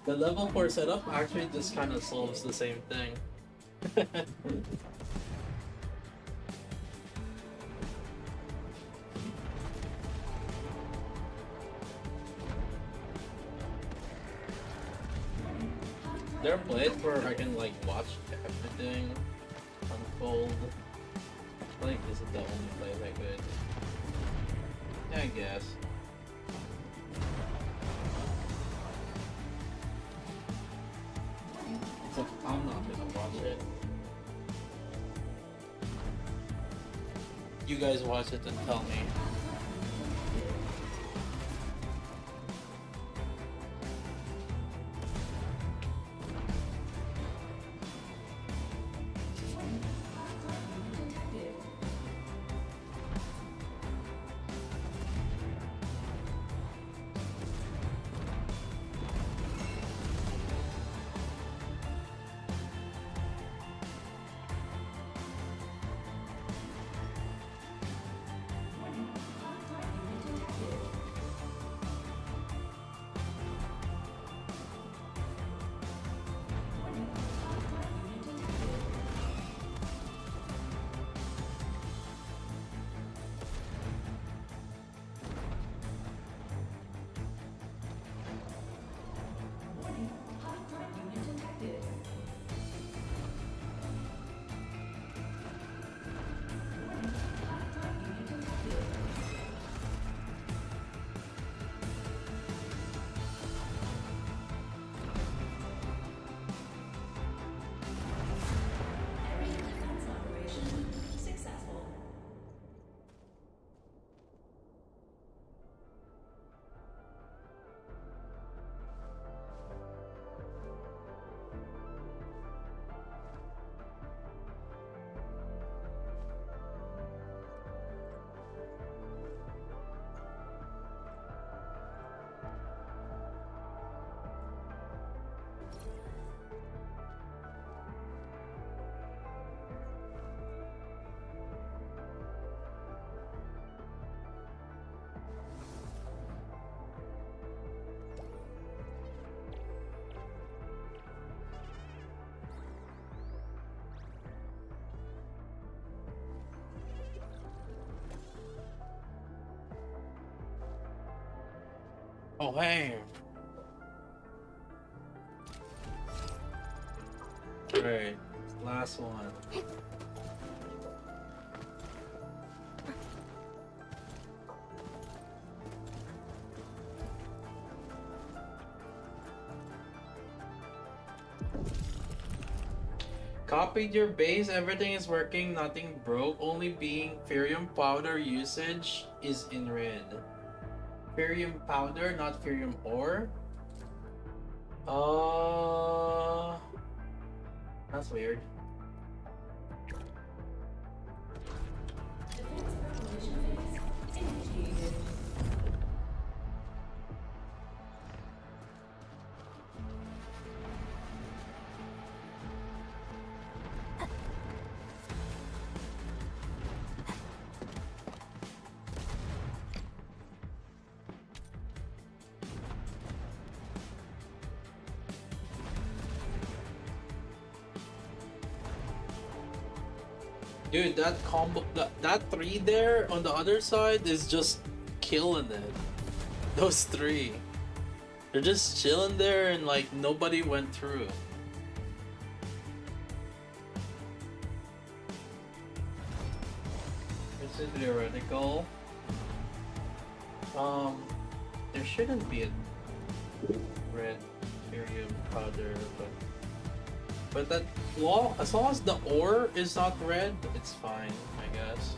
The level 4 setup actually just kind of solves the same thing. There are plays where I can like watch everything unfold. I think this is the only place I could. Yeah, I guess. So I'm not gonna watch it. You guys watch it and tell me. Oh, hey. Great. Last one. Copied your base, everything is working, nothing broke, only being Ferium powder usage is in red. Ferium powder, not Ferium ore? That's weird. Dude, that combo, that three there on the other side is just killing it. Those three. They're just chilling there and like nobody went through. This is theoretical. There shouldn't be a red Ethereum powder, but that law, as long as the ore is not red, it's fine, I guess.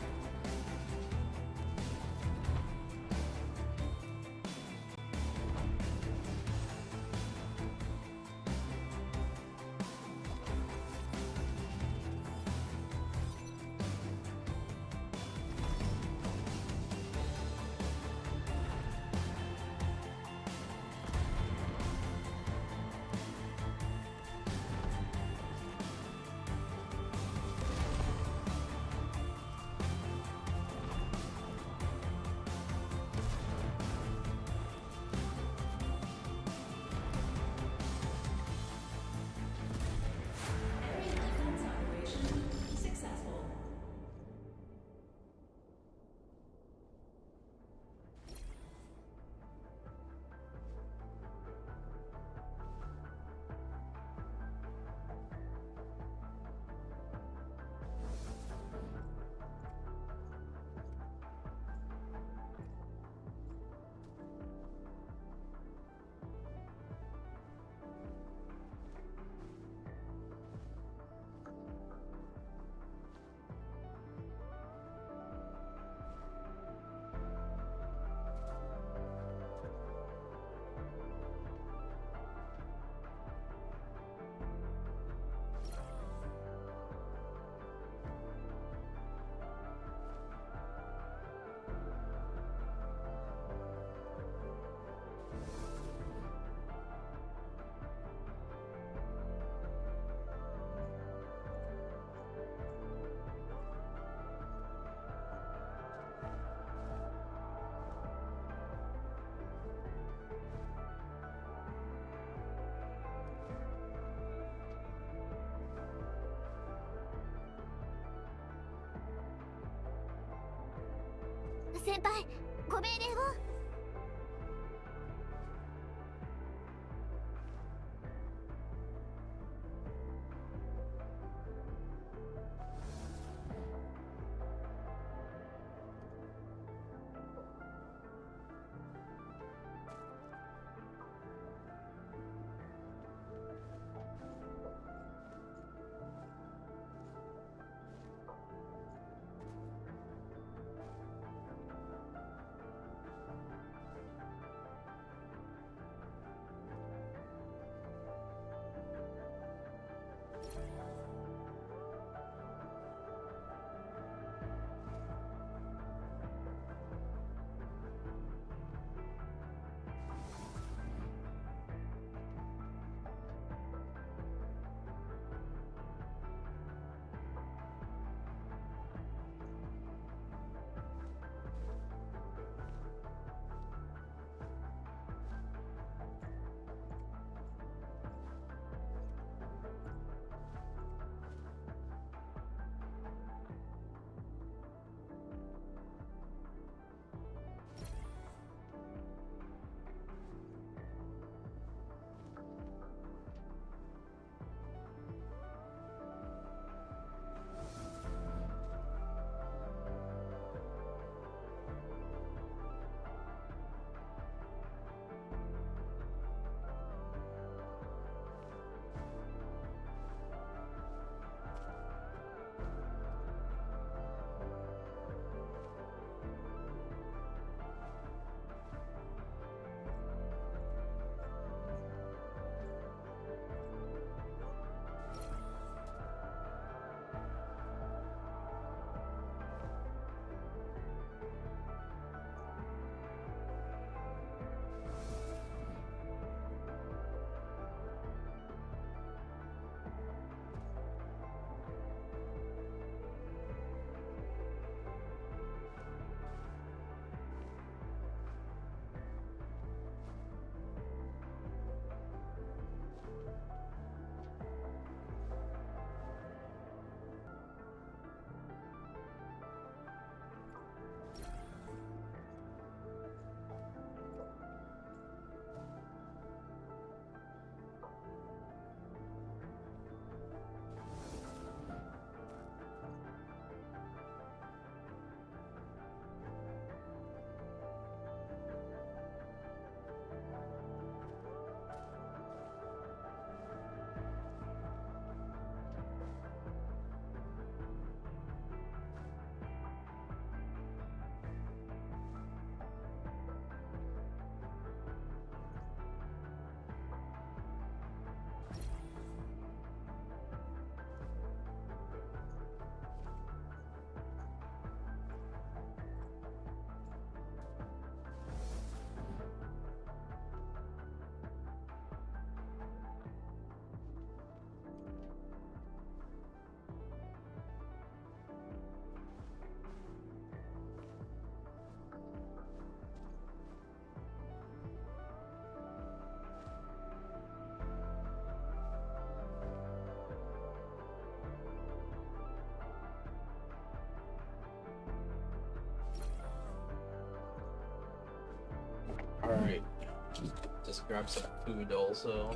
just grab some food also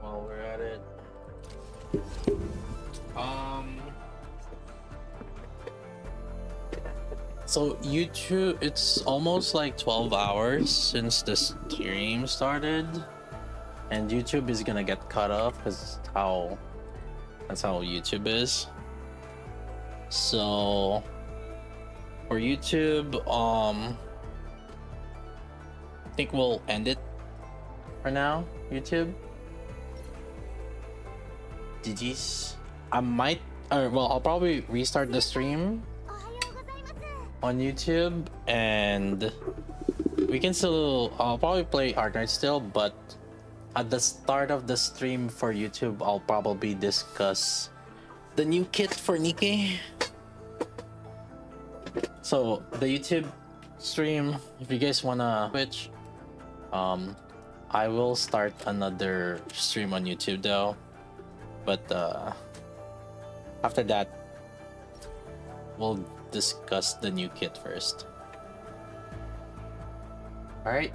while we're at it. So YouTube, it's almost like 12 hours since the stream started, and YouTube is gonna get cut off because that's how YouTube is. So for YouTube, I think we'll end it for now. YouTube, GG's. I might, well, I'll probably restart the stream on YouTube, and we can still, I'll probably play Arknights still, but at the start of the stream for YouTube, I'll probably discuss the new kit for Nikke. So the YouTube stream, if you guys wanna switch, I will start another stream on YouTube though, but after that we'll discuss the new kit first. All right.